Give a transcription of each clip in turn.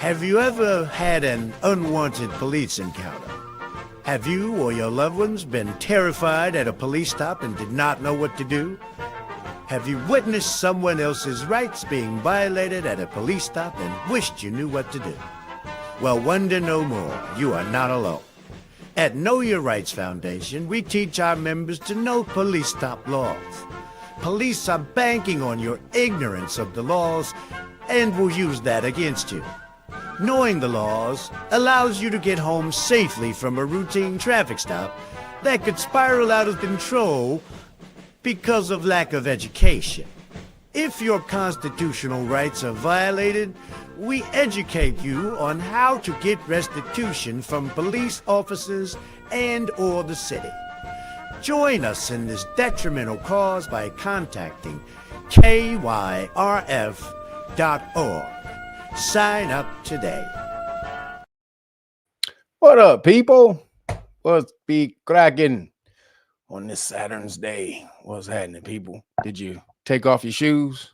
Have you ever had an unwanted police encounter? Have you or your loved ones been terrified at a police stop and did not know what to do? Have you witnessed someone else's rights being violated at a police stop and wished you knew what to do? Well, wonder no more. You are not alone. At Know Your Rights Foundation, we teach our members to know police stop laws. Police are banking on your ignorance of the laws and will use that against you. Knowing the laws allows you to get home safely from a routine traffic stop that could spiral out of control because of lack of education. If your constitutional rights are violated, we educate you on how to get restitution from police officers and or the city. Join us in this detrimental cause by contacting KYRF.org. Sign up today. What up, people? What's be cracking on this Saturn's Day? What's happening, people? Did you take off your shoes?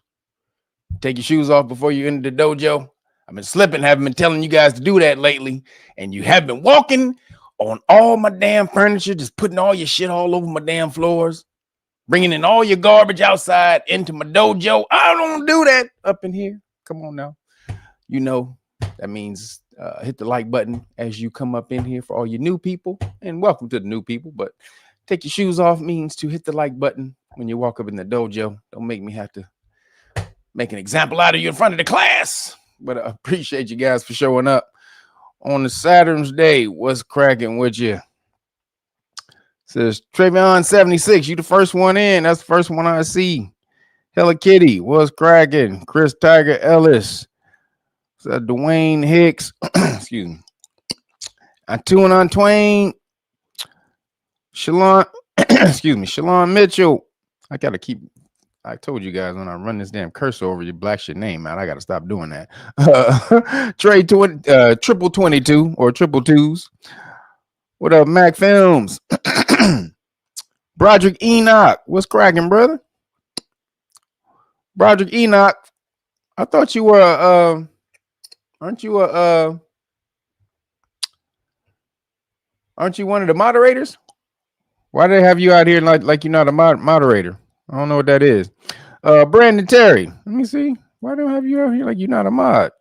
Take your shoes off before you enter the dojo? I've been slipping, haven't been telling you guys to do that lately, and you have been walking on all my damn furniture, just putting all your shit all over my damn floors, bringing in all your garbage outside into my dojo. I don't do that up in here. Come on now. You know, that means hit the like button as you come up in here for all you new people, and welcome to the new people. But take your shoes off means to hit the like button when you walk up in the dojo. Don't make me have to make an example out of you in front of the class. But I appreciate you guys for showing up on the Saturn's Day. What's cracking with you? Says Travion 76. You the first one in. That's the first one I see. Hello Kitty. What's cracking? Chris Tiger Ellis. Dwayne Hicks, excuse me. Antune on Twain. Shalon, excuse me. Shalon Mitchell. I told you guys when I run this damn cursor over you, black shit name out. I gotta stop doing that. Trey triple 22 or triple twos. What up, Mac Films? Broderick Enoch. What's cracking, brother? Broderick Enoch. I thought you were aren't you one of the moderators? Why do they have you out here like you're not a moderator? I don't know what that is. Brandon Terry. Let me see. Why do I have you out here like you're not a mod?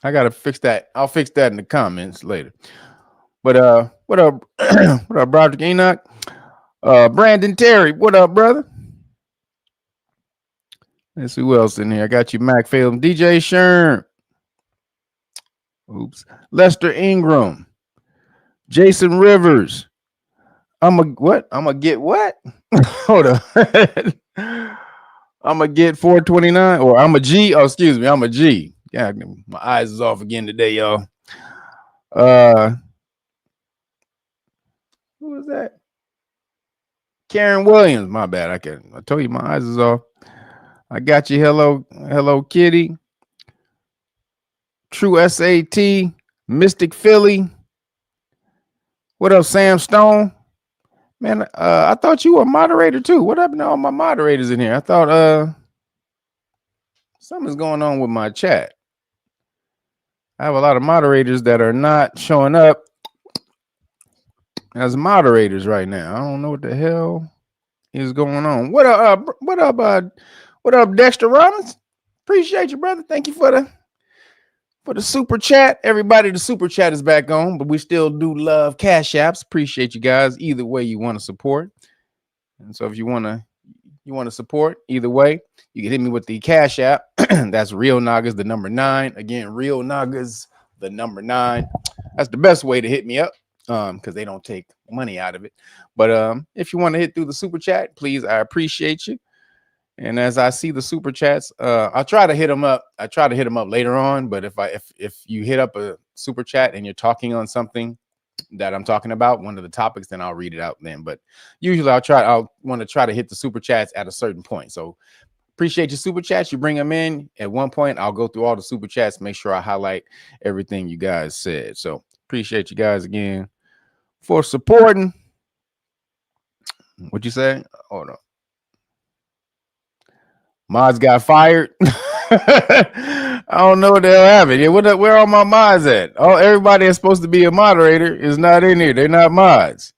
I gotta fix that. I'll fix that in the comments later. But what up, what up, Broderick Enoch? Brandon Terry, what up, brother? Let's see who else in here. I got you, Mac Film, DJ Sherm. Oops. Lester Ingram. Jason Rivers. I'm gonna get what? Hold on. I'm gonna get 429 or I'm a G. Oh, excuse me. I'm a G. Yeah, my eyes is off again today, y'all. Who was that? Karen Williams. My bad. I told you my eyes is off. I got you. Hello, Kitty. True SAT. Mystic Philly. What up, Sam Stone? Man, I thought you were a moderator too. What happened to all my moderators in here? I thought something's going on with my chat. I have a lot of moderators that are not showing up as moderators right now. I don't know what the hell is going on. What up, Dexter Robbins? Appreciate you, brother. Thank you for the super chat. Everybody, the super chat is back on, but we still do love cash apps. Appreciate you guys. Either way you want to support. And so if you want to support either way, you can hit me with the cash app. That's Real Nagas, the number 9. Again, Real Nagas, the number 9. That's the best way to hit me up. Because they don't take money out of it. But if you want to hit through the super chat, please, I appreciate you. And as I see the super chats, I'll try to hit them up. I try to hit them up later on. But if you hit up a super chat and you're talking on something that I'm talking about, one of the topics, then I'll read it out then. But usually I'll want to try to hit the super chats at a certain point. So appreciate your super chats. You bring them in at one point. I'll go through all the super chats, make sure I highlight everything you guys said. So appreciate you guys again for supporting. What'd you say? Hold on. Mods got fired. I don't know what the hell happened. Yeah, where are my mods at? Oh, everybody that's supposed to be a moderator is not in here. They're not mods.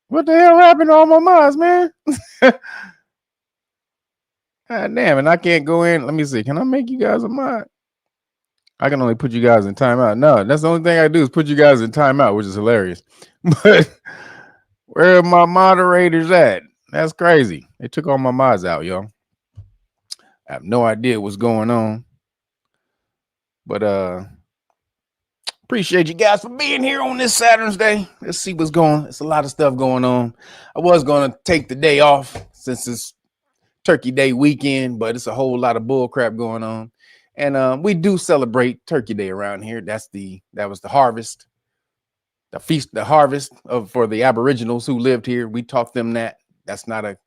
What the hell happened to all my mods, man? God damn, and I can't go in. Let me see. Can I make you guys a mod? I can only put you guys in timeout. No, that's the only thing I do is put you guys in timeout, which is hilarious. But where are my moderators at? That's crazy. They took all my mods out, yo. I have no idea what's going on. But appreciate you guys for being here on this Saturn's Day. Let's see what's going on. There's a lot of stuff going on. I was going to take the day off since it's Turkey Day weekend, but it's a whole lot of bull crap going on. And we do celebrate Turkey Day around here. That was the harvest, the feast, the harvest for the Aboriginals who lived here. We taught them that. That's not a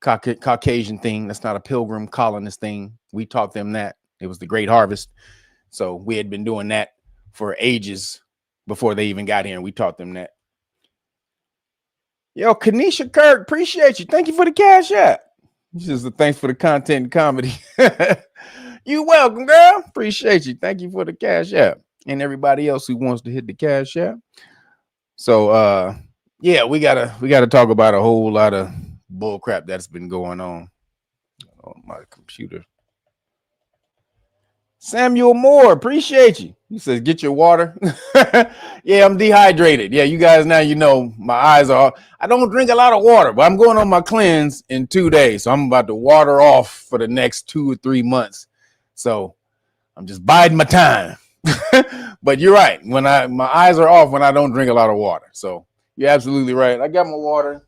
Caucasian thing. That's not a pilgrim colonist thing. We taught them that. It was the Great Harvest. So we had been doing that for ages before they even got here, and we taught them that. Yo, Kanisha Kirk, appreciate you. Thank you for the cash app. Just a thanks for the content and comedy. You welcome, girl. Appreciate you. Thank you for the cash app. And everybody else who wants to hit the cash app. So yeah, we gotta talk about a whole lot of bull crap that's been going on my computer. Samuel Moore, appreciate you. He says, get your water. Yeah, I'm dehydrated. Yeah, you guys now, you know, my eyes are, I don't drink a lot of water, but I'm going on my cleanse in 2 days. So I'm about to water off for the next 2 or 3 months. So I'm just biding my time. But you're right. When my eyes are off when I don't drink a lot of water. So you're absolutely right. I got my water.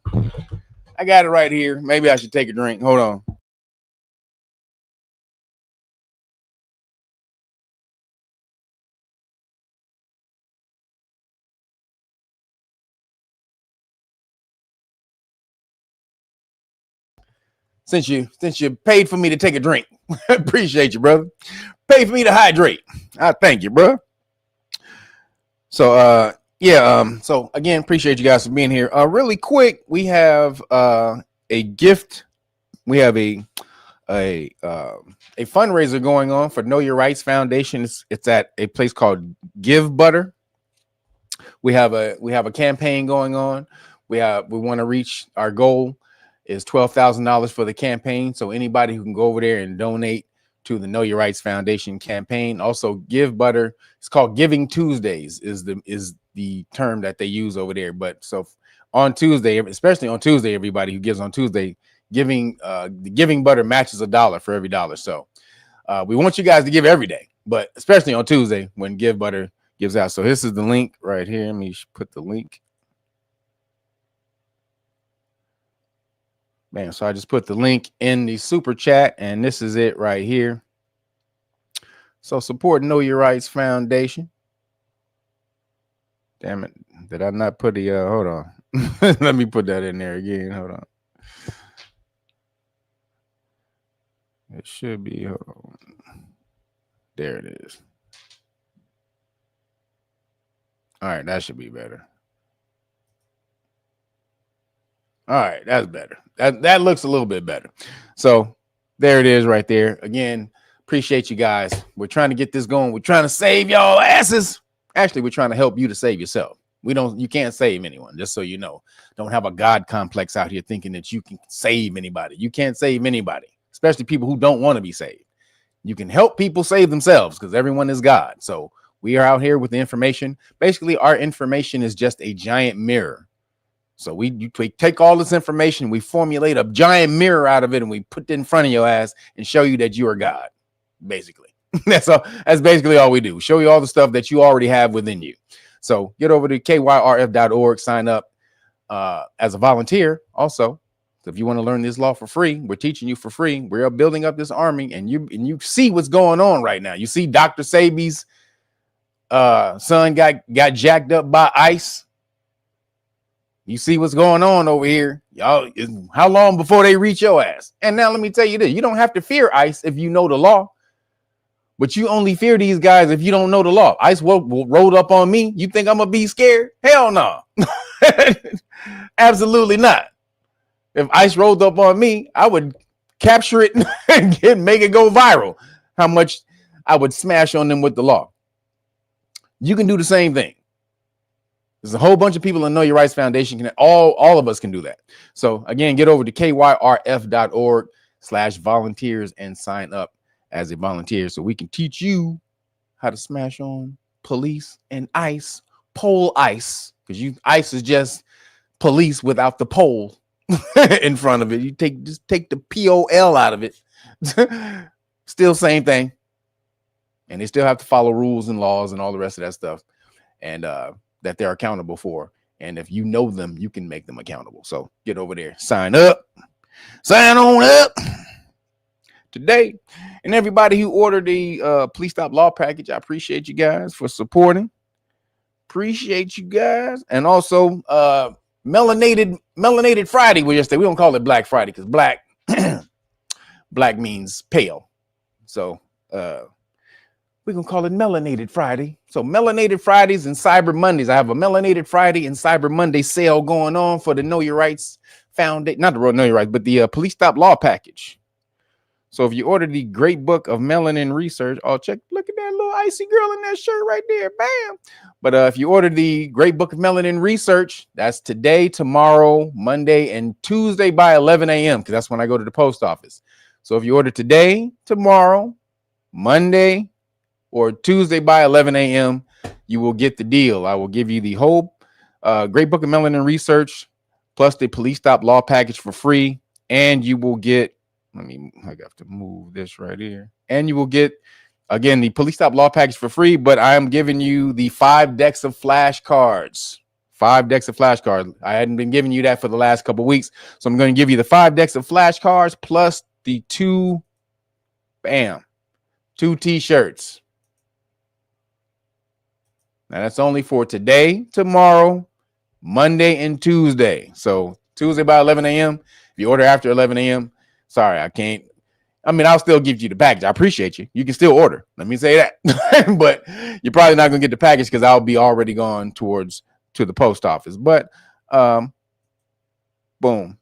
I got it right here. Maybe I should take a drink. Hold on. Since you paid for me to take a drink. Appreciate you, brother. Pay for me to hydrate. I thank you, bro. So so again, appreciate you guys for being here. Really quick, we have a gift. We have a fundraiser going on for Know Your Rights Foundation. It's at a place called Gov't. We have a campaign going on. We want to reach our goal is $12,000 for the campaign. So anybody who can go over there and donate to the Know Your Rights Foundation campaign. Also, Gov't. It's called Giving Tuesdays is the term that they use over there. But so on Tuesday, especially on Tuesday, everybody who gives on Tuesday, the Giving Butter matches $1 for every dollar. So we want you guys to give every day, but especially on Tuesday when Gov't gives out. So this is the link right here. Let me put the link. Man, so I just put the link in the super chat, and this is it right here. So support Know Your Rights Foundation. Damn it. Did I not put the hold on. Let me put that in there again. Hold on. It should be, hold on. There it is. All right, that should be better. All right, that's better. That looks a little bit better. So there it is right there. Again, appreciate you guys. We're trying to get this going. We're trying to save y'all asses. Actually, we're trying to help you to save yourself. You can't save anyone, just so you know. Don't have a God complex out here thinking that you can save anybody. You can't save anybody, especially people who don't want to be saved. You can help people save themselves because everyone is God. So we are out here with the information. Basically, our information is just a giant mirror. So we take all this information, we formulate a giant mirror out of it, and we put it in front of your ass and show you that you are God. Basically, that's basically all we do. Show you all the stuff that you already have within you. So get over to KYRF.org, sign up as a volunteer. Also, if you want to learn this law for free, we're teaching you for free. We're building up this army, and you see what's going on right now. You see Dr. Sabi's son got jacked up by ICE. You see what's going on over here. Y'all, how long before they reach your ass? And now let me tell you this. You don't have to fear ICE if you know the law. But you only fear these guys if you don't know the law. ICE rolled up on me. You think I'm going to be scared? Hell no. Absolutely not. If ICE rolled up on me, I would capture it and make it go viral. How much I would smash on them with the law. You can do the same thing. There's a whole bunch of people in Know Your Rights Foundation. All of us can do that. So again, get over to KYRF.org/volunteers and sign up as a volunteer so we can teach you how to smash on police and ICE, pole ICE, because ICE is just police without the pole in front of it. You just take the POL out of it. Still same thing. And they still have to follow rules and laws and all the rest of that stuff. And that they're accountable for. And if you know them, you can make them accountable. So get over there, sign up, sign on up today. And everybody who ordered the Please Stop Law package, I appreciate you guys for supporting. Appreciate you guys. And also melanated Friday was yesterday. We don't call it Black Friday because black black means pale. So we're going to call it Melanated Friday. So Melanated Fridays and Cyber Mondays. I have a Melanated Friday and Cyber Monday sale going on for the Know Your Rights Foundation. Not the Know Your Rights, but the Police Stop Law package. So if you order the Great Book of Melanin Research, look at that little icy girl in that shirt right there. Bam. But if you order the Great Book of Melanin Research, that's today, tomorrow, Monday, and Tuesday by 11 a.m. because that's when I go to the post office. So if you order today, tomorrow, Monday, or Tuesday by 11 a.m., you will get the deal. I will give you the whole Great Book of Melanin Research plus the Police Stop Law package for free. And you will get, I have to move this right here. And you will get, again, the Police Stop Law package for free, but I am giving you the 5 decks of flashcards. 5 decks of flashcards. I hadn't been giving you that for the last couple of weeks. So I'm going to give you the 5 decks of flashcards plus the 2 t-shirts. Now that's only for today, tomorrow, Monday, and Tuesday. So Tuesday by 11 a.m. If you order after 11 a.m., sorry, I can't. I'll still give you the package. I appreciate you. You can still order. Let me say that. But you're probably not going to get the package because I'll be already gone to the post office. But boom,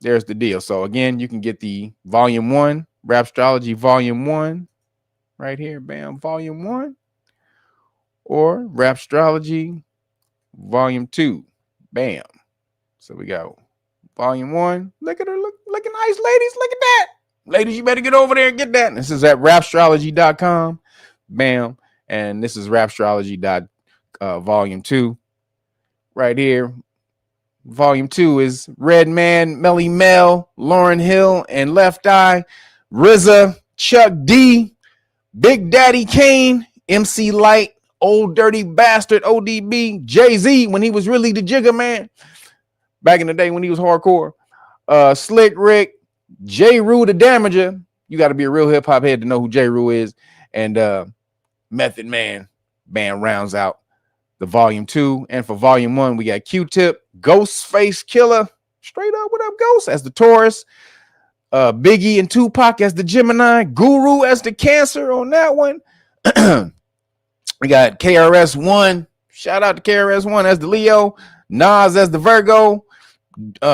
there's the deal. So again, you can get the Volume 1, Rapstrology Volume 1 right here. Bam, Volume 1. Or Rapstrology Volume 2. Bam. So we got Volume 1. Look at her looking nice, ladies. Look at that. Ladies, you better get over there and get that. This is at rapstrology.com. Bam. And this is Rapstrology Volume 2. Right here. Volume 2 is Redman, Melly Mel, Lauryn Hill, and Left Eye, RZA, Chuck D, Big Daddy Kane, MC Light, Old Dirty Bastard, ODB, Jay-Z when he was really the Jigga Man back in the day when he was hardcore, Slick Rick, J. Rue the Damager. You got to be a real hip-hop head to know who J. Rue is. And Method Man band rounds out the Volume 2. And for Volume 1, we got Q-Tip, Ghostface Killer, straight up, what up, Ghost, as the Taurus, Biggie and Tupac as the Gemini, Guru as the Cancer on that one. We got KRS-One. Shout out to KRS-One as the Leo. Nas as the Virgo.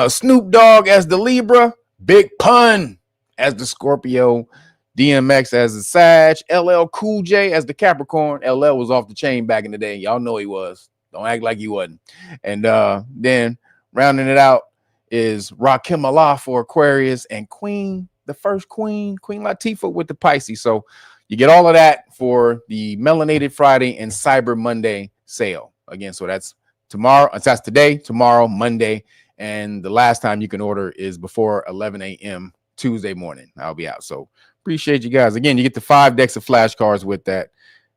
Snoop Dogg as the Libra. Big Pun as the Scorpio. DMX as the Sag. LL Cool J as the Capricorn. LL was off the chain back in the day. Y'all know he was. Don't act like he wasn't. And then rounding it out is Rakim Allah for Aquarius and Queen, the first Queen Latifah with the Pisces. So you get all of that for the Melanated Friday and Cyber Monday sale. Again, so that's tomorrow. That's today, tomorrow, Monday. And the last time you can order is before 11 a.m. Tuesday morning. I'll be out. So appreciate you guys. Again, you get the 5 decks of flashcards with that.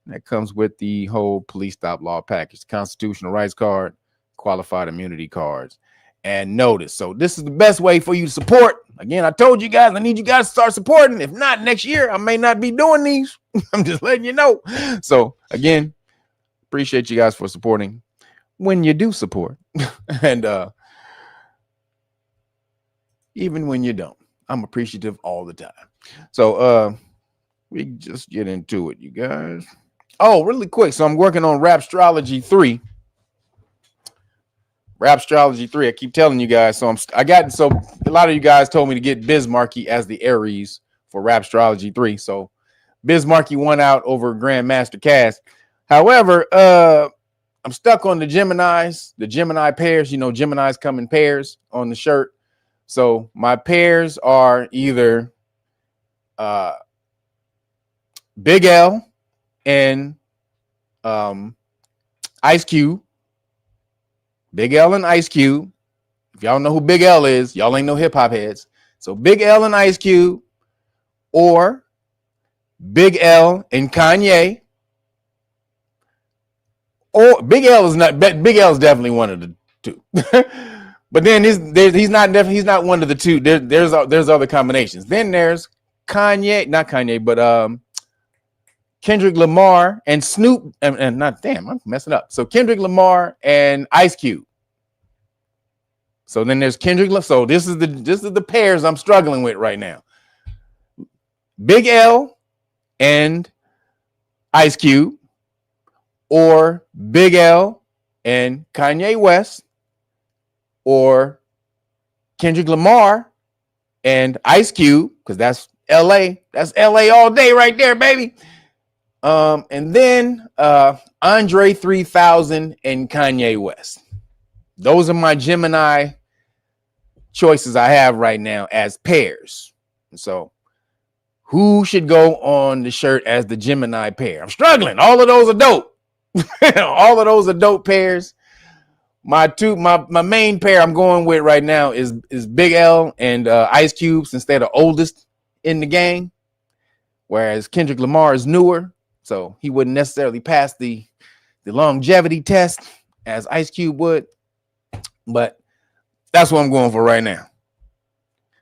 And that comes with the whole Police Stop Law package, constitutional rights card, qualified immunity cards, and notice. So this is the best way for you to support. Again, I told you guys, I need you guys to start supporting. If not, next year, I may not be doing these. I'm just letting you know. So again, appreciate you guys for supporting when you do support. And even when you don't, I'm appreciative all the time. So we just get into it, you guys. Oh, really quick. So I'm working on Rapstrology 3. Rapstrology 3. I keep telling you guys. So a lot of you guys told me to get Bismarcky as the Aries for Rapstrology 3. So Bismarcky won out over Grandmaster Cass. However, I'm stuck on the Geminis, the Gemini pairs. You know, Geminis come in pairs on the shirt. So my pairs are either Big L and Ice Cube. Big L and Ice Cube. If y'all know who Big L is, y'all ain't no hip hop heads. So Big L and Ice Cube, or Big L and Kanye. Or Big L is not. Big L is definitely one of the two. But then he's not one of the two. There's other combinations. Then there's Kanye, not Kanye, but Kendrick Lamar and Snoop, and not damn, I'm messing up. So Kendrick Lamar and Ice Cube. So then there's Kendrick. So this is the pairs I'm struggling with right now. Big L and Ice Cube, or Big L and Kanye West, or Kendrick Lamar and Ice Cube, because that's LA. That's LA all day right there, baby. And then Andre 3000 and Kanye West. Those are my Gemini choices I have right now as pairs. So who should go on the shirt as the Gemini pair? I'm struggling. All of those are dope. All of those are dope pairs. My main pair I'm going with right now is Big L and Ice Cube, since they're the oldest in the game, whereas Kendrick Lamar is newer, so he wouldn't necessarily pass the longevity test as Ice Cube would. But that's what I'm going for right now.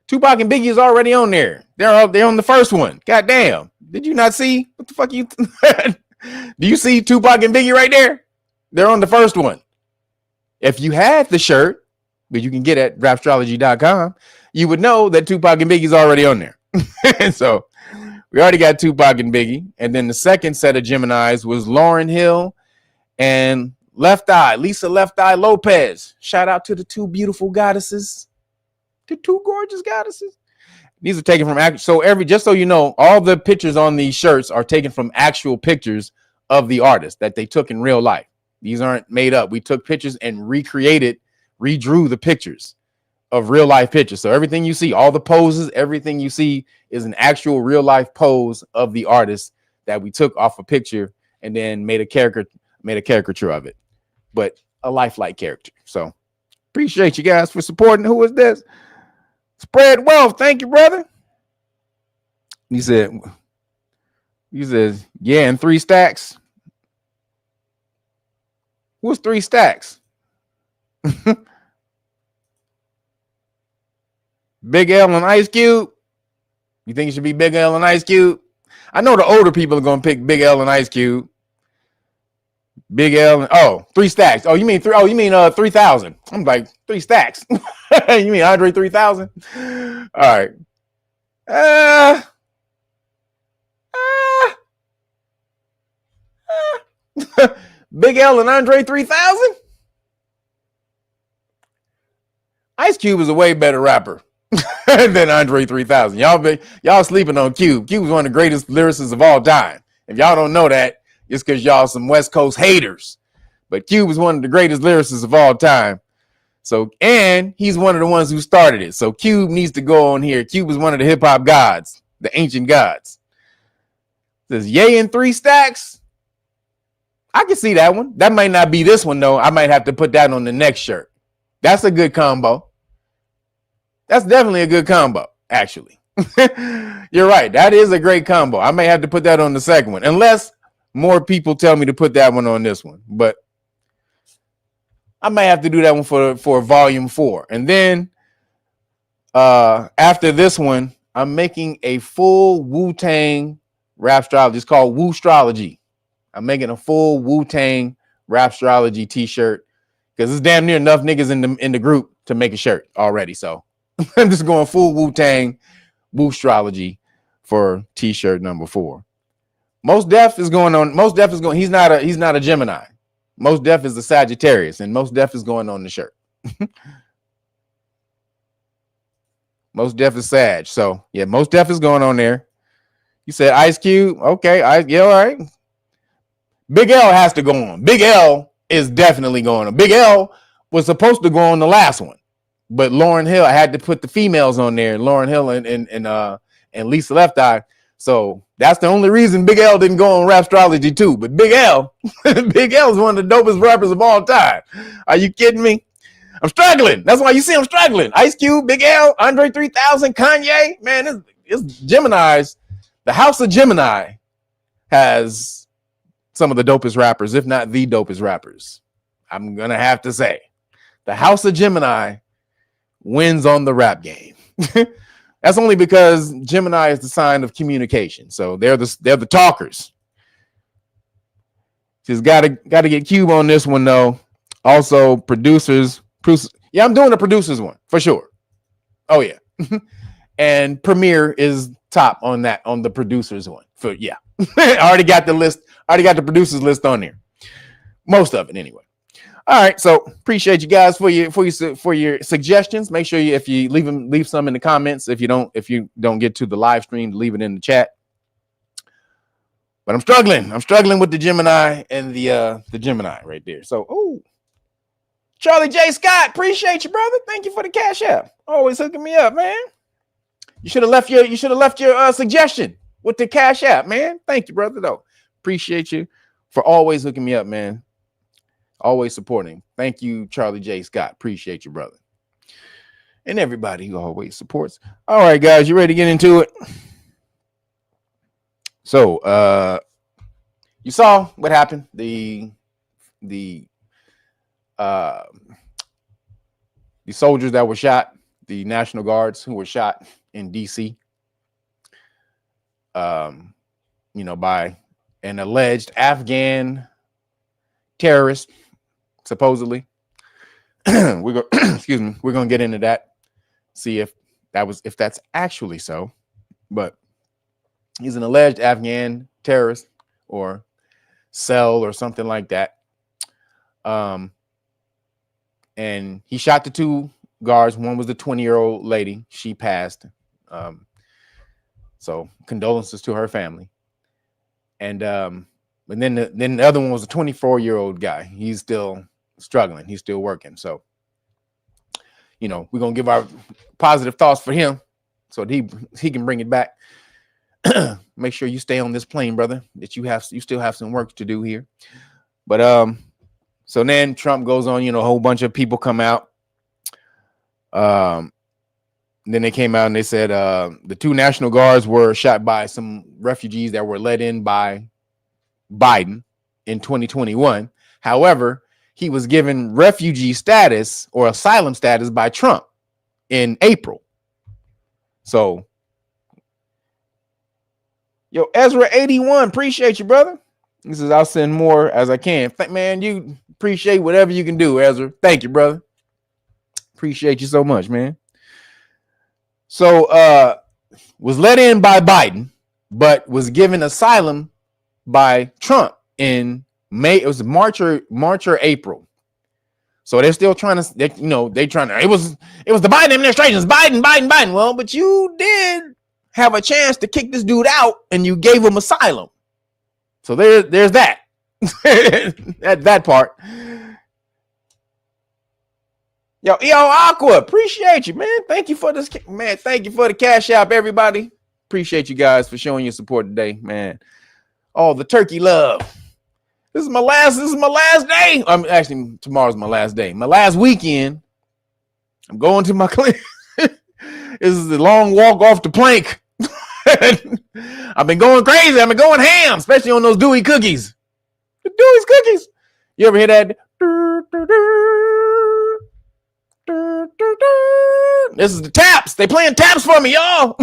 Tupac and Biggie is already on there. They're on the first one. God damn. Did you not see? What the fuck you? Do you see Tupac and Biggie right there? They're on the first one. If you had the shirt, which you can get at rapstrology.com, you would know that Tupac and Biggie's already on there. So we already got Tupac and Biggie. And then the second set of Geminis was Lauryn Hill and Lisa Left Eye Lopez. Shout out to the two beautiful goddesses. The two gorgeous goddesses. These are taken from just so you know, all the pictures on these shirts are taken from actual pictures of the artist that they took in real life. These aren't made up. We took pictures and redrew the pictures of real life pictures. So everything you see, all the poses, everything you see is an actual real life pose of the artist that we took off a picture and then made a caricature of it, but a lifelike character. So appreciate you guys for supporting. Who is this? Spread wealth. Thank you, brother. He says, yeah, and 3 stacks. What's 3 stacks? Big L and Ice Cube. You think it should be Big L and Ice Cube? I know the older people are going to pick Big L and Ice Cube. Big L and 3 stacks. Oh, you mean 3,000? I'm like 3 stacks. You mean Andre 3000? All right. Big L and Andre 3000? Ice Cube is a way better rapper than Andre 3000. Y'all sleeping on Cube. Cube is one of the greatest lyricists of all time. If y'all don't know that, it's because y'all some West Coast haters. But Cube is one of the greatest lyricists of all time. So, and he's one of the ones who started it. So Cube needs to go on here. Cube is one of the hip hop gods, the ancient gods. Says yay in 3 stacks. I can see that one. That might not be this one though. I might have to put that on the next shirt. That's a good combo. That's definitely a good combo, actually. You're right. That is a great combo. I may have to put that on the second one, unless more people tell me to put that one on this one. But I may have to do that one for volume 4. And then after this one, I'm making a full Wu-Tang rap astrology. It's called Wu-Strology. I'm making a full Wu-Tang rap astrology t-shirt because there's damn near enough niggas in the group to make a shirt already. So I'm just going full Wu-Tang Wu-Strology for t-shirt number 4. Most Def is going. He's not a Gemini. Most Def is a Sagittarius, and Most Def is going on the shirt. Most Def is Sag. So yeah, Most Def is going on there. You said Ice Cube. Okay, yeah, all right. Big L has to go on. Big L is definitely going on. Big L was supposed to go on the last one, but Lauryn Hill, I had to put the females on there. Lauryn Hill and Lisa Left Eye. So that's the only reason Big L didn't go on Rapstrology too. But Big L, Big L is one of the dopest rappers of all time. Are you kidding me? I'm struggling. That's why you see I'm struggling. Ice Cube, Big L, Andre 3000, Kanye. Man, it's Gemini's. The House of Gemini has some of the dopest rappers, if not the dopest rappers. I'm going to have to say the House of Gemini wins on the rap game. That's only because Gemini is the sign of communication. So they're the talkers. Just got to get Cube on this one though. Also producers. Yeah, I'm doing the producers one for sure. Oh yeah. And Premiere is top on the producers one. For yeah. I already got the list. I already got the producers list on there. Most of it anyway. All right, so appreciate you guys for your suggestions. Make sure if you leave some in the comments. If you don't get to the live stream, leave it in the chat. But I'm struggling with the Gemini and the Gemini right there. So, Charlie J. Scott, appreciate you, brother. Thank you for the cash app. Always hooking me up, man. You should have left your suggestion with the cash app, man. Thank you, brother. Though, appreciate you for always hooking me up, man. Always supporting. Thank you, Charlie J. Scott. Appreciate you, brother. And everybody who always supports. All right, guys, you ready to get into it? So, you saw what happened. The soldiers that were shot, the National Guards who were shot in DC, by an alleged Afghan terrorist, supposedly. We're gonna get into that, see if that's actually so. But he's an alleged Afghan terrorist or cell or something like that. And he shot the two guards. One was the 20-year-old lady. She passed. So condolences to her family. And then the other one was a 24-year-old guy. He's still struggling. He's still working. So, we're gonna give our positive thoughts for him so that he can bring it back. Make sure you stay on this plane, brother. That you still have some work to do here. But so then Trump goes on, a whole bunch of people come out. Then they came out and they said the two National Guards were shot by some refugees that were let in by Biden in 2021. However, he was given refugee status or asylum status by Trump in April. So, Ezra 81, appreciate you, brother. He says, I'll send more as I can. Man, you appreciate whatever you can do, Ezra. Thank you, brother. Appreciate you so much, man. So, was let in by Biden, but was given asylum by Trump in May. It was March or April. So they're still trying to, it was the Biden administration. It's Biden. Well, but you did have a chance to kick this dude out and you gave him asylum. So there's that. that part. Yo, Aqua, appreciate you, man. Thank you for this, man. Thank you for the cash app, everybody. Appreciate you guys for showing your support today, man. Oh, the turkey love. This is my last day. Actually, tomorrow's my last day. My last weekend. I'm going to my clinic. This is a long walk off the plank. I've been going crazy. I've been going ham, especially on those Dewey cookies. The Dewey's cookies. You ever hear that? This is the taps. They playing taps for me, y'all.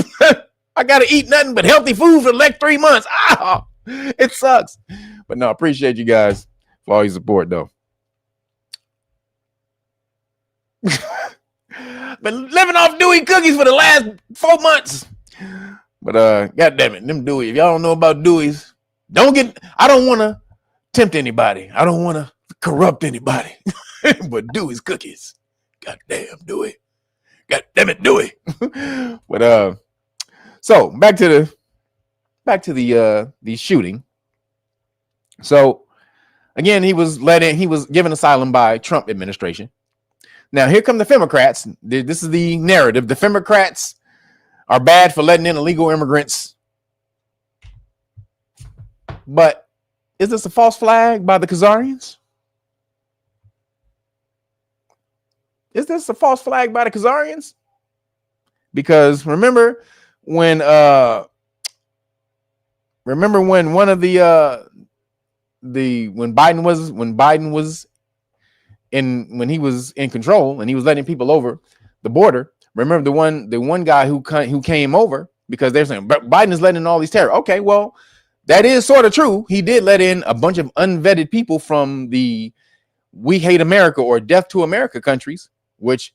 I gotta eat nothing but healthy food for the next 3 months. It sucks. But no, appreciate you guys for all your support, though. Been living off Dewey cookies for the last 4 months. But God damn it, them Dewey. If y'all don't know about Dewey's, I don't want to tempt anybody. I don't want to corrupt anybody. But Dewey's cookies. God damn Dewey. God damn it, Dewey. But so back to back to the shooting. So again, he was given asylum by Trump administration. Now here come the Democrats. This is the narrative. The Democrats are bad for letting in illegal immigrants. But is this a false flag by the Khazarians? Is this a false flag by the Khazarians? Because remember when one of when Biden was when he was in control and he was letting people over the border. Remember the one guy who came over because they're saying Biden is letting in all these terrorists. Okay, well, that is sort of true. He did let in a bunch of unvetted people from the We Hate America or Death to America countries, which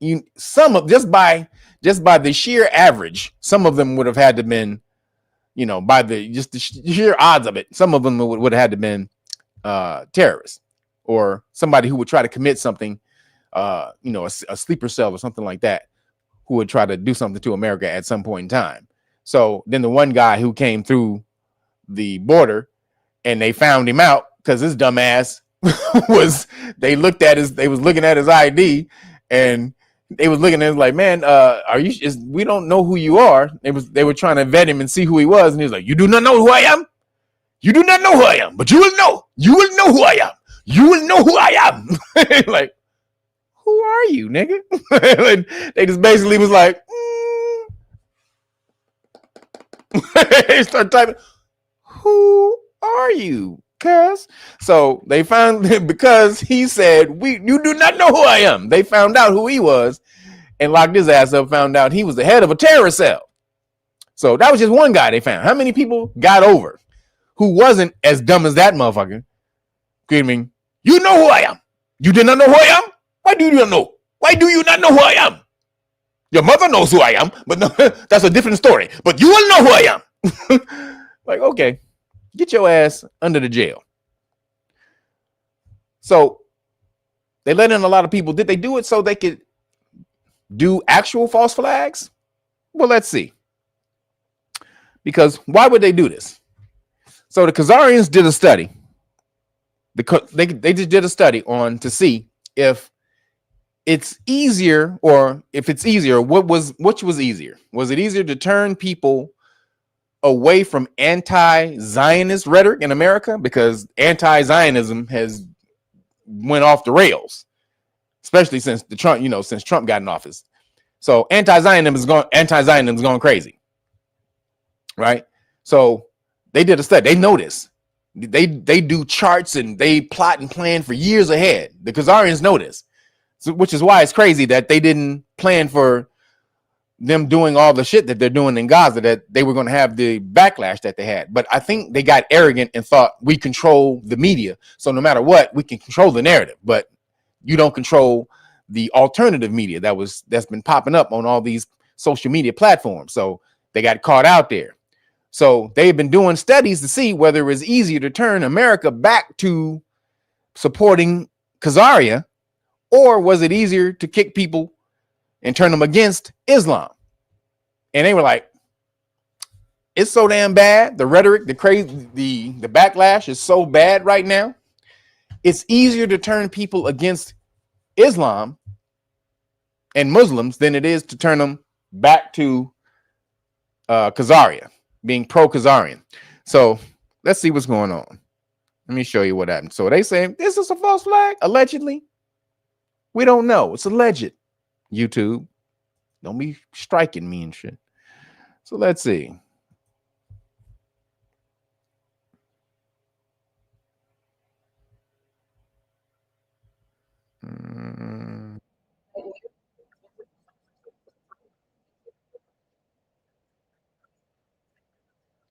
just by the sheer average, some of them would have had to been, by the sheer odds of it, some of them would have had to been terrorists or somebody who would try to commit something, a sleeper cell or something like that, who would try to do something to America at some point in time. So then the one guy who came through the border and they found him out because his dumb ass they was looking at his ID and they was looking at him like, man, we don't know who you are. They were trying to vet him and see who he was. And he was like, you do not know who I am. You do not know who I am, but you will know who I am. You will know who I am. Like, who are you, nigga? They just basically was like, they start typing, who are you? Cuz. So they found, because he said, you do not know who I am. They found out who he was and locked his ass up, found out he was the head of a terrorist cell. So that was just one guy they found. How many people got over who wasn't as dumb as that motherfucker? Screaming, you know who I am. You did not know who I am? Why do you not know? Why do you not know who I am? Your mother knows who I am, but no, that's a different story. But you will know who I am. Like, okay, get your ass under the jail. So they let in a lot of people. Did they do it so they could do actual false flags? Well, let's see. Because why would they do this? So the Khazarians did a study. They just did a study on to see if it's easier, or if it's easier, which was easier? Was it easier to turn people away from anti-Zionist rhetoric in America? Because anti-Zionism has went off the rails, especially since since Trump got in office. So anti-Zionism is going crazy, right? So they did a study. They noticed they do charts and they plot and plan for years ahead. The Khazarians noticed. So, which is why it's crazy that they didn't plan for them doing all the shit that they're doing in Gaza, that they were going to have the backlash that they had. But I think they got arrogant and thought we control the media. So no matter what, we can control the narrative, but you don't control the alternative media that's been popping up on all these social media platforms. So they got caught out there. So they've been doing studies to see whether it was easier to turn America back to supporting Khazaria, or was it easier to kick people and turn them against Islam? And they were like, it's so damn bad. The rhetoric, the crazy, the backlash is so bad right now. It's easier to turn people against Islam and Muslims than it is to turn them back to Khazaria, being pro-Khazarian. So let's see what's going on. Let me show you what happened. So they say this is a false flag, allegedly. We don't know. It's alleged. YouTube, don't be striking me and shit. So let's see.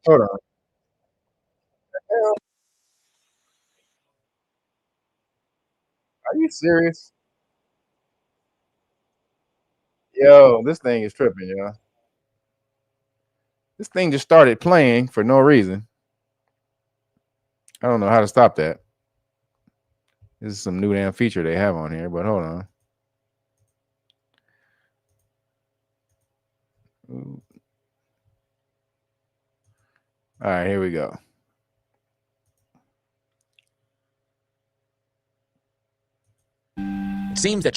Hold on. Are you serious? Yo, this thing is tripping, y'all. This thing just started playing for no reason. I don't know how to stop that. This is some new damn feature they have on here, but hold on. All right, here we go. It seems that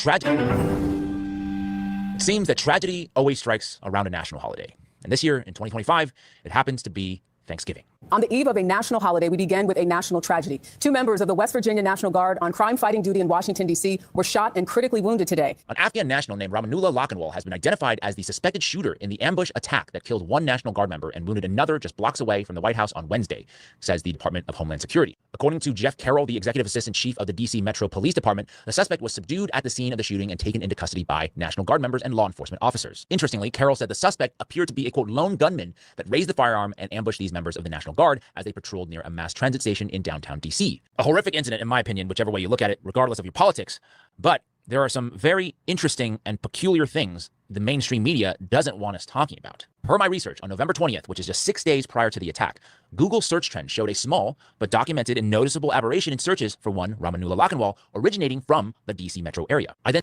tragedy always strikes around a national holiday. And this year, in 2025, it happens to be Thanksgiving. On the eve of a national holiday, we begin with a national tragedy. 2 members of the West Virginia National Guard on crime-fighting duty in Washington, D.C. were shot and critically wounded today. An Afghan national named Ramanullah Lakhanwal has been identified as the suspected shooter in the ambush attack that killed 1 National Guard member and wounded another just blocks away from the White House on Wednesday, says the Department of Homeland Security. According to Jeff Carroll, the executive assistant chief of the D.C. Metro Police Department, the suspect was subdued at the scene of the shooting and taken into custody by National Guard members and law enforcement officers. Interestingly, Carroll said the suspect appeared to be a, quote, lone gunman that raised the firearm and ambushed these members of the National Guard as they patrolled near a mass transit station in downtown D.C. A horrific incident, in my opinion, whichever way you look at it, regardless of your politics. But there are some very interesting and peculiar things the mainstream media doesn't want us talking about. Per my research, on November 20th, which is just 6 days prior to the attack, Google search trends showed a small but documented and noticeable aberration in searches for one Ramanullah Lakhanwal originating from the D.C. metro area. I then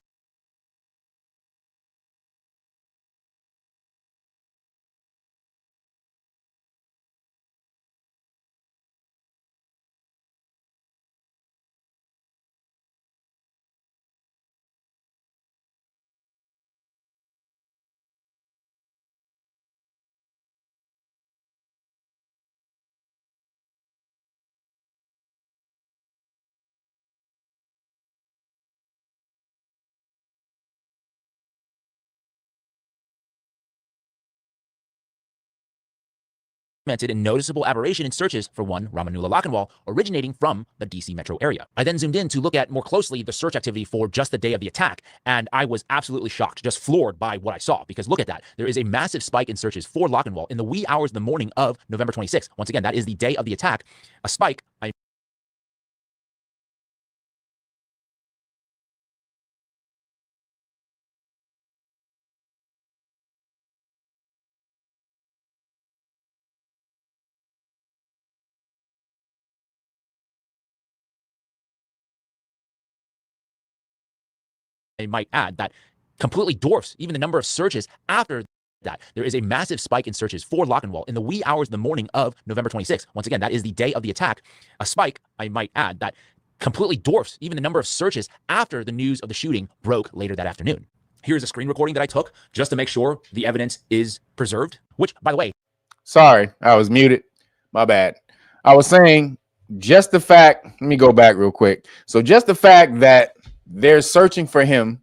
documented a noticeable aberration in searches for one Ramanullah Lakhanwal originating from the DC metro area. I then zoomed in to look at more closely the search activity for just the day of the attack, and I was absolutely shocked, just floored by what I saw, because look at that. There is a massive spike in searches for Lakhanwal in the wee hours of the morning of November 26th. Once again, that is the day of the attack. A spike I might add that completely dwarfs even the number of searches after that. There is a massive spike in searches for Lakhanwal in the wee hours of the morning of November 26th. Once again, that is the day of the attack. A spike, I might add, that completely dwarfs even the number of searches after the news of the shooting broke later that afternoon. Here's a screen recording that I took just to make sure the evidence is preserved, which, by the way... Sorry, I was muted. My bad. I was saying just the fact, let me go back real quick. So just the fact that they're searching for him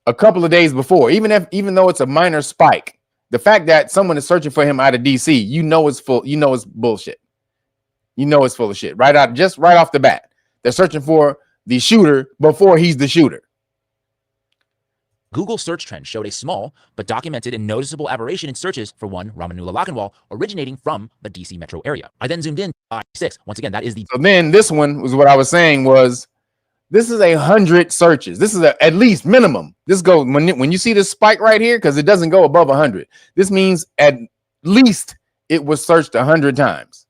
a couple of days before, even though it's a minor spike, the fact that someone is searching for him out of DC, you know it's bullshit. You know it's full of shit. Right off the bat. They're searching for the shooter before he's the shooter. Google search trends showed a small but documented and noticeable aberration in searches for one Ramanullah Lakhanwal originating from the DC metro area. I then zoomed in by 6. Once again, that is the... So then this one was what I was saying was, this is 100 searches. This is at least minimum. This goes when you see this spike right here, because it doesn't go above 100. This means at least it was searched 100 times.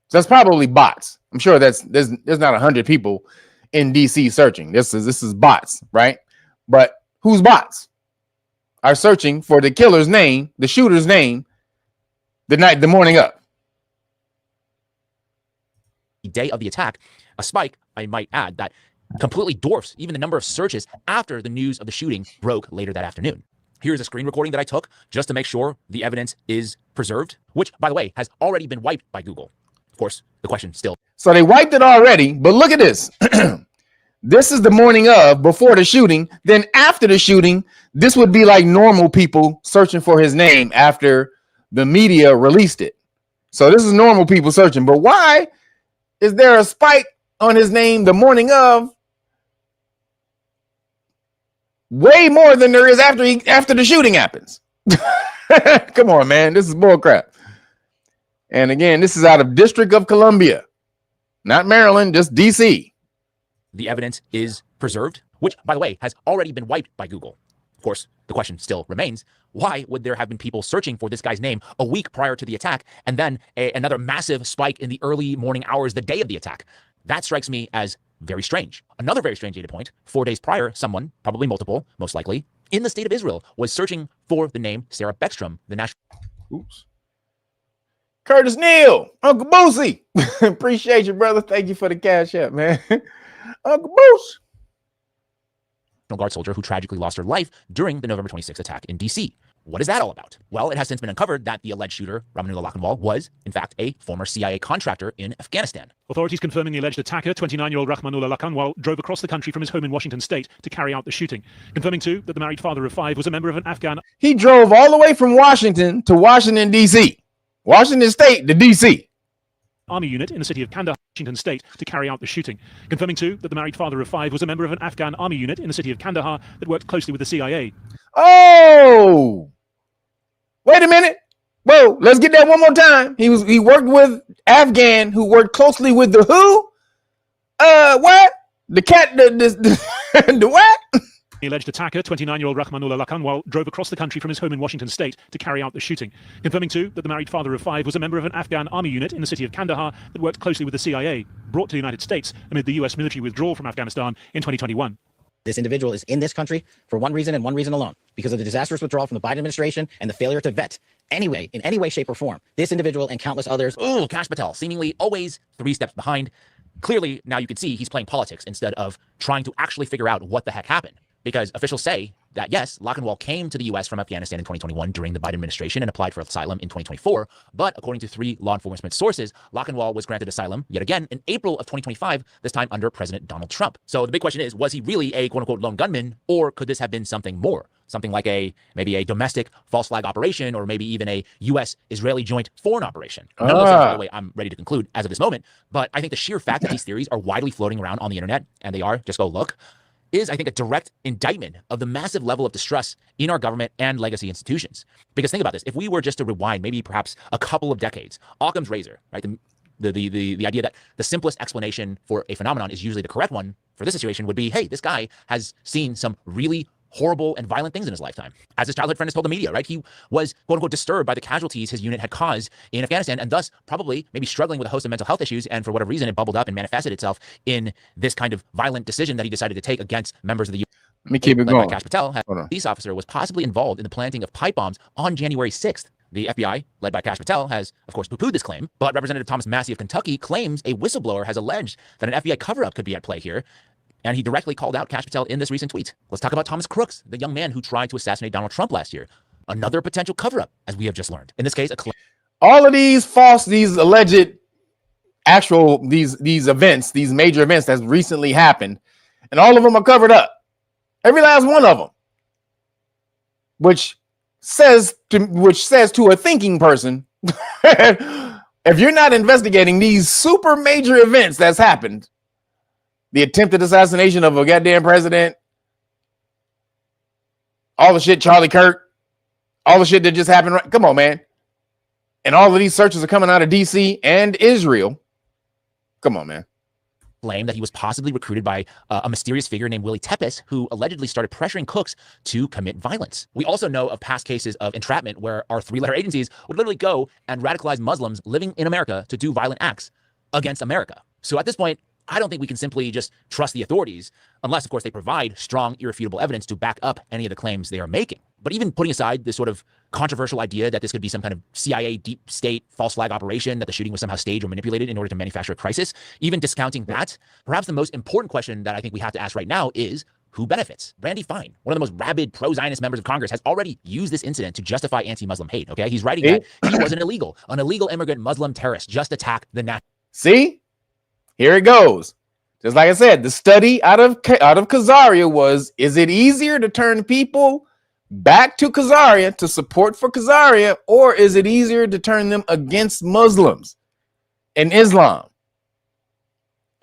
So that's probably bots. I'm sure there's not 100 people in DC searching. This is bots, right? But whose bots are searching for the killer's name, the shooter's name, the morning of the day of the attack? A spike, I might add, that completely dwarfs even the number of searches after the news of the shooting broke later that afternoon. Here's a screen recording that I took just to make sure the evidence is preserved, which, by the way, has already been wiped by Google. Of course, the question still... So they wiped it already, but look at this. This is the morning of, before the shooting. Then after the shooting, this would be like normal people searching for his name after the media released it. So this is normal people searching. But why is there a spike on his name the morning of? Way more than there is after the shooting happens. Come on, man. This is bull crap. And again, this is out of District of Columbia, not Maryland, just DC. The evidence is preserved, which, by the way, has already been wiped by Google. Of course, the question still remains, why would there have been people searching for this guy's name a week prior to the attack, and then another massive spike in the early morning hours the day of the attack? That strikes me as very strange. Another very strange data point: 4 days prior, someone, probably multiple, most likely, in the state of Israel, was searching for the name Sarah Beckstrom, the national... Oops. Curtis Neal, Uncle Boosie. Appreciate you, brother. Thank you for the cash app, man. Uncle Boosie. National Guard soldier who tragically lost her life during the November 26th attack in D.C. What is that all about? Well, it has since been uncovered that the alleged shooter, Ramanullah Lakhanwal, was, in fact, a former CIA contractor in Afghanistan. Authorities confirming the alleged attacker, 29-year-old Ramanullah Lakhanwal, drove across the country from his home in Washington state to carry out the shooting. Confirming, too, that the married father of 5 was a member of an Afghan... He drove all the way from Washington to Washington, D.C. Washington State to D.C. Army unit in the city of Kandahar, Washington state, to carry out the shooting. Confirming, too, that the married father of 5 was a member of an Afghan army unit in the city of Kandahar that worked closely with the CIA. Oh! Wait a minute. Whoa, let's get that one more time. He worked with Afghan who worked closely with the who? What? The what? The alleged attacker, 29-year-old Ramanullah Lakhanwal, drove across the country from his home in Washington state to carry out the shooting. Confirming, too, that the married father of 5 was a member of an Afghan army unit in the city of Kandahar that worked closely with the CIA, brought to the United States amid the U.S. military withdrawal from Afghanistan in 2021. This individual is in this country for one reason and one reason alone, because of the disastrous withdrawal from the Biden administration and the failure to vet in any way, shape, or form this individual and countless others. Ooh, Kash Patel, seemingly always 3 steps behind. Clearly, now you can see he's playing politics instead of trying to actually figure out what the heck happened. Because officials say that, yes, Lakhanwal came to the U.S. from Afghanistan in 2021 during the Biden administration and applied for asylum in 2024. But according to 3 law enforcement sources, Lakhanwal was granted asylum yet again in April of 2025, this time under President Donald Trump. So the big question is, was he really a quote-unquote lone gunman, or could this have been something more? Something like maybe a domestic false flag operation, or maybe even a U.S.-Israeli joint foreign operation. None of those things, by the way, I'm ready to conclude as of this moment. But I think the sheer fact that these theories are widely floating around on the internet, and they are, just go look, is, I think, a direct indictment of the massive level of distrust in our government and legacy institutions. Because think about this, if we were just to rewind maybe perhaps a couple of decades, Occam's razor, right? The idea that the simplest explanation for a phenomenon is usually the correct one for this situation would be, hey, this guy has seen some really horrible and violent things in his lifetime. As his childhood friend has told the media, right? He was, quote unquote, disturbed by the casualties his unit had caused in Afghanistan, and thus probably maybe struggling with a host of mental health issues. And for whatever reason, it bubbled up and manifested itself in this kind of violent decision that he decided to take against members of the U.S. Let me keep it going. Kash Patel, a police officer, was possibly involved in the planting of pipe bombs on January 6th. The FBI, led by Kash Patel, has, of course, poo-pooed this claim, but Representative Thomas Massie of Kentucky claims a whistleblower has alleged that an FBI cover-up could be at play here, and he directly called out Kash Patel in this recent tweet. Let's talk about Thomas Crooks, the young man who tried to assassinate Donald Trump last year. Another potential cover-up, as we have just learned. In this case, all of these these alleged actual, these events, these major events that recently happened, and all of them are covered up. Every last one of them. Which says to a thinking person, if you're not investigating these super major events that's happened, the attempted assassination of a goddamn president, all the shit Charlie Kirk, all the shit that just happened. Come on, man. And all of these searches are coming out of DC and Israel. Come on, man. claim that he was possibly recruited by a mysterious figure named Willie Tepes, who allegedly started pressuring cooks to commit violence. We also know of past cases of entrapment where our 3-letter agencies would literally go and radicalize Muslims living in America to do violent acts against America. So at this point, I don't think we can simply just trust the authorities, unless, of course, they provide strong, irrefutable evidence to back up any of the claims they are making. But even putting aside this sort of controversial idea that this could be some kind of CIA deep state false flag operation, that the shooting was somehow staged or manipulated in order to manufacture a crisis, even discounting that, perhaps the most important question that I think we have to ask right now is, who benefits? Randy Fine, one of the most rabid pro-Zionist members of Congress, has already used this incident to justify anti-Muslim hate, okay? He's writing that he was an illegal immigrant Muslim terrorist, just attacked the national... See? Here it goes. Just like I said, the study out of Khazaria was, is it easier to turn people back to Khazaria, to support for Khazaria, or is it easier to turn them against Muslims and Islam?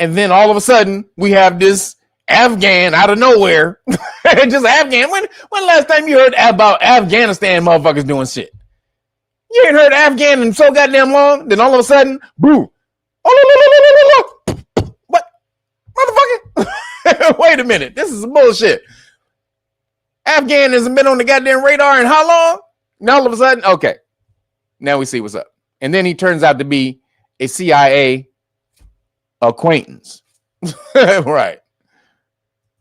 And then all of a sudden, we have this Afghan out of nowhere. Just Afghan. When last time you heard about Afghanistan motherfuckers doing shit? You ain't heard Afghan in so goddamn long. Then all of a sudden, boo. What? Motherfucker? Wait a minute. This is bullshit. Afghan hasn't been on the goddamn radar in how long? Now all of a sudden, okay. Now we see what's up. And then he turns out to be a CIA acquaintance. Right.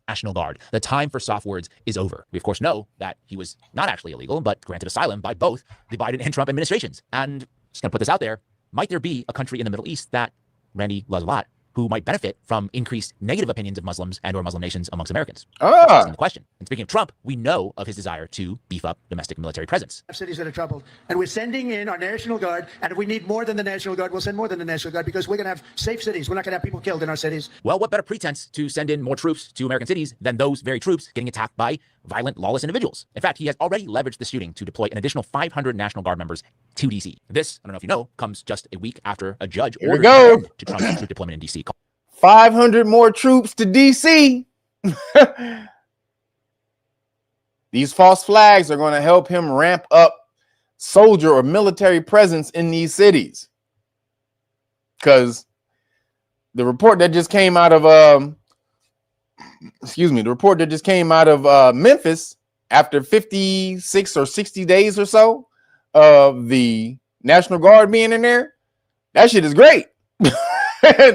National Guard. The time for soft words is over. We, of course, know that he was not actually illegal, but granted asylum by both the Biden and Trump administrations. And Just going to put this out there. Might there be a country in the Middle East that Randy loves a lot who might benefit from increased negative opinions of Muslims and or Muslim nations amongst Americans? That's asking the question. And speaking of Trump, we know of his desire to beef up domestic military presence. Cities that are troubled. And we're sending in our National Guard. And if we need more than the National Guard, we'll send more than the National Guard because we're going to have safe cities. We're not going to have people killed in our cities. Well, what better pretense to send in more troops to American cities than those very troops getting attacked by violent, lawless individuals? In fact, he has already leveraged the shooting to deploy an additional 500 National Guard members to D.C. This, I don't know if you know, comes just a week after a judge ordered an end to Trump's troop deployment in D.C. 500 more troops to DC. These false flags are going to help him ramp up soldier or military presence in these cities. Because the report that just came out of Memphis after 56 or 60 days or so of the National Guard being in there, that shit is great.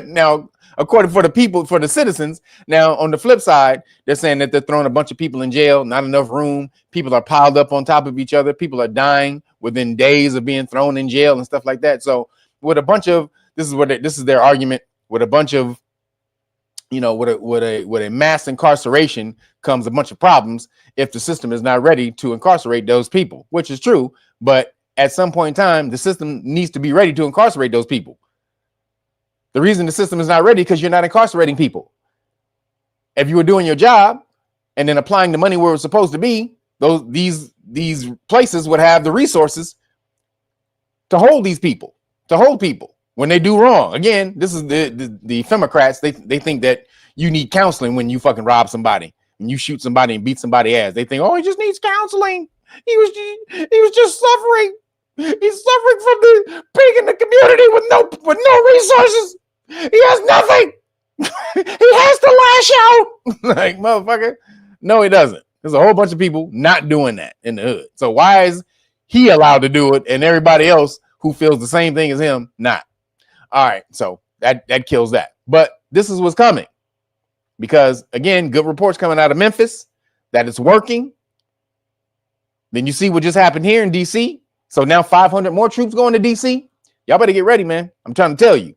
Now, according for the people, for the citizens. Now, on the flip side, they're saying that they're throwing a bunch of people in jail, not enough room. People are piled up on top of each other. People are dying within days of being thrown in jail and stuff like that. So with a bunch of, this is their argument, with a bunch of, with a mass incarceration comes a bunch of problems if the system is not ready to incarcerate those people, which is true. But at some point in time, the system needs to be ready to incarcerate those people. The reason the system is not ready because you're not incarcerating people. If you were doing your job and then applying the money where it's supposed to be, these places would have the resources to hold these people, when they do wrong. Again, this is the Democrats. They think that you need counseling when you fucking rob somebody and you shoot somebody and beat somebody's ass. They think, oh, he just needs counseling. He was just suffering. He's suffering from the pig in the community with no resources. He has nothing. He has to lash out. Like, motherfucker. No, he doesn't. There's a whole bunch of people not doing that in the hood. So why is he allowed to do it and everybody else who feels the same thing as him not? All right, so that kills that. But this is what's coming. Because, again, good reports coming out of Memphis that it's working. Then you see what just happened here in D.C. So now 500 more troops going to D.C. Y'all better get ready, man. I'm trying to tell you.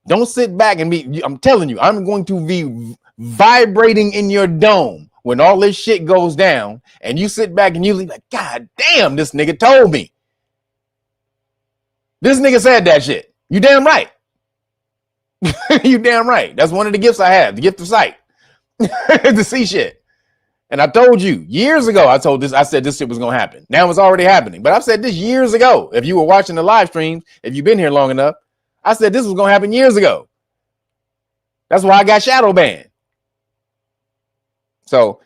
Don't sit back and I'm telling you, I'm going to be vibrating in your dome when all this shit goes down and you sit back and you leave like, God damn, this nigga told me. This nigga said that shit. You damn right. You damn right. That's one of the gifts I have, the gift of sight. To see shit. And I told you years ago, I said this shit was going to happen. Now it's already happening. But I've said this years ago. If you were watching the live stream, if you've been here long enough, I said this was going to happen years ago. That's why I got shadow banned. So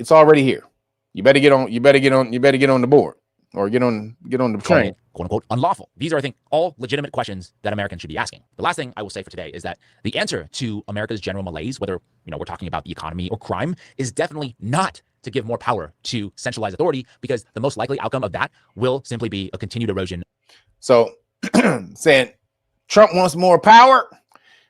it's already here. You better get on the board or get on the train. Quote unquote unlawful. These are, I think, all legitimate questions that Americans should be asking. The last thing I will say for today is that the answer to America's general malaise, whether we're talking about the economy or crime, is definitely not to give more power to centralized authority, because the most likely outcome of that will simply be a continued erosion. So saying Trump wants more power.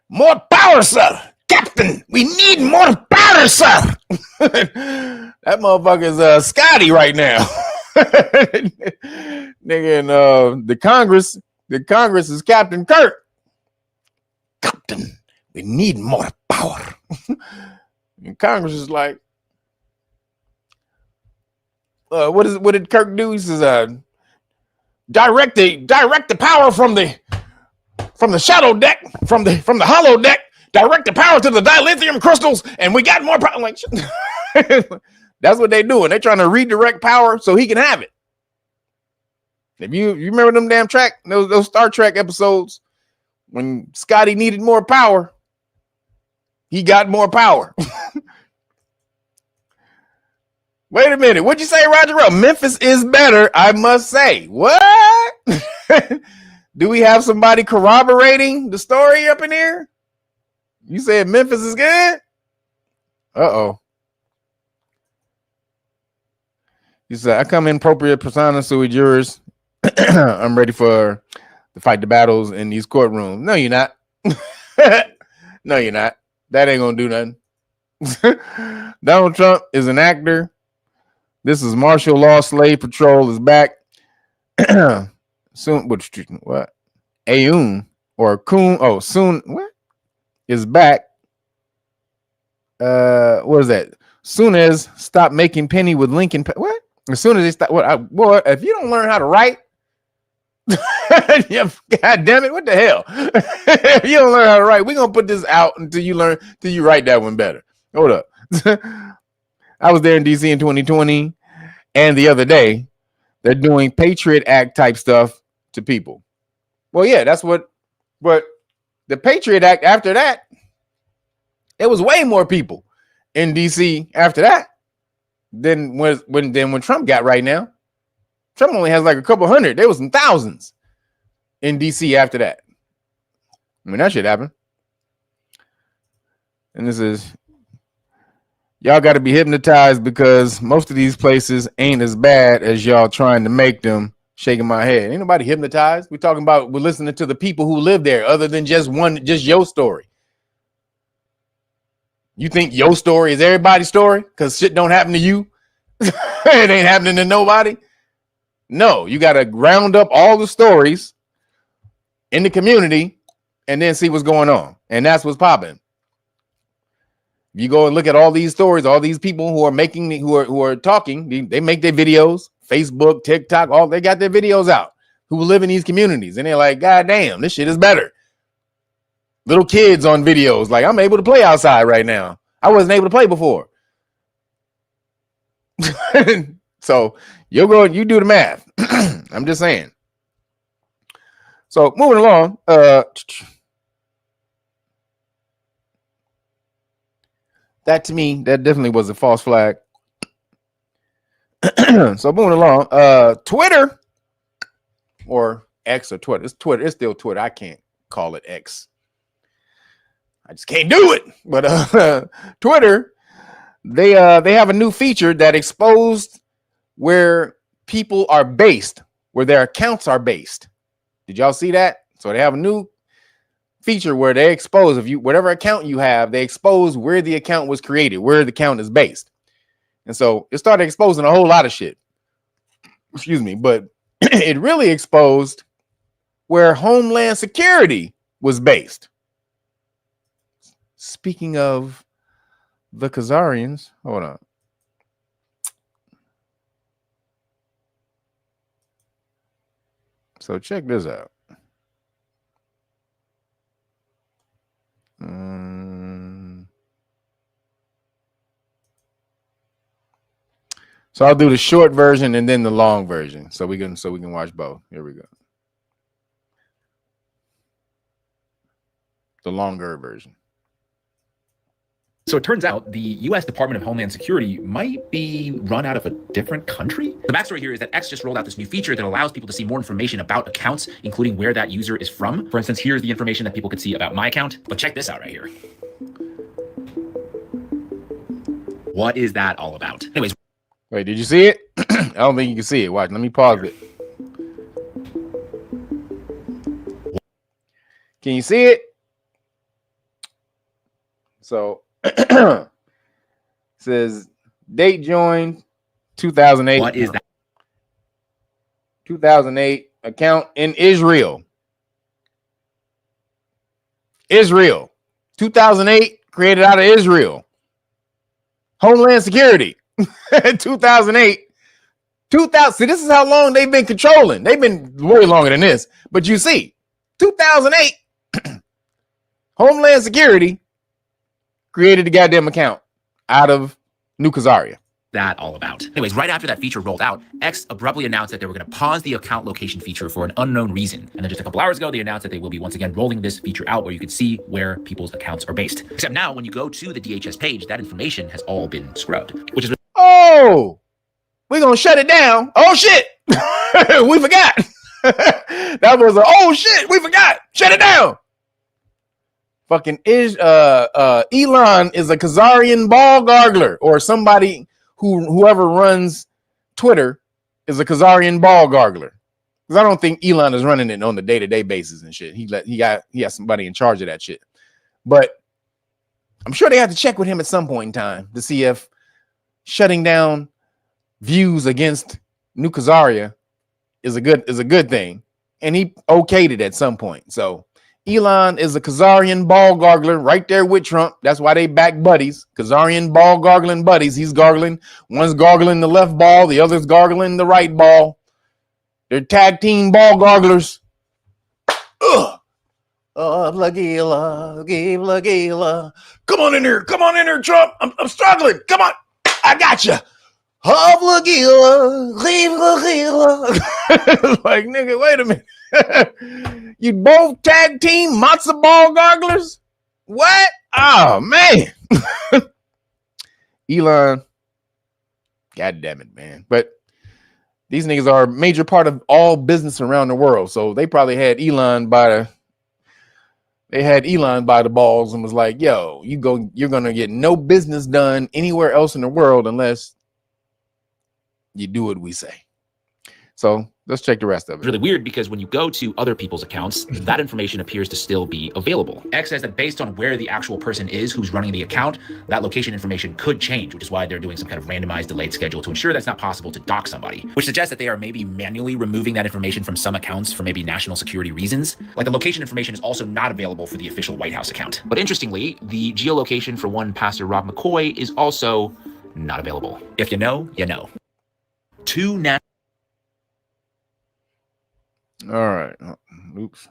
More power, sir. Captain, we need more power, sir. That motherfucker's Scotty right now. Nigga, and the Congress is Captain Kirk. Captain, we need more power. And Congress is like, what did Kirk do? He says, direct the power from the shadow deck, from the hollow deck, direct the power to the dilithium crystals, and we got more power. I'm like, that's what they doing. They're trying to redirect power so he can have it. If you remember them damn those Star Trek episodes when Scotty needed more power, he got more power. Wait a minute. What'd you say, Roger? Memphis is better, I must say. What? Do we have somebody corroborating the story up in here? You said Memphis is good? Uh-oh. You said, I come in appropriate persona sui juris. I'm ready to fight the battles in these courtrooms. No, you're not. No, you're not. That ain't gonna do nothing. Donald Trump is an actor. This is martial law slave patrol is back. soon. What? Aoun or Kun? Oh, soon. What is back? What is that? Soon as stop making penny with Lincoln. What? As soon as they stop. What? Boy, if you don't learn how to write, God damn it! What the hell? If you don't learn how to write, we're gonna put this out until you learn. Till you write that one better. Hold up. I was there in DC in 2020, and the other day they're doing Patriot Act type stuff to people. Well, yeah, that's what. But the Patriot Act after that, it was way more people in DC after that than when Trump got right now. Trump only has like a couple hundred. There was some thousands in DC after that. I mean, that shit happened. And this is, y'all got to be hypnotized because most of these places ain't as bad as y'all trying to make them. Shaking my head. Ain't nobody hypnotized. We're listening to the people who live there other than just your story. You think your story is everybody's story because shit don't happen to you? It ain't happening to nobody. No, you got to round up all the stories in the community and then see what's going on. And that's what's popping. You go and look at all these stories, all these people who are talking, they make their videos, Facebook, TikTok, all they got their videos out who live in these communities. And they're like, God damn, this shit is better. Little kids on videos, like, I'm able to play outside right now. I wasn't able to play before. So you do the math. I'm just saying. So moving along, that to me, that definitely was a false flag. So moving along, Twitter or X or Twitter. It's Twitter. It's still Twitter. I can't call it X. I just can't do it. But Twitter, they have a new feature that exposed where people are based, where their accounts are based. Did y'all see that? So they have a new feature where they expose, if you whatever account you have, they expose where the account was created, where the account is based. And so it started exposing a whole lot of shit. Excuse me, but it really exposed where Homeland Security was based. Speaking of the Khazarians, hold on. So check this out. So I'll do the short version and then the long version, so we can watch both. Here we go. The longer version. So it turns out the U.S. Department of Homeland Security might be run out of a different country. The backstory here is that X just rolled out this new feature that allows people to see more information about accounts, including where that user is from. For instance, here's the information that people could see about my account. But check this out right here. What is that all about? Anyways. Wait, did you see it? I don't think you can see it. Watch, let me pause it. Can you see it? So says date joined 2008. What is that? 2008 account in Israel. Israel. 2008 created out of Israel. Homeland Security. 2008. 2000. See, this is how long they've been controlling. They've been way longer than this. But you see, 2008 Homeland Security created a goddamn account out of New Khazaria. That all about. Anyways, right after that feature rolled out, X abruptly announced that they were going to pause the account location feature for an unknown reason. And then just a couple hours ago, they announced that they will be once again rolling this feature out where you can see where people's accounts are based. Except now, when you go to the DHS page, that information has all been scrubbed, which is... Oh, we're going to shut it down. Oh, shit. We forgot. That was oh, shit. We forgot. Shut it down. Fucking Elon is a Khazarian ball gargler, or somebody whoever runs Twitter is a Khazarian ball gargler. Because I don't think Elon is running it on the day-to-day basis and shit. He has somebody in charge of that shit. But I'm sure they have to check with him at some point in time to see if shutting down views against New Khazaria is a good thing. and he okayed it at some point. So Elon is a Khazarian ball gargler right there with Trump. That's why they back buddies. Khazarian ball gargling buddies. He's gargling. One's gargling the left ball. The other's gargling the right ball. They're tag team ball garglers. Ugh. Lagila. Come on in here. Come on in here, Trump. I'm struggling. Come on. I got you. Like, nigga, wait a minute. You both tag team matzo ball garglers? What? Oh, man. Elon. God damn it, man. But these niggas are a major part of all business around the world. So they probably had Elon by the balls and was like, yo, you're gonna get no business done anywhere else in the world unless you do what we say. So let's check the rest of it. It's really weird because when you go to other people's accounts, that information appears to still be available. X says that based on where the actual person is who's running the account, that location information could change, which is why they're doing some kind of randomized delayed schedule to ensure that's not possible to dox somebody, which suggests that they are maybe manually removing that information from some accounts for maybe national security reasons. Like the location information is also not available for the official White House account. But interestingly, the geolocation for one Pastor Rob McCoy is also not available. If you know, you know. All right. Oops.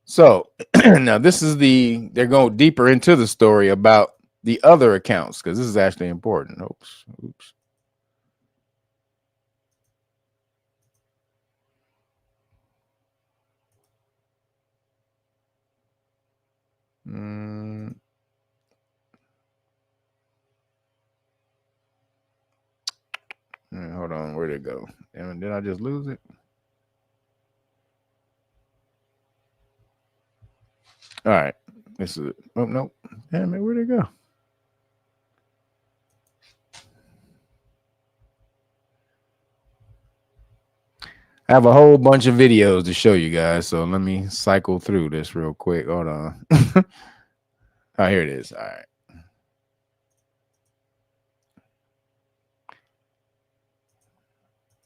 So now this is they're going deeper into the story about the other accounts because this is actually important. Oops. Hold on, where'd it go? And did I just lose it? All right, this is it. Oh no, damn it, where'd it go? I have a whole bunch of videos to show you guys, so let me cycle through this real quick. Hold on. Oh, here it is. All right.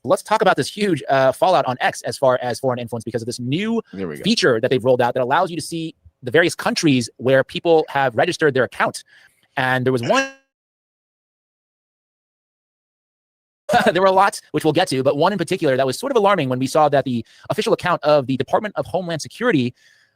Let's talk about this huge fallout on X as far as foreign influence because of this new feature that they've rolled out that allows you to see the various countries where people have registered their account. And there was one, there were a lot, which we'll get to, but one in particular that was sort of alarming when we saw that the official account of the Department of Homeland Security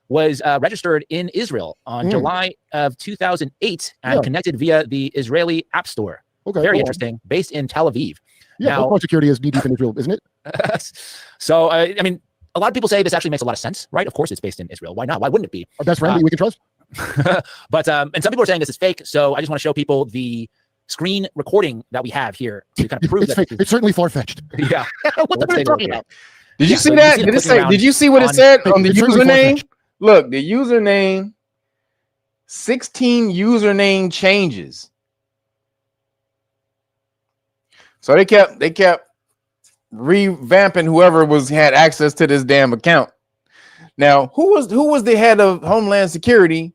was registered in Israel on July of 2008 and connected via the Israeli App Store. Okay, very interesting, based in Tel Aviv. Yeah, Homeland Security is knee-deep in Israel, isn't it? So, I mean, a lot of people say this actually makes a lot of sense, right? Of course it's based in Israel. Why not? Why wouldn't it be? Our best friend that we can trust. But, and some people are saying this is fake. So I just want to show people the screen recording that we have here to kind of prove it's that. It's certainly far-fetched. Yeah. What are you talking about? Did you see that? Did you see what it said on the username? Look, the username, 16 username changes. So they kept revamping whoever had access to this damn account. Now, who was the head of Homeland Security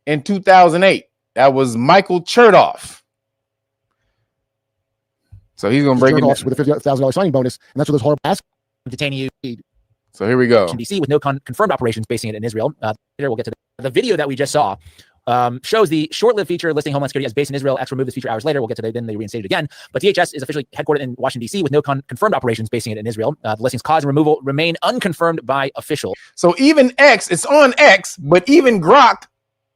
in 2008? That was Michael Chertoff. So he's gonna break it down with a $50,000 signing bonus, and that's what those horrible asks detaining you. So here we go. DC with no confirmed operations, basing it in Israel. Later we'll get to the video that we just saw. Shows the short-lived feature listing Homeland Security as based in Israel. X removed this feature hours later. We'll get to then they reinstated it again. But DHS is officially headquartered in Washington, D.C. with no confirmed operations, basing it in Israel. The listings cause and removal remain unconfirmed by officials. So even X, it's on X, but even Gov't,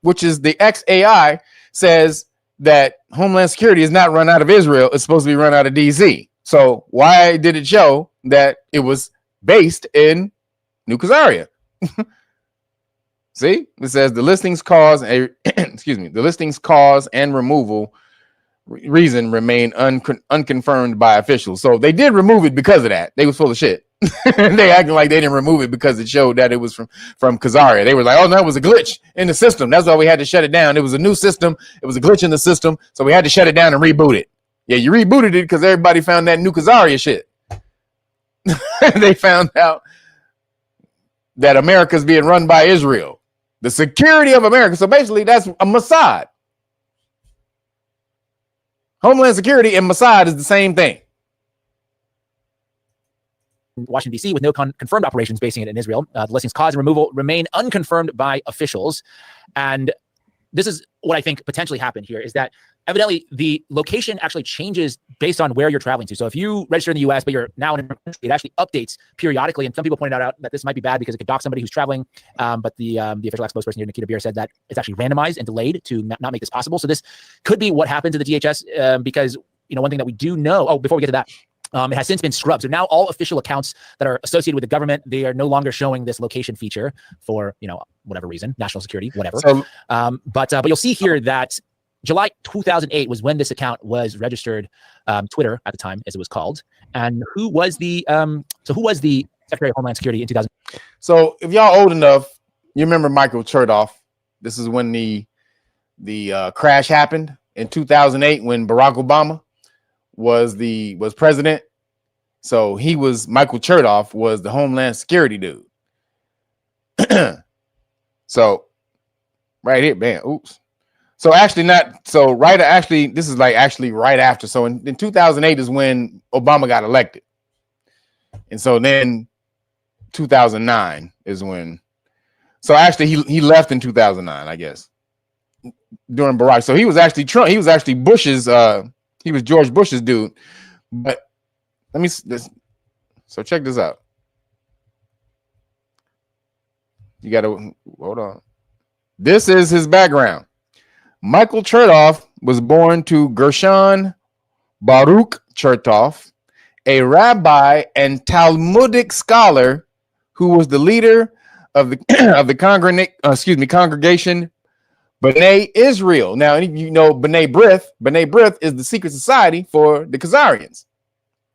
which is the XAI, says that Homeland Security is not run out of Israel. It's supposed to be run out of D.C. So why did it show that it was based in New Khazaria? See, it says the listings cause a the listings cause and removal reason remain unconfirmed by officials. So they did remove it because of that. They was full of shit. They acting like they didn't remove it because it showed that it was from Khazaria. They were like, oh no, it was a glitch in the system. That's why we had to shut it down. It was a new system. It was a glitch in the system. So we had to shut it down and reboot it. Yeah, you rebooted it because everybody found that new Khazaria shit. They found out that America's being run by Israel. The security of America. So basically, that's a Mossad. Homeland Security and Mossad is the same thing. Washington, D.C., with no confirmed operations basing it in Israel. The listing's cause and removal remain unconfirmed by officials. And this is what I think potentially happened here, is that evidently the location actually changes based on where you're traveling to. So if you register in the US, but you're now in a country, it actually updates periodically. And some people pointed out that this might be bad because it could dock somebody who's traveling. But the official spokesperson here, Nikita Beer, said that it's actually randomized and delayed to not make this possible. So this could be what happened to the DHS because, one thing that we do know, before we get to that, it has since been scrubbed. So now all official accounts that are associated with the government, they are no longer showing this location feature for, whatever reason, national security, whatever. So, but you'll see here that July 2008 was when this account was registered, Twitter at the time, as it was called. And who was the Secretary of Homeland Security in 2000? So if y'all old enough, you remember Michael Chertoff. This is when the crash happened in 2008 when Barack Obama was president. So Michael Chertoff was the Homeland Security dude. So right here, bam, oops. So actually this is right after. So in 2008 is when Obama got elected. And so then 2009 is when, so actually he left in 2009, I guess, during Barack. So he was actually Trump. He was actually Bush's, he was George Bush's dude. But so check this out. You got to hold on. This is his background. Michael Chertoff was born to Gershon Baruch Chertoff, a rabbi and Talmudic scholar who was the leader of the congregation B'nai Israel. Now, B'nai B'rith is the secret society for the Khazarians.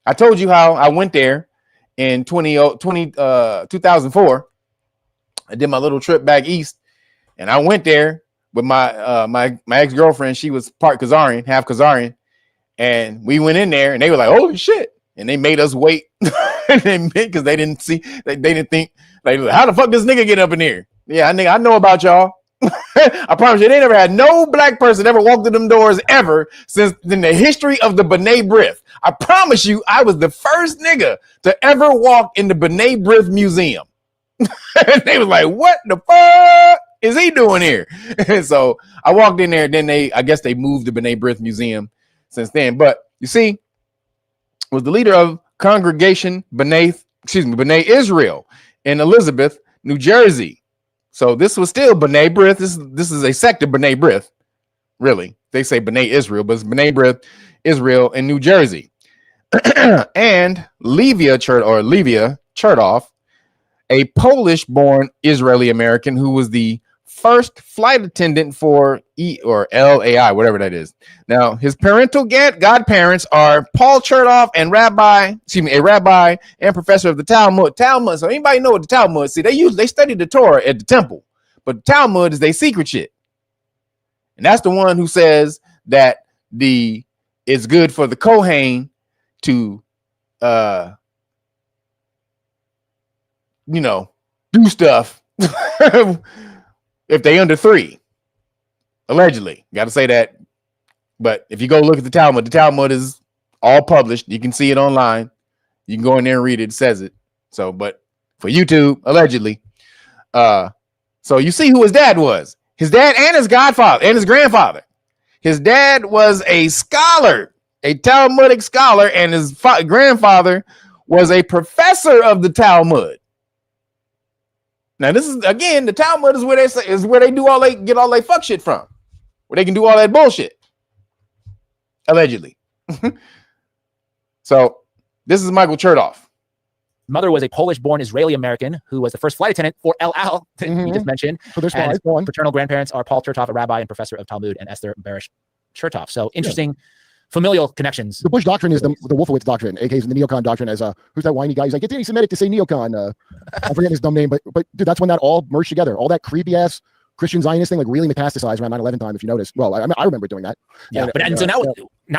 I told you how I went there in 2004. I did my little trip back east, and I went there with my ex-girlfriend. She was part Khazarian, half Khazarian, and we went in there, and they were like, "Holy shit!" And they made us wait because they didn't think, like, how the fuck this nigga get up in here? Yeah, I know about y'all. I promise you, they never had no black person ever walked through them doors ever since in the history of the B'nai B'rith. I promise you, I was the first nigga to ever walk in the B'nai B'rith Museum. They was like, what the fuck is he doing here? And so I walked in there, and then I guess they moved the B'nai B'rith Museum since then. But you see, was the leader of congregation B'nai Israel in Elizabeth, New Jersey. So this was still B'nai B'rith. This is a sect of B'nai B'rith. Really, they say B'nai Israel, but it's B'nai B'rith Israel in New Jersey. And Levia Chertoff, a Polish-born Israeli American who was the first flight attendant for LAI, whatever that is. Now, his parental godparents are Paul Chertoff and a rabbi and professor of the Talmud. So anybody know what the Talmud? See, they studied the Torah at the temple, but the Talmud is their secret shit. And that's the one who says that it's good for the Kohen to do stuff if they under 3, allegedly. Got to say that. But if you go look at the Talmud is all published. You can see it online. You can go in there and read it. It says it. So, but for YouTube, allegedly. So you see who his dad was. His dad and his godfather and his grandfather. His dad was a scholar, a Talmudic scholar, and his grandfather was a professor of the Talmud. Now, this is, again, the Talmud is where they say is where they get all they fuck shit from, where they can do all that bullshit, allegedly. So this is Michael Chertoff. Mother was a Polish-born Israeli American who was the first flight attendant for El Al, you just mentioned. So there's and one. Paternal grandparents are Paul Chertoff, a rabbi and professor of Talmud, and Esther Barish Chertoff. So interesting familial connections. The Bush doctrine is the Wolfowitz doctrine, aka the neocon doctrine. As who's that whiny guy? He's like, it's anti-Semitic to say neocon. I forget his dumb name, but dude, that's when that all merged together. All that creepy ass Christian Zionist thing like really metastasized around 9/11 time, if you notice. Well, I remember doing that. Yeah, and so now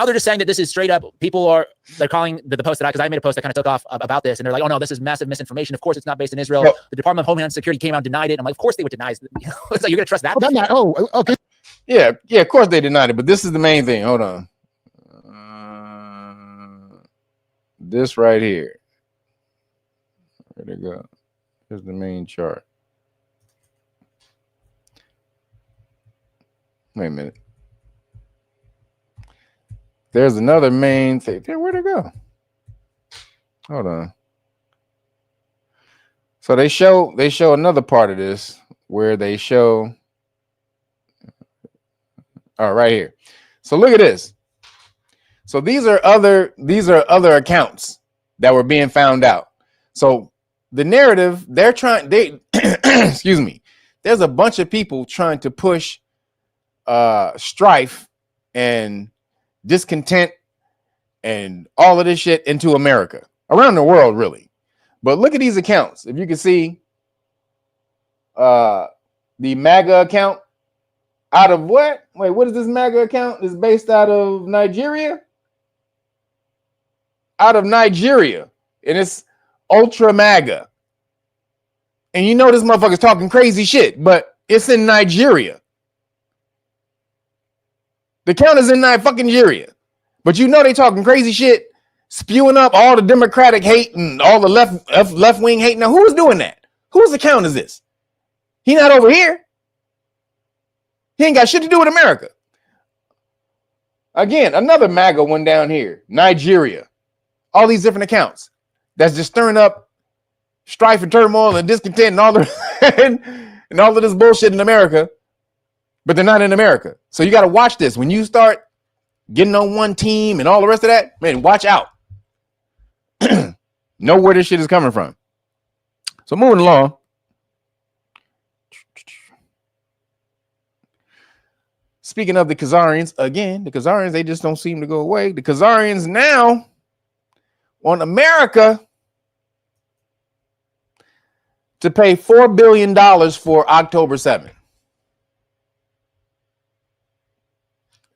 they're just saying that this is straight up. They're calling the post that because I made a post that kind of took off about this, and they're like, oh no, this is massive misinformation. Of course, it's not based in Israel. Well, the Department of Homeland Security came out and denied it. I'm like, of course they would deny it. So you're gonna trust that? Okay. Yeah, of course they denied it, but this is the main thing. Hold on. This right here. Where'd it go? Here's the main chart. Wait a minute. There's another main thing. Where'd it go? Hold on. So they show another part of this where they show. All right, here. So look at this. So these are other accounts that were being found out. So the narrative, excuse me, there's a bunch of people trying to push strife and discontent and all of this shit into America, around the world, really. But look at these accounts. If you can see the MAGA account, out of what? Wait, what is this MAGA account? It's based out of Nigeria? Out of Nigeria. And it's Ultra MAGA. And you know this motherfucker's talking crazy shit, but it's in Nigeria. The account is in Nigeria. But you know they talking crazy shit, spewing up all the Democratic hate and all the left-wing hate. Now, who is doing that? Whose account is this? He not over here. He ain't got shit to do with America. Again, another MAGA one down here, Nigeria. All these different accounts that's just stirring up strife and turmoil and discontent and all and all of this bullshit in America, but they're not in America. So you got to watch this. When you start getting on one team and all the rest of that, man, watch out. Know where this shit is coming from. So moving along. Speaking of the Khazarians, again, the Khazarians, they just don't seem to go away. The Khazarians now want America to pay $4 billion for October 7th.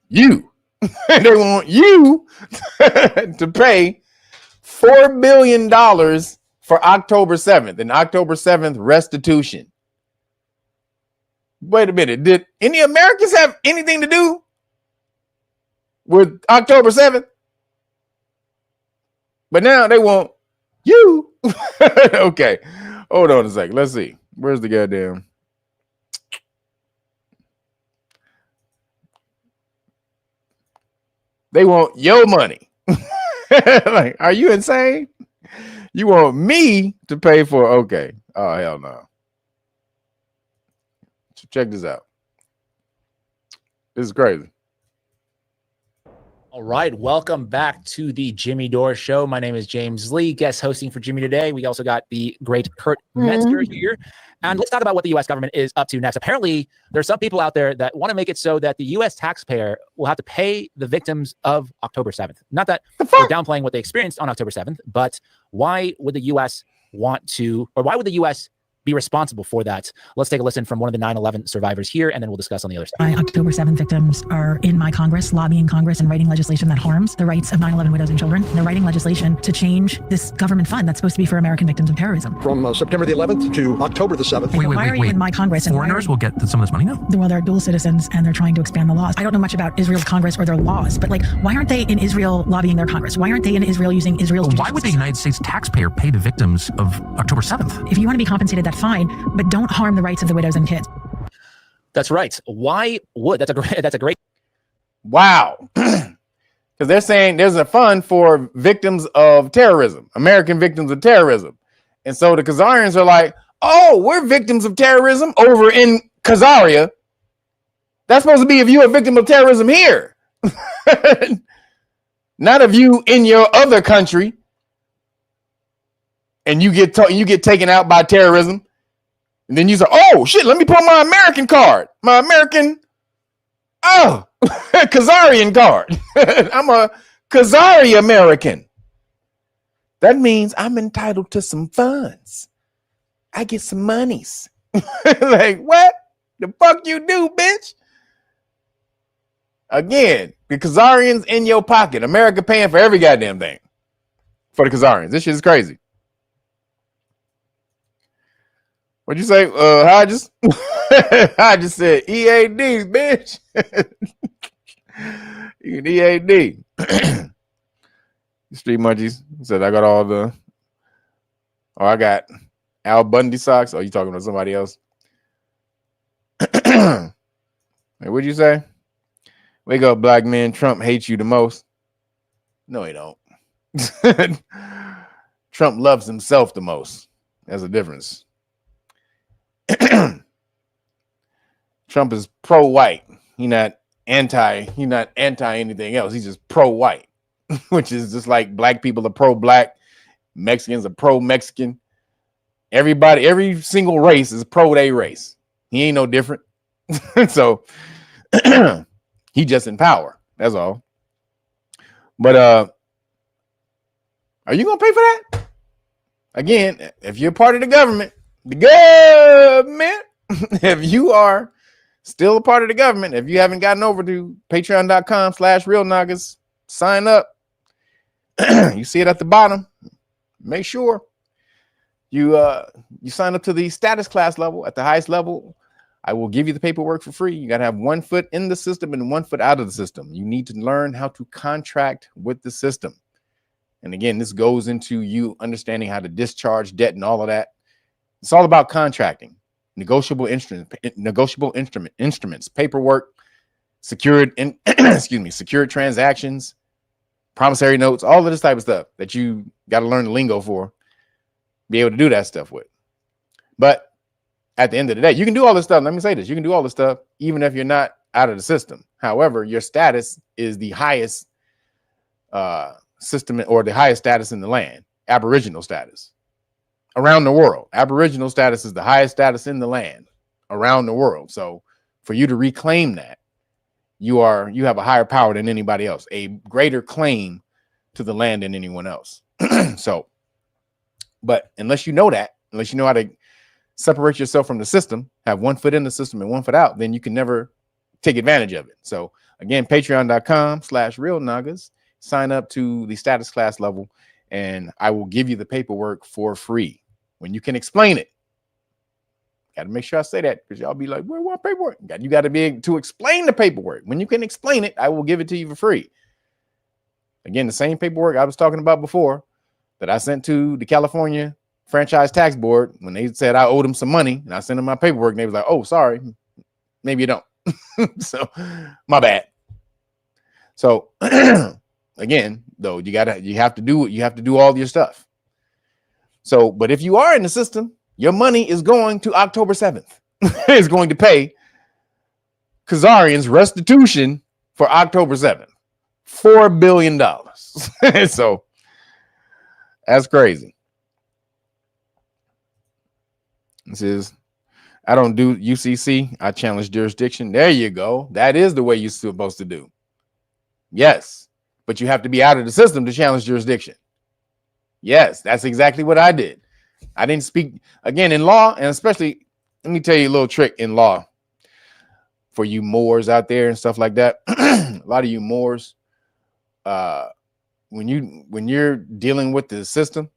You. They want you to pay $4 billion for October 7th, and October 7th restitution. Wait a minute. Did any Americans have anything to do with October 7th? But now they want you. Okay. Hold on a second. Let's see. Where's the goddamn? They want your money. Like, are you insane? You want me to pay for? Okay. Oh, hell no. So check this out. This is crazy. All right, welcome back to the Jimmy Dore Show. My name is James Lee, guest hosting for Jimmy today. We also got the great Kurt Metzger here. And let's talk about what the U.S. government is up to next. Apparently, there are some people out there that want to make it so that the U.S. taxpayer will have to pay the victims of October 7th. Not that we're downplaying what they experienced on October 7th, but why would the U.S. want to, or why would the U.S. be responsible for that? Let's take a listen from one of the 9/11 survivors here, and then we'll discuss on the other side. My October 7th victims are in my Congress, lobbying Congress and writing legislation that harms the rights of 9/11 widows and children. They're writing legislation to change this government fund that's supposed to be for American victims of terrorism. From September the 11th to October the 7th. Why are you in my Congress? Foreigners will get some of this money now? Well, they're dual citizens and they're trying to expand the laws. I don't know much about Israel's Congress or their laws, but like, why aren't they in Israel lobbying their Congress? Why aren't they in Israel using Israel's? Well, why would the United States taxpayer pay the victims of October 7th? If you want to be compensated, that's fine, but don't harm the rights of the widows and kids. That's right. Why would? That's a great. Wow. Because they're saying there's a fund for victims of terrorism, American victims of terrorism. And so the Khazarians are like, oh, we're victims of terrorism over in Khazaria. That's supposed to be if you're a victim of terrorism here. Not if you in your other country and you get taken out by terrorism. And then you say, oh, shit, let me pull my American card. My American, Khazarian card. I'm a Khazari American. That means I'm entitled to some funds. I get some monies. Like, what the fuck you do, bitch? Again, the Khazarians in your pocket. America paying for every goddamn thing for the Khazarians. This shit is crazy. What'd you say? I just said EADs, bitch. You can EAD. Street Munchies said I got all Oh, I got Al Bundy socks. Oh, you talking about somebody else? Hey, what'd you say? Wake up, black man. Trump hates you the most. No, he don't. Trump loves himself the most. That's a difference. Trump is pro-white. He's not anti anything else. He's just pro-white, which is just like black people are pro-black, Mexicans are pro-Mexican. Everybody, every single race is pro their race. He ain't no different. So he just in power. That's all. But are you gonna pay for that? Again, if you're part of the government, if you are still a part of the government, if you haven't gotten over to patreon.com/realnagas, sign up. You see it at the bottom. Make sure you sign up to the status class level. At the highest level, I will give you the paperwork for free. You got to have 1 foot in the system and 1 foot out of the system. You need to learn how to contract with the system. And again, this goes into you understanding how to discharge debt and all of that. It's all about contracting, negotiable instruments, paperwork, secured secured transactions, promissory notes, all of this type of stuff that you got to learn the lingo for, be able to do that stuff with. But at the end of the day, you can do all this stuff. Let me say this. You can do all this stuff even if you're not out of the system. However, your status is the highest system or the highest status in the land, Aboriginal status around the world. Aboriginal status is the highest status in the land around the world. So for you to reclaim that, you have a higher power than anybody else, a greater claim to the land than anyone else. So, but unless you know that, unless you know how to separate yourself from the system, have 1 foot in the system and 1 foot out, then you can never take advantage of it. So again, patreon.com/realnagas, sign up to the status class level and I will give you the paperwork for free when you can explain it. Got to make sure I say that because y'all be like, where what paperwork? You got to be able to explain the paperwork. When you can explain it, I will give it to you for free. Again, the same paperwork I was talking about before that I sent to the California Franchise Tax Board when they said I owed them some money and I sent them my paperwork and they was like, oh, sorry, maybe you don't. So my bad. So again, though, you have to do all your stuff. So, but if you are in the system, your money is going to October 7th. It's going to pay Khazarian's restitution for October 7th. $4 billion. So that's crazy. This is, I don't do UCC. I challenge jurisdiction. There you go. That is the way you're supposed to do. Yes. But you have to be out of the system to challenge jurisdiction. Yes, that's exactly what I did. I didn't speak again in law, and especially, let me tell you a little trick in law for you Moors out there and stuff like that. A lot of you Moors, when you're dealing with the system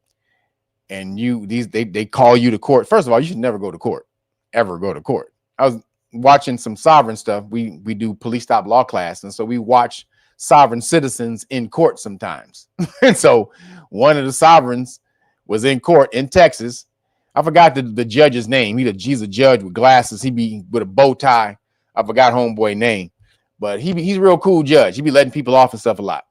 and they call you to court. First of all, you should never go to court, ever go to court. I was watching some sovereign stuff. We do police stop law class, and so we watch sovereign citizens in court sometimes. And so one of the sovereigns was in court in Texas. I forgot the judge's name. He's a judge with glasses. He be with a bow tie. I forgot homeboy name, but he's a real cool judge. He be letting people off and stuff a lot,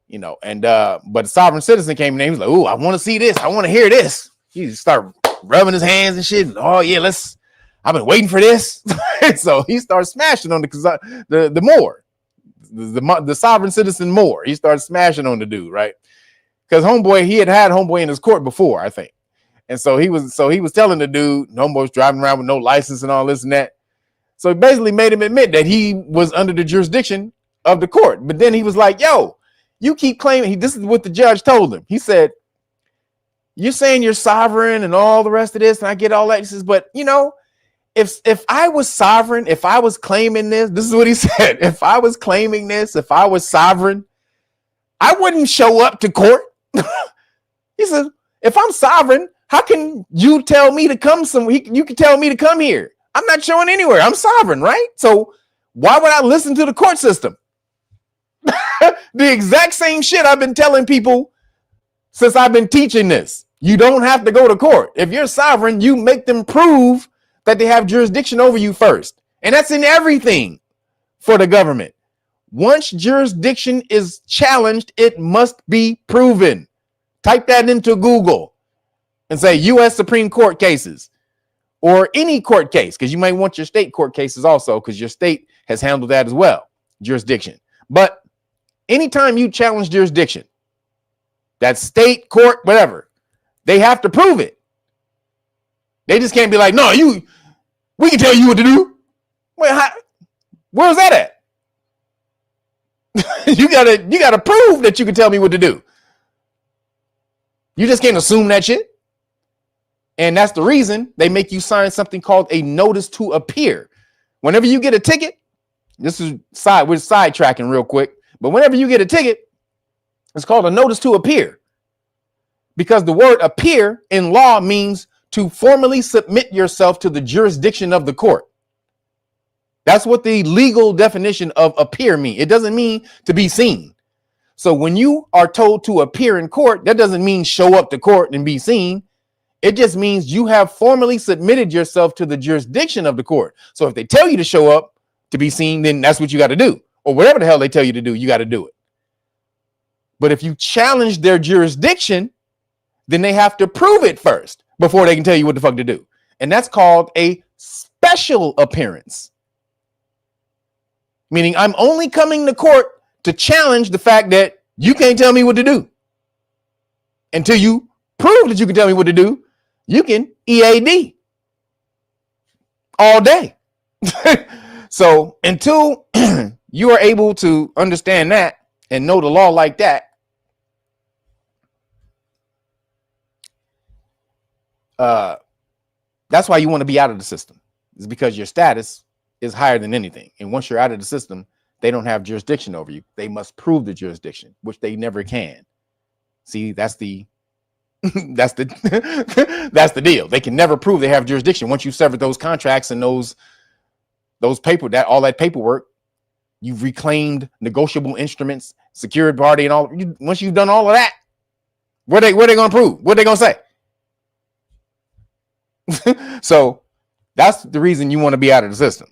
you know. And but the sovereign citizen came in and he was like, "Oh, I want to see this. I want to hear this." He started rubbing his hands and shit. Oh yeah, I've been waiting for this. So he started smashing on the MOOR. The sovereign citizen MOOR. He started smashing on the dude, right? Because homeboy, he had homeboy in his court before, I think. And so he was telling the dude, homeboy's driving around with no license and all this and that. So he basically made him admit that he was under the jurisdiction of the court. But then he was like, yo, you keep claiming, this is what the judge told him. He said, you're saying you're sovereign and all the rest of this, and I get all that. He says, but you know, if I was sovereign, if I was claiming this is what he said. If I was claiming this, if I was sovereign, I wouldn't show up to court. He said, if I'm sovereign, how can you tell me to come you can tell me to come here. I'm not showing anywhere. I'm sovereign, right? So why would I listen to the court system? The exact same shit I've been telling people since I've been teaching this. You don't have to go to court. If you're sovereign, you make them prove that they have jurisdiction over you first. And that's in everything for the government. Once jurisdiction is challenged, it must be proven. Type that into Google and say U.S. Supreme Court cases or any court case, because you might want your state court cases also, because your state has handled that as well, jurisdiction. But anytime you challenge jurisdiction, that state court, whatever, they have to prove it. They just can't be like, no, we can tell you what to do. Well, where's that at? you gotta prove that you can tell me what to do. You just can't assume that shit. And that's the reason they make you sign something called a notice to appear. Whenever you get a ticket, we're sidetracking real quick, but whenever you get a ticket, it's called a notice to appear. Because the word appear in law means to formally submit yourself to the jurisdiction of the court. That's what the legal definition of appear means. It doesn't mean to be seen. So when you are told to appear in court, that doesn't mean show up to court and be seen. It just means you have formally submitted yourself to the jurisdiction of the court. So if they tell you to show up to be seen, then that's what you got to do. Or whatever the hell they tell you to do, you got to do it. But if you challenge their jurisdiction, then they have to prove it first before they can tell you what the fuck to do. And that's called a special appearance. Meaning I'm only coming to court to challenge the fact that you can't tell me what to do. Until you prove that you can tell me what to do, you can EAD all day. So until you are able to understand that and know the law like that, that's why you want to be out of the system. It's because your status is higher than anything. And once you're out of the system, they don't have jurisdiction over you. They must prove the jurisdiction, which they never can. See, that's the that's the deal. They can never prove they have jurisdiction. Once you've severed those contracts and those all that paperwork, you've reclaimed negotiable instruments, secured party, and all. Once you've done all of that, where they going to prove? What they going to say? So that's the reason you want to be out of the system.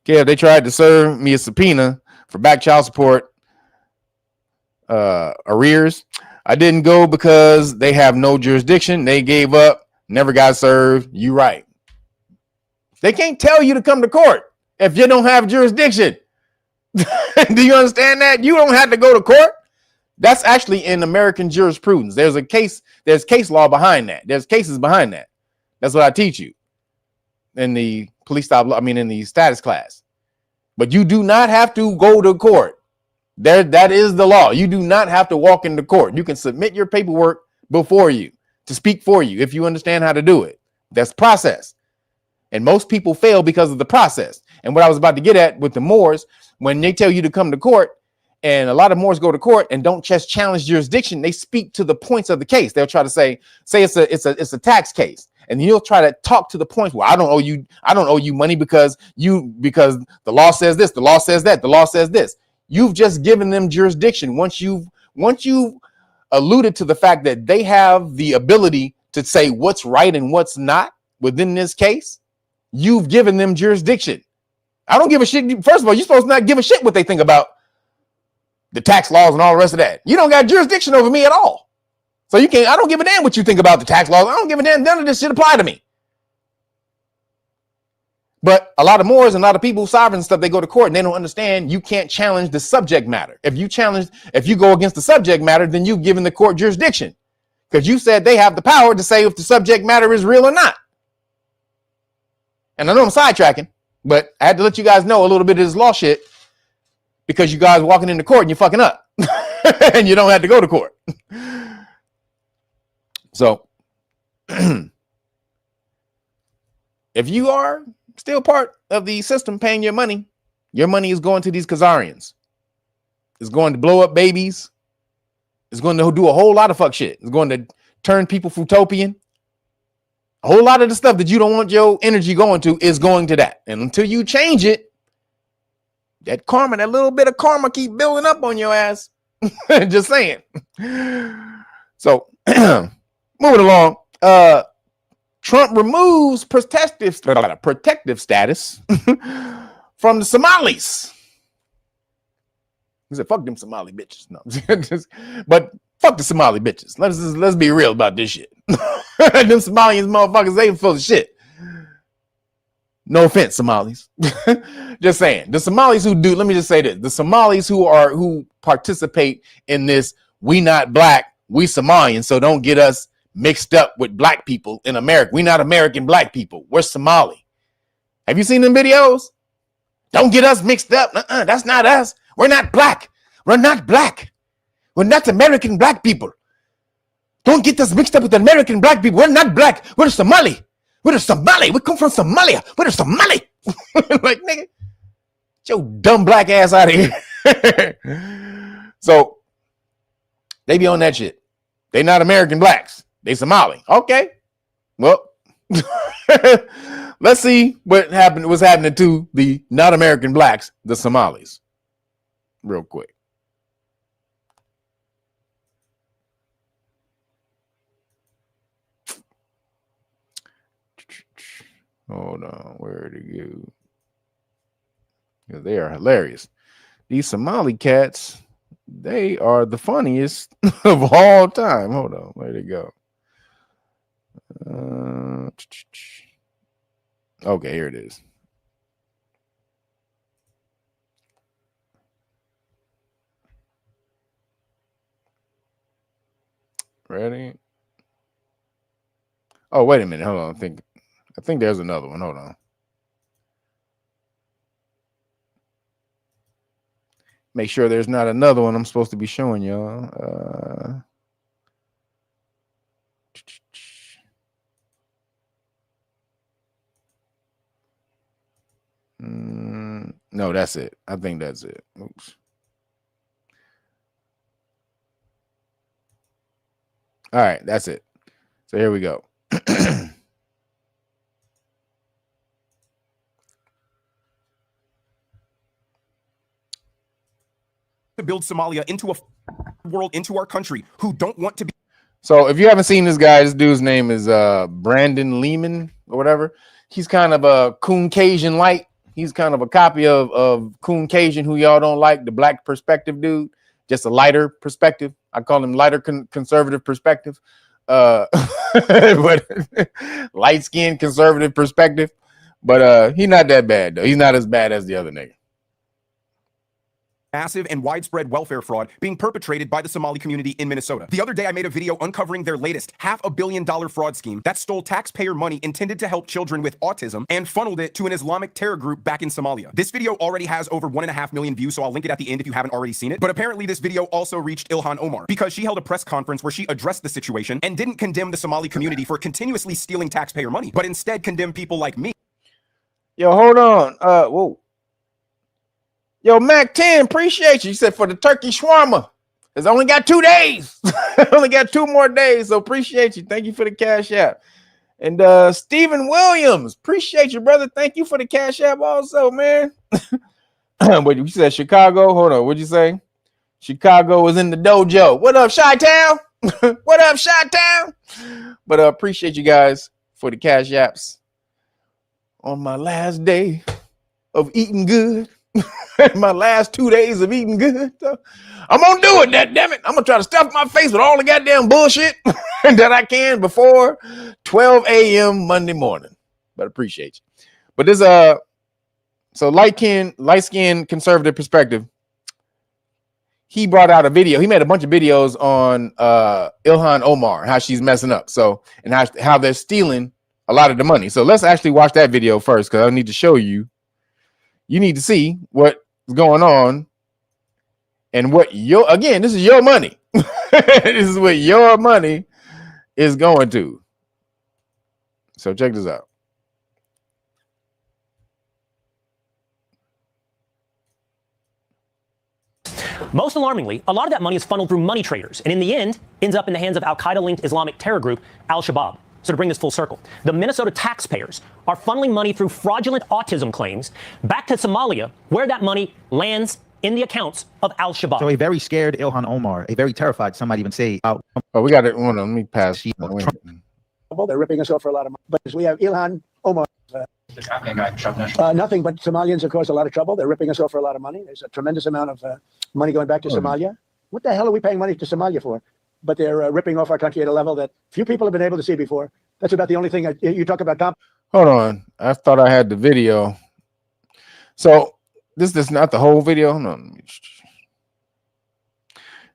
Okay, they tried to serve me a subpoena for back child support arrears. I didn't go because they have no jurisdiction. They gave up, never got served. You right. They can't tell you to come to court if you don't have jurisdiction. Do you understand that? You don't have to go to court. That's actually in American jurisprudence. There's case law behind that. There's cases behind that. That's what I teach you in the in the status class. But you do not have to go to court. That is the law. You do not have to walk into court. You can submit your paperwork before you to speak for you if you understand how to do it. That's process. And most people fail because of the process. And what I was about to get at with the Moors, when they tell you to come to court, and a lot of Moors go to court and don't just challenge jurisdiction, they speak to the points of the case. They'll try to say it's a tax case. And you'll try to talk to the point where I don't owe you money because the law says this, the law says that, the law says this. You've just given them jurisdiction. Once you've alluded to the fact that they have the ability to say what's right and what's not within this case, you've given them jurisdiction. I don't give a shit. First of all, you're supposed to not give a shit what they think about the tax laws and all the rest of that. You don't got jurisdiction over me at all. So I don't give a damn what you think about the tax laws. I don't give a damn. None of this shit apply to me. But a lot of Moors and a lot of people, sovereign stuff, they go to court and they don't understand you can't challenge the subject matter. If you go against the subject matter, then you've given the court jurisdiction because you said they have the power to say if the subject matter is real or not. And I know I'm sidetracking, but I had to let you guys know a little bit of this law shit because you guys walking into court and you're fucking up and you don't have to go to court. So if you are still part of the system paying your money is going to these Khazarians. It's going to blow up babies. It's going to do a whole lot of fuck shit. It's going to turn people fruitopian. A whole lot of the stuff that you don't want your energy going to is going to that. And until you change it, that karma, that little bit of karma keep building up on your ass. Just saying. So moving along, Trump removes protective status from the Somalis. He said, "Fuck them Somali bitches." No, but fuck the Somali bitches. Let's be real about this shit. Them Somalians motherfuckers, they full of shit. No offense, Somalis. Just saying. The Somalis who do, let me just say this. The Somalis who participate in this, we not black, we Somalians, so don't get us mixed up with black people in America. We not American black people. We're Somali. Have you seen them videos? Don't get us mixed up. That's not us. We're not black. We're not black. We're not American black people. Don't get us mixed up with American black people. We're not black. We're Somali. We're Somali. We come from Somalia. We're Somali. Like, nigga, get your dumb black ass out of here. So they be on that shit. They not American blacks. They Somali. Okay. Well, let's see what's happening to the not American blacks, the Somalis. Real quick. Hold on, where'd it go? Yeah, they are hilarious. These Somali cats, they are the funniest of all time. Hold on, where'd it go? Okay, here it is. Ready? Oh, wait a minute. Hold on. I think there's another one. Hold on. Make sure there's not another one I'm supposed to be showing y'all. No, that's it. I think that's it. Oops. All right, that's it. So here we go. To build Somalia into a world, into our country, who don't want to be. So if you haven't seen this guy, this dude's name is Brandon Lehman or whatever. He's kind of a Caucasian light. He's kind of a copy of Caucasian, who y'all don't like, the black perspective dude. Just a lighter perspective. I call him lighter conservative perspective. But light-skinned conservative perspective. But he's not that bad, though. He's not as bad as the other nigga. Massive and widespread welfare fraud being perpetrated by the Somali community in Minnesota. The other day, I made a video uncovering their latest $500 million fraud scheme that stole taxpayer money intended to help children with autism and funneled it to an Islamic terror group back in Somalia. This video already has over 1.5 million views, so I'll link it at the end if you haven't already seen it. But apparently this video also reached Ilhan Omar because she held a press conference where she addressed the situation and didn't condemn the Somali community for continuously stealing taxpayer money, but instead condemned people like me. Yo, hold on. Whoa. Yo, Mac 10, appreciate you. You said for the turkey shawarma. It's only got 2 days. Only got 2 more days. So appreciate you. Thank you for the cash app. And Stephen Williams, appreciate you, brother. Thank you for the cash app also, man. What you said, Chicago? Hold on. What'd you say? Chicago is in the dojo. What up, Chi-Town? What up, Chi-Town? But appreciate you guys for the cash apps on my last day of eating good. My last 2 days of eating good. So I'm gonna do it, that damn it. I'm gonna try to stuff my face with all the goddamn bullshit that I can before 12 a.m. Monday morning. But appreciate you. But this so light-skinned conservative perspective. He brought out a video. He made a bunch of videos on Ilhan Omar, how she's messing up. So, and how they're stealing a lot of the money. So let's actually watch that video first, because I need to show you. You need to see what's going on and what this is your money. This is what your money is going to. So check this out. Most alarmingly, a lot of that money is funneled through money traders, and in the end, ends up in the hands of al-Qaeda-linked Islamic terror group Al-Shabaab. So to bring this full circle, the Minnesota taxpayers are funneling money through fraudulent autism claims back to Somalia, where that money lands in the accounts of al-Shabaab. So a very scared Ilhan Omar, a very terrified, some might even say, oh, we got it. Hold on, let me pass. They're ripping us off for a lot of money. But we have Ilhan Omar. Nothing but Somalians have caused a lot of trouble. They're ripping us off for a lot of money. There's a tremendous amount of money going back to Somalia. What the hell are we paying money to Somalia for? But they're ripping off our country at a level that few people have been able to see before. That's about the only thing you talk about. Hold on. I thought I had the video. So this is not the whole video. No,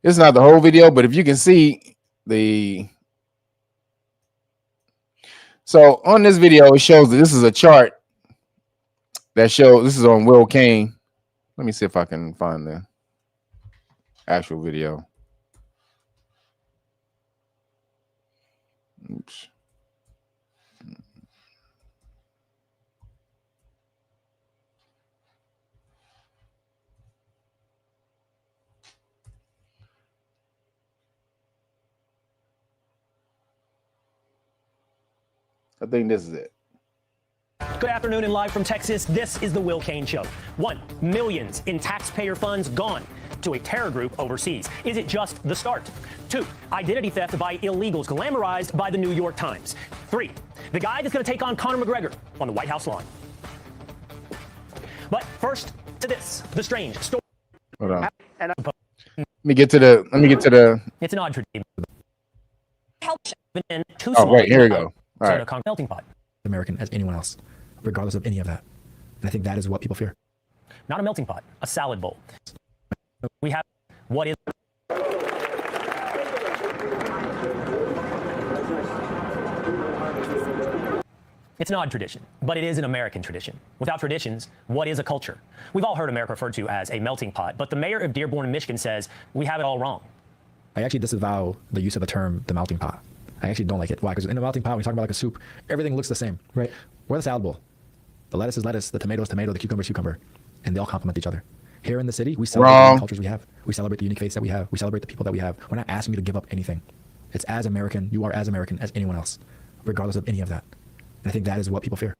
it's not the whole video, but if you can see the... So on this video, it shows that this is a chart that shows, this is on Will Kane. Let me see if I can find the actual video. Oops. I think this is it. Good afternoon and live from Texas, this is the Will Kane Show. 1, millions in taxpayer funds gone to a terror group overseas. Is it just the start? 2, identity theft by illegals glamorized by the New York Times. 3, the guy that's going to take on Conor McGregor on the White House lawn. But first to this, the strange story. Hold on. Let me get to the. It's an odd tradition. Oh, wait, here we go. All right. Melting pot. American as anyone else, regardless of any of that. And I think that is what people fear. Not a melting pot, a salad bowl. We have what is. It's an odd tradition, but it is an American tradition. Without traditions, what is a culture? We've all heard America referred to as a melting pot, but the mayor of Dearborn, Michigan says we have it all wrong. I actually disavow the use of the term the melting pot. I actually don't like it. Why? Because in a melting pot, when you talk about like a soup, everything looks the same. Right. We're the salad bowl. The lettuce is lettuce, the tomato is tomato, the cucumber is cucumber, and they all complement each other. Here in the city, we celebrate the cultures we have. We celebrate the unique faiths that we have. We celebrate the people that we have. We're not asking you to give up anything. It's as American. You are as American as anyone else, regardless of any of that. And I think that is what people fear.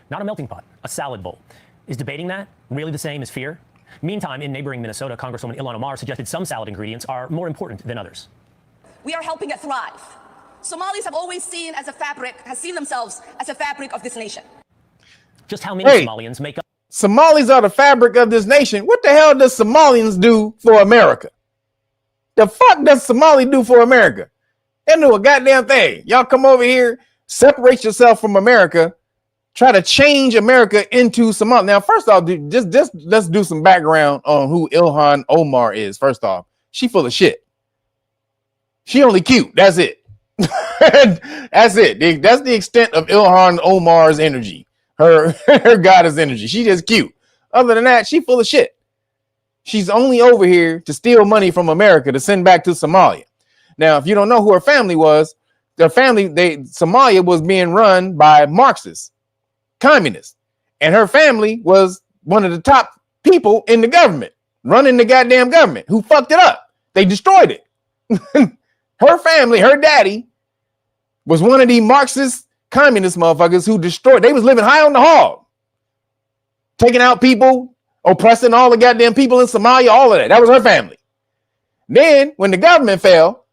Not a melting pot, a salad bowl. Is debating that really the same as fear? Meantime, in neighboring Minnesota, Congresswoman Ilhan Omar suggested some salad ingredients are more important than others. We are helping it thrive. Somalis have always seen themselves as a fabric of this nation. Just how many Somalians make up? Somalis are the fabric of this nation. What the hell does Somalians do for America? The fuck does Somali do for America? They do a goddamn thing. Y'all come over here, separate yourself from America, try to change America into Somalia. Now, first off, just let's do some background on who Ilhan Omar is. First off, she full of shit. She only cute. That's it. That's it. That's the extent of Ilhan Omar's energy. Her goddess energy. She just cute. Other than that, she full of shit. She's only over here to steal money from America to send back to Somalia. Now, if you don't know who her family was, Somalia was being run by Marxists, communists, and her family was one of the top people in the government, running the goddamn government, who fucked it up. They destroyed it. Her family, her daddy, was one of the Marxist communist motherfuckers who destroyed. They was living high on the hog, taking out people, oppressing all the goddamn people in Somalia, all of that. That was her family. Then when the government fell,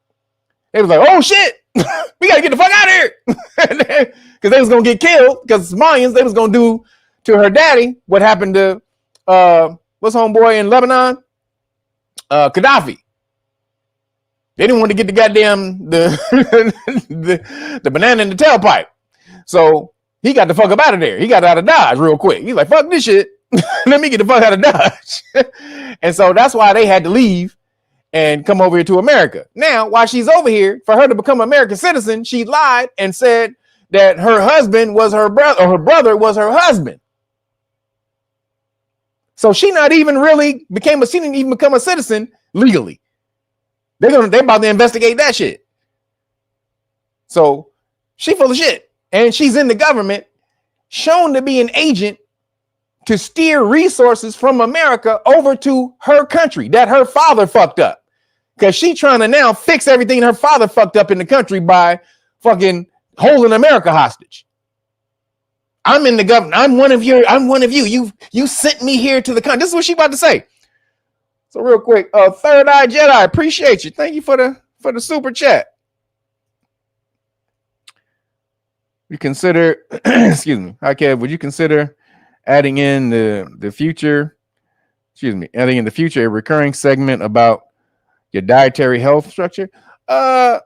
they was like, oh shit, we got to get the fuck out of here. Because they was going to get killed, because Somalians, they was going to do to her daddy what happened to, what's homeboy in Lebanon? Gaddafi. They didn't want to get the goddamn, the banana in the tailpipe. So he got the fuck up out of there. He got out of Dodge real quick. He's like, fuck this shit. Let me get the fuck out of Dodge. And so that's why they had to leave and come over here to America. Now, while she's over here, for her to become an American citizen, she lied and said that her husband was her brother, or her brother was her husband. So she not even really she didn't even become a citizen legally. They're about to investigate that shit. So she full of shit. And she's in the government, shown to be an agent to steer resources from America over to her country that her father fucked up. Because she trying to now fix everything her father fucked up in the country by fucking holding America hostage. I'm in the government. I'm one of you. You sent me here to the country. This is what she about to say. So real quick, Third Eye Jedi, appreciate you. Thank you for the super chat. You consider, excuse me, hi Kev, would you consider adding in the future, adding in the future a recurring segment about your dietary health structure? Well,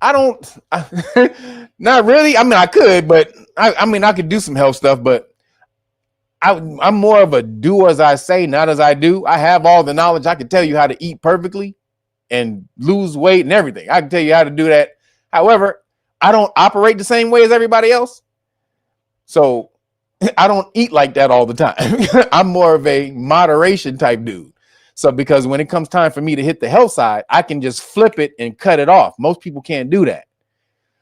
not really. I mean, I could, but I could do some health stuff, but I'm more of a do as I say, not as I do. I have all the knowledge. I can tell you how to eat perfectly and lose weight and everything. I can tell you how to do that. However, I don't operate the same way as everybody else. So I don't eat like that all the time. I'm more of a moderation type dude. So because when it comes time for me to hit the health side, I can just flip it and cut it off. Most people can't do that.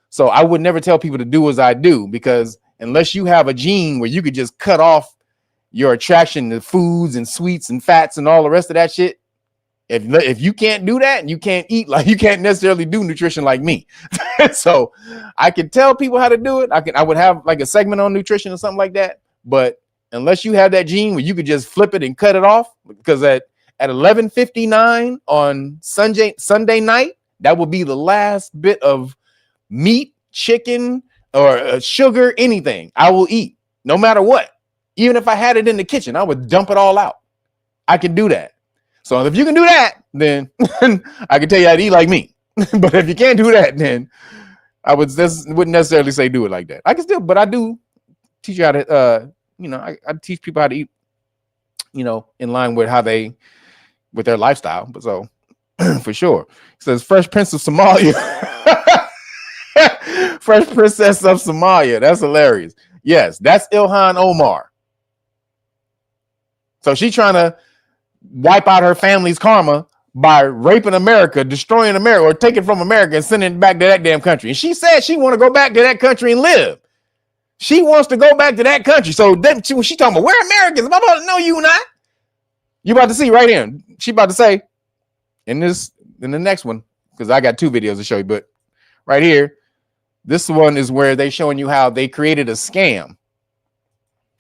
So I would never tell people to do as I do, because unless you have a gene where you could just cut off your attraction to foods and sweets and fats and all the rest of that shit, if you can't do that and you can't eat, like, you can't necessarily do nutrition like me. So I can tell people how to do it. I would have like a segment on nutrition or something like that. But unless you have that gene where you could just flip it and cut it off, because at 11:59 on Sunday night, that will be the last bit of meat, chicken, or sugar, anything I will eat, no matter what. Even if I had it in the kitchen, I would dump it all out. I can do that. So if you can do that, then I can tell you how to eat like me. But if you can't do that, then I wouldn't necessarily say do it like that. I can still, but I do teach you how to, I teach people how to eat, in line with with their lifestyle. But so for sure. It says Fresh Prince of Somalia. Fresh Princess of Somalia. That's hilarious. Yes, that's Ilhan Omar. So she's trying to wipe out her family's karma by raping America, destroying America, or taking from America and sending it back to that damn country. And she said she want to go back to that country and live. She wants to go back to that country. So then she talking about, we're Americans. I'm about to know you not. You about to see right here. She about to say in the next one, because I got two videos to show you, but right here, this one is where they showing you how they created a scam.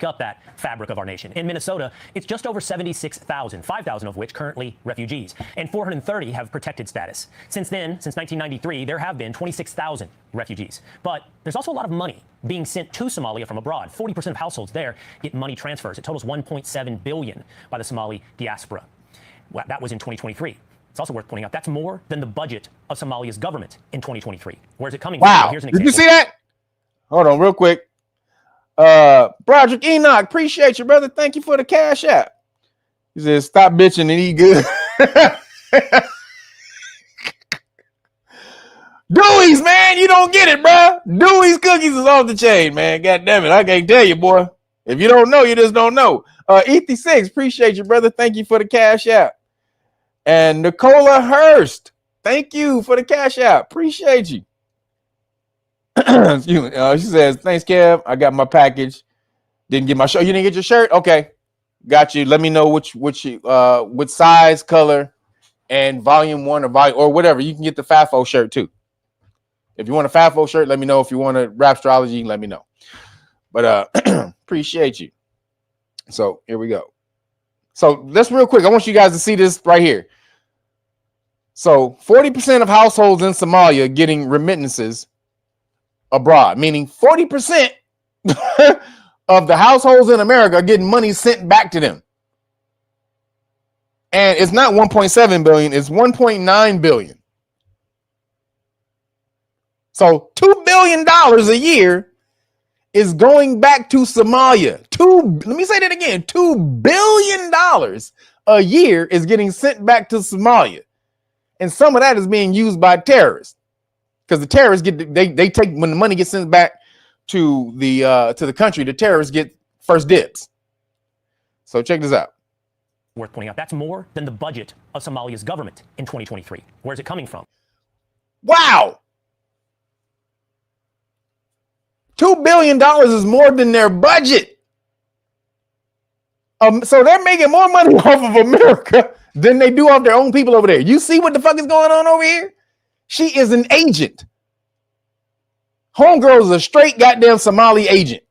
Up that fabric of our nation. In Minnesota, it's just over 76,000, 5,000 of which currently refugees, and 430 have protected status. Since then, since 1993, there have been 26,000 refugees. But there's also a lot of money being sent to Somalia from abroad. 40% of households there get money transfers. It totals $1.7 billion by the Somali diaspora. Well, that was in 2023. It's also worth pointing out that's more than the budget of Somalia's government in 2023. Where's it coming from? Here's an example. Did you see that? Hold on real quick. Broderick Enoch, appreciate you, brother. Thank you for the cash app. He says, stop bitching and eat good. Dewey's, man, you don't get it, bro. Dewey's cookies is off the chain, man. God damn it, I can't tell you, boy. If you don't know, you just don't know. Ethy6, appreciate you, brother. Thank you for the cash app. And Nicola Hurst, thank you for the cash app. Appreciate you. Excuse me. She says, thanks, Kev. I got my package. Didn't get my shirt. You didn't get your shirt? Okay. Got you. Let me know which size, color, and volume 1 or whatever. You can get the FAFO shirt too. If you want a FAFO shirt, let me know. If you want a rap astrology, let me know. But appreciate you. So here we go. So let's real quick. I want you guys to see this right here. So 40% of households in Somalia getting remittances abroad, meaning 40% of the households in America are getting money sent back to them. And it's not 1.7 billion, it's 1.9 billion. So $2 billion a year is going back to Somalia. Let me say that again. $2 billion a year is getting sent back to Somalia. And some of that is being used by terrorists. Because the terrorists they take, when the money gets sent back to the country, the terrorists get first dibs. So check this out. Worth pointing out, that's more than the budget of Somalia's government in 2023. Where's it coming from? Wow. $2 billion is more than their budget. So they're making more money off of America than they do off their own people over there. You see what the fuck is going on over here? She is an agent. Homegirl is a straight goddamn Somali agent.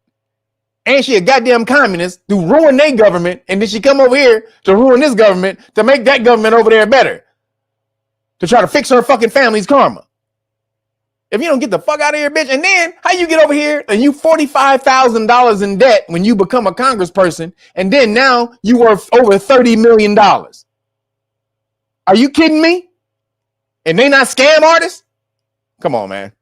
And she a goddamn communist to ruin their government, and then she come over here to ruin this government to make that government over there better, to try to fix her fucking family's karma. If you don't get the fuck out of here, bitch, and then how you get over here and you $45,000 in debt when you become a congressperson, and then now you worth over $30 million. Are you kidding me? And they not scam artists? Come on, man.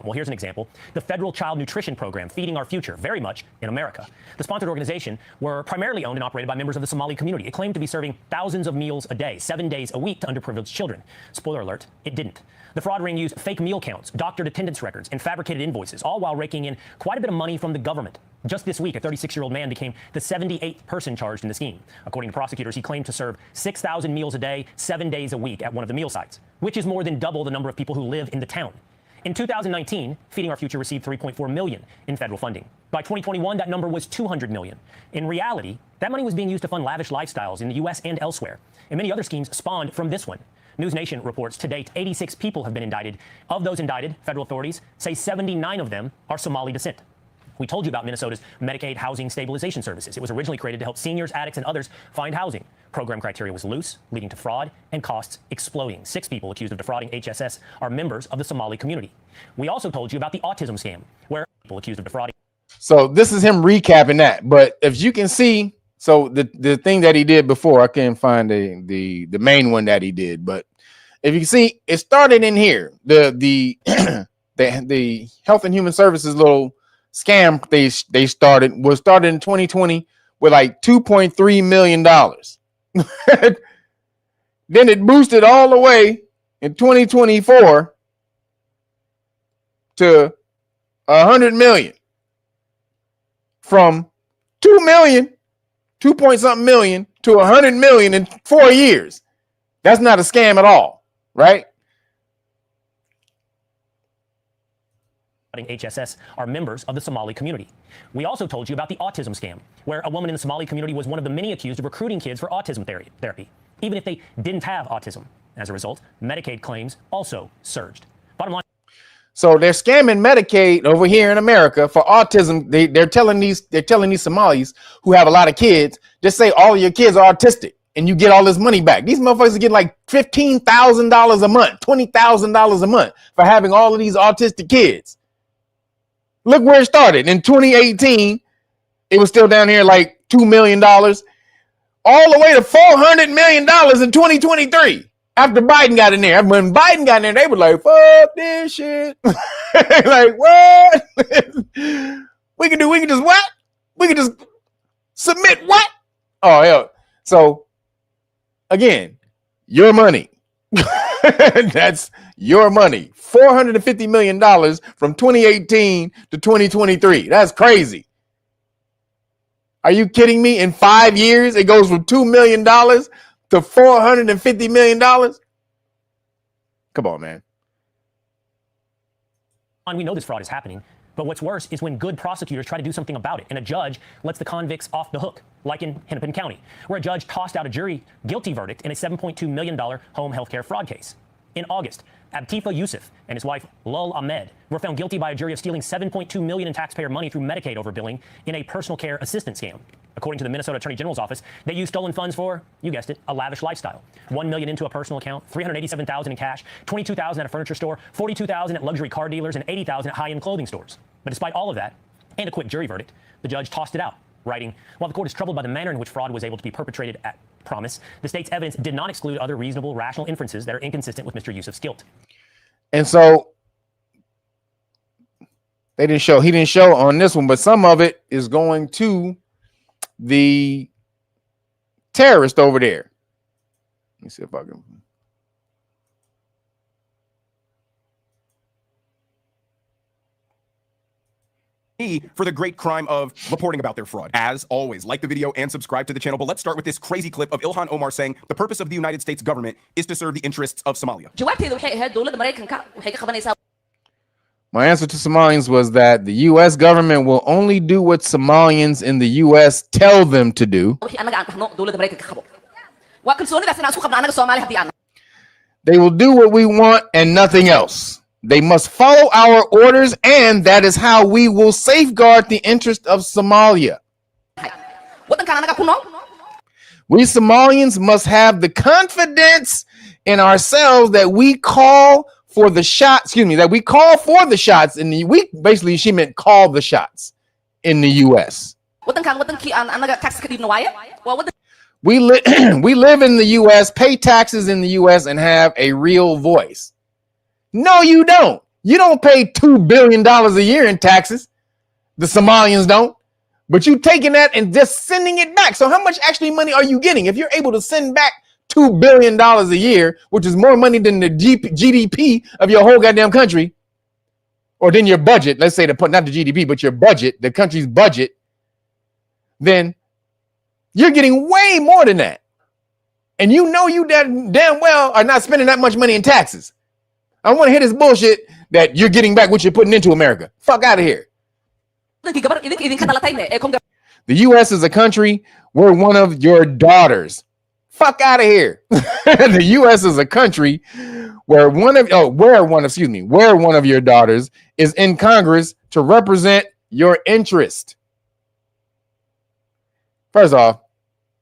Well, here's an example. The federal child nutrition program, Feeding Our Future, very much in America. The sponsored organization were primarily owned and operated by members of the Somali community. It claimed to be serving thousands of meals a day, 7 days a week to underprivileged children. Spoiler alert, it didn't. The fraud ring used fake meal counts, doctored attendance records, and fabricated invoices, all while raking in quite a bit of money from the government. Just this week, a 36-year-old man became the 78th person charged in the scheme. According to prosecutors, he claimed to serve 6,000 meals a day, 7 days a week at one of the meal sites, which is more than double the number of people who live in the town. In 2019, Feeding Our Future received $3.4 million in federal funding. By 2021, that number was $200 million. In reality, that money was being used to fund lavish lifestyles in the U.S. and elsewhere. And many other schemes spawned from this one. News Nation reports to date, 86 people have been indicted. Of those indicted, federal authorities say 79 of them are Somali descent. We told you about Minnesota's Medicaid Housing Stabilization Services. It was originally created to help seniors, addicts, and others find housing. Program criteria was loose, leading to fraud and costs exploding. 6 people accused of defrauding HSS are members of the Somali community. We also told you about the autism scam, where people accused of defrauding. So this is him recapping that. But if you can see, so the thing that he did before, I can't find the main one that he did. But if you can see, it started in here. The Health and Human Services little scam they started in 2020 with like $2.3 million. Then it boosted all the way in 2024 to 100 million, from 2 million, 2 point something million to 100 million in 4 years. That's not a scam at all, right? HSS are members of the Somali community. We also told you about the autism scam, where a woman in the Somali community was one of the many accused of recruiting kids for autism therapy, even if they didn't have autism. As a result, Medicaid claims also surged. Bottom line. So they're scamming Medicaid over here in America for autism. They're telling these Somalis who have a lot of kids, just say all of your kids are autistic and you get all this money back. These motherfuckers are getting like $15,000 a month, $20,000 a month for having all of these autistic kids. Look where it started. In 2018, it was still down here like $2 million, all the way to $400 million in 2023. After Biden got in there. When Biden got in there, they were like, fuck this shit. Like, what? we can just what? We can just submit what? Oh, hell. So, again, your money. That's your money. $450 million from 2018 to 2023. That's crazy. Are you kidding me? In 5 years, it goes from $2 million to $450 million. Come on, man. We know this fraud is happening, but what's worse is when good prosecutors try to do something about it and a judge lets the convicts off the hook, like in Hennepin County, where a judge tossed out a jury guilty verdict in a $7.2 million home health care fraud case. In August, Abtifa Yusuf and his wife Lul Ahmed were found guilty by a jury of stealing $7.2 million in taxpayer money through Medicaid overbilling in a personal care assistance scam. According to the Minnesota Attorney General's office, they used stolen funds for, you guessed it, a lavish lifestyle. $1 million into a personal account, $387,000 in cash, $22,000 at a furniture store, $42,000 at luxury car dealers, and $80,000 at high-end clothing stores. But despite all of that, and a quick jury verdict, the judge tossed it out, writing, while the court is troubled by the manner in which fraud was able to be perpetrated at promise, the state's evidence did not exclude other reasonable, rational inferences that are inconsistent with Mr. Yusuf's guilt. And so he didn't show on this one, but some of it is going to the terrorist over there. Let me see if I can. For the great crime of reporting about their fraud. As always, like the video and subscribe to the channel. But let's start with this crazy clip of Ilhan Omar saying the purpose of the United States government is to serve the interests of Somalia. My answer to Somalians was that the U.S. government will only do what Somalians in the U.S. tell them to do. They will do what we want and nothing else. They must follow our orders, and that is how we will safeguard the interest of Somalia. We Somalians must have the confidence in ourselves that we call for the shot. Excuse me, that we call for the shots in the. We basically, she meant call the shots in the U.S. We live in the U.S., pay taxes in the U.S., and have a real voice. No, you don't. You don't pay $2 billion a year in taxes. The Somalians don't. But you taking that and just sending it back. So how much actually money are you getting? If you're able to send back $2 billion a year, which is more money than the GDP of your whole goddamn country, or than your budget, let's say not the GDP, but your budget, the country's budget, then you're getting way more than that. And you know you damn well are not spending that much money in taxes. I want to hear this bullshit that you're getting back what you're putting into America. Fuck out of here. The U.S. is a country where one of your daughters. Fuck out of here. The U.S. is a country where one of your daughters is in Congress to represent your interest. First off,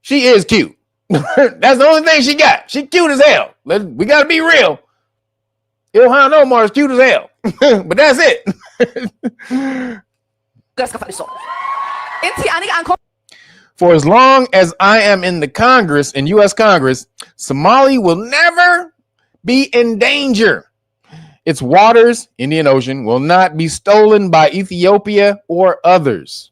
she is cute. That's the only thing she got. She cute as hell. We got to be real. Ilhan Omar is cute as hell. But that's it. For as long as I am in the Congress, in U.S. Congress, Somalia will never be in danger. Its waters, Indian Ocean, will not be stolen by Ethiopia or others.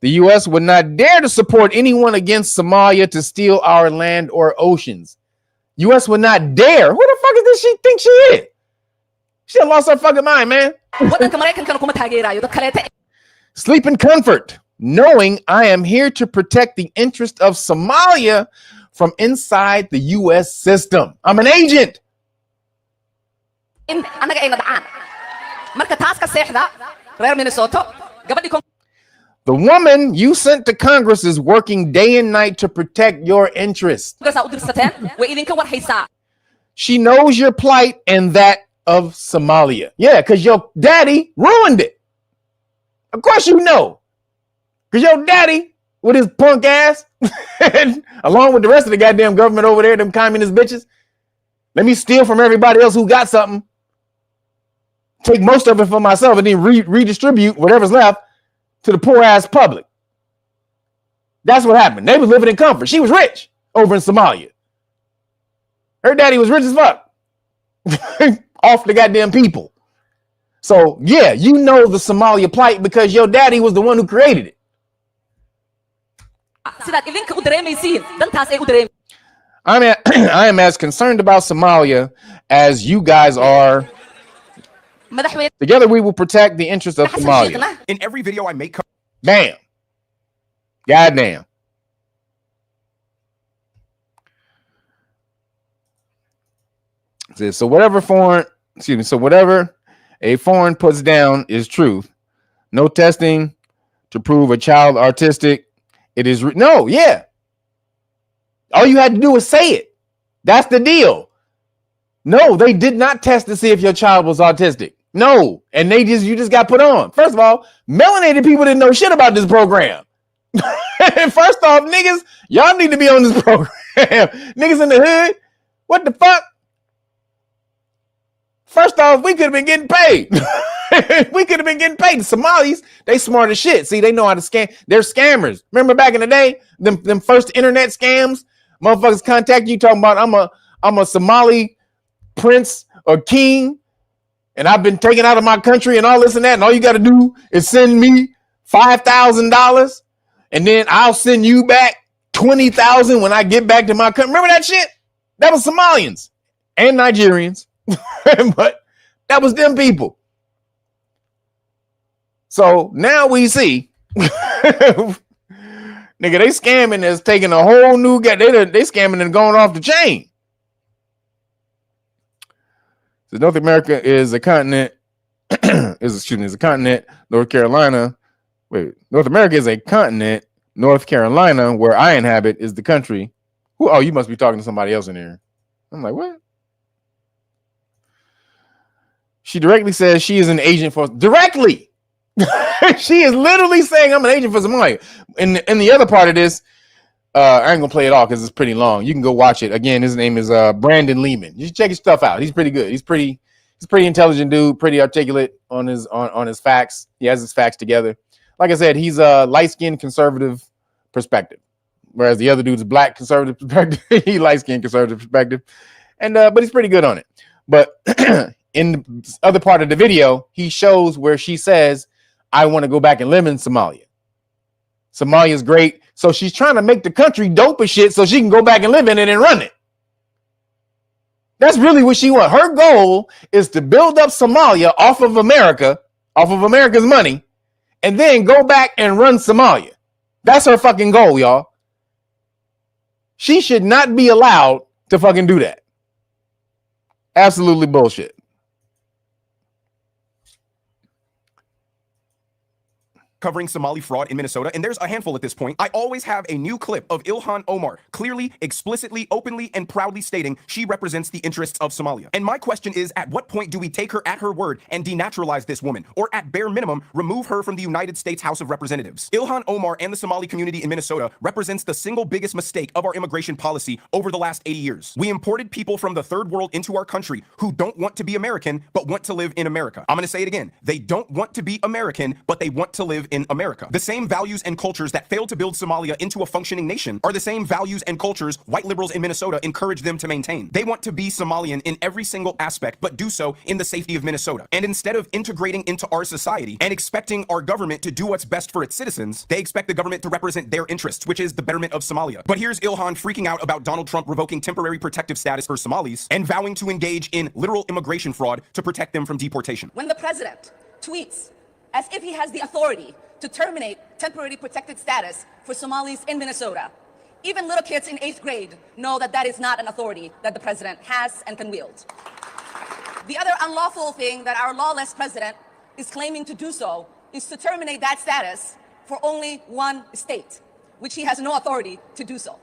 The U.S. would not dare to support anyone against Somalia to steal our land or oceans. U.S. would not dare. Who the fuck is this she think she is? She done lost her fucking mind, man. Sleep in comfort, knowing I am here to protect the interest of Somalia from inside the U.S. system. I'm an agent. The woman you sent to Congress is working day and night to protect your interests. She knows your plight and that of Somalia. Yeah, because your daddy ruined it. Of course you know. Because your daddy, with his punk ass, along with the rest of the goddamn government over there, them communist bitches, let me steal from everybody else who got something, take most of it for myself, and then redistribute whatever's left to the poor ass public. That's what happened. They was living in comfort. She was rich over in Somalia. Her daddy was rich as fuck. Off the goddamn people. So yeah, you know the Somalia plight because your daddy was the one who created it. I am as concerned about Somalia as you guys are. Together we will protect the interest of Somalia. In every video I make, bam, goddamn. So whatever a foreign puts down is truth. No testing to prove a child autistic. It is no, yeah. All you had to do was say it. That's the deal. No, they did not test to see if your child was autistic. No, and you just got put on. First of all, melanated people didn't know shit about this program. First off, niggas, y'all need to be on this program. Niggas in the hood, what the fuck? First off, we could have been getting paid. We could have been getting paid. The Somalis, they smart as shit. See, they know how to scam. They're scammers. Remember back in the day, them first internet scams? Motherfuckers contact you talking about I'm a Somali prince or king, and I've been taken out of my country and all this and that, and all you got to do is send me $5,000, and then I'll send you back $20,000 when I get back to my country. Remember that shit? That was Somalians and Nigerians. But that was them people. So now we see, nigga, they scamming is taking a whole new they scamming and going off the chain. So North America is a continent. is a continent. North Carolina. North America is a continent. North Carolina, where I inhabit, is the country. Who? Oh, you must be talking to somebody else in there. I'm like, what? She directly says she is an agent for directly. She is literally saying I'm an agent for Somalia. And the other part of this, I ain't gonna play it all because it's pretty long. You can go watch it. Again, his name is Brandon Lehman. You should check his stuff out. He's pretty good. He's pretty intelligent dude, pretty articulate on his facts. He has his facts together. Like I said, he's a light-skinned conservative perspective, whereas the other dude's black conservative perspective. He light-skinned conservative perspective, and but he's pretty good on it. But in the other part of the video, he shows where she says, I want to go back and live in Somalia. Somalia is great. So she's trying to make the country dope as shit so she can go back and live in it and run it. That's really what she wants. Her goal is to build up Somalia off of America, off of America's money, and then go back and run Somalia. That's her fucking goal, y'all. She should not be allowed to fucking do that. Absolutely bullshit. Covering Somali fraud in Minnesota, and there's a handful at this point. I always have a new clip of Ilhan Omar clearly, explicitly, openly, and proudly stating she represents the interests of Somalia. And my question is, at what point do we take her at her word and denaturalize this woman, or at bare minimum, remove her from the United States House of Representatives? Ilhan Omar and the Somali community in Minnesota represents the single biggest mistake of our immigration policy over the last 80 years. We imported people from the third world into our country who don't want to be American, but want to live in America. I'm gonna say it again. They don't want to be American, but they want to live in America. The same values and cultures that failed to build Somalia into a functioning nation are the same values and cultures white liberals in Minnesota encourage them to maintain. They want to be Somalian in every single aspect, but do so in the safety of Minnesota. And instead of integrating into our society and expecting our government to do what's best for its citizens, they expect the government to represent their interests, which is the betterment of Somalia. But here's Ilhan freaking out about Donald Trump revoking temporary protective status for Somalis and vowing to engage in literal immigration fraud to protect them from deportation. When the president tweets as if he has the authority to terminate temporary protected status for Somalis in Minnesota, even little kids in 8th grade know that that is not an authority that the president has and can wield. The other unlawful thing that our lawless president is claiming to do so is to terminate that status for only one state, which he has no authority to do so.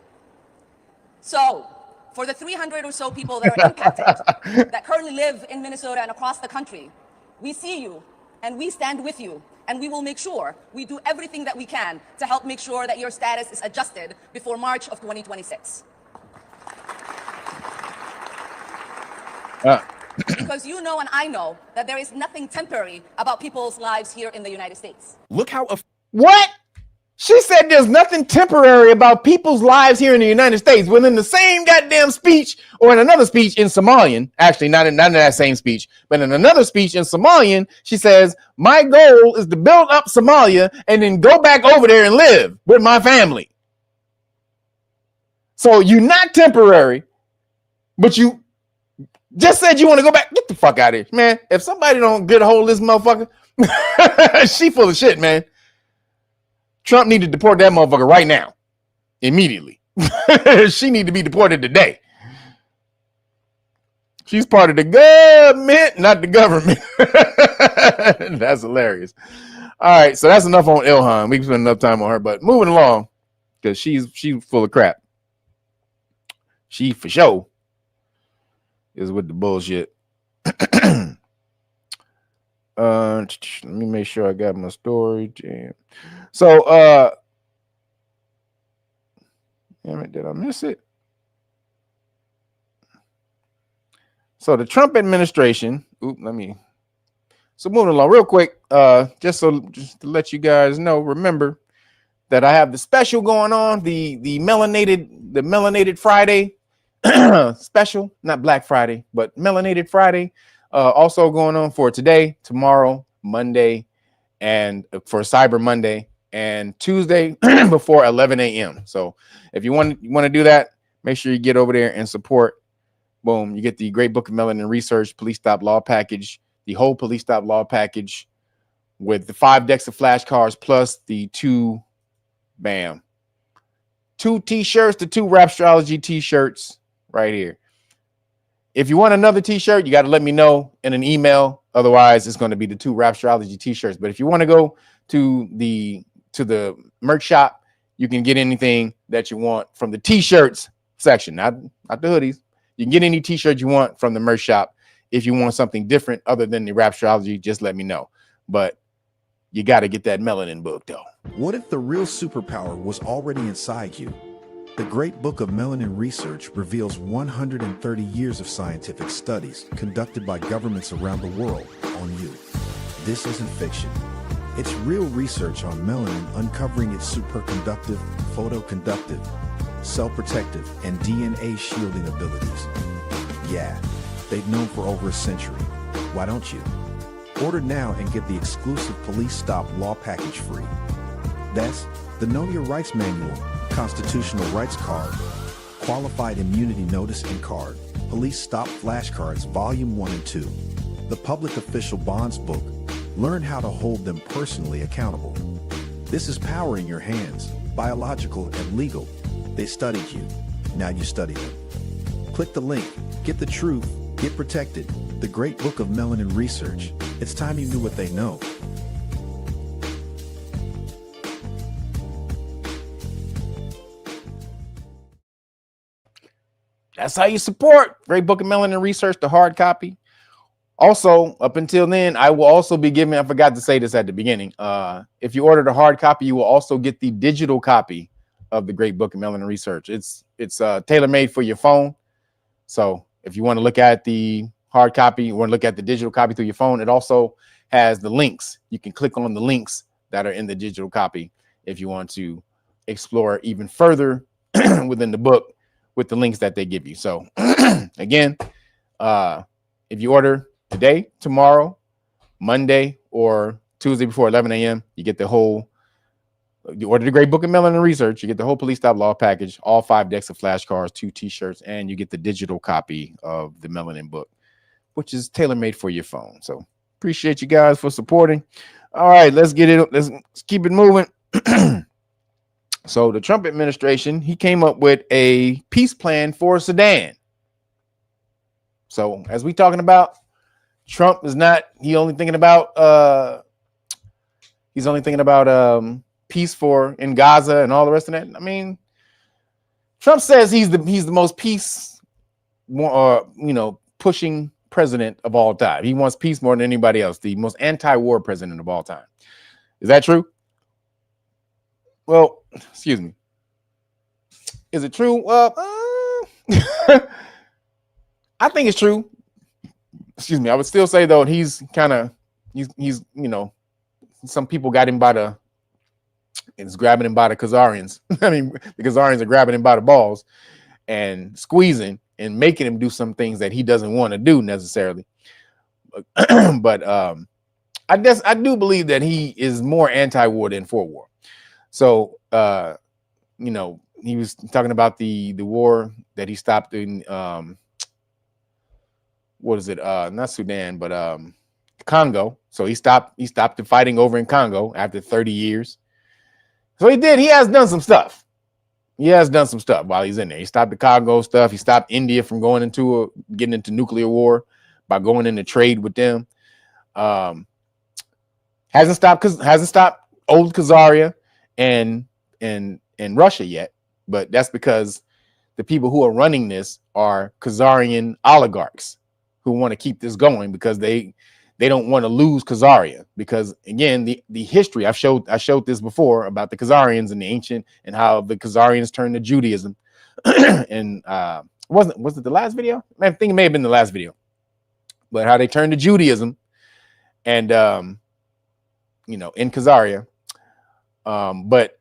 So, for the 300 or so people that are impacted, that currently live in Minnesota and across the country, we see you and we stand with you. And we will make sure we do everything that we can to help make sure that your status is adjusted before March of 2026. Because you know and I know that there is nothing temporary about people's lives here in the United States. Look how... What? She said there's nothing temporary about people's lives here in the United States. When in the same goddamn speech, or in another speech in Somalian, actually not in that same speech, but in another speech in Somalian, she says, my goal is to build up Somalia and then go back over there and live with my family. So you're not temporary, but you just said you want to go back. Get the fuck out of here, man. If somebody don't get a hold of this motherfucker, she full of shit, man. Trump need to deport that motherfucker right now, immediately. She need to be deported today. She's part of the government, not the government. That's hilarious. All right, so that's enough on Ilhan. We can spend enough time on her, but moving along, because she's full of crap. She for sure is with the bullshit. Let me make sure I got my story. Damn. So, damn it, did I miss it? So the Trump administration, so moving along real quick, just to let you guys know, remember that I have the special going on, the melanated Friday special, not Black Friday, but melanated Friday. Also going on for today, tomorrow, Monday, and for Cyber Monday and Tuesday before 11 a.m. So if you want to do that, make sure you get over there and support. Boom, you get the Great Book of Melanin Research Police Stop Law Package, the whole Police Stop Law Package with the 5 decks of flashcards plus the 2 t-shirts, the 2 Rapstrology t-shirts right here. If you want another t-shirt, you got to let me know in an email. Otherwise, it's going to be the 2 Rapstrology t-shirts. But if you want to go to the merch shop, you can get anything that you want from the t-shirts section, not the hoodies. You can get any t-shirt you want from the merch shop. If you want something different other than the Rapturology, just let me know. But you got to get that melanin book, though. What if the real superpower was already inside you? The Great Book of Melanin Research reveals 130 years of scientific studies conducted by governments around the world on you. This isn't fiction. It's real research on melanin uncovering its superconductive, photoconductive, cell-protective, and DNA shielding abilities. Yeah, they've known for over a century. Why don't you? Order now and get the exclusive Police Stop Law Package free. That's the Know Your Rights Manual, Constitutional Rights Card, Qualified Immunity Notice and Card, Police Stop Flashcards Volume 1 and 2, the Public Official Bonds Book. Learn how to hold them personally accountable. This is power in your hands, biological and legal. They studied you. Now you study them. Click the link. Get the truth. Get protected. The Great Book of Melanin Research. It's time you knew what they know. That's how you support Great Book of Melanin Research, the hard copy. Also, up until then, I will also be giving, I forgot to say this at the beginning. If you order the hard copy, you will also get the digital copy of the Great Book of Melanin Research. It's tailor-made for your phone. So if you want to look at the hard copy, you want to look at the digital copy through your phone, it also has the links. You can click on the links that are in the digital copy if you want to explore even further within the book with the links that they give you. So again, if you order today, tomorrow, Monday, or Tuesday before 11 a.m., you get the whole, you order the Great Book of Melanin Research, you get the whole Police Stop Law package, all 5 decks of flashcards, 2 t-shirts, and you get the digital copy of the Melanin book, which is tailor-made for your phone. So appreciate you guys for supporting. All right, let's get it. Let's keep it moving. So the Trump administration, he came up with a peace plan for Sudan. So as we talking about, Trump is not, he's only thinking about peace for in Gaza and all the rest of that. I mean, Trump says he's the most peace, pushing president of all time. He wants peace more than anybody else. The most anti-war president of all time. Is that true? Well, excuse me. Is it true? Well, I think it's true. Excuse me. I would still say though, he's some people got him by the, it's grabbing him by the Khazarians. I mean, the Khazarians are grabbing him by the balls and squeezing and making him do some things that he doesn't want to do necessarily. But I do believe that he is more anti-war than for war. So, he was talking about the war that he stopped in, not Sudan, but Congo. So he stopped the fighting over in Congo after 30 years. So he has done some stuff. He has done some stuff while he's in there. He stopped the Congo stuff. He stopped India from getting into nuclear war by going into trade with them. Hasn't stopped old Khazaria and Russia yet, but that's because the people who are running this are Khazarian oligarchs who want to keep this going because they don't want to lose Khazaria, because again, the history I showed this before about the Khazarians and the ancient and how the Khazarians turned to Judaism. And was it the last video? I think it may have been the last video, but how they turned to Judaism and in Khazaria. But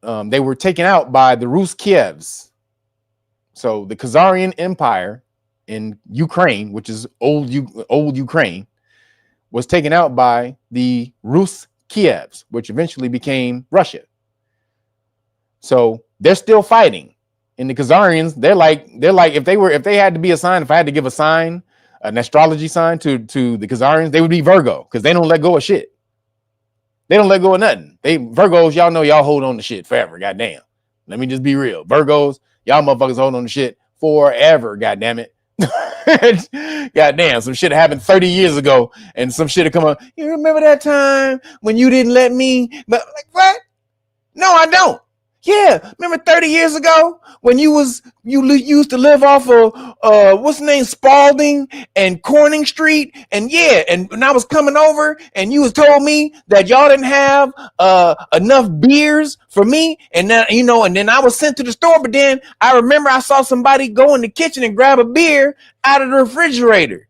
they were taken out by the Rus Kievs. So the Khazarian Empire in Ukraine, which is old Ukraine, was taken out by the Rus Kievs, which eventually became Russia. So they're still fighting. And the Khazarians, they're like if they had to be a sign, if I had to give a sign, an astrology sign to the Khazarians, they would be Virgo, because they don't let go of shit. They don't let go of nothing. Virgos, y'all know y'all hold on to shit forever. Goddamn. Let me just be real. Virgos, y'all motherfuckers hold on to shit forever. Goddamn it. Goddamn. Some shit happened 30 years ago, and some shit had come up. You remember that time when you didn't let me? But like, what? No, I don't. Yeah, remember 30 years ago when you used to live off of what's the name, Spalding and Corning Street, and yeah, and when I was coming over and you was told me that y'all didn't have enough beers for me, and then and then I was sent to the store, but then I remember I saw somebody go in the kitchen and grab a beer out of the refrigerator.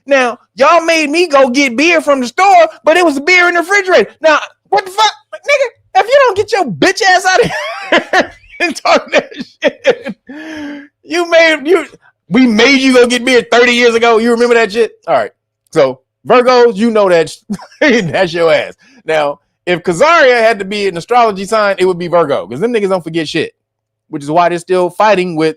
Now y'all made me go get beer from the store, but it was a beer in the refrigerator. Now what the fuck, nigga? If you don't get your bitch ass out of here and talk that shit, we made you go get beer 30 years ago. You remember that shit? All right. So Virgos, you know that that's your ass. Now, if Khazaria had to be an astrology sign, it would be Virgo, because them niggas don't forget shit, which is why they're still fighting with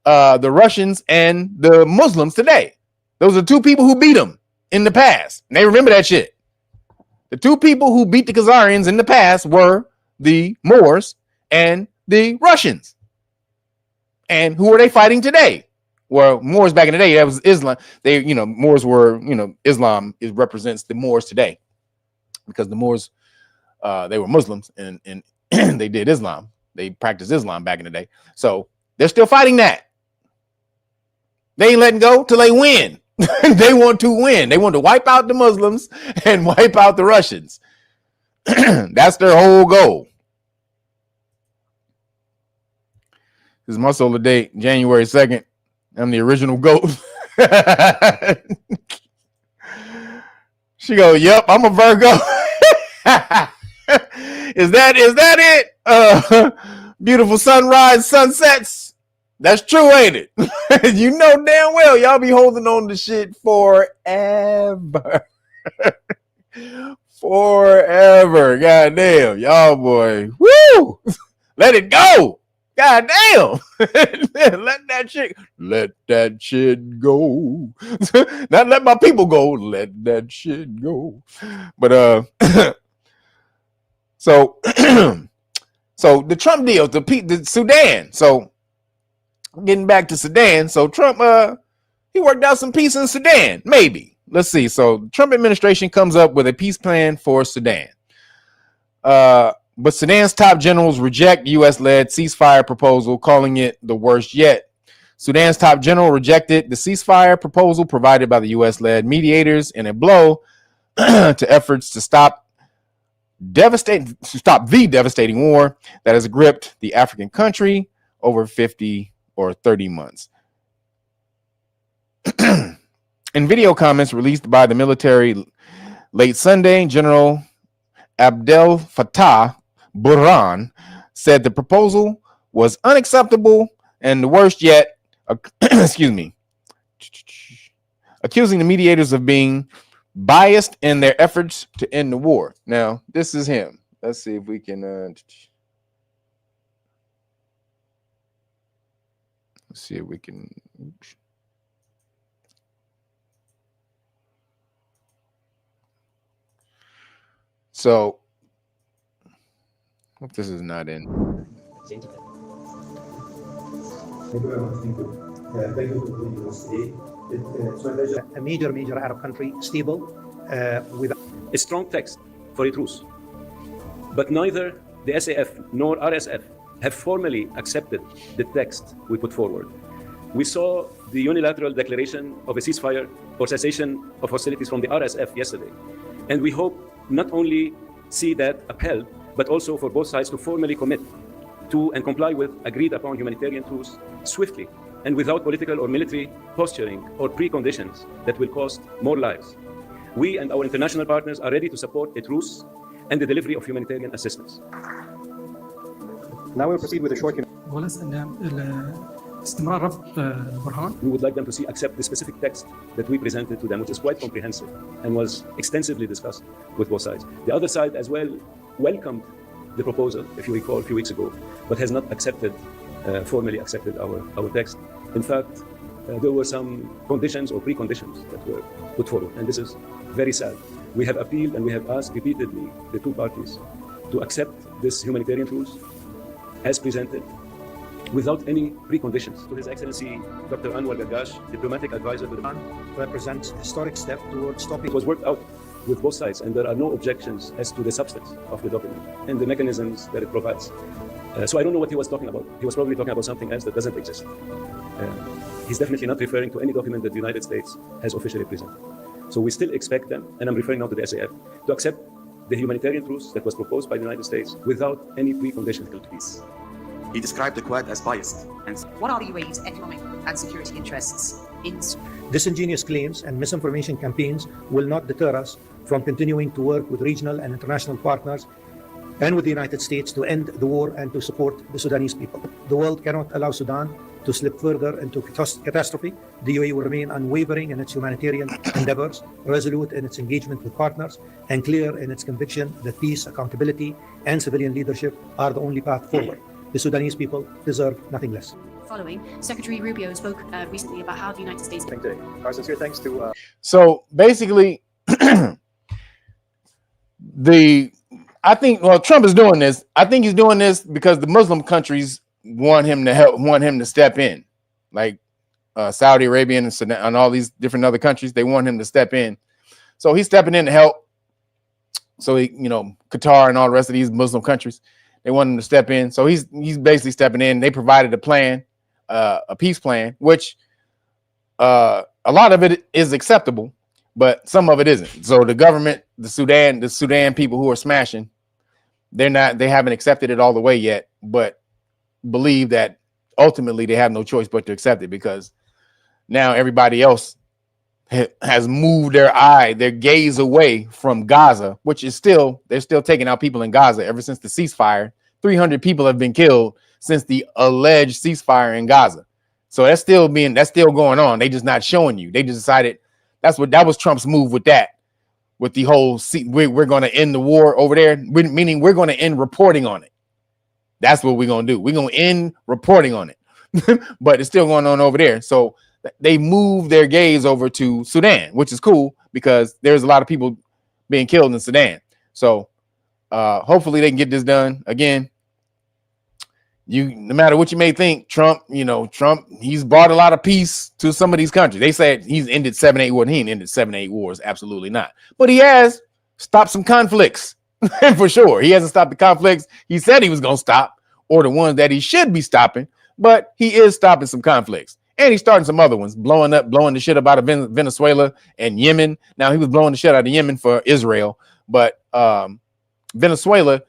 the Russians and the Muslims today. Those are two people who beat them in the past, and they remember that shit. The two people who beat the Khazarians in the past were the Moors and the Russians. And who are they fighting today? Well, Moors back in the day, that was Islam. They, Moors were, Islam represents the Moors today, because the Moors, they were Muslims and they did Islam. They practiced Islam back in the day. So they're still fighting that. They ain't letting go till they win. They want to win. They want to wipe out the Muslims and wipe out the Russians. That's their whole goal. This is my solar date, January 2nd. I'm the original GOAT. She goes, yep, I'm a Virgo. Is that it? Beautiful sunrise, sunsets. That's true, ain't it? You know damn well y'all be holding on to shit forever. Forever. Goddamn. Y'all boy. Woo! Let it go. Goddamn. Let that shit go. Not let my people go. Let that shit go. But so so the Trump deal, the Sudan. So getting back to Sudan. So Trump, he worked out some peace in Sudan. Maybe. Let's see. So the Trump administration comes up with a peace plan for Sudan. But Sudan's top generals reject U.S.-led ceasefire proposal, calling it the worst yet. Sudan's top general rejected the ceasefire proposal provided by the U.S.-led mediators in a blow to efforts to stop the devastating war that has gripped the African country over 50 or 30 months. In video comments released by the military late Sunday, General Abdel Fattah Burhan said the proposal was unacceptable and the worst yet, accusing the mediators of being biased in their efforts to end the war. Now, this is him. Let's see if we can see if we can. So, hope this is not in. Thank you very much. Thank you. Thank you for joining us today. It's my pleasure. A major Arab country, stable, with a strong text for a truce. But neither the SAF nor RSF have formally accepted the text we put forward. We saw the unilateral declaration of a ceasefire or cessation of hostilities from the RSF yesterday. And we hope not only see that upheld, but also for both sides to formally commit to and comply with agreed upon humanitarian truce swiftly and without political or military posturing or preconditions that will cost more lives. We and our international partners are ready to support a truce and the delivery of humanitarian assistance. Now we'll proceed with a short. We would like them to accept the specific text that we presented to them, which is quite comprehensive and was extensively discussed with both sides. The other side as well welcomed the proposal, if you recall, a few weeks ago, but has not formally accepted our text. In fact, there were some conditions or preconditions that were put forward, and this is very sad. We have appealed and we have asked repeatedly the two parties to accept this humanitarian truce as presented without any preconditions. To His Excellency Dr. Anwar Gargash, diplomatic advisor to the Iran, represents a historic step towards stopping. It was worked out with both sides, and there are no objections as to the substance of the document and the mechanisms that it provides. So I don't know what he was talking about. He was probably talking about something else that doesn't exist. He's definitely not referring to any document that the United States has officially presented. So we still expect them, and I'm referring now to the SAF, to accept the humanitarian truce that was proposed by the United States without any precondition to peace. He described the Quad as biased. And what are the UAE's economic and security interests in? Disingenuous claims and misinformation campaigns will not deter us from continuing to work with regional and international partners and with the United States to end the war and to support the Sudanese people. The world cannot allow Sudan to slip further into catastrophe. The UAE will remain unwavering in its humanitarian endeavors, resolute in its engagement with partners, and clear in its conviction that peace, accountability, and civilian leadership are the only path forward. The Sudanese people deserve nothing less. Following, Secretary Rubio spoke recently about how the United States... Our sincere thanks to... So basically, I think, well, Trump is doing this. I think he's doing this because the Muslim countries want him to step in, like Saudi Arabia and all these different other countries. They want him to step in. So he's stepping in to help. So Qatar and all the rest of these Muslim countries, they want him to step in. So he's basically stepping in. They provided a plan, a peace plan, which a lot of it is acceptable, but some of it isn't. So the government, the Sudan people who are smashing, they haven't accepted it all the way yet, but believe that ultimately they have no choice but to accept it, because now everybody else has moved their gaze away from Gaza, which is they're still taking out people in Gaza ever since the ceasefire. 300 people have been killed since the alleged ceasefire in Gaza. So that's still going on. They just not showing you. They just decided that was Trump's move with that. With the whole, we're going to end the war over there, meaning we're going to end reporting on it. That's what we're going to do. We're going to end reporting on it. But it's still going on over there. So they moved their gaze over to Sudan, which is cool because there's a lot of people being killed in Sudan. So hopefully they can get this done. Again, no matter what you may think, Trump, he's brought a lot of peace to some of these countries. They said he's ended 7-8 wars. He ain't ended 7-8 wars. Absolutely not. But he has stopped some conflicts for sure. He hasn't stopped the conflicts he said he was going to stop, or the ones that he should be stopping, but he is stopping some conflicts. And he's starting some other ones, blowing the shit up out of Venezuela and Yemen. Now, he was blowing the shit out of Yemen for Israel, but Venezuela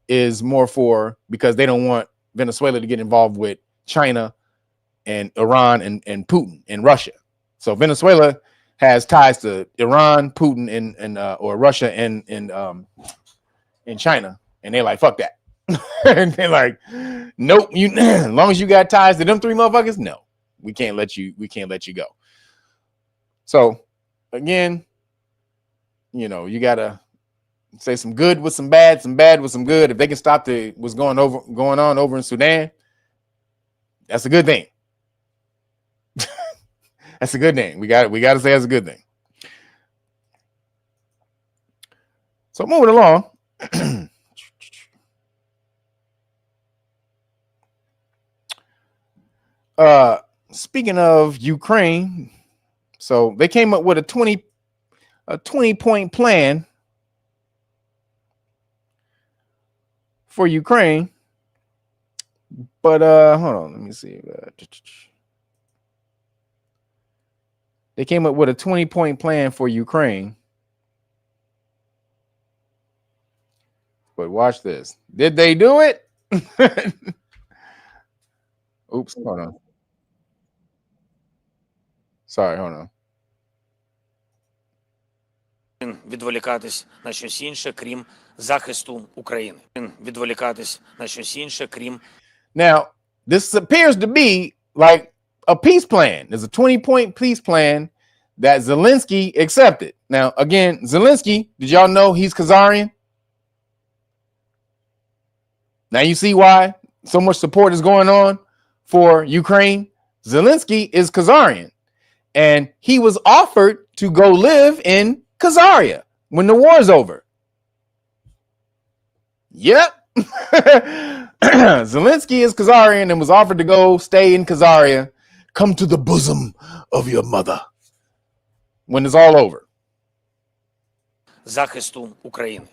is more because they don't want Venezuela to get involved with China and Iran and Putin and Russia. So Venezuela has ties to Iran, Putin, and or Russia and China, and they're like, fuck that. And they're like, nope, as long as you got ties to them three motherfuckers, no, we can't let you go. So again, you gotta say some good with some bad with some good. If they can stop what's going on over in Sudan, that's a good thing. That's a good thing. We got to say that's a good thing. So moving along. Speaking of Ukraine, so they came up with a 20-point plan for Ukraine, but hold on, let me see. They came up with a 20-point plan for Ukraine, but watch this. Did they do it? Oops, hold on. Sorry, hold on. Відволікатись на щось інше, крім захисту України. Відволікатись на щось інше, крім... Now, this appears to be like a peace plan. There's a 20-point peace plan that Zelensky accepted. Now, again, Zelensky, did y'all know he's Khazarian? Now you see why so much support is going on for Ukraine. Zelensky is Khazarian, and he was offered to go live in Khazaria when the war is over. Yep. Zelensky is Khazarian and was offered to go stay in Khazaria. Come to the bosom of your mother when it's all over. Захисту України.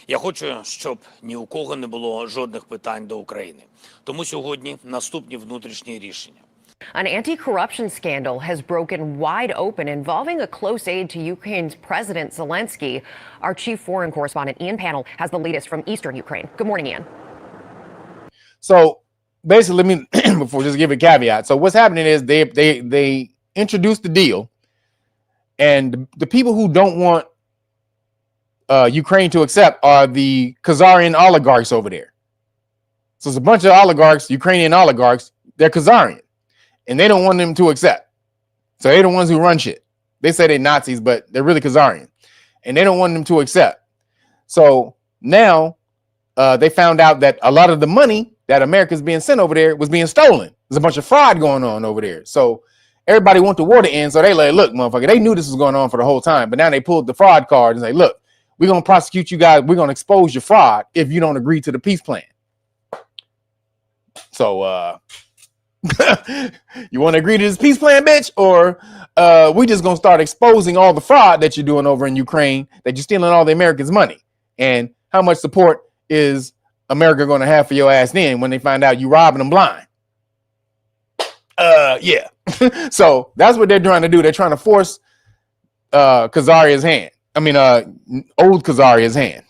Я хочу, щоб ні у кого не було жодних питань до України. Тому сьогодні наступні внутрішні рішення. An anti-corruption scandal has broken wide open involving a close aide to Ukraine's President Zelensky. Our chief foreign correspondent, Ian Pannell, has the latest from eastern Ukraine. Good morning, Ian. So basically, let me before just give a caveat. So what's happening is they introduced the deal, and the people who don't want Ukraine to accept are the Khazarian oligarchs over there. So it's a bunch of oligarchs, Ukrainian oligarchs. They're Khazarian, and they don't want them to accept. So they're the ones who run shit. They say they're Nazis, but they're really Khazarian, and they don't want them to accept. So now they found out that a lot of the money that America's being sent over there was being stolen. There's a bunch of fraud going on over there. So everybody want the war to end. So they like, look, motherfucker, they knew this was going on for the whole time, but now they pulled the fraud card and say, look, we're going to prosecute you guys. We're going to expose your fraud if you don't agree to the peace plan. So you want to agree to this peace plan, bitch? Or we just going to start exposing all the fraud that you're doing over in Ukraine, that you're stealing all the Americans' money. And how much support is America going to have for your ass then when they find out you robbing them blind? Yeah. So that's what they're trying to do. They're trying to force Khazaria's hand. I mean, old Khazaria's hand.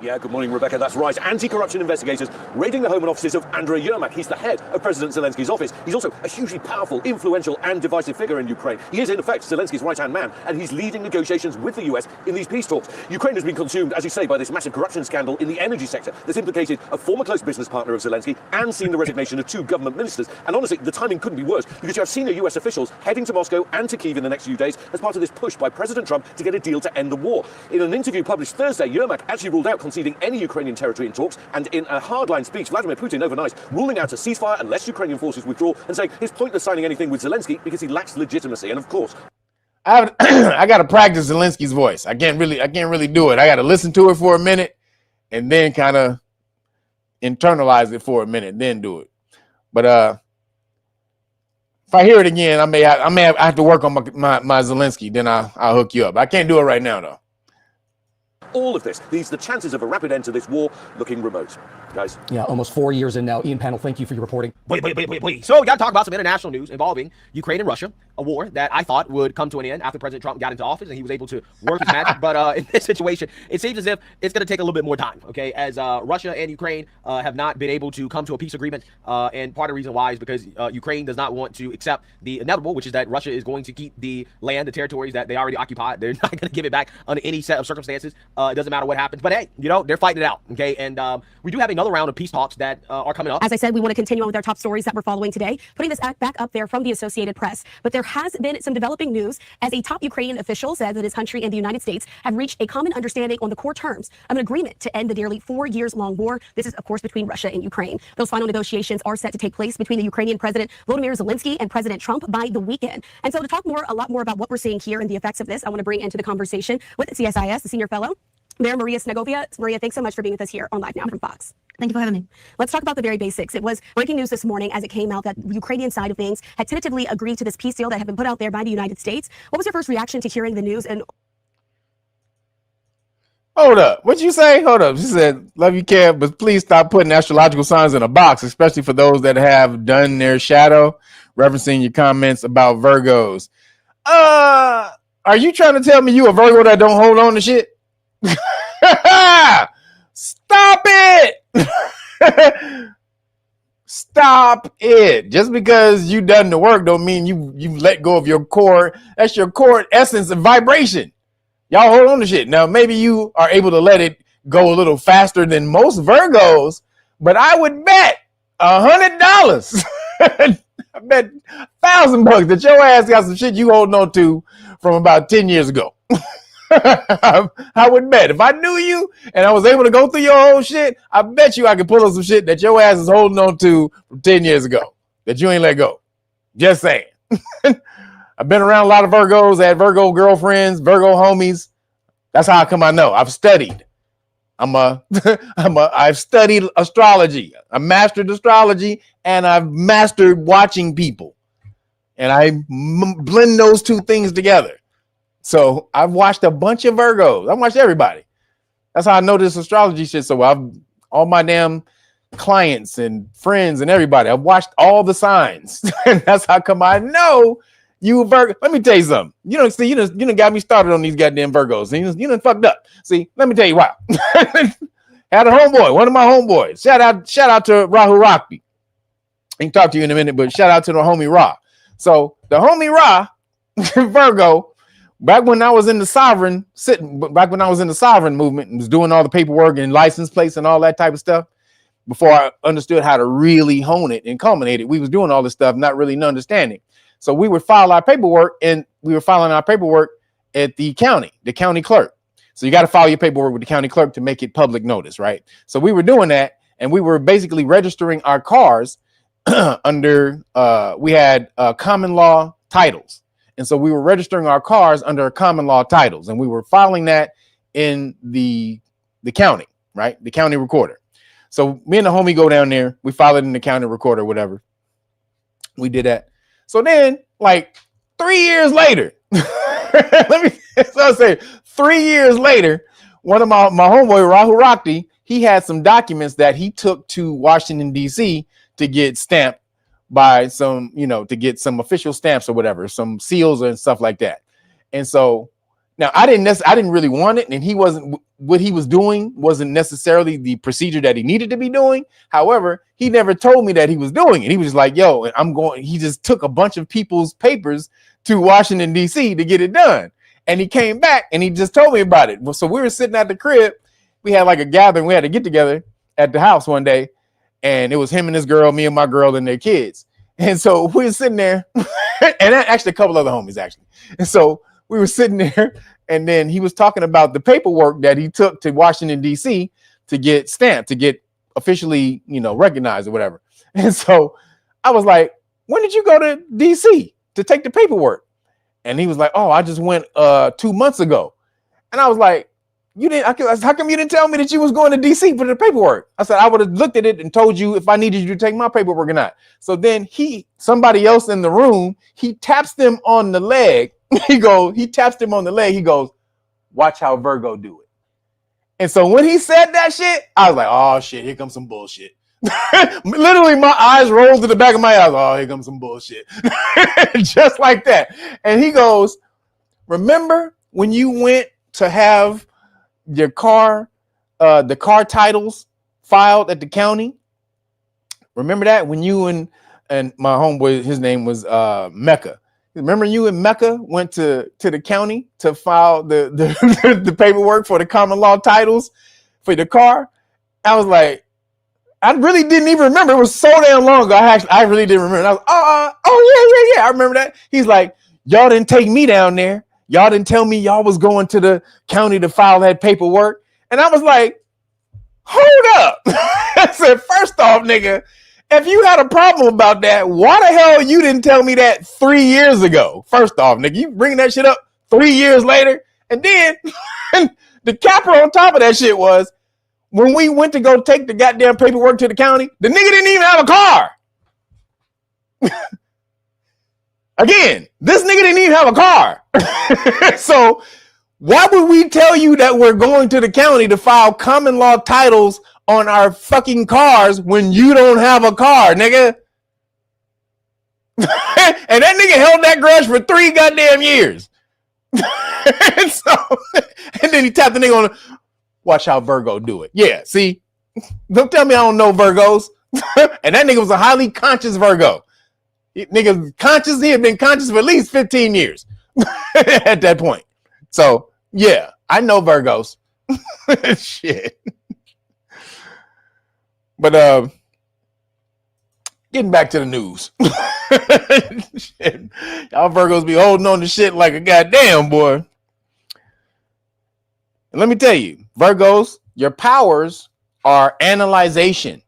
Yeah, good morning, Rebecca. That's right. Anti-corruption investigators raiding the home and offices of Andriy Yermak. He's the head of President Zelensky's office. He's also a hugely powerful, influential and divisive figure in Ukraine. He is, in effect, Zelensky's right-hand man, and he's leading negotiations with the US in these peace talks. Ukraine has been consumed, as you say, by this massive corruption scandal in the energy sector that's implicated a former close business partner of Zelensky and seen the resignation of 2 government ministers. And honestly, the timing couldn't be worse, because you have senior US officials heading to Moscow and to Kyiv in the next few days as part of this push by President Trump to get a deal to end the war. In an interview published Thursday, Yermak actually ruled out conceding any Ukrainian territory in talks, and in a hardline speech, Vladimir Putin overnight ruling out a ceasefire unless Ukrainian forces withdraw, and saying it's pointless signing anything with Zelensky because he lacks legitimacy. And of course, I got to practice Zelensky's voice. I can't really do it. I got to listen to it for a minute and then kind of internalize it for a minute, then do it. But if I hear it again, I may have to work on my Zelensky. Then I'll hook you up. I can't do it right now though. all of this leaves the chances of a rapid end to this war looking remote. Guys. Yeah, almost 4 years in now. Ian Pannell, thank you for your reporting. Wait. So we got to talk about some international news involving Ukraine and Russia, a war that I thought would come to an end after President Trump got into office and he was able to work his magic. But in this situation, it seems as if it's going to take a little bit more time, okay, as Russia and Ukraine have not been able to come to a peace agreement. And part of the reason why is because Ukraine does not want to accept the inevitable, which is that Russia is going to keep the land, the territories that they already occupied. They're not going to give it back under any set of circumstances. It doesn't matter what happens. But hey, you know, they're fighting it out, okay? And we do have another round of peace talks that are coming up. As I said, we want to continue on with our top stories that we're following today, putting this back up there from the Associated Press. But there has been some developing news as a top Ukrainian official says that his country and the United States have reached a common understanding on the core terms of an agreement to end the nearly 4 years long war. This is, of course, between Russia and Ukraine. Those final negotiations are set to take place between the Ukrainian President Volodymyr Zelensky and President Trump by the weekend. And so to talk a lot more about what we're seeing here and the effects of this, I want to bring into the conversation with CSIS, the senior fellow, Mayor Maria Snegovia. Maria, thanks so much for being with us here on Live Now from Fox. Thank you for having me. Let's talk about the very basics. It was breaking news this morning as it came out that the Ukrainian side of things had tentatively agreed to this peace deal that had been put out there by the United States. What was your first reaction to hearing the news? And hold up. What'd you say? Hold up. She said, love you, Kev, but please stop putting astrological signs in a box, especially for those that have done their shadow, referencing your comments about Virgos. Are you trying to tell me you a Virgo that don't hold on to shit? Stop it. Stop it. Just because you done the work don't mean you let go of your core. That's your core essence of vibration. Y'all hold on to shit. Now maybe you are able to let it go a little faster than most Virgos, but I would bet $100 I bet $1,000 that your ass got some shit you holding on to from about 10 years ago. I would bet if I knew you and I was able to go through your whole shit, I bet you I could pull up some shit that your ass is holding on to from 10 years ago that you ain't let go. Just saying. I've been around a lot of Virgos, I had Virgo girlfriends, Virgo homies. That's how I know. I've studied. I've studied astrology. I mastered astrology and I've mastered watching people. And I blend those two things together. So I've watched a bunch of Virgos. I've watched everybody. That's how I know this astrology shit. So I've all my damn clients and friends and everybody, I've watched all the signs. And that's how come I know you Virgo. Let me tell you something. You know, see, you done got me started on these goddamn Virgos. And you done fucked up. See, let me tell you why. Had a homeboy, one of my homeboys. Shout out to Rahu Rockby. I can talk to you in a minute, but shout out to the homie Ra. So the homie Ra, Virgo, back when I was in the sovereign movement and was doing all the paperwork and license plates and all that type of stuff, before I understood how to really hone it and culminate it, we was doing all this stuff, not really understanding. So we would file our paperwork, and we were filing our paperwork at the county clerk. So you got to file your paperwork with the county clerk to make it public notice, right? So we were doing that, and we were basically registering our cars under, we had common law titles. And so we were registering our cars under common law titles, and we were filing that in the county, right? The county recorder. So me and the homie go down there, we file it in the county recorder, whatever. We did that. So then, like 3 years later, I'll say 3 years later, one of my homeboy, Rahul Rakti, he had some documents that he took to Washington, D.C. to get stamped by some, to get some official stamps or whatever, some seals and stuff like that. And so now I didn't really want it, and what he was doing wasn't necessarily the procedure that he needed to be doing. However, he never told me that he was doing it. He was just like, yo, he just took a bunch of people's papers to Washington, D.C. to get it done. And he came back and he just told me about it. So we were sitting at the crib. We had like a gathering. We had to get together at the house one day. And it was him and his girl, me and my girl and their kids. And so we were sitting there, and actually a couple other homies, actually. And so we were sitting there, and then he was talking about the paperwork that he took to Washington, D.C. to get stamped, to get officially, recognized or whatever. And so I was like, when did you go to D.C. to take the paperwork? And he was like, oh, I just went 2 months ago. And I was like, how come you didn't tell me that you was going to D.C. for the paperwork? I said, I would have looked at it and told you if I needed you to take my paperwork or not. So then somebody else in the room, he taps them on the leg. He taps them on the leg. He goes, watch how Virgo do it. And so when he said that shit, I was like, oh shit, here comes some bullshit. Literally my eyes rolled to the back of my eyes. Oh, here comes some bullshit. Just like that. And he goes, remember when you went to have your car, the car titles filed at the county? Remember that when you and my homeboy, his name was Mecca. Remember you and Mecca went to the county to file the paperwork for the common law titles for the car? I was like, I really didn't even remember. It was so damn long ago. I really didn't remember. And I was, oh yeah. I remember that. He's like, y'all didn't take me down there. Y'all didn't tell me y'all was going to the county to file that paperwork. And I was like, hold up. I said, first off, nigga, if you had a problem about that, why the hell you didn't tell me that 3 years ago? First off, nigga, you bringing that shit up 3 years later. And then the capper on top of that shit was, when we went to go take the goddamn paperwork to the county, the nigga didn't even have a car. Again, this nigga didn't even have a car. So why would we tell you that we're going to the county to file common law titles on our fucking cars when you don't have a car, nigga? And that nigga held that grudge for 3 goddamn years. And then he tapped the nigga on watch how Virgo do it. Yeah, see? Don't tell me I don't know Virgos. And that nigga was a highly conscious Virgo. Nigga conscious, he had been conscious for at least 15 years at that point. So, yeah, I know Virgos. Shit. But getting back to the news. Shit. Y'all Virgos be holding on to shit like a goddamn boy. And let me tell you, Virgos, your powers are analyzation.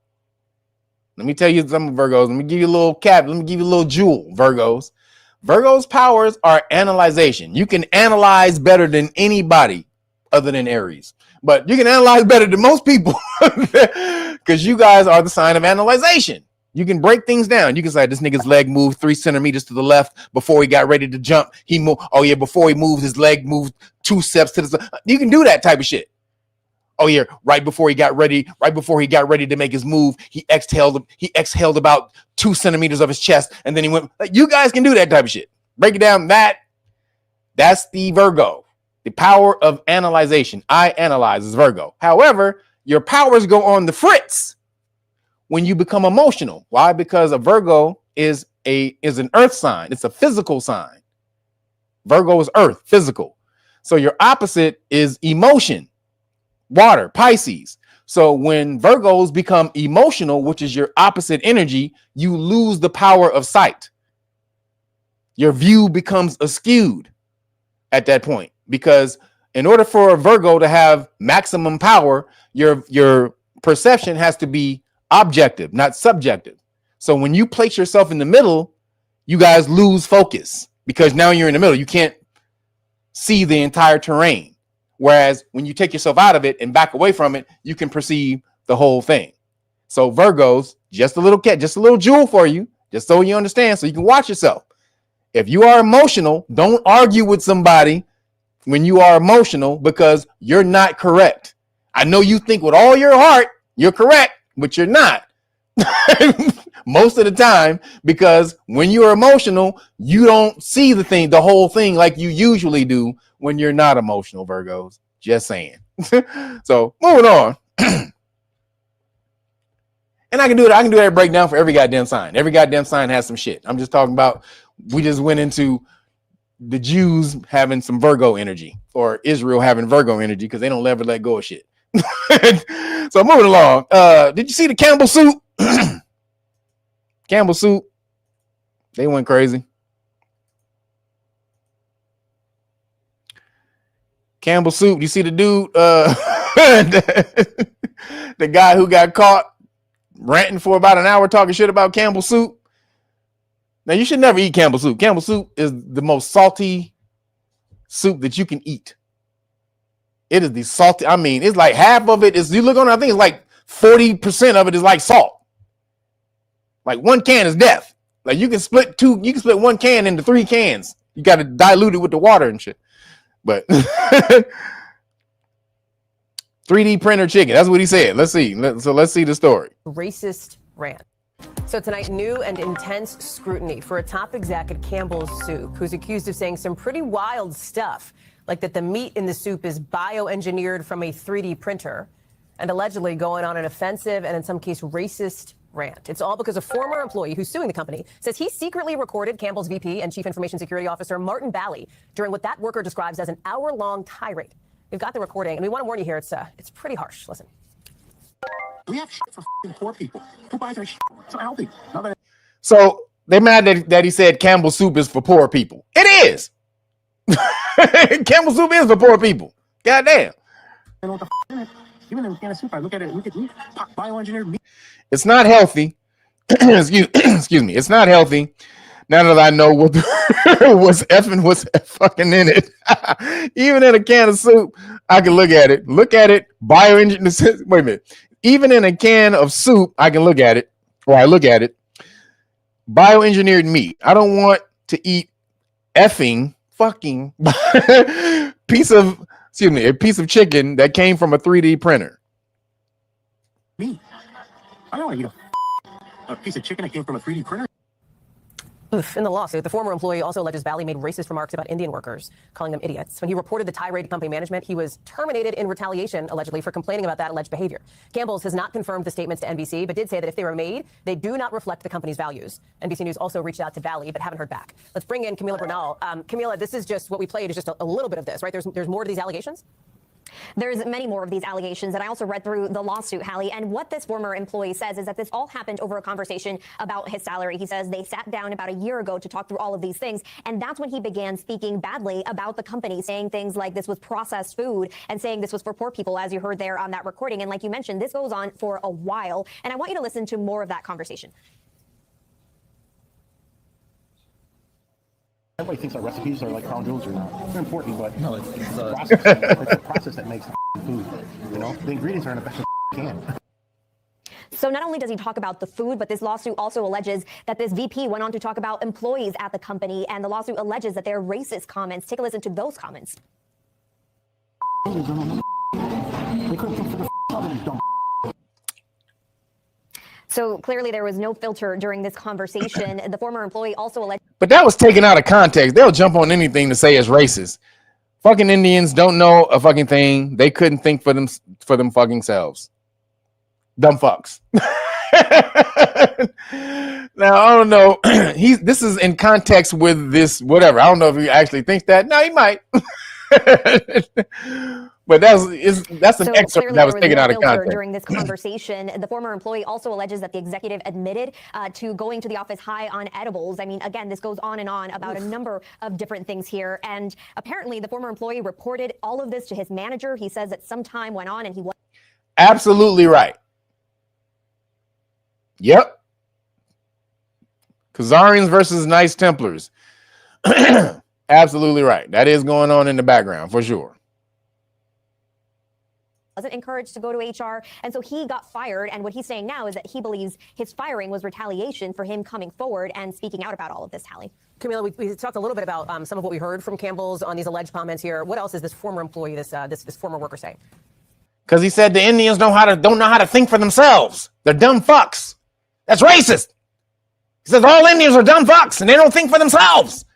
Let me tell you some Virgos. Let me give you a little cap. Let me give you a little jewel, Virgos. Virgos' powers are analyzation. You can analyze better than anybody other than Aries. But you can analyze better than most people because you guys are the sign of analyzation. You can break things down. You can say this nigga's leg moved 3 centimeters to the left before he got ready to jump. He moved. Oh yeah, before he moved, his leg moved 2 steps to the side. You can do that type of shit. Oh yeah, right before he got ready to make his move, he exhaled about 2 centimeters of his chest, and then he went. Like, you guys can do that type of shit. Break it down. That's the Virgo, the power of analyzation. I analyze is Virgo. However, your powers go on the fritz when you become emotional. Why? Because a Virgo is an earth sign. It's a physical sign. Virgo is earth, physical. So your opposite is emotion, water, Pisces. So when Virgos become emotional, which is your opposite energy, you lose the power of sight. Your view becomes askewed at that point, because in order for a Virgo to have maximum power, your perception has to be objective, not subjective. So when you place yourself in the middle, you guys lose focus because now you're in the middle. You can't see the entire terrain. Whereas when you take yourself out of it and back away from it, you can perceive the whole thing. So Virgos, just a little jewel for you, just so you understand, so you can watch yourself. If you are emotional, don't argue with somebody when you are emotional, because you're not correct. I know you think with all your heart you're correct, but you're not. Most of the time, because when you're emotional, you don't see the whole thing like you usually do when you're not emotional, Virgos. Just saying. So moving on. And I can do that breakdown for every goddamn sign. Every goddamn sign has some shit. I'm just talking about, we just went into the Jews having some Virgo energy, or Israel having Virgo energy, because they don't ever let go of shit. So moving along. Did you see the Campbell suit? Campbell suit. They went crazy. Campbell suit. You see the dude, the guy who got caught ranting for about an hour talking shit about Campbell soup. Now, you should never eat Campbell soup. Campbell soup is the most salty soup that you can eat. It is the salty. I mean, it's like half of it is, you look on it, I think it's like 40% of it is like salt. Like one can is death. Like you can split 1 can into 3 cans. You got to dilute it with the water and shit. But 3D printer chicken. That's what he said. Let's see. Let's see the story. Racist rant. So tonight, new and intense scrutiny for a top exec at Campbell's Soup, who's accused of saying some pretty wild stuff, like that the meat in the soup is bioengineered from a 3D printer, and allegedly going on an offensive and in some case racist rant. It's all because a former employee who's suing the company says he secretly recorded Campbell's VP and Chief Information Security Officer Martin Bally during what that worker describes as an hour-long tirade. We've got the recording, and we want to warn you here, it's pretty harsh. Listen. We have shit for poor people. Who buys our shit? It's not healthy. So they mad that he said Campbell soup is for poor people. It is. Campbell soup is for poor people. Goddamn. Even in a can of soup, I look at it, bioengineered meat. It's not healthy. Excuse me. It's not healthy. Now that I know what's fucking in it. Even in a can of soup, I can look at it. Bioengineered. Wait a minute. Even in a can of soup, I can look at it. Or I look at it. Bioengineered meat. I don't want to eat fucking a piece of chicken that came from a 3D printer. Me? I don't want to eat a piece of chicken that came from a 3D printer. In the lawsuit, the former employee also alleges Bally made racist remarks about Indian workers, calling them idiots. When he reported the tirade to company management, he was terminated in retaliation, allegedly, for complaining about that alleged behavior. Campbell's has not confirmed the statements to NBC, but did say that if they were made, they do not reflect the company's values. NBC News also reached out to Bally, but haven't heard back. Let's bring in Camila Bernal. Camila, this is just what we played, is just a little bit of this, right? There's more to these allegations? There's many more of these allegations, and I also read through the lawsuit, Hallie, and what this former employee says is that this all happened over a conversation about his salary. He says they sat down about a year ago to talk through all of these things, and that's when he began speaking badly about the company, saying things like this was processed food and saying this was for poor people, as you heard there on that recording. And like you mentioned, this goes on for a while, and I want you to listen to more of that conversation. Everybody thinks our recipes are like crown jewels or not. They're important, but no, it's the process. It's the process that makes food. You know, the ingredients are in the best can. So not only does he talk about the food, but this lawsuit also alleges that this VP went on to talk about employees at the company, and the lawsuit alleges that they're racist comments. Take a listen to those comments. We couldn't think for the other dumb. So clearly there was no filter during this conversation. The former employee also alleged. But that was taken out of context. They'll jump on anything to say it's racist. Fucking Indians don't know a fucking thing. They couldn't think for them fucking selves. Dumb fucks. Now I don't know. This is in context with this whatever. I don't know if he actually thinks that. No, he might. But that's an excerpt that was taken out of context. During this conversation, the former employee also alleges that the executive admitted to going to the office high on edibles. I mean, again, this goes on and on about a number of different things here. And apparently the former employee reported all of this to his manager. He says that some time went on and he was absolutely right. Yep. Khazarians versus Knights Templars. Absolutely right. That is going on in the background for sure. wasn't encouraged to go to HR. And so he got fired. And what he's saying now is that he believes his firing was retaliation for him coming forward and speaking out about all of this, Hallie. Camila, we talked a little bit about some of what we heard from Campbell's on these alleged comments here. What else is this former employee, this former worker saying? Because he said the Indians don't know how to think for themselves. They're dumb fucks. That's racist. He says all Indians are dumb fucks and they don't think for themselves.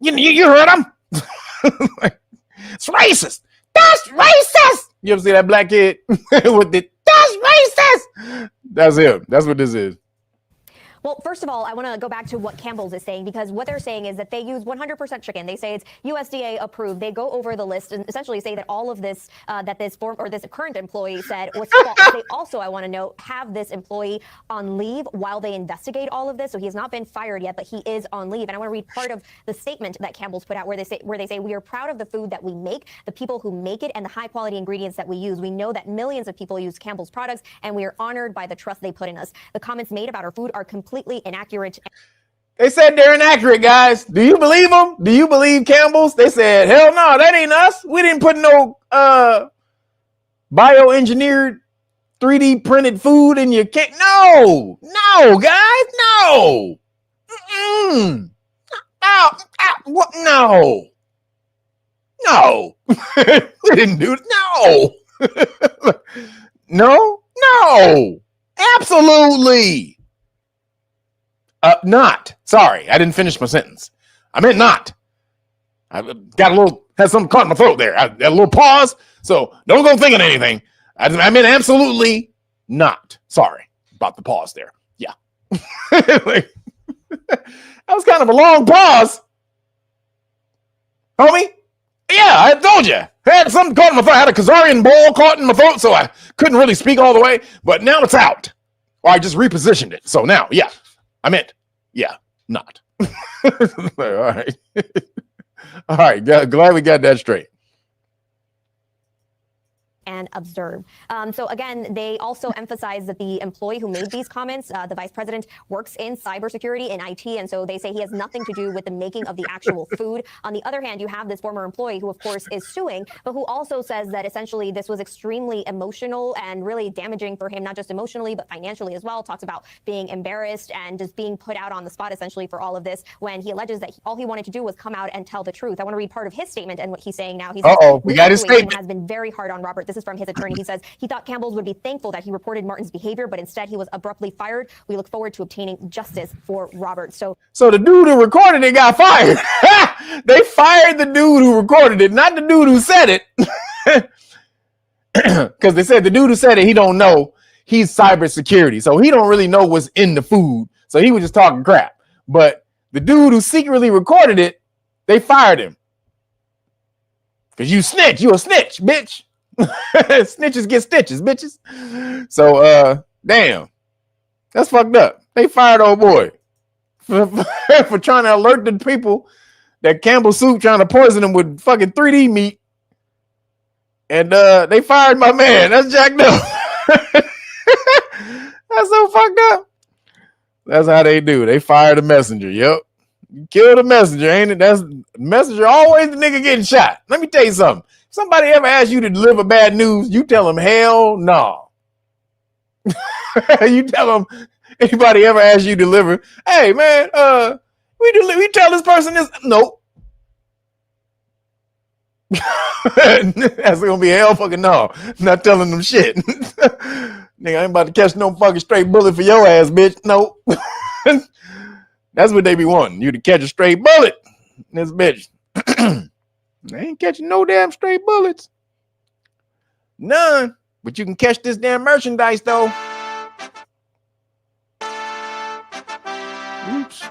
You heard him. It's racist. That's racist. You ever see that black kid with the that's racist? That's him. That's what this is. Well, first of all, I want to go back to what Campbell's is saying, because what they're saying is that they use 100% chicken. They say it's USDA approved. They go over the list and essentially say that all of this, that this current employee said was false. They also, I want to note, have this employee on leave while they investigate all of this. So he has not been fired yet, but he is on leave. And I want to read part of the statement that Campbell's put out where they say, we are proud of the food that we make, the people who make it, and the high quality ingredients that we use. We know that millions of people use Campbell's products, and we are honored by the trust they put in us. The comments made about our food are completely inaccurate. They said they're inaccurate, guys. Do you believe them? Do you believe Campbell's? They said, hell no, that ain't us. We didn't put no bioengineered 3D printed food in your cake. No, guys, no. No. We didn't do it. No. Absolutely. Not. Sorry, I didn't finish my sentence. I meant not. I had something caught in my throat there. I had a little pause, so don't go thinking anything. I meant absolutely not. Sorry about the pause there. Yeah. That was kind of a long pause. Homie? Yeah, I told you. I had something caught in my throat. I had a Khazarian ball caught in my throat, so I couldn't really speak all the way, but now it's out. Or I just repositioned it. So now, yeah. I meant, yeah, not. All right. All right. Glad we got that straight. And observe. So again, they also emphasize that the employee who made these comments, the vice president, works in cybersecurity and IT, and so they say he has nothing to do with the making of the actual food. On the other hand, you have this former employee who, of course, is suing, but who also says that essentially this was extremely emotional and really damaging for him, not just emotionally, but financially as well. Talks about being embarrassed and just being put out on the spot, essentially, for all of this, when he alleges that all he wanted to do was come out and tell the truth. I want to read part of his statement and what he's saying now. He says, we got his statement. Has been very hard on Robert. This is from his attorney. He says he thought Campbell's would be thankful that he reported Martin's behavior, but instead he was abruptly fired. We look forward to obtaining justice for Robert. So the dude who recorded it got fired. They fired the dude who recorded it, not the dude who said it. Because they said the dude who said it, he don't know. He's cybersecurity, so he don't really know what's in the food. So he was just talking crap. But the dude who secretly recorded it, they fired him. Because you snitch. You a snitch, bitch. Snitches get stitches, bitches. So damn, that's fucked up. They fired old boy for trying to alert the people that Campbell Soup trying to poison them with fucking 3D meat, and they fired my man. That's jacked up. That's so fucked up. That's how they do. They fire the messenger. Yep, you kill the messenger, ain't it? That's messenger always the nigga getting shot. Let me tell you something. Somebody ever ask you to deliver bad news, you tell them hell no. You tell them, anybody ever ask you to deliver, hey man, we tell this person this. Nope. That's gonna be hell fucking no. Not telling them shit. Nigga, I ain't about to catch no fucking straight bullet for your ass, bitch. No. That's what they be wanting. You to catch a straight bullet. This bitch. They ain't catching no damn straight bullets. None. But you can catch this damn merchandise though. Oops.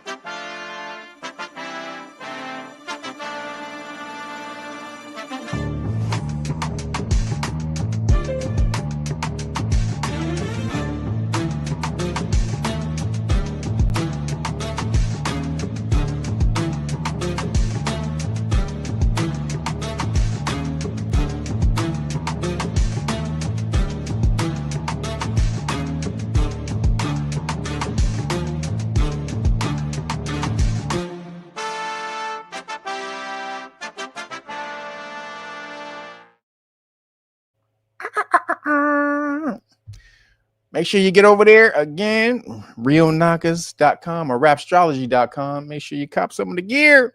Make sure you get over there again, realnagas.com or rapstrology.com. Make sure you cop some of the gear.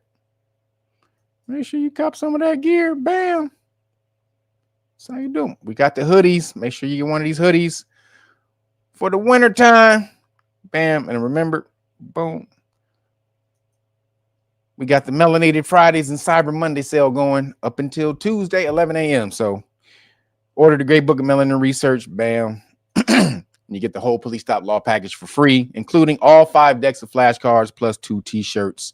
Make sure you cop some of that gear. Bam. That's how you do. We got the hoodies. Make sure you get one of these hoodies for the winter time. Bam. And remember, boom. We got the Melanated Fridays and Cyber Monday sale going up until Tuesday, 11 a.m. So order the Great Book of Melanin Research. Bam. You get the whole Police Stop Law package for free, including all 5 decks of flashcards plus 2 t-shirts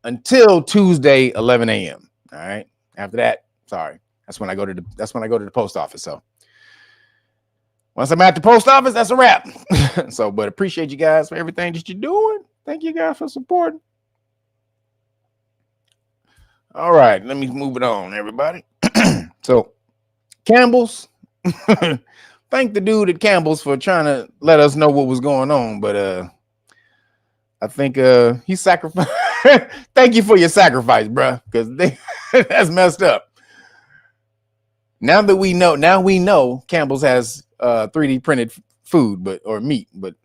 until Tuesday, 11 a.m. All right. After that, sorry. That's when I go to the post office. So once I'm at the post office, that's a wrap. So, but appreciate you guys for everything that you're doing. Thank you guys for supporting. All right, let me move it on, everybody. So, Campbell's. Thank the dude at Campbell's for trying to let us know what was going on, but I think he sacrificed. Thank you for your sacrifice, bro, because that's messed up. Now we know Campbell's has 3D printed food, or meat, but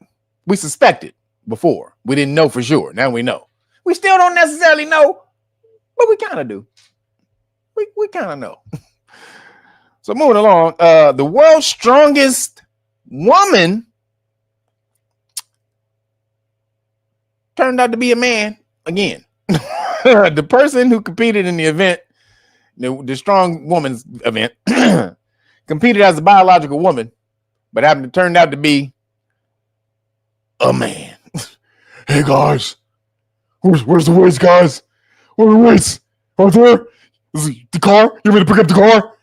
we suspected before. We didn't know for sure. Now we know. We still don't necessarily know, but we kind of do. We kind of know. So moving along, the world's strongest woman turned out to be a man again. The person who competed in the event, the strong woman's event, competed as a biological woman, but turned out to be a man. Hey guys, where's the weights, guys? Where are the weights? Right there? Is it the car? You want me to pick up the car?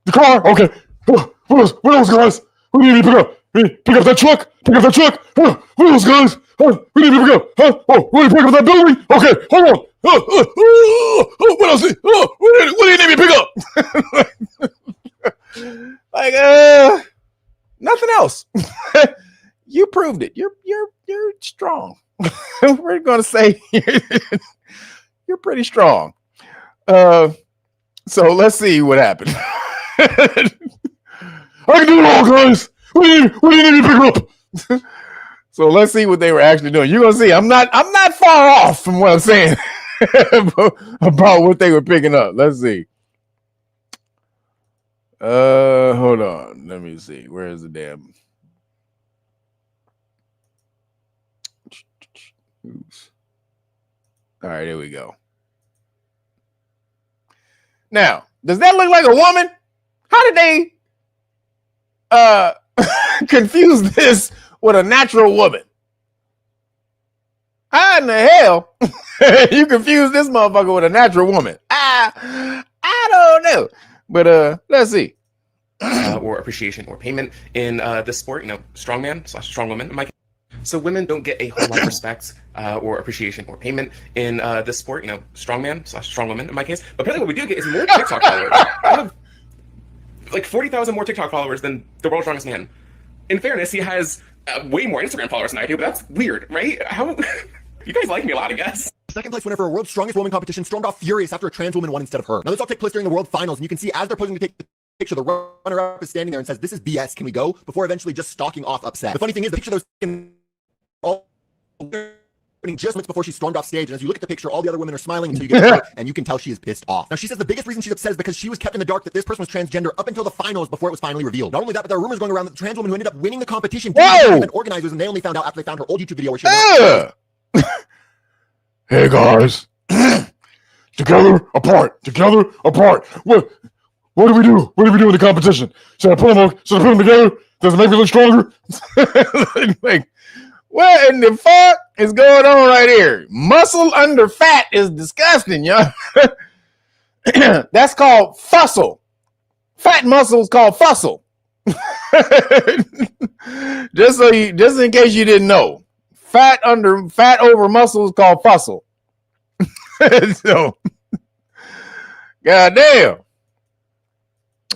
The car? Okay. Where are those guys? Who do you need to pick up? Pick up that truck? Pick up that truck? Where are those guys? Who do you need to pick up? Oh, we need to pick up that building? Okay, hold on. What else? What do you need me to pick up? Like, nothing else. You proved it. You're strong. We're gonna say you're pretty strong. So let's see what happened. I can do it all, guys. What do you need me to pick up? So let's see what they were actually doing. You're gonna see. I'm not far off from what I'm saying about what they were picking up. Let's see. Hold on. Let me see. Where is the damn? Oops. All right, here we go. Now, does that look like a woman? How did they confuse this with a natural woman? How in the hell you confuse this motherfucker with a natural woman? I don't know. But let's see. Or appreciation or payment in this sport, strongman / strongwoman in my case. So women don't get a whole lot of respect or appreciation or payment in this sport, strongman / strongwoman in my case. But apparently what we do get is more TikTok followers. I have like 40,000 more TikTok followers than the world's strongest man. In fairness, he has way more Instagram followers than I do, but that's weird, right? How you guys like me a lot, I guess. Second place winner for a World's Strongest Woman competition stormed off furious after a trans woman won instead of her. Now this all took place during the World Finals, and you can see as they're posing to take the picture, the runner-up is standing there and says, "This is BS, can we go?" before eventually just stalking off upset. The funny thing is, the picture those all just minutes before she stormed off stage. And as you look at the picture, all the other women are smiling until you get to her, and you can tell she is pissed off. Now, she says the biggest reason she's upset is because she was kept in the dark that this person was transgender up until the finals before it was finally revealed. Not only that, but there are rumors going around that the trans woman who ended up winning the competition didn't even organizers, and they only found out after they found her old YouTube video where she Hey guys, together, apart. What do we do? What do we do in the competition? Should I put them together? Does it make me look stronger? Like, what in the fuck is going on right here? Muscle under fat is disgusting, y'all. That's called fussle. Fat muscle is called fussle. just in case you didn't know, fat over muscle is called fussle. So, goddamn.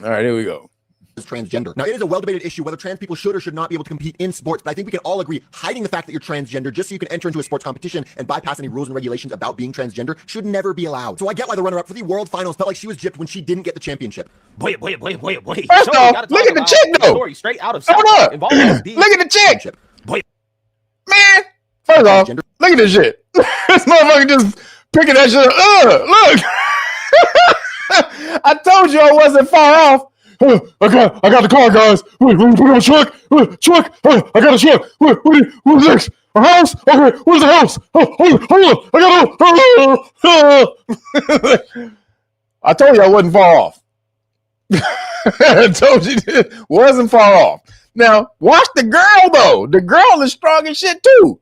All right, here we go. Is transgender. Now, it is a well-debated issue whether trans people should or should not be able to compete in sports, but I think we can all agree hiding the fact that you're transgender just so you can enter into a sports competition and bypass any rules and regulations about being transgender should never be allowed. So I get why the runner-up for the World Finals felt like she was gypped when she didn't get the championship. Boy. First off, look at the chick, though. Story straight out of Hold up. Look at the chick. Boy. Man, first off, look at this shit. This motherfucker just picking that shit up. Look. I told you I wasn't far off. I got the car, guys. Wait, we put on a truck. Truck. I got a truck. What's next? A house? Okay, where's the house? Hold on. I told you I wasn't far off. I told you it wasn't far off. Now, watch the girl, though. The girl is strong as shit, too.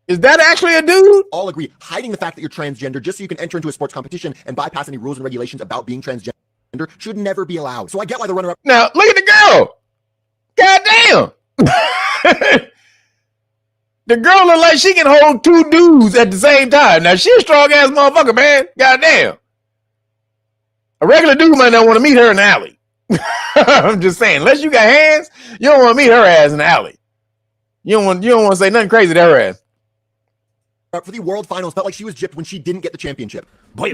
Is that actually a dude? All agree hiding the fact that you're transgender just so you can enter into a sports competition and bypass any rules and regulations about being transgender should never be allowed. So I get why the runner-up. Now, look at the girl. Goddamn. The girl look like she can hold two dudes at the same time. Now, she a strong-ass motherfucker, man. Goddamn. A regular dude might not want to meet her in the alley. I'm just saying, unless you got hands, you don't want to meet her ass in the alley. You don't want to say nothing crazy to her ass. For the World Finals felt like she was gypped when she didn't get the championship. Boy.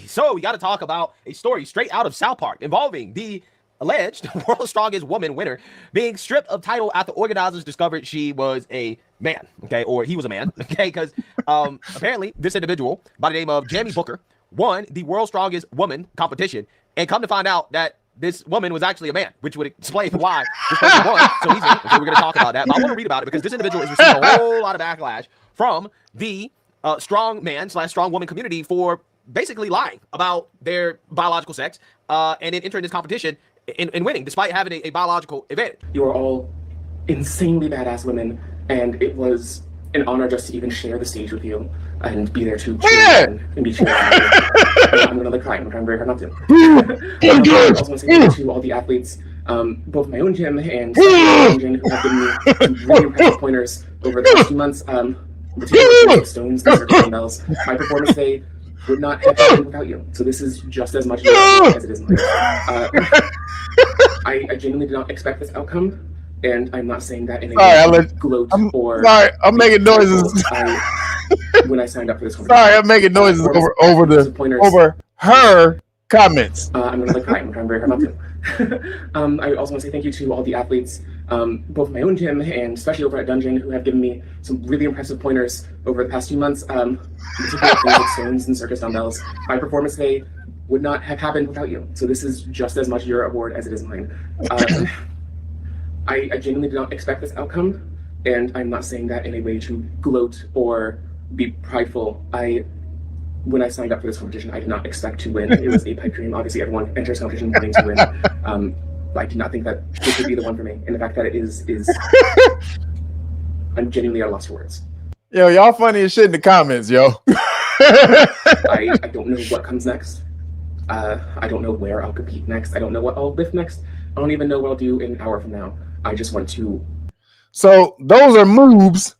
So we got to talk about a story straight out of South Park involving the alleged World's Strongest Woman winner being stripped of title after organizers discovered she was a man, okay, or he was a man, okay, because apparently this individual by the name of Jamie Booker won the World's Strongest Woman competition, and come to find out that this woman was actually a man, which would explain why this person won so easily. Okay, we're going to talk about that, but I want to read about it because this individual is receiving a whole lot of backlash from the strong man / strong woman community for basically lying about their biological sex and then entering this competition and winning despite having a biological advantage. You are all insanely badass women, and it was an honor just to even share the stage with you and be there to cheer and be cheering on you. I'm gonna cry. I'm trying very hard not to. I also want to say thank you to all the athletes, both my own gym and Engine, who have given me some really impressive pointers over the past few months. Stones and dumbbells. My performance today would not have happened without you. So this is just as much as it is mine. I genuinely did not expect this outcome, and I'm not saying that in a gloat or. Sorry, I'm making noises. When I signed up for this conversation. Sorry, I'm making noises over her comments. I'm gonna cry. I'm trying very hard not to. I also want to say thank you to all the athletes, both my own gym and especially over at Dungeon, who have given me some really impressive pointers over the past few months. Particularly things like stones and circus dumbbells. My performance today would not have happened without you. So this is just as much your award as it is mine. I genuinely did not expect this outcome, and I'm not saying that in a way to gloat or be prideful. When I signed up for this competition, I did not expect to win. It was a pipe dream. Obviously, everyone enters competition wanting to win. I did not think that this would be the one for me. And the fact that it is I'm genuinely at a loss for words. Yo, y'all funny as shit in the comments, yo. I don't know what comes next. I don't know where I'll compete next. I don't know what I'll lift next. I don't even know what I'll do in an hour from now. I just want to. So those are moves.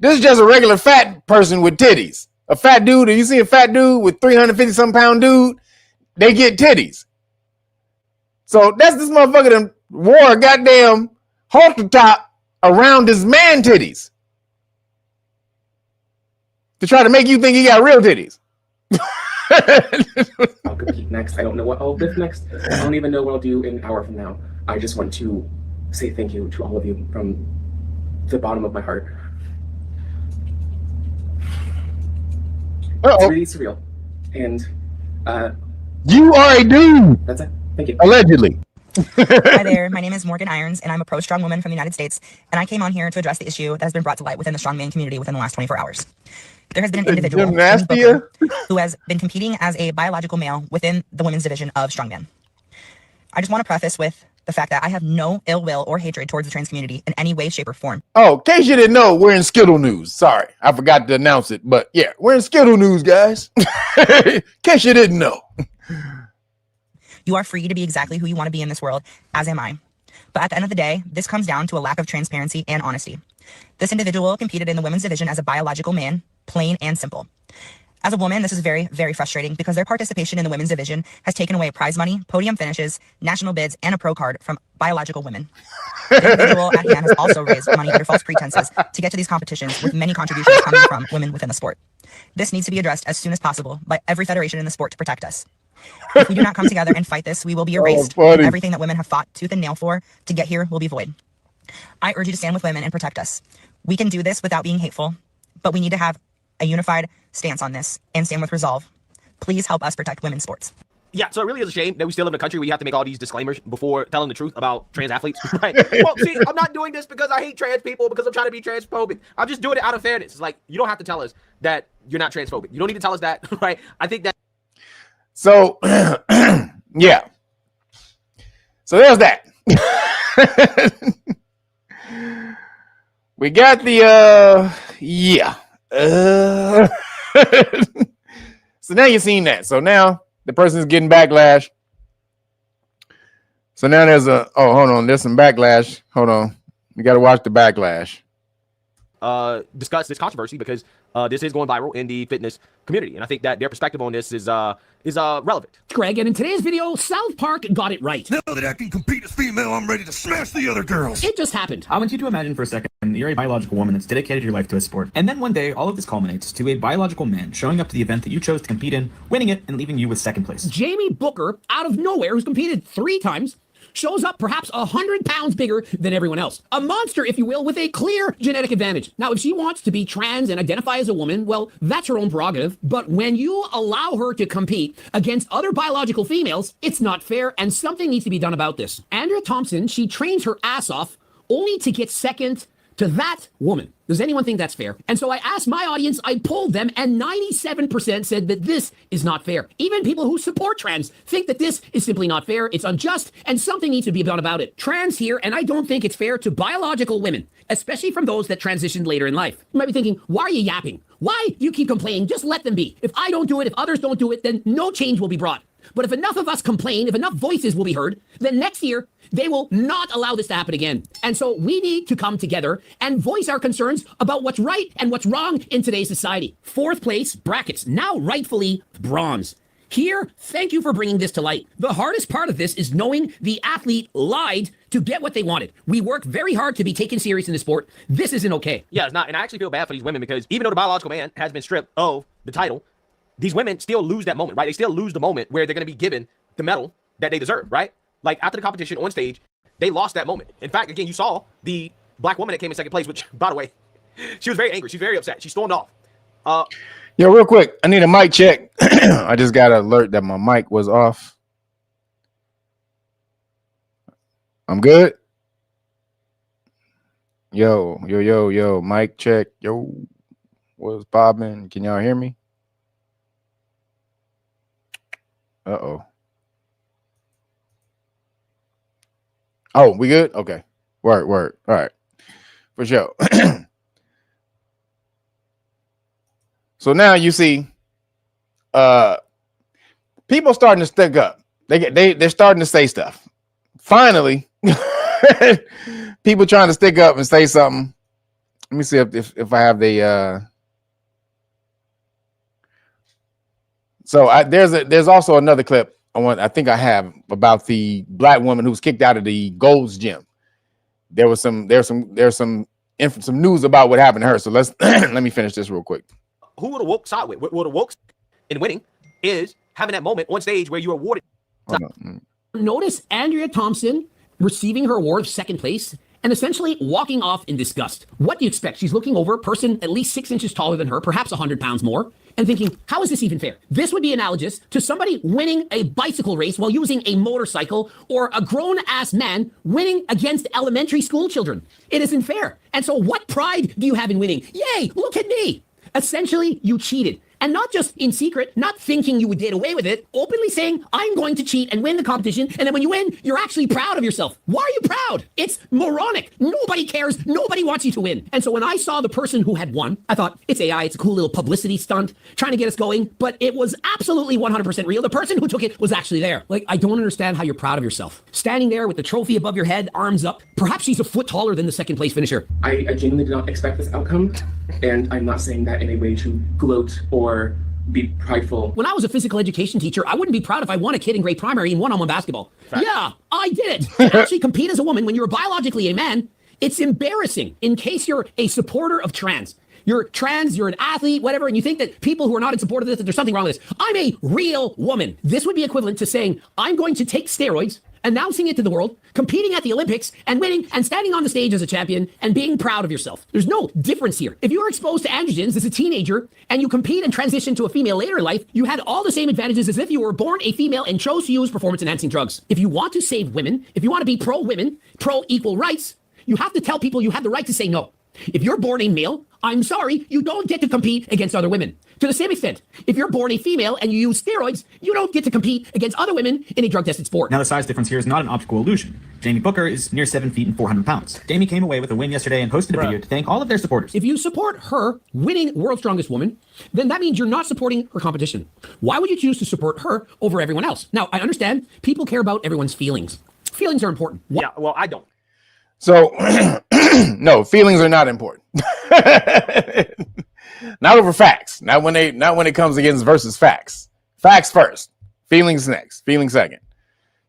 This is just a regular fat person with titties. A fat dude, and you see a fat dude with 350-some pound dude, they get titties. So that's this motherfucker that wore a goddamn halter top around his man titties to try to make you think he got real titties. I'll compete next. I don't know what I'll lift next. I don't even know what I'll do in an hour from now. I just want to say thank you to all of you from the bottom of my heart. It's really surreal. And you are a dude. That's it. Thank you. Allegedly. Hi there, my name is Morgan Irons, and I'm a pro-strong woman from the United States, and I came on here to address the issue that has been brought to light within the strongman community within the last 24 hours. There has been an individual who has been competing as a biological male within the women's division of strongman. I just want to preface with the fact that I have no ill will or hatred towards the trans community in any way, shape, or form. Oh, in case you didn't know, we're in Skittle News. Sorry, I forgot to announce it, but yeah, we're in Skittle News, guys. In case you didn't know. You are free to be exactly who you want to be in this world, as am I. But at the end of the day, this comes down to a lack of transparency and honesty. This individual competed in the women's division as a biological man, plain and simple. As a woman, this is very, very frustrating because their participation in the women's division has taken away prize money, podium finishes, national bids, and a pro card from biological women. The individual at hand has also raised money under false pretenses to get to these competitions, with many contributions coming from women within the sport. This needs to be addressed as soon as possible by every federation in the sport to protect us. If we do not come together and fight this, we will be erased. And everything that women have fought tooth and nail for to get here will be void. I urge you to stand with women and protect us. We can do this without being hateful, but we need to have a unified stance on this and stand with resolve. Please help us protect women's sports. Yeah, so it really is a shame that we still live in a country where you have to make all these disclaimers before telling the truth about trans athletes. Right? Well, see, I'm not doing this because I hate trans people, because I'm trying to be transphobic. I'm just doing it out of fairness. It's like, you don't have to tell us that you're not transphobic. You don't need to tell us that, right? I think that. So, yeah. So there's that. We got the, yeah. So now you've seen that. So now the person's getting backlash. So now there's a, oh, hold on. There's some backlash. Hold on. We got to watch the backlash. Discuss this controversy because this is going viral in the fitness community, and I think that their perspective on this is relevant. Greg, and in today's video, South Park got it right. Now that I can compete as female, I'm ready to smash the other girls. It just happened. I want you to imagine for a second that you're a biological woman that's dedicated your life to a sport, and then one day all of this culminates to a biological man showing up to the event that you chose to compete in, winning it, and leaving you with second place. Jamie Booker, out of nowhere, who's competed 3 times, shows up perhaps 100 pounds bigger than everyone else. A monster, if you will, with a clear genetic advantage. Now, if she wants to be trans and identify as a woman, well, that's her own prerogative. But when you allow her to compete against other biological females, it's not fair, and something needs to be done about this. Andrea Thompson, she trains her ass off only to get second to that woman. Does anyone think that's fair? And so I asked my audience, I polled them, and 97% said that this is not fair. Even people who support trans think that this is simply not fair, it's unjust, and something needs to be done about it. Trans here, and I don't think it's fair to biological women, especially from those that transitioned later in life. You might be thinking, why are you yapping? Why do you keep complaining? Just let them be. If I don't do it, if others don't do it, then no change will be brought. But if enough of us complain, if enough voices will be heard, then next year, they will not allow this to happen again. And so we need to come together and voice our concerns about what's right and what's wrong in today's society. 4th place, brackets, now rightfully bronze. Here, thank you for bringing this to light. The hardest part of this is knowing the athlete lied to get what they wanted. We work very hard to be taken serious in the sport. This isn't okay. Yeah, it's not. And I actually feel bad for these women because even though the biological man has been stripped of the title, these women still lose that moment, right? They still lose the moment where they're going to be given the medal that they deserve, right? Like after the competition on stage, they lost that moment. In fact, again, you saw the black woman that came in second place, which, by the way, she was very angry. She's very upset. She stormed off. Yo, real quick, I need a mic check. I just got an alert that my mic was off. I'm good. Yo, mic check. Yo, what's poppin'? Can y'all hear me? Uh-oh. Oh, we good? Okay. Word. All right. For sure. So now you see people starting to stick up. They're starting to say stuff. Finally, people trying to stick up and say something. Let me see if I have the so there's also another clip I think I have about the black woman who was kicked out of the Gold's gym. There's some news about what happened to her. So let's let me finish this real quick. Who would have woke side with? What would have woke in winning is having that moment on stage where you're awarded. Notice Andrea Thompson receiving her award of second place and essentially walking off in disgust. What do you expect? She's looking over a person at least 6 inches taller than her, perhaps 100 pounds more. and thinking, how is this even fair? This would be analogous to somebody winning a bicycle race while using a motorcycle, or a grown-ass man winning against elementary school children. It isn't fair. And so what pride do you have in winning? Yay, look at me. Essentially, you cheated. And not just in secret, not thinking you would get away with it, openly saying, I'm going to cheat and win the competition. And then when you win, you're actually proud of yourself. Why are you proud? It's moronic. Nobody cares. Nobody wants you to win. And so when I saw the person who had won, I thought, it's AI. It's a cool little publicity stunt trying to get us going. But it was absolutely 100% real. The person who took it was actually there. Like, I don't understand how you're proud of yourself. Standing there with the trophy above your head, arms up. Perhaps she's a foot taller than the second place finisher. I genuinely did not expect this outcome. And I'm not saying that in a way to gloat or be prideful. When I was a physical education teacher, I wouldn't be proud if I won a kid in grade primary in one-on-one basketball. Fact. Yeah, I did it. To actually compete as a woman when you're biologically a man, it's embarrassing in case you're a supporter of trans. You're trans, you're an athlete, whatever, and you think that people who are not in support of this, that there's something wrong with this. I'm a real woman. This would be equivalent to saying, I'm going to take steroids, announcing it to the world, competing at the Olympics, and winning, and standing on the stage as a champion, and being proud of yourself. There's no difference here. If you were exposed to androgens as a teenager, and you compete and transition to a female later in life, you had all the same advantages as if you were born a female and chose to use performance-enhancing drugs. If you want to save women, if you want to be pro-women, pro-equal rights, you have to tell people you have the right to say no. If you're born a male, I'm sorry, you don't get to compete against other women. To the same extent, if you're born a female and you use steroids, you don't get to compete against other women in a drug-tested sport. Now, the size difference here is not an optical illusion. Jamie Booker is near 7 feet and 400 pounds. Jamie came away with a win yesterday and posted a video to thank all of their supporters. If you support her winning World's Strongest Woman, then that means you're not supporting her competition. Why would you choose to support her over everyone else? Now, I understand people care about everyone's feelings. Feelings are important. Yeah, well, I don't. So, no, feelings are not important. Not over facts. Not when it comes against versus facts. Facts first. Feelings next. Feelings second.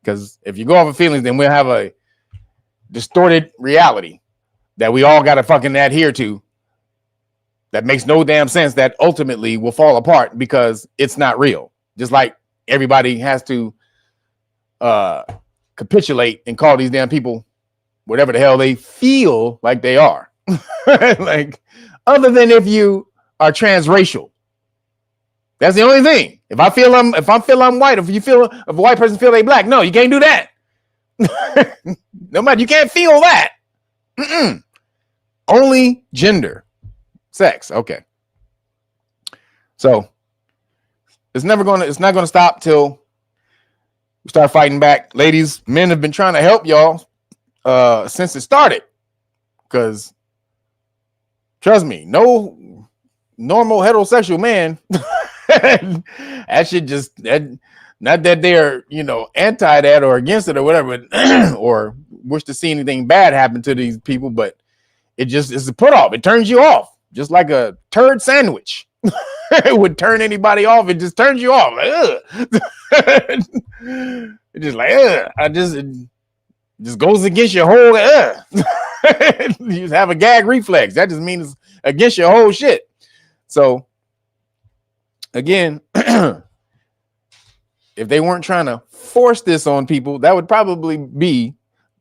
Because if you go off of feelings, then we'll have a distorted reality that we all got to fucking adhere to. That makes no damn sense. That ultimately will fall apart because it's not real. Just like everybody has to capitulate and call these damn people whatever the hell they feel like they are. Like, other than if you are transracial. That's the only thing. If I feel I'm white, if a white person feel they black, no, you can't do that. No matter, you can't feel that. Only gender, sex. Okay. So it's not gonna stop till we start fighting back. Ladies, men have been trying to help y'all since it started. Because trust me, no normal heterosexual man that should just not that they're anti that or against it or whatever or wish to see anything bad happen to these people, but it's a put off. It turns you off just like a turd sandwich. It would turn anybody off. It just turns you off. Like, it's just like it just goes against your whole you just have a gag reflex. That just means against your whole shit. So again, if they weren't trying to force this on people, that would probably be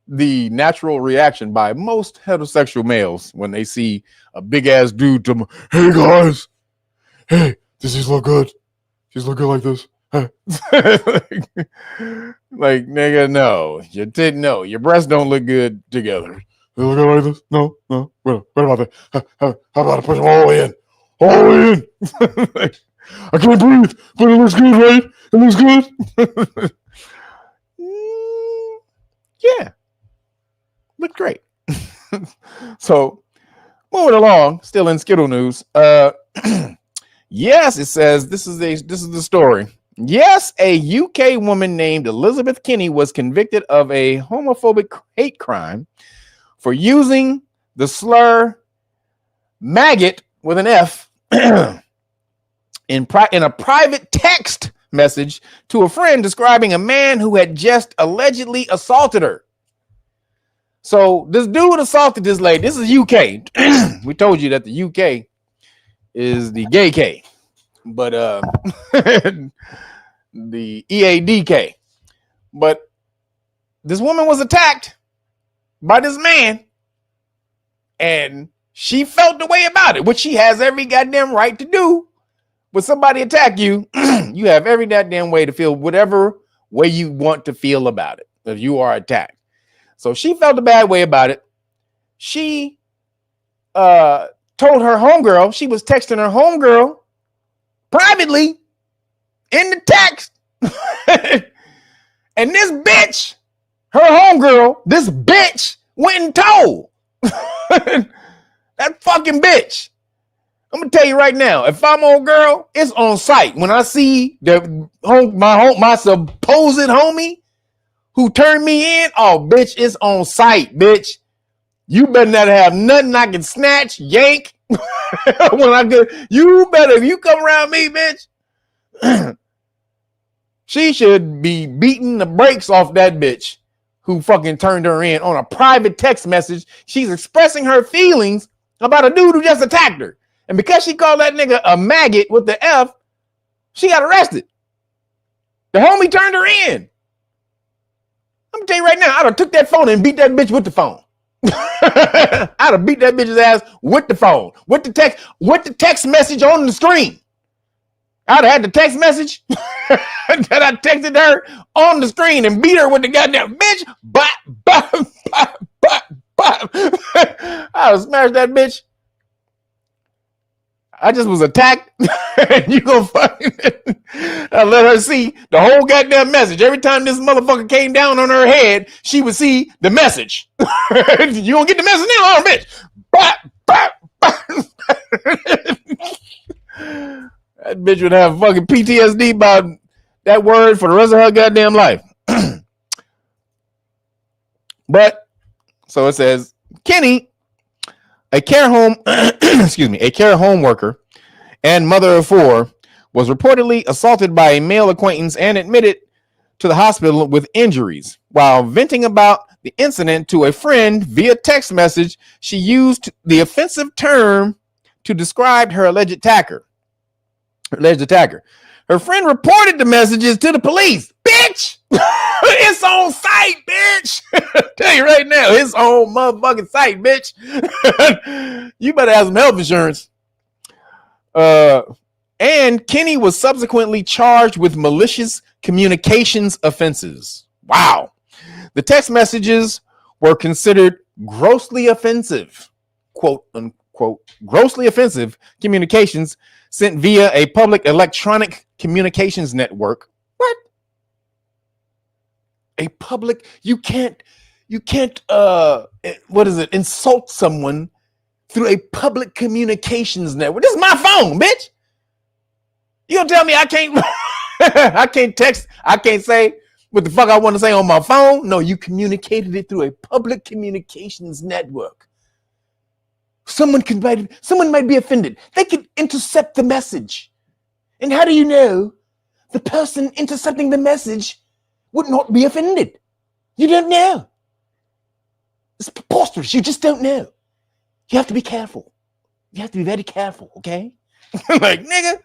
the natural reaction by most heterosexual males when they see a big ass dude to them. Hey guys, hey, does this look good? Does look good like this? Like nigga, no, your breasts don't look good together. They look good like this? No. What about that? How about I push them all the way in? All the way in. Like, I can't breathe, but it looks good, right? It looks good. Yeah, look great. So moving along, still in Skittle news. Yes, it says this is the story. Yes, a UK woman named Elizabeth Kinney was convicted of a homophobic hate crime for using the slur maggot with an F in a private text message to a friend describing a man who had just allegedly assaulted her. So this dude assaulted this lady. This is UK. We told you that the UK is the gay K, but the EADK. But this woman was attacked by this man, and she felt the way about it, which she has every goddamn right to do when somebody attack you, you have every goddamn way to feel whatever way you want to feel about it if you are attacked. So she felt a bad way about it. She told her homegirl, she was texting her homegirl privately in the text. And this bitch, her homegirl, this bitch went and told that fucking bitch. I'm gonna tell you right now, if I'm old girl, it's on site. When I see my supposed homie who turned me in, oh bitch, it's on site, bitch. You better not have nothing I can snatch, yank. When I go, you better, if you come around me, bitch. She should be beating the brakes off that bitch who fucking turned her in on a private text message. She's expressing her feelings about a dude who just attacked her. And because she called that nigga a maggot with the F, she got arrested. The homie turned her in. I'm gonna tell you right now, I'd have took that phone and beat that bitch with the phone. I'd have beat that bitch's ass with the phone, with the text message on the screen. I'd have had the text message that I texted her on the screen and beat her with the goddamn bitch. Bop, bop, bop, bop, bop. I'd have smashed that bitch. I just was attacked. And you gonna fucking I let her see the whole goddamn message. Every time this motherfucker came down on her head, she would see the message. You gonna get the message now, oh bitch? Bop, bop, bop. That bitch would have fucking PTSD about that word for the rest of her goddamn life. But so it says, Kenny, a care home, a care home worker and mother of four, was reportedly assaulted by a male acquaintance and admitted to the hospital with injuries. While venting about the incident to a friend via text message, she used the offensive term to describe her alleged attacker. Her friend reported the messages to the police. Bitch! It's on site, bitch! Tell you right now, it's on motherfucking site, bitch. You better have some health insurance. And Kenny was subsequently charged with malicious communications offenses. Wow. The text messages were considered grossly offensive, quote unquote, grossly offensive communications sent via a public electronic communications network. What? A public, you can't, what is it? Insult someone through a public communications network. This is my phone, bitch. You gonna tell me I can't, I can't text, I can't say what the fuck I want to say on my phone? No, you communicated it through a public communications network. Someone might be offended. They could intercept the message. And how do you know the person intercepting the message would not be offended? You don't know. It's preposterous. You just don't know. You have to be careful. You have to be very careful, okay? Like, nigga,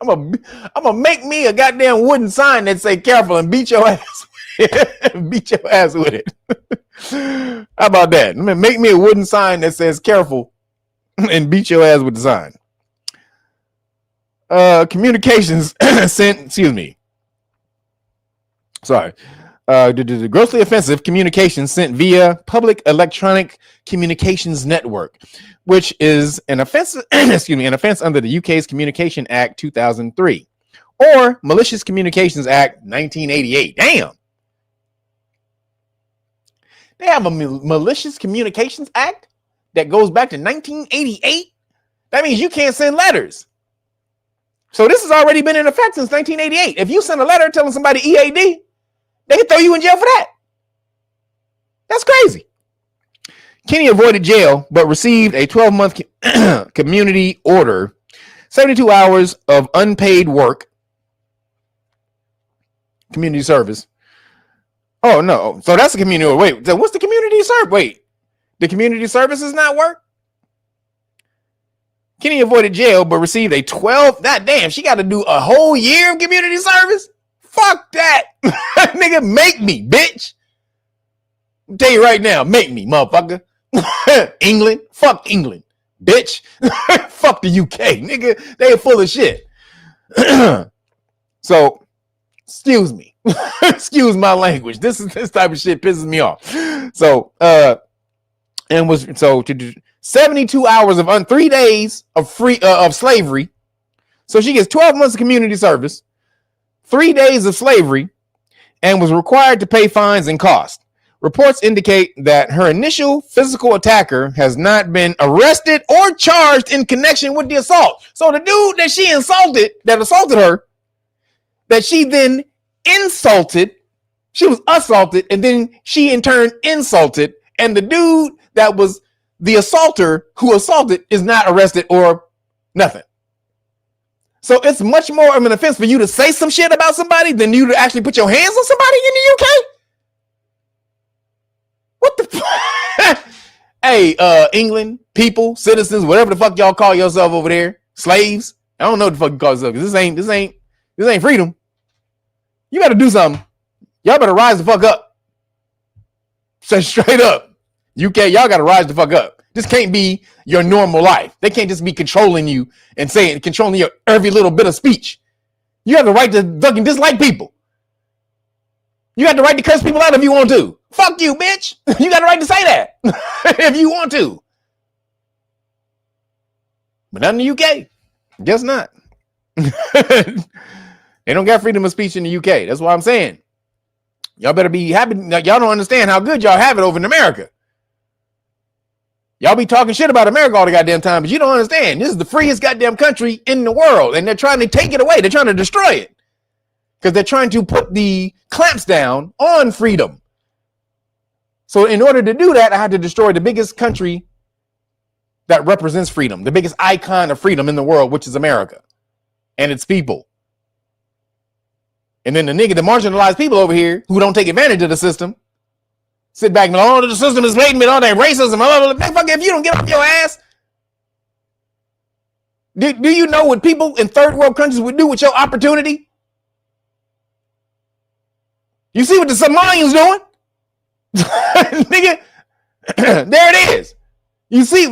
I'm gonna make me a goddamn wooden sign that say careful and beat your ass. Beat your ass with it. How about that? Make me a wooden sign that says careful and beat your ass with the sign. Communications sent, excuse me. Sorry. The grossly offensive communications sent via public electronic communications network, which is an offense, an offense under the UK's Communication Act 2003 or Malicious Communications Act 1988. Damn. They have a Malicious Communications Act that goes back to 1988. That means you can't send letters. So this has already been in effect since 1988. If you send a letter telling somebody EAD, they can throw you in jail for that. That's crazy. Kenny avoided jail, but received a 12-month community order, 72 hours of unpaid work, community service. Oh, no. So that's the community order. Wait, so what's the community service? Wait, the community service is not work? Kenny avoided jail, but received a 12. God damn, she got to do a whole year of community service? Fuck that. Nigga, make me, bitch. I'll tell you right now, make me, motherfucker. England, fuck England. bitch. Fuck the UK, nigga. They are full of shit. So, excuse me. Excuse my language. This type of shit pisses me off. So, to do 72 hours of 3 days of slavery. So she gets 12 months of community service, 3 days of slavery, and was required to pay fines and costs. Reports indicate that her initial physical attacker has not been arrested or charged in connection with the assault. So the dude that she assaulted her, that she then insulted, she was assaulted, and then she in turn insulted, and the dude that was the assaulter who assaulted is not arrested or nothing. So it's much more of an offense for you to say some shit about somebody than you to actually put your hands on somebody in the UK. What the fuck? Hey, England, people, citizens, whatever the fuck y'all call yourself over there, slaves. I don't know what the fuck you call yourself, because this ain't freedom. You better do something. Y'all better rise the fuck up. Say straight up. UK, y'all gotta rise the fuck up. This can't be your normal life. They can't just be controlling you and controlling your every little bit of speech. You have the right to fucking dislike people. You have the right to curse people out if you want to. Fuck you, bitch. You got the right to say that if you want to. But not in the UK. Guess not. They don't got freedom of speech in the UK. That's what I'm saying. Y'all better be happy. Y'all don't understand how good y'all have it over in America. Y'all be talking shit about America all the goddamn time, but you don't understand. This is the freest goddamn country in the world, and they're trying to take it away. They're trying to destroy it because they're trying to put the clamps down on freedom. So in order to do that, I had to destroy the biggest country that represents freedom, the biggest icon of freedom in the world, which is America and its people. And then the marginalized people over here who don't take advantage of the system sit back and go, oh, the system is blatant with all that racism. If you don't get off your ass, do you know what people in third world countries would do with your opportunity? You see what the Somalians doing? Nigga, there it is. You see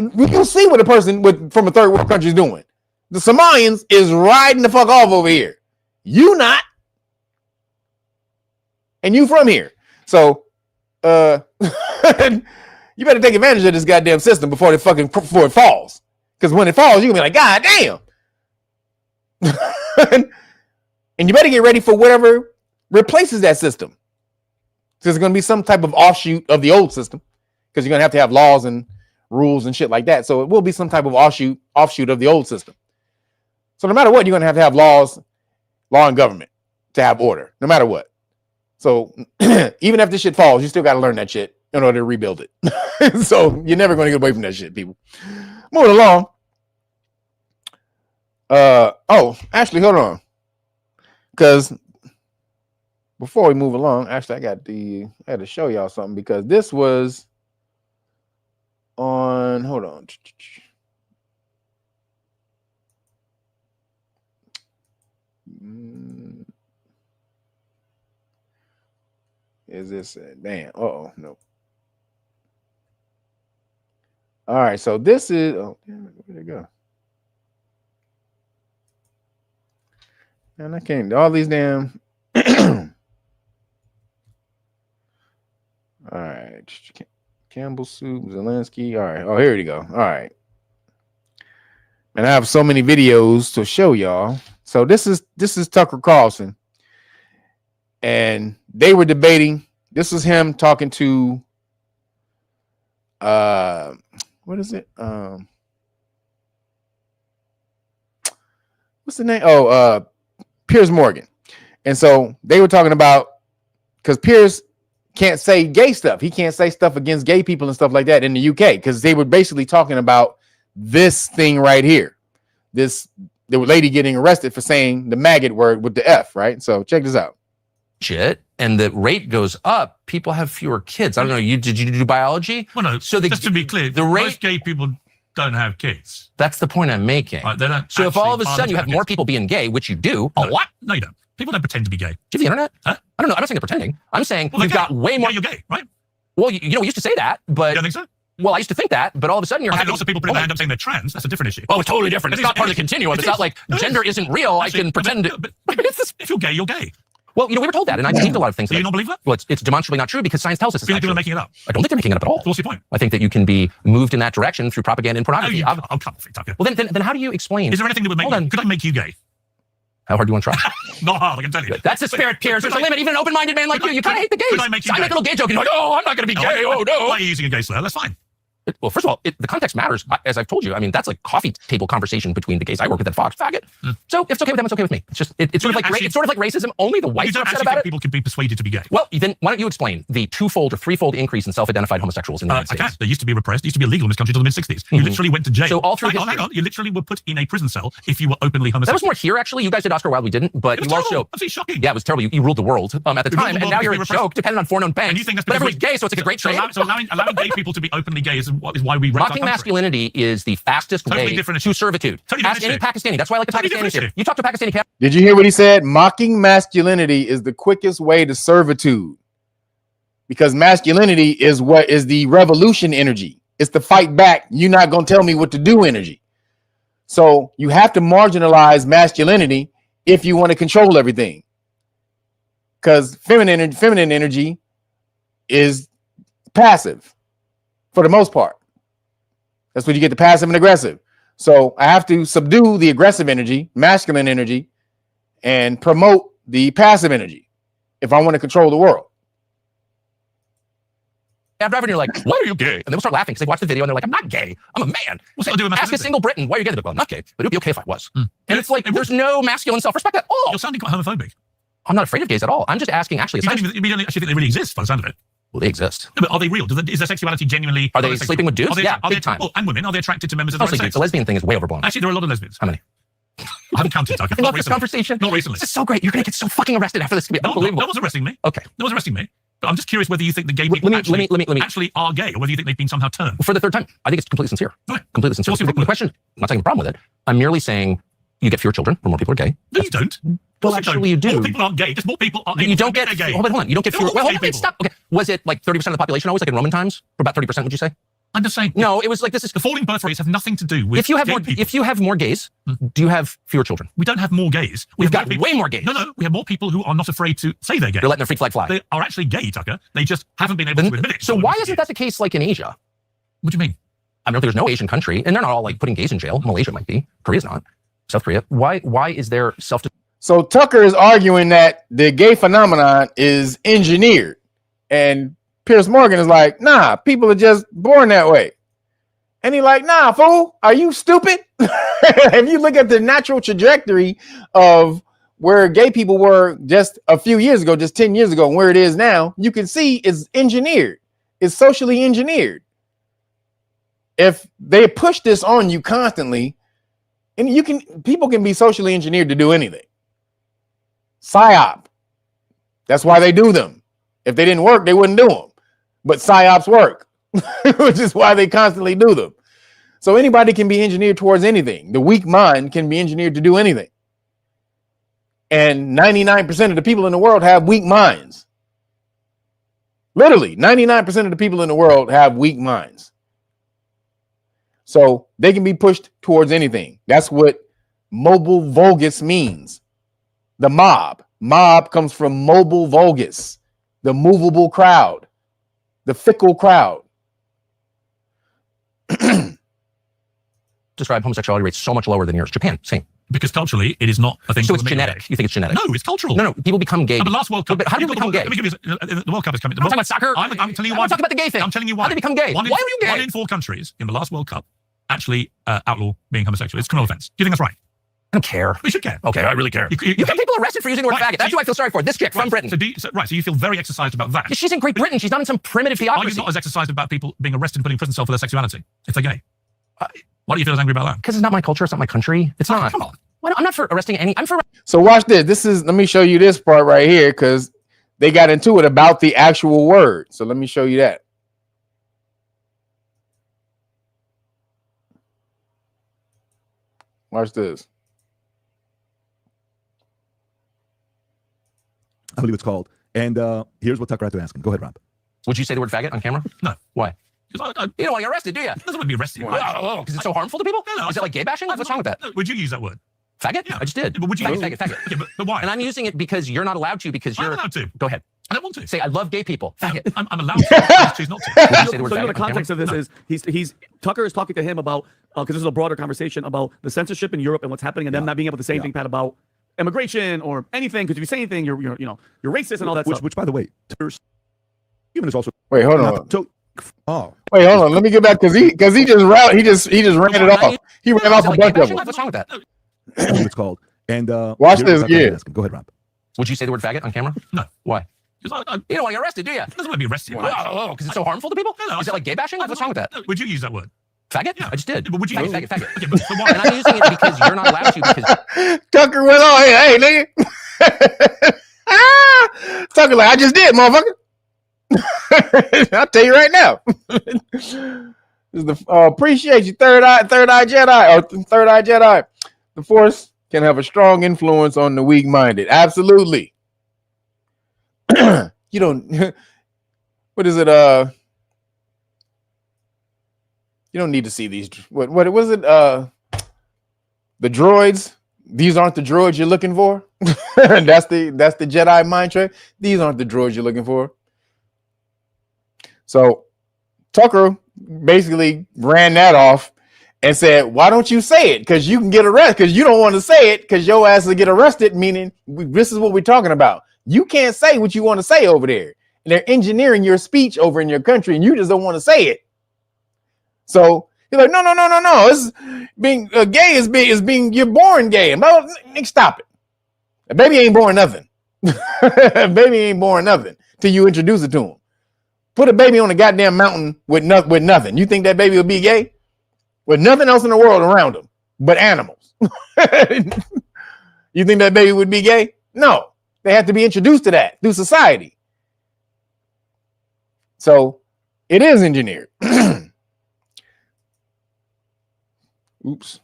what a person from a third world country is doing. The Somalians is riding the fuck off over here. You not. And you from here. So you better take advantage of this goddamn system before it falls. Because when it falls, you're gonna be like, God damn. And you better get ready for whatever replaces that system. There's gonna be some type of offshoot of the old system, because you're gonna have to have laws and rules and shit like that. So it will be some type of offshoot of the old system. So no matter what, you're gonna have law and government to have order, no matter what. So even if this shit falls, you still got to learn that shit in order to rebuild it. So you're never going to get away from that shit, people. Moving along. Actually, hold on. Because before we move along, actually, I had to show y'all something, because this was on, hold on. Is this damn? Oh no. All right, so this is, oh damn it, where'd it go? And I can't, all these damn. All right, Campbell soup, Zelensky. All right, oh, here we go. All right, and I have so many videos to show y'all. So this is Tucker Carlson. And they were debating. This was him talking to what is it? What's the name? Oh, Piers Morgan. And so they were talking about, because Piers can't say gay stuff. He can't say stuff against gay people and stuff like that in the UK, because they were basically talking about this thing right here. The lady getting arrested for saying the maggot word with the F, right? So check this out. Shit, and the rate goes up, people have fewer kids. I don't know. Did you do biology? Well, no. So just to be clear, the rate, most gay people don't have kids. That's the point I'm making. They don't. So if all of a sudden you have more people being gay, which you do, no, what? No, you don't. People don't pretend to be gay. Do you have the internet? Huh? I don't know. I'm not saying they're pretending. I'm saying you've got way more. Yeah, you're gay, right? Well, you know, we used to say that, but you don't think so? Well, I used to think that, but all of a sudden you're having lots of people put their hand up saying they're trans. That's a different issue. Oh, it's totally different. It's not part of the continuum. It's not like gender isn't real. I can pretend. But if you're gay, you're gay. Well, you know, we were told that, and I believed a lot of things. Do you not believe that? Well, it's demonstrably not true because science tells us it's not people true. are making it up. I don't think they're making it up at all. So what's your point? I think that you can be moved in that direction through propaganda and pornography. Oh, come on, Tucker. Well, then how do you explain? Is there anything that would make you, could I make you gay? How hard do you want to try? Not hard, I can tell you. That's the spirit, Piers. There's a limit. Even an open-minded man like you kind of hate the gays. Could I make you I gay? make a little gay joke and you're like, oh, I'm not going to be gay. Oh, no. Why are you using a gay slur? That's fine. Well, first of all, the context matters. As I've told you, I mean, that's like coffee table conversation between the gays I work with at Fox. Faggot. So if it's okay with them, it's okay with me. It's just it's sort of like racism. Only the whites are upset about it. People could be persuaded to be gay. Well, then why don't you explain the twofold or threefold increase in self-identified homosexuals in the United States? I can't. They used to be repressed. They used to be illegal in this country until the mid-60s. You literally went to jail. So all through hang on. You literally were put in a prison cell if you were openly homosexual. That was more here, actually. You guys did Oscar Wilde. We didn't. But you also... That's shocking. Yeah, it was terrible. You ruled the world at the time. And now you're a joke dependent on foreknown banks. And you think that's but everyone's gay, so it's like a great trade. So allowing gay people to be openly gay is why we Mocking masculinity is the fastest way to servitude. Ask any Pakistani. That's why I like the Pakistanis here. You talk to Pakistani Campbell. Did you hear what he said? Mocking masculinity is the quickest way to servitude. Because masculinity is what is the revolution energy. It's the fight back. You're not going to tell me what to do energy. So you have to marginalize masculinity if you want to control everything. Because feminine energy is passive for the most part. That's what you get, the passive and aggressive. So I have to subdue the aggressive energy, masculine energy, and promote the passive energy if I want to control the world. I'm driving, you're like, why are you gay? And they will start laughing because they watch the video and they're like, I'm not gay. I'm a man. Ask a single Briton, why are you gay? They're like, well, I'm not gay, but it would be okay if I was. And it's like, there's no masculine self-respect at all. You're sounding quite homophobic. I'm not afraid of gays at all. I'm just asking, actually. You don't actually think they really exist by the sound of it. Well, they exist. No, but are they real? Is their sexuality genuinely... Are they sleeping with dudes? Yeah, big time. And women, are they attracted to members of the sex? The lesbian thing is way overblown. Actually, there are a lot of lesbians. How many? I haven't counted, Tucker. I love this conversation. Not recently. This is so great. You're going to get so fucking arrested after this. It's going to be unbelievable. No one's arresting me. Okay. No one's arresting me. But I'm just curious whether you think the gay people actually are gay, or whether you think they've been somehow turned. For the third time, I think it's completely sincere. Right. Completely sincere. The question, I'm not taking a problem with it. I'm merely saying you get fewer children when more people are gay. No, you don't. Well, actually, you do. More people aren't gay. Just more people are You don't get gay. Hold on. You don't get fewer. Well, hold on. Stop. Okay. Was it like 30% of the population always, like in Roman times? Or about 30%, would you say? I'm just saying. No, it was like this is the falling birth rates have nothing to do with if you have more gays, do you have fewer children? We don't have more gays. We've got way more gays. No, we have more people who are not afraid to say they're gay. They're letting their freak flag fly. They are actually gay, Tucker. They just haven't been able to admit it. So why isn't that the case like in Asia? What do you mean? I mean, there's no Asian country, and they're not all like putting gays in jail. Malaysia might be. Korea's not. South Korea. Why is there self? So Tucker is arguing that the gay phenomenon is engineered, and Piers Morgan is like, nah, people are just born that way. And he like, nah, fool, are you stupid? If you look at the natural trajectory of where gay people were just a few years ago, just 10 years ago, and where it is now, you can see it's engineered. It's socially engineered. If they push this on you constantly, and people can be socially engineered to do anything. PSYOP. That's why they do them. If they didn't work, they wouldn't do them. But PSYOPs work, which is why they constantly do them. So anybody can be engineered towards anything. The weak mind can be engineered to do anything. And 99% of the people in the world have weak minds. Literally, 99% of the people in the world have weak minds. So they can be pushed towards anything. That's what mobile vulgus means. The mob. Mob comes from mobile vulgus, the movable crowd, the fickle crowd. Describe homosexuality rates so much lower than yours. Japan, same. Because culturally, it is not a thing. So it's genetic. You think it's genetic? No, it's cultural. No, people become gay. And the last World Cup. But how do you become gay? Let me give you the World Cup is coming. I'm talking about soccer. I'm telling you why. I'm talking about the gay thing. I'm telling you why. How do they become gay? Why are you gay? 1 in 4 countries in the last World Cup actually outlaw being homosexual. It's a criminal offense. Do you think that's right? I don't care. We should care. Okay, I really care. You get people arrested for using the word faggot. That's who I feel sorry for. This chick from Britain. So you feel very exercised about that. Yeah, she's in Great Britain. She's not in some primitive theocracy. Are you not as exercised about people being arrested and put in prison cell for their sexuality if they're gay? Why do you feel as angry about that? Because it's not my culture. It's not my country. It's not. Come on. Well, I'm not for arresting any. I'm for. So watch this. Let me show you this part right here because they got into it about the actual word. So let me show you that. Watch this. I believe it's called. And here's what Tucker had to ask him. Go ahead, Rob. Would you say the word faggot on camera? No. Why? You don't want to get arrested, do you? Doesn't want to be arrested. Oh, because it's so harmful to people? No, Is it like gay bashing? What's wrong with that? Would you use that word? Faggot? Yeah. I just did. But would you faggot? Yeah, but why? And I'm using it because you're not allowed to because you're... I'm allowed to. Go ahead. I don't want to. Say, I love gay people. Faggot. I'm allowed to. I choose not to. Would you say the word So faggot the context of this is he's Tucker is talking to him about because this is a broader conversation about the censorship in Europe and what's happening and them not being able to say anything bad about immigration or anything because if you say anything you're racist and all that stuff. Which by the way, even is also wait, hold on. Wait, hold on. Let me get back because he just ran it off. He ran off a bunch of them. What's wrong with that? That's what it's called. And watch this. Yeah. Go ahead, Rob. Would you say the word faggot on camera? No. Why? You don't want to get arrested, do you? Doesn't want to be arrested. Oh, because it's so harmful to people? Is it like gay bashing? What's wrong with that? Would you use that word? Faggot? Yeah. I just did. But would you faggot? Okay, but why? And I'm using it because you're not allowed to. Because Tucker went on. Hey, nigga. Tucker like I just did, motherfucker. I'll tell you right now. This is the appreciate you, third eye Jedi. The Force can have a strong influence on the weak-minded. Absolutely. You don't. What is it? You don't need to see these. What was it? The droids. These aren't the droids you're looking for. that's the Jedi mind trick. These aren't the droids you're looking for. So Tucker basically ran that off and said, why don't you say it? Because you can get arrested. Because you don't want to say it because your ass will get arrested, meaning this is what we're talking about. You can't say what you want to say over there. And they're engineering your speech over in your country and you just don't want to say it. So you're like, no. It's being gay is being you're born gay. No, stop it. A baby ain't born nothing. A baby ain't born nothing till you introduce it to him. Put a baby on a goddamn mountain with nothing. You think that baby will be gay? With nothing else in the world around him but animals. You think that baby would be gay? No. They have to be introduced to that through society. So it is engineered. Oops.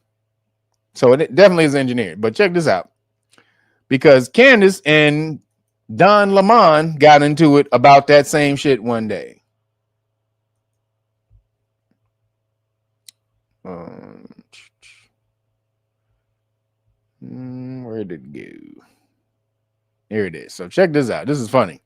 So it definitely is engineered. But check this out. Because Candace and Don Lemon got into it about that same shit one day. Where did it go? Here it is. So check this out. This is funny.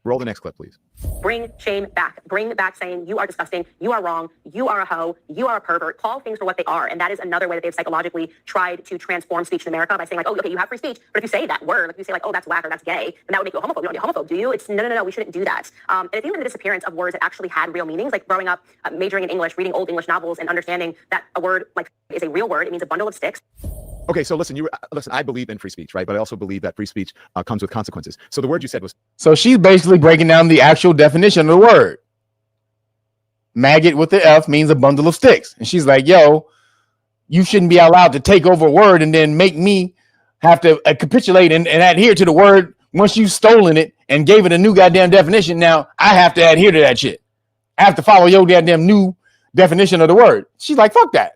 Roll the next clip, please. Bring shame back. Bring back saying you are disgusting, you are wrong, you are a hoe, you are a pervert. Call things for what they are. And that is another way that they've psychologically tried to transform speech in America by saying like, oh, okay, you have free speech, but if you say that word, like if you say like, oh, that's whack or that's gay, then that would make you a homophobe. You don't be a homophobe, do you? It's no, we shouldn't do that. And it's even the disappearance of words that actually had real meanings, like growing up, majoring in English, reading old English novels and understanding that a word like is a real word. It means a bundle of sticks. Okay, so listen, I believe in free speech, right? But I also believe that free speech comes with consequences. So the word you said was... So she's basically breaking down the actual definition of the word. Maggot with the F means a bundle of sticks. And she's like, yo, you shouldn't be allowed to take over a word and then make me have to capitulate and adhere to the word once you've stolen it and gave it a new goddamn definition. Now I have to adhere to that shit. I have to follow your goddamn new definition of the word. She's like, fuck that.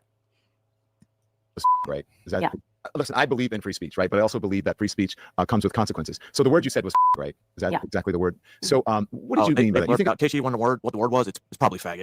Right? Is that... Yeah. Listen, I believe in free speech, right? But I also believe that free speech comes with consequences. So the word you said was right. Is that exactly the word? So what did you mean by that? You think, in case you wonder what the word was, it's probably faggot.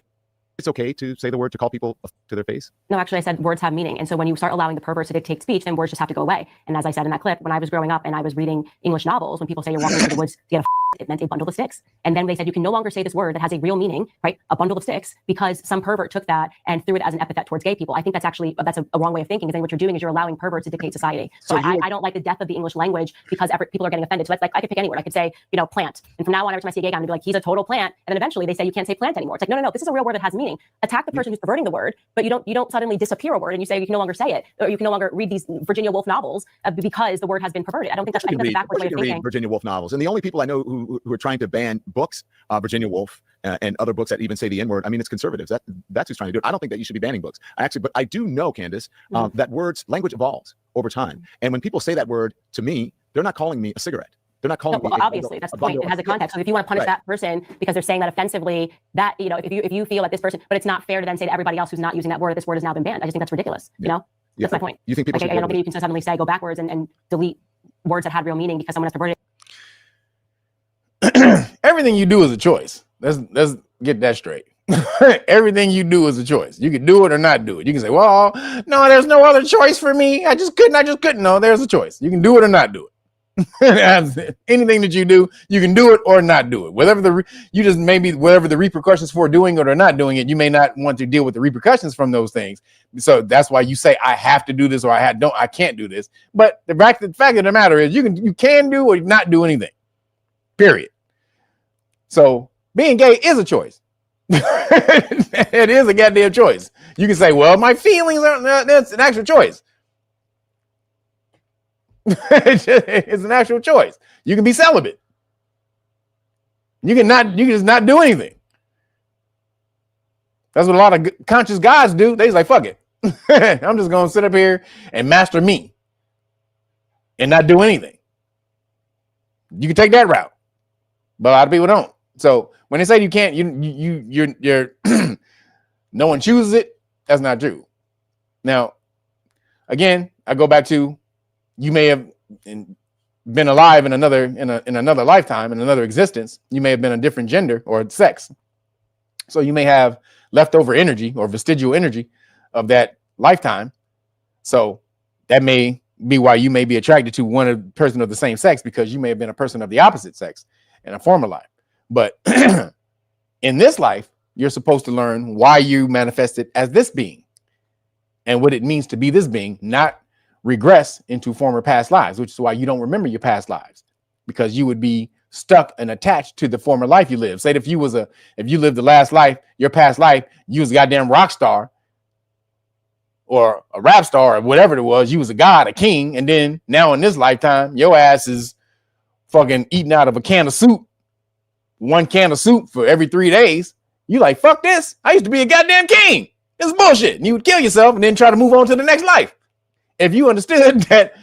It's okay to say the word, to call people to their face? No, actually, I said words have meaning. And so when you start allowing the perverts to dictate speech, then words just have to go away. And as I said in that clip, when I was growing up and I was reading English novels, when people say you're walking through the woods to get it meant a bundle of sticks. And then they said you can no longer say this word that has a real meaning, right? A bundle of sticks, because some pervert took that and threw it as an epithet towards gay people. I think that's actually, that's a wrong way of thinking, because then what you're doing is you're allowing perverts to dictate society. So I don't like the death of the English language because people are getting offended. So it's like, I could pick any word. I could say, plant. And from now on, every time I see a gay guy, I'm gonna be like, he's a total plant. And then eventually they say you can't say plant anymore. It's like, no, this is a real word that has meaning. Attack the person who's perverting the word, but you don't suddenly disappear a word and you say you can no longer say it, or you can no longer read these Virginia Woolf novels because the word has been perverted. I don't think that's, that's a backwards way of thinking. Read Virginia Woolf novels, and the only people I know who are trying to ban books, Virginia Woolf and other books that even say the N-word, I mean, it's conservatives. That's who's trying to do it. I don't think that you should be banning books. But I do know, Candace, that language evolves over time, and when people say that word to me, they're not calling me a cigarette. They're not calling me. Obviously, that's the point. It has a context. So if you want to punish that person because they're saying that offensively, that if you feel that this person, but it's not fair to then say to everybody else who's not using that word, this word has now been banned. I just think that's ridiculous. That's my point. You think people? I don't think you can suddenly say go backwards and delete words that had real meaning because someone has perverted. everything you do is a choice. Let's get that straight. Everything you do is a choice. You can do it or not do it. You can say, well, no, there's no other choice for me. I just couldn't. No, there's a choice. You can do it or not do it. Anything that you do, you can do it or not do it. Whatever the repercussions for doing it or not doing it, you may not want to deal with the repercussions from those things. So that's why you say, I have to do this, or I can't do this. But the fact of the matter is, you can do or not do anything. Period. So being gay is a choice. It is a goddamn choice. You can say, well, my feelings are, that's an actual choice. It's an actual choice. You can be celibate. You can just not do anything. That's what a lot of conscious guys do. They just like, fuck it. I'm just gonna sit up here and master me and not do anything. You can take that route, but a lot of people don't. So when they say you can't, you're no one chooses it. That's not true. Now, again, I go back to, you may have been alive in another lifetime, in another existence. You may have been a different gender or sex. So you may have leftover energy or vestigial energy of that lifetime. So that may be why you may be attracted to one person of the same sex, because you may have been a person of the opposite sex in a former life. But in this life, you're supposed to learn why you manifested as this being and what it means to be this being, not regress into former past lives, which is why you don't remember your past lives, because you would be stuck and attached to the former life you lived. Say if you lived the last life, your past life, you was a goddamn rock star or a rap star or whatever it was, you was a god, a king, and then now in this lifetime, your ass is fucking eating out of a can of soup, one can of soup for every 3 days. You like, fuck this. I used to be a goddamn king. This is bullshit. And you would kill yourself and then try to move on to the next life. If you understood that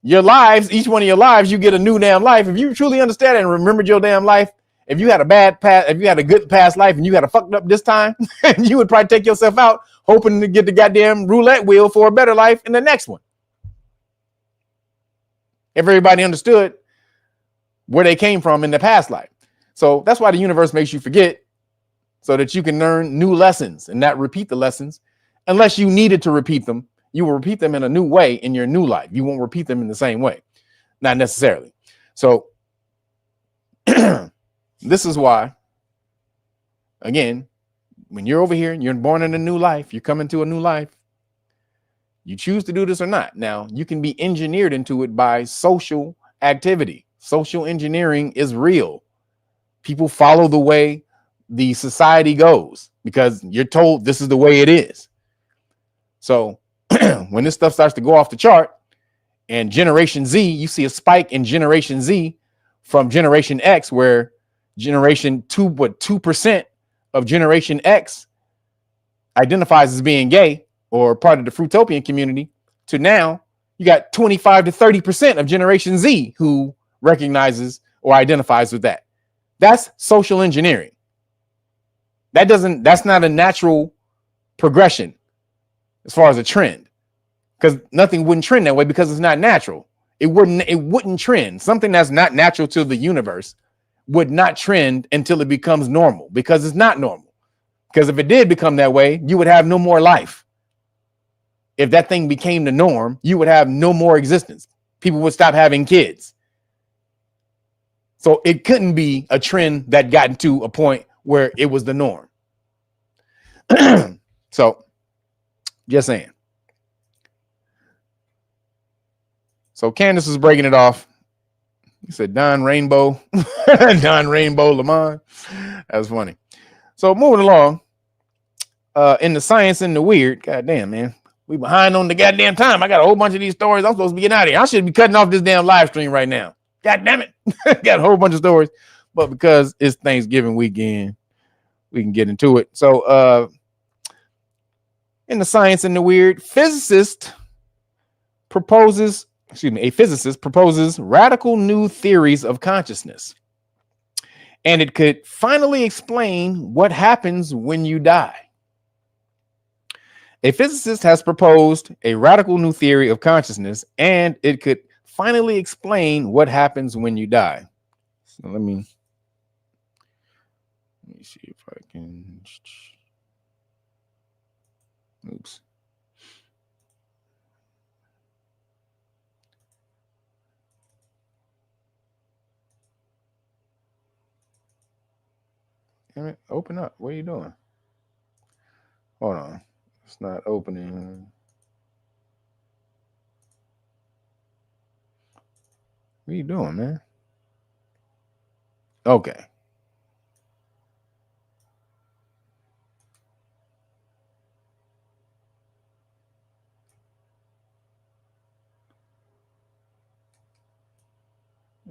your lives, each one of your lives, you get a new damn life. If you truly understand it and remembered your damn life, if you had a bad past, if you had a good past life and you had a fucked up this time, you would probably take yourself out hoping to get the goddamn roulette wheel for a better life in the next one. If everybody understood where they came from in the past life. So that's why the universe makes you forget, so that you can learn new lessons and not repeat the lessons. Unless you needed to repeat them, you will repeat them in a new way in your new life. You won't repeat them in the same way, not necessarily. So this is why, again, when you're over here and you're born in a new life, you're coming to a new life, you choose to do this or not. Now, you can be engineered into it by social activity. Social engineering is real. People follow the way the society goes because you're told this is the way it is. So when this stuff starts to go off the chart and Generation Z, you see a spike in Generation Z from Generation X, where Generation 2% of Generation X identifies as being gay or part of the Fruitopian community, to now you got 25 to 30% of Generation Z who recognizes or identifies with that. That's social engineering. That's not a natural progression as far as a trend, because nothing wouldn't trend that way because it's not natural. It wouldn't trend. Something that's not natural to the universe would not trend until it becomes normal, because it's not normal. Because if it did become that way, you would have no more life. If that thing became the norm, you would have no more existence. People would stop having kids. So it couldn't be a trend that got to a point where it was the norm. So just saying. So Candace is breaking it off. He said Don Rainbow, Don Rainbow Lamont. That was funny. So moving along, in the science and the weird, goddamn, man, we behind on the goddamn time. I got a whole bunch of these stories. I'm supposed to be getting out of here. I should be cutting off this damn live stream right now. God damn it. Got a whole bunch of stories, but because it's Thanksgiving weekend, we can get into it. So in the science and the weird, a physicist proposes radical new theories of consciousness, and it could finally explain what happens when you die. A physicist has proposed a radical new theory of consciousness, and it could finally explain what happens when you die. So let me Let me see if I can. Oops. Damn it, open up. What are you doing? Hold on. It's not opening. What are you doing, man? Okay.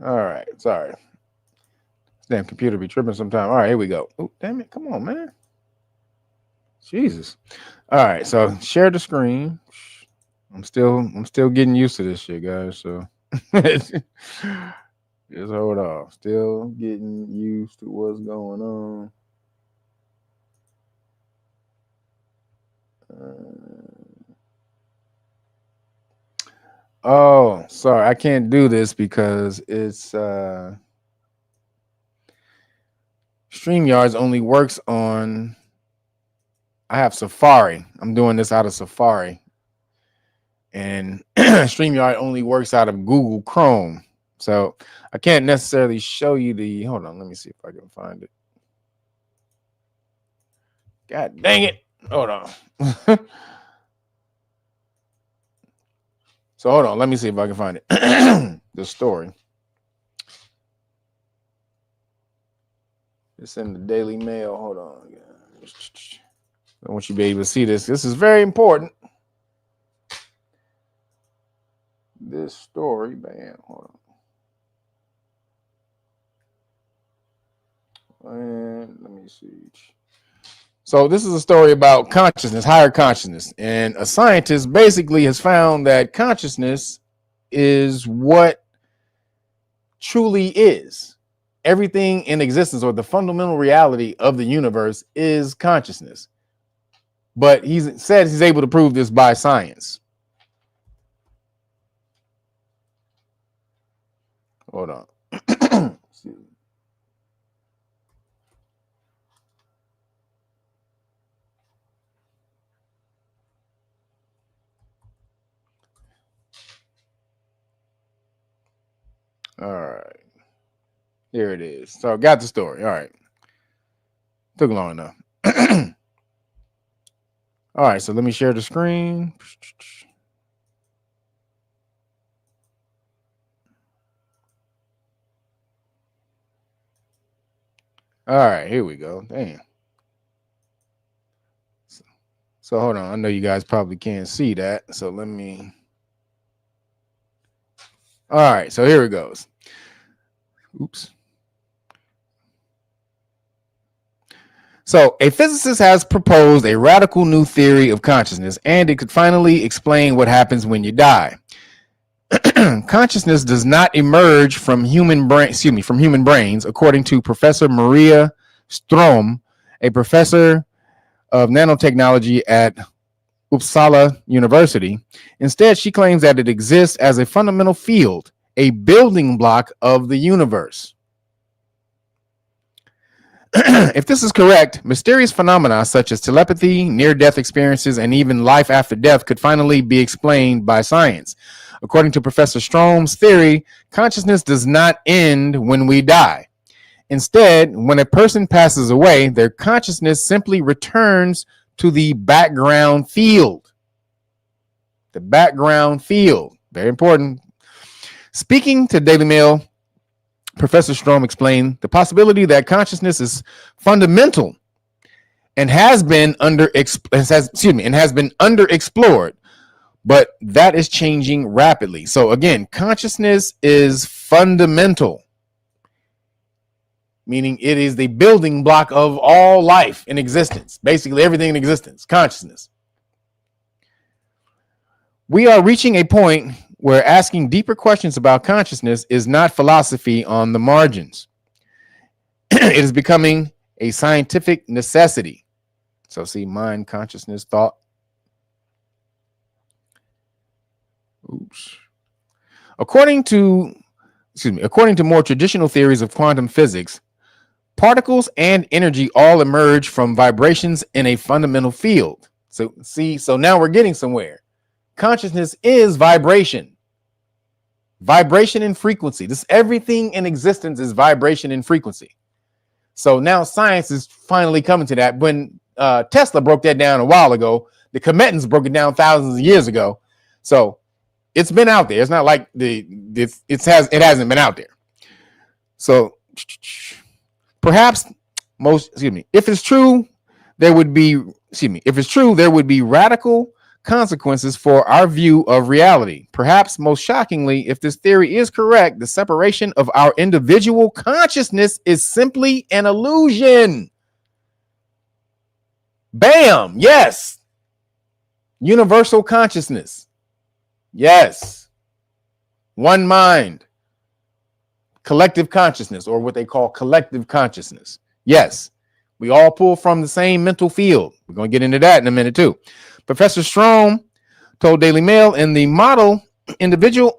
All right. Sorry. This damn computer be tripping sometime. All right, here we go. Oh, damn it. Come on, man. Jesus. All right. So share the screen. I'm still getting used to this shit, guys. So just hold off. Still getting used to what's going on. Oh, sorry. I can't do this because it's StreamYards only works on. I have Safari. I'm doing this out of Safari. And StreamYard only works out of Google Chrome. So I can't necessarily show you the. Hold on. Let me see if I can find it. God dang it. Hold on. So hold on. Let me see if I can find it. The story. It's in the Daily Mail. Hold on. I want you to be able to see this. This is very important. This story, bam, hold on. And let me see. So this is a story about consciousness, higher consciousness. And a scientist basically has found that consciousness is what truly is. Everything in existence, or the fundamental reality of the universe, is consciousness. But he says he's able to prove this by science. Hold on. All right. Here it is. So I got the story. All right. Took long enough. All right. So let me share the screen. All right, here we go. Damn. So hold on. I know you guys probably can't see that. So let me. All right, so here it goes. Oops. So a physicist has proposed a radical new theory of consciousness, and it could finally explain what happens when you die. Consciousness does not emerge from human brains, according to Professor Maria Strom, a professor of nanotechnology at Uppsala University. Instead, she claims that it exists as a fundamental field, a building block of the universe. If this is correct, mysterious phenomena such as telepathy, near-death experiences, and even life after death could finally be explained by science. According to Professor Strom's theory, consciousness does not end when we die. Instead, when a person passes away, their consciousness simply returns to the background field. The background field. Very important. Speaking to Daily Mail, Professor Strom explained the possibility that consciousness is fundamental and has been underexplored, but that is changing rapidly. So again, consciousness is fundamental, meaning it is the building block of all life in existence, basically everything in existence, consciousness. We are reaching a point where asking deeper questions about consciousness is not philosophy on the margins. It is becoming a scientific necessity. So see, mind, consciousness, thought. Oops. According to more traditional theories of quantum physics, Particles and energy all emerge from vibrations in a fundamental field. So see, so now we're getting somewhere. Consciousness is vibration. Vibration and frequency. This everything in existence is vibration and frequency. So now science is finally coming to that. When Tesla broke that down a while ago, the Commentans broke it down thousands of years ago. So it's been out there. It's not like it hasn't been out there. So perhaps if it's true, there would be radical consequences for our view of reality. Perhaps most shockingly, if this theory is correct, the separation of our individual consciousness is simply an illusion. Bam! Yes. Universal consciousness. Yes. One mind. Collective consciousness, or what they call collective consciousness. Yes. We all pull from the same mental field. We're going to get into that in a minute too. Professor Strom told Daily Mail in the model individual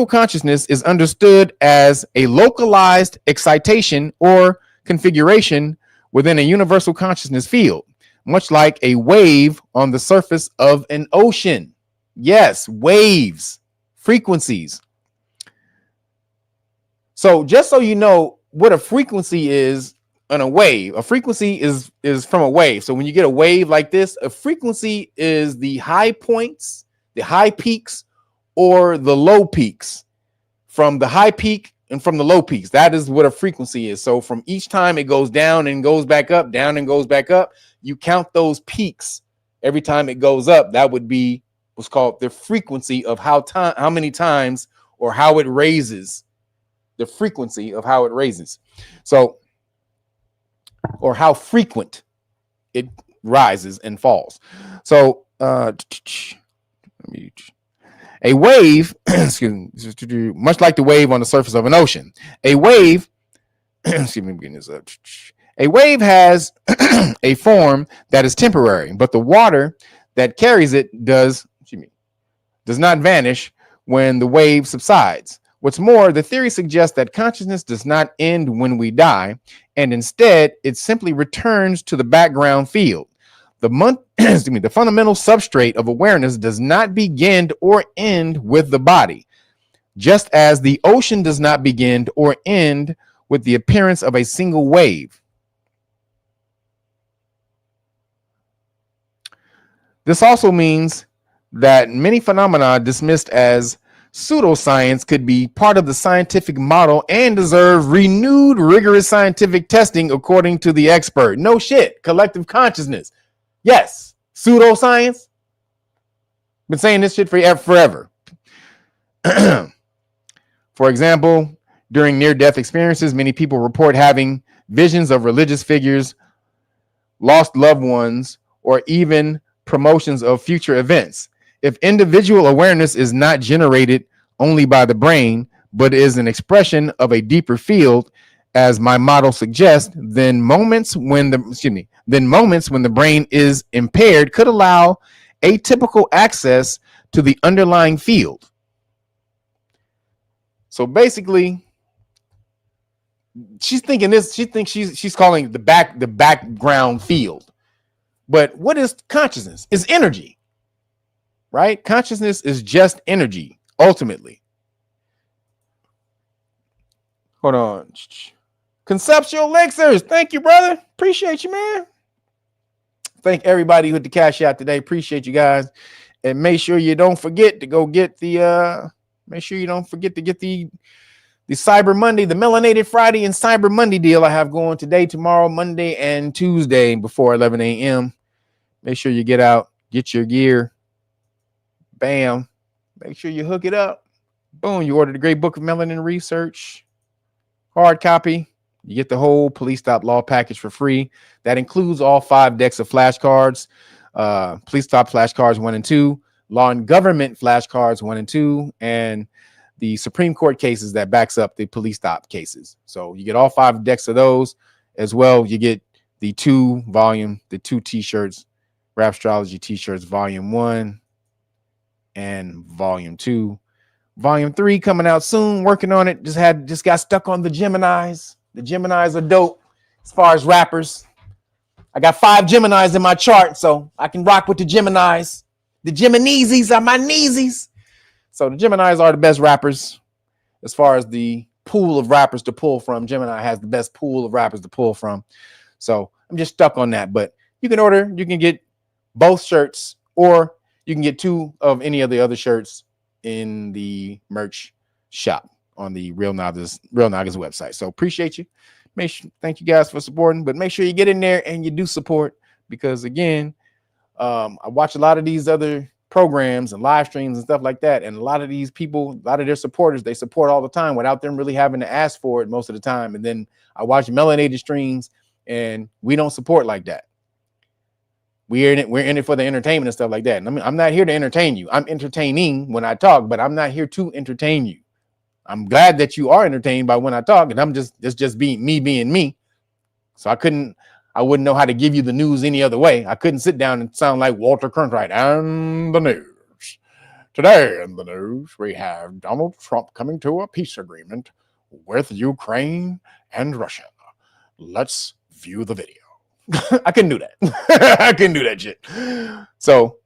consciousness is understood as a localized excitation or configuration within a universal consciousness field, much like a wave on the surface of an ocean. Yes, waves, frequencies. So just so you know what a frequency is on a wave, a frequency is from a wave. So when you get a wave like this, a frequency is the high points, the high peaks, or the low peaks. From the high peak and from the low peaks, that is what a frequency is. So from each time it goes down and goes back up, down and goes back up, you count those peaks every time it goes up. That would be what's called the frequency of how many times or how it raises. The frequency of how it raises. So, or how frequent it rises and falls. So, a wave, much like the wave on the surface of an ocean, a wave, a wave has a form that is temporary, but the water that carries it does not vanish when the wave subsides. What's more, the theory suggests that consciousness does not end when we die, and instead it simply returns to the background field. The fundamental substrate of awareness does not begin or end with the body, just as the ocean does not begin or end with the appearance of a single wave. This also means that many phenomena dismissed as pseudoscience could be part of the scientific model and deserve renewed rigorous scientific testing, according to the expert. No shit. Collective consciousness. Yes. Pseudoscience. Been saying this shit forever. For example, during near-death experiences, many people report having visions of religious figures, lost loved ones, or even promotions of future events. If individual awareness is not generated only by the brain, but is an expression of a deeper field, as my model suggests, then moments when the brain is impaired could allow atypical access to the underlying field. So basically, she's thinking this. She thinks she's calling the background field. But what is consciousness? It's energy. Right? Consciousness is just energy, ultimately. Hold on. Conceptual elixirs. Thank you, brother. Appreciate you, man. Thank everybody who hit the cash out today. Appreciate you guys. And make sure you don't forget to go get the Cyber Monday, the Melanated Friday and Cyber Monday deal I have going today, tomorrow, Monday, and Tuesday before 11 a.m. Make sure you get out, get your gear. Bam. Make sure you hook it up. Boom. You order the Great Book of Melanin Research. Hard copy. You get the whole Police Stop Law package for free. That includes all 5 decks of flashcards. Police Stop flashcards 1 and 2. Law and Government flashcards 1 and 2. And the Supreme Court cases that backs up the Police Stop cases. So you get all 5 decks of those as well. You get the 2 t-shirts, Rap Astrology t-shirts, volume 1 and volume 2. Volume 3 coming out soon. Working on it. Just got stuck on the Geminis. The Geminis are dope as far as rappers. I got 5 Geminis in my chart, so I can rock with the Geminis. The Gemineses are my kneesies. So the Geminis are the best rappers as far as the pool of rappers to pull from. Gemini has the best pool of rappers to pull from. So I'm just stuck on that. But you can get both shirts, or you can get 2 of any of the other shirts in the merch shop on the Real Nagas website. So appreciate you. Thank you guys for supporting, but make sure you get in there and you do support, because again, I watch a lot of these other programs and live streams and stuff like that, and a lot of these people, a lot of their supporters, they support all the time without them really having to ask for it most of the time. And then I watch melanated streams and we don't support like that. We're in it for the entertainment and stuff like that. And I mean, I'm not here to entertain you. I'm entertaining when I talk, but I'm not here to entertain you. I'm glad that you are entertained by when I talk, and it's just being me. So I wouldn't know how to give you the news any other way. I couldn't sit down and sound like Walter Cronkite. And the news. Today in the news, we have Donald Trump coming to a peace agreement with Ukraine and Russia. Let's view the video. I couldn't do that. I couldn't do that shit. So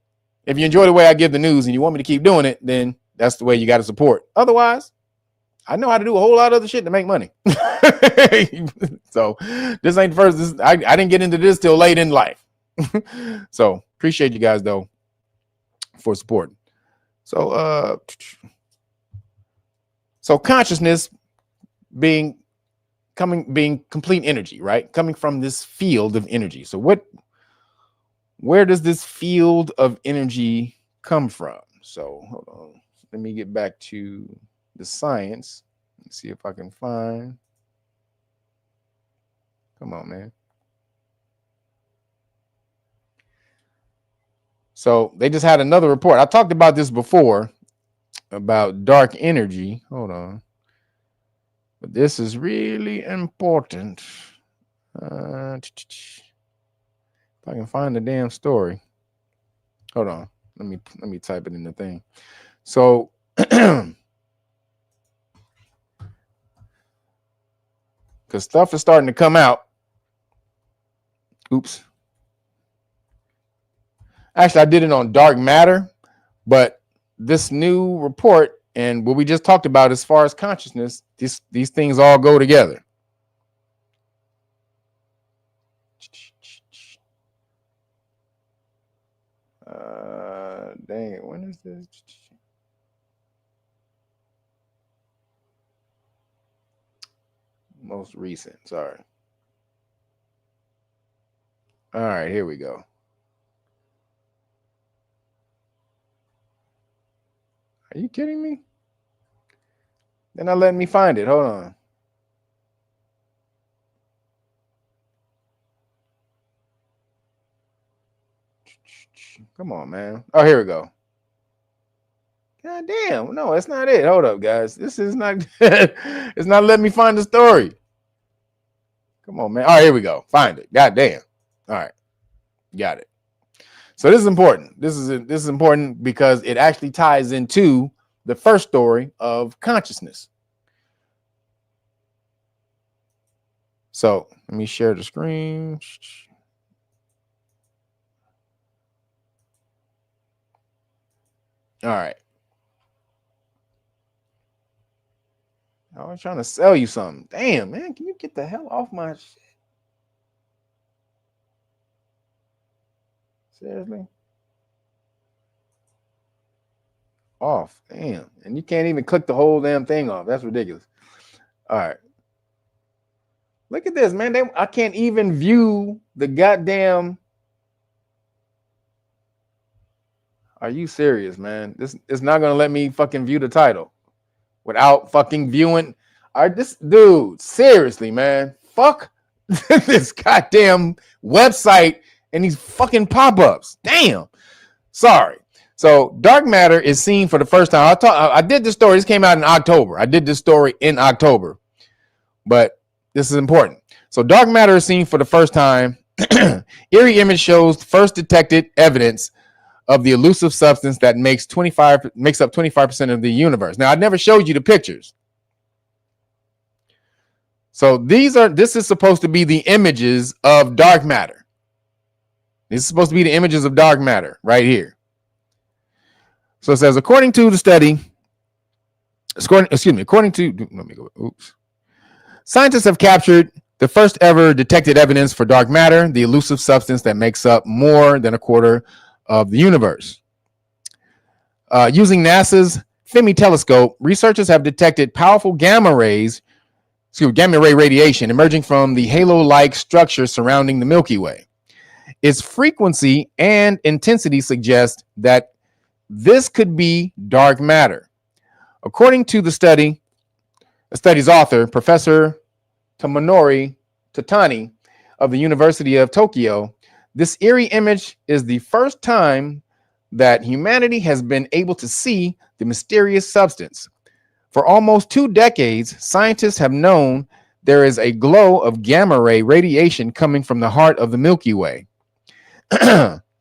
if you enjoy the way I give the news and you want me to keep doing it, then that's the way you got to support. Otherwise, I know how to do a whole lot of other shit to make money. So this ain't the first. I didn't get into this till late in life. So appreciate you guys though for supporting. So consciousness being complete energy, right? Coming from this field of energy. So where does this field of energy come from? So hold on. Let me get back to the science. Let's see if I can find. Come on, man. So they just had another report. I talked about this before about dark energy. Hold on. But this is really important. If I can find the damn story. Hold on. Let me type it in the thing. So because stuff is starting to come out. Oops. Actually, I did it on dark matter, but this new report and what we just talked about as far as consciousness, these things all go together. Dang it, when is this? Most recent, sorry. All right, here we go. Are you kidding me? They're not letting me find it. Hold on. Come on, man. Oh, here we go. God damn. No, that's not it. Hold up, guys. This is not it's not letting me find the story. Come on, man. All right, here we go. Find it. God damn. All right. Got it. So this is important. This is important because it actually ties into the first story of consciousness. So let me share the screen. All right. I was trying to sell you something. Damn, man. Can you get the hell off my shit? Seriously? Off. Damn. And you can't even click the whole damn thing off. That's ridiculous. All right. Look at this, man. I can't even view the goddamn. Are you serious, man? This is not gonna let me fucking view the title without fucking viewing. All right, this dude, seriously, man. Fuck this goddamn website and these fucking pop-ups. Damn. Sorry. So dark matter is seen for the first time. I did this story. This came out in October. I did this story in October, but this is important. So dark matter is seen for the first time. Eerie image shows first detected evidence of the elusive substance that makes up 25% of the universe. Now, I never showed you the pictures. So this is supposed to be the images of dark matter. This is supposed to be the images of dark matter right here. So it says, according to the study, scientists have captured the first ever detected evidence for dark matter, the elusive substance that makes up more than a quarter of the universe. Using NASA's FEMI telescope, researchers have detected powerful gamma ray radiation emerging from the halo-like structure surrounding the Milky Way. Its frequency and intensity suggest that this could be dark matter. According to the study's author, Professor Tomonori Tatani of the University of Tokyo, this eerie image is the first time that humanity has been able to see the mysterious substance. For almost 2 decades, scientists have known there is a glow of gamma ray radiation coming from the heart of the Milky Way,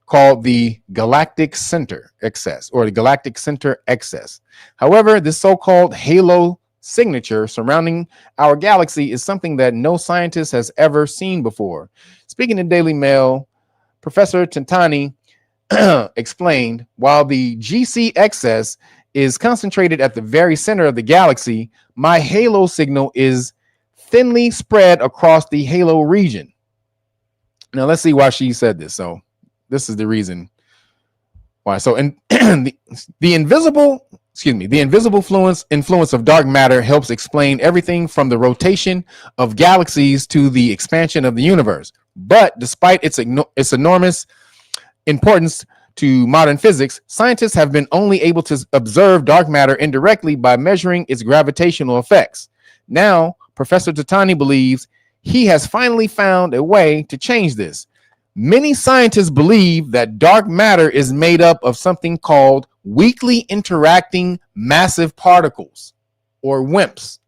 called the galactic center excess, or the galactic center excess. However, this so-called halo signature surrounding our galaxy is something that no scientist has ever seen before. Speaking to Daily Mail, Professor Tantani explained, while the GC excess is concentrated at the very center of the galaxy, my halo signal is thinly spread across the halo region. Now let's see why she said this. So this is the reason why. So the invisible influence of dark matter helps explain everything from the rotation of galaxies to the expansion of the universe. But despite its enormous importance to modern physics, scientists have been only able to observe dark matter indirectly by measuring its gravitational effects. Now, Professor Tatani believes he has finally found a way to change this. Many scientists believe that dark matter is made up of something called weakly interacting massive particles, or WIMPs.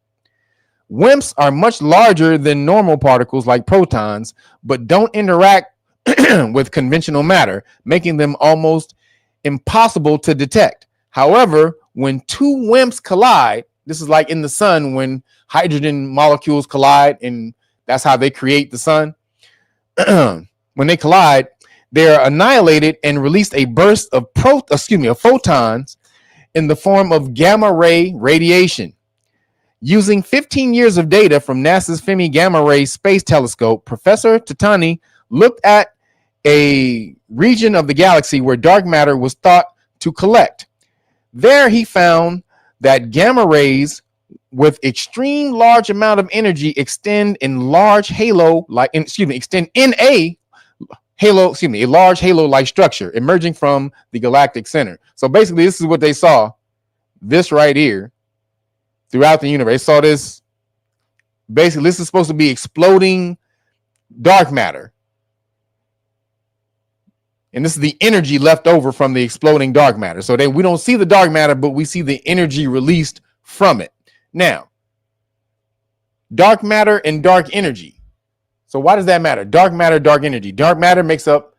WIMPs are much larger than normal particles like protons, but don't interact with conventional matter, making them almost impossible to detect. However, when 2 WIMPs collide, this is like in the sun when hydrogen molecules collide, and that's how they create the sun. When they collide, they are annihilated and release a burst of photons in the form of gamma ray radiation. Using 15 years of data from NASA's FEMI Gamma Ray Space Telescope, Professor Tatani looked at a region of the galaxy where dark matter was thought to collect. There he found that gamma rays with extreme large amount of energy extend in a large halo-like structure emerging from the galactic center. So basically, this is what they saw, this right here, throughout the universe. They saw this. Basically, this is supposed to be exploding dark matter. And this is the energy left over from the exploding dark matter. So we don't see the dark matter, but we see the energy released from it. Now, dark matter and dark energy. So why does that matter? Dark matter, dark energy. Dark matter makes up,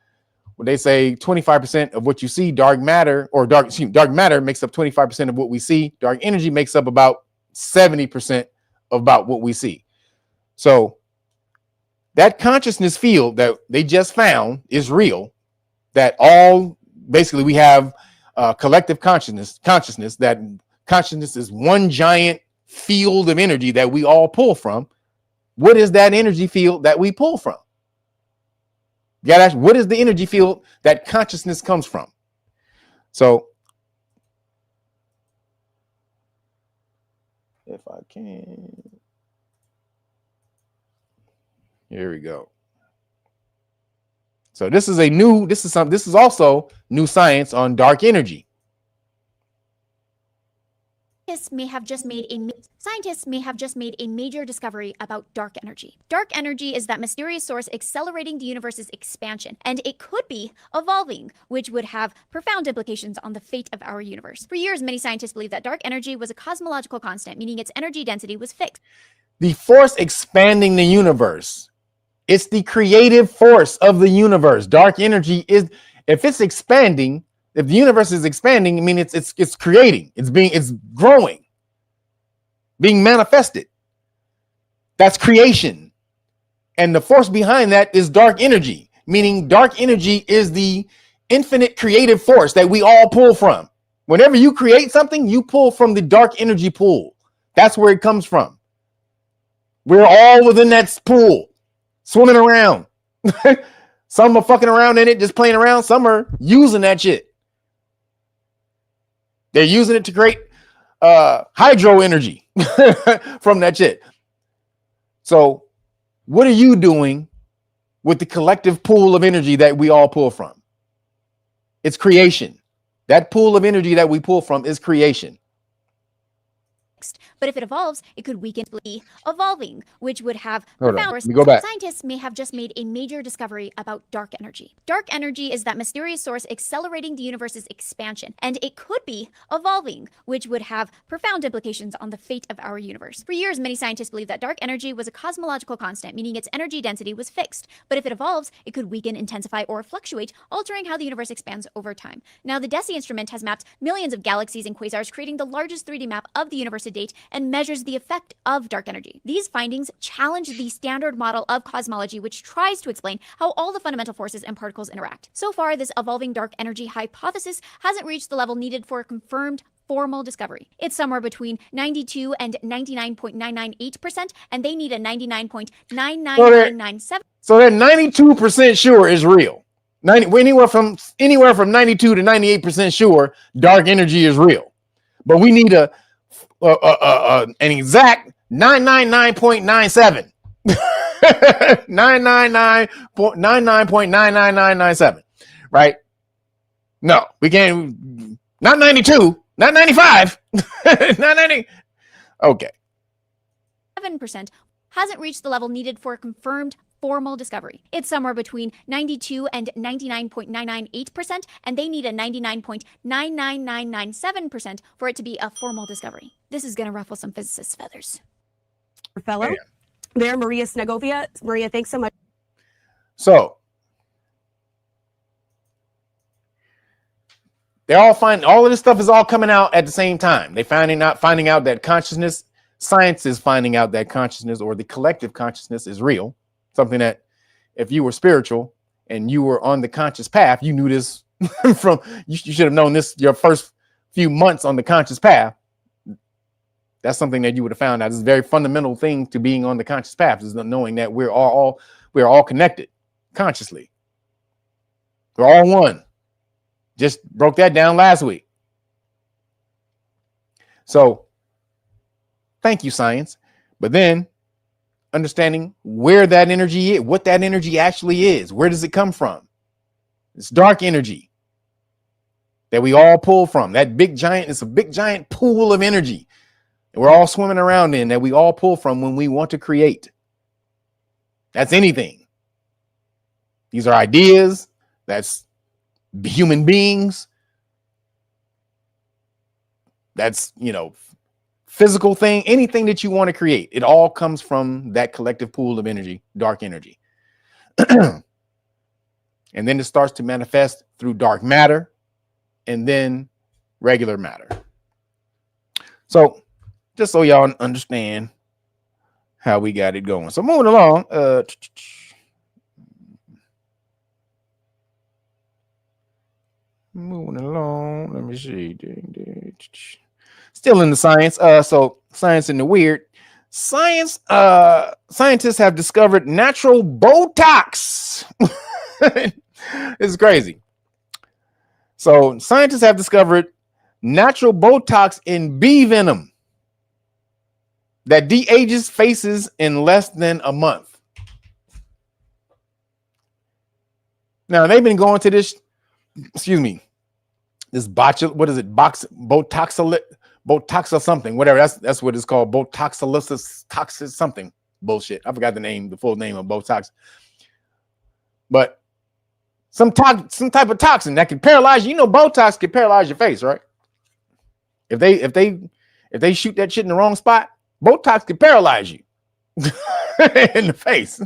what they say, 25% of what you see. Dark matter makes up 25% of what we see. Dark energy makes up about 70% about what we see. So that consciousness field that they just found is real. That all basically we have collective consciousness, that consciousness is one giant field of energy that we all pull from. What is that energy field that we pull from? You gotta ask, what is the energy field that consciousness comes from? So if I can, here we go. So this is also new science on dark energy. Scientists may have just made a major discovery about dark energy. Dark energy is that mysterious source accelerating the universe's expansion, and it could be evolving, which would have profound implications on the fate of our universe. For years, many scientists believed that dark energy was a cosmological constant, meaning its energy density was fixed. The force expanding the universe. It's the creative force of the universe. Dark energy is, if it's expanding, If the universe is expanding, I mean it's creating, it's growing, being manifested. That's creation. And the force behind that is dark energy, meaning dark energy is the infinite creative force that we all pull from. Whenever you create something, you pull from the dark energy pool. That's where it comes from. We're all within that pool, swimming around. Some are fucking around in it, just playing around. Some are using that shit. They're using it to create hydro energy from that shit. So what are you doing with the collective pool of energy that we all pull from? It's creation. That pool of energy that we pull from is creation. But if it evolves, it could weaken evolving, which would have Hold on, profound. let me go back. Scientists may have just made a major discovery about dark energy. Dark energy is that mysterious source accelerating the universe's expansion, and it could be evolving, which would have profound implications on the fate of our universe. For years, many scientists believed that dark energy was a cosmological constant, meaning its energy density was fixed. But if it evolves, it could weaken, intensify, or fluctuate, altering how the universe expands over time. Now, the DESI instrument has mapped millions of galaxies and quasars, creating the largest 3D map of the universe to date, and measures the effect of dark energy. These findings challenge the standard model of cosmology, which tries to explain how all the fundamental forces and particles interact. So far, this evolving dark energy hypothesis hasn't reached the level needed for a confirmed formal discovery. It's somewhere between 92 and 99.998%, and they need a 99.99997. So that 92% sure is real. Anywhere from 92 to 98% sure dark energy is real. But we need an exact 999.97. 999.99997. Right? No, we can't. Not 92, not 95, not 90. Okay. 7% hasn't reached the level needed for a confirmed formal discovery. It's somewhere between 92 and 99.998%, and they need a 99.99997% for it to be a formal discovery. This is going to ruffle some physicists' feathers. Fellow there, Maria Snegovia. Maria, thanks so much. So they're all all of this stuff is all coming out at the same time. They finding out that consciousness, science is finding out that consciousness or the collective consciousness is real. Something that if you were spiritual and you were on the conscious path, you knew this from, you should have known this your first few months on the conscious path. That's something that you would have found out. It's a very fundamental thing to being on the conscious path, is knowing that we're all connected consciously. We're all one. Just broke that down last week. So thank you, science. But then understanding where that energy is, what that energy actually is. Where does it come from? It's dark energy that we all pull from. That big giant, it's a big giant pool of energy that we're all swimming around in, that we all pull from when we want to create. That's anything. These are ideas. That's human beings. That's, physical thing, anything that you want to create. It all comes from that collective pool of energy, dark energy. And then it starts to manifest through dark matter and then regular matter. So just so y'all understand how we got it going. So moving along, let me see. Still in the science. So science and the weird. Scientists have discovered natural Botox. It's crazy. So scientists have discovered natural Botox in bee venom that de-ages faces in less than a month. Now they've been going to this, this Botox or something, whatever. That's what it's called. Botoxolysis, toxis, something bullshit. I forgot the full name of Botox. But some type of toxin that can paralyze you. Botox can paralyze your face, right? If they shoot that shit in the wrong spot, Botox can paralyze you in the face.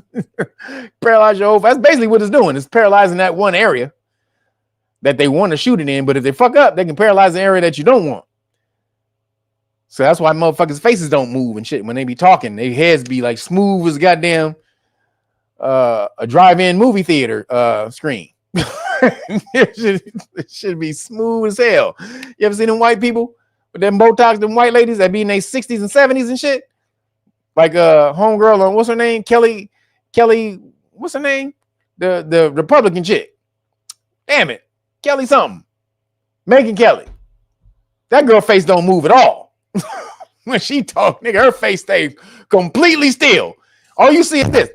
Paralyze your whole face. That's basically what it's doing. It's paralyzing that one area. that they want to shoot it in, but if they fuck up, they can paralyze the area that you don't want. So that's why motherfuckers' faces don't move and shit when they be talking. Their heads be like smooth as goddamn a drive-in movie theater screen. it should be smooth as hell. You ever seen them white people with them Botox, them white ladies that be in their 60s and 70s and shit? Like homegirl on what's her name? Kelly, what's her name? The Republican chick. Damn it. Kelly something. Megan Kelly. That girl face don't move at all. When she talk, nigga, her face stays completely still. All you see is this.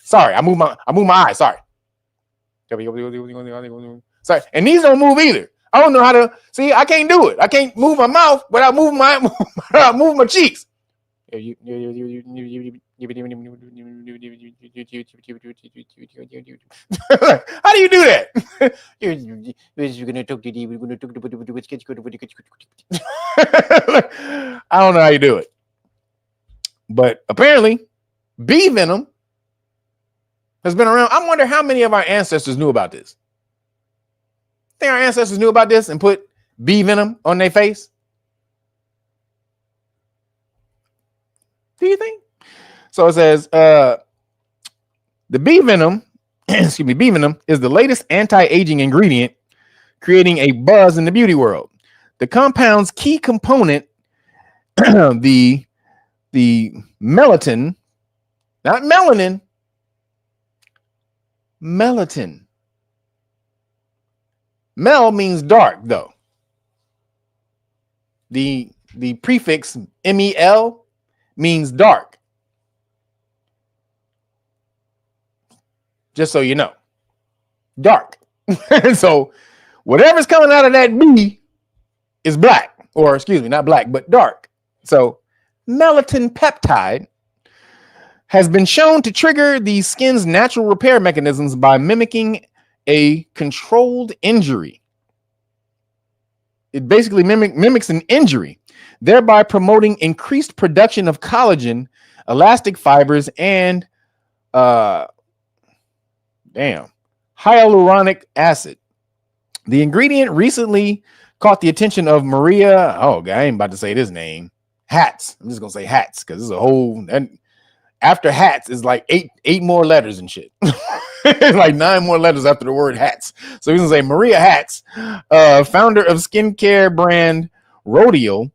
Sorry, I move my eye. Sorry. Sorry. And these don't move either. I don't know how to see. I can't do it. I can't move my mouth without moving my cheeks. How do you do that? I don't know how you do it. But apparently, bee venom has been around. I wonder how many of our ancestors knew about this. Think our ancestors knew about this and put bee venom on their face? Do you think? So it says the bee venom, excuse me, bee venom is the latest anti-aging ingredient, creating a buzz in the beauty world. The compound's key component, the melatonin, not melanin, melatonin. Mel means dark, though. The prefix MEL means dark. Just so you know. Dark. So whatever's coming out of that bee is black. Or excuse me, not black, but dark. So melatonin peptide has been shown to trigger the skin's natural repair mechanisms by mimicking a controlled injury. It basically mimics an injury, thereby promoting increased production of collagen, elastic fibers, and hyaluronic acid. The ingredient recently caught the attention of Maria. Oh, God, I ain't about to say this name. Hatz. I'm just gonna say Hatz because it's a whole. And after Hatz is like eight more letters and shit. Like 9 more letters after the word Hatz. So he's gonna say Maria Hatz, founder of skincare brand Rodeo,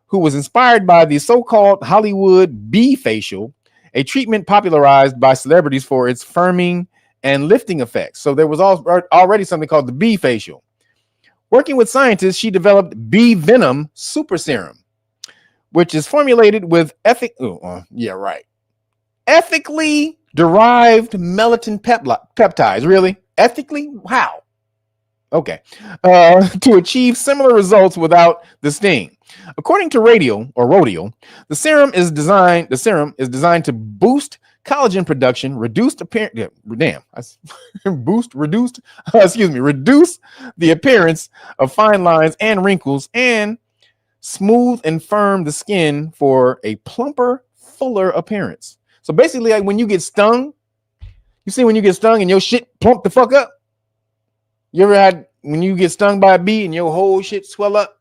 who was inspired by the so-called Hollywood bee facial, a treatment popularized by celebrities for its firming and lifting effects. So there was already something called the bee facial. Working with scientists, she developed bee venom super serum, which is formulated with ethically derived melatonin peptides. Really? Ethically? How? Okay. To achieve similar results without the sting. According to Rodeo, the serum is designed to boost collagen production, reduce the appearance of fine lines and wrinkles, and smooth and firm the skin for a plumper, fuller appearance. So basically, like when you get stung, you see when you get stung and your shit plump the fuck up? You ever had when you get stung by a bee and your whole shit swell up?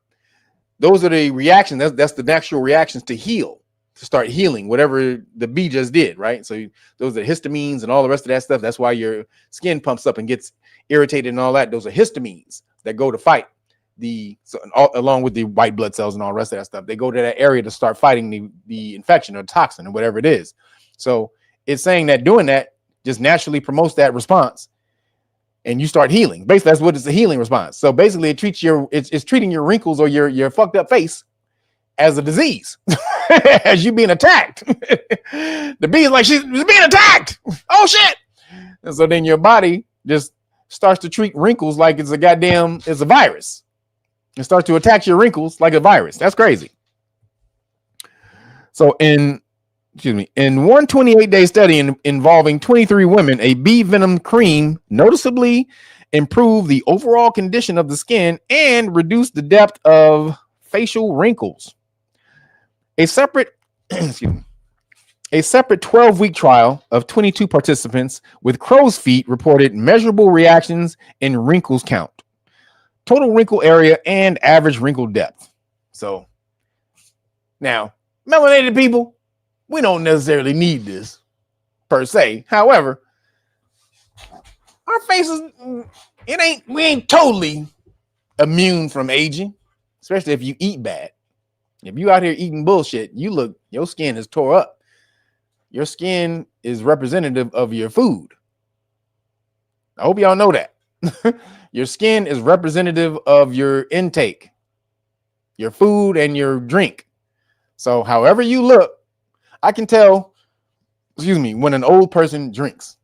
Those are the reactions. That's the natural reactions to heal, to start healing whatever the bee just did, right? So those are histamines and all the rest of that stuff. That's why your skin pumps up and gets irritated and all that. Those are histamines that go to fight along with the white blood cells and all the rest of that stuff. They go to that area to start fighting the infection or toxin or whatever it is. So it's saying that doing that just naturally promotes that response and you start healing. Basically, that's what it's a healing response. So basically it's treating your wrinkles or your fucked up face as a disease, as you being attacked. The bee is like, she's being attacked. Oh shit. And so then your body just starts to treat wrinkles like it's a virus. It starts to attack your wrinkles like a virus. That's crazy. So in one 28-day study involving 23 women, a bee venom cream noticeably improved the overall condition of the skin and reduced the depth of facial wrinkles. A separate A separate 12-week trial of 22 participants with crow's feet reported measurable reactions in wrinkles count, total wrinkle area, and average wrinkle depth. So now, melanated people, we don't necessarily need this per se. However, our faces, we ain't totally immune from aging, especially if you eat bad. If you out here eating bullshit, your skin is tore up. Your skin is representative of your food. I hope y'all know that. Your skin is representative of your intake, your food and your drink. So however you look, I can tell, when an old person drinks,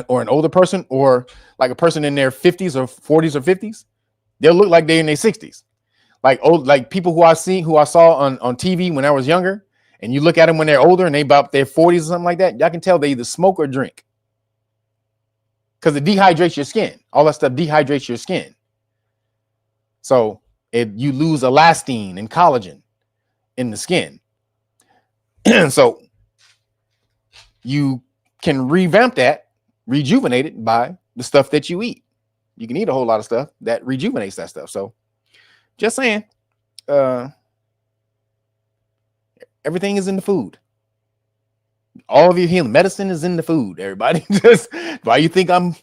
or an older person, or like a person in their 50s or 40s or 50s, they'll look like they're in their 60s. Like people who I saw on TV when I was younger, and you look at them when they're older and they about their 40s or something like that, y'all can tell they either smoke or drink. Because it dehydrates your skin. All that stuff dehydrates your skin. So you lose elastin and collagen in the skin. So you can revamp that, rejuvenate it by the stuff that you eat. You can eat a whole lot of stuff that rejuvenates that stuff. So just saying, everything is in the food. All of your healing medicine is in the food, everybody. Just why you think I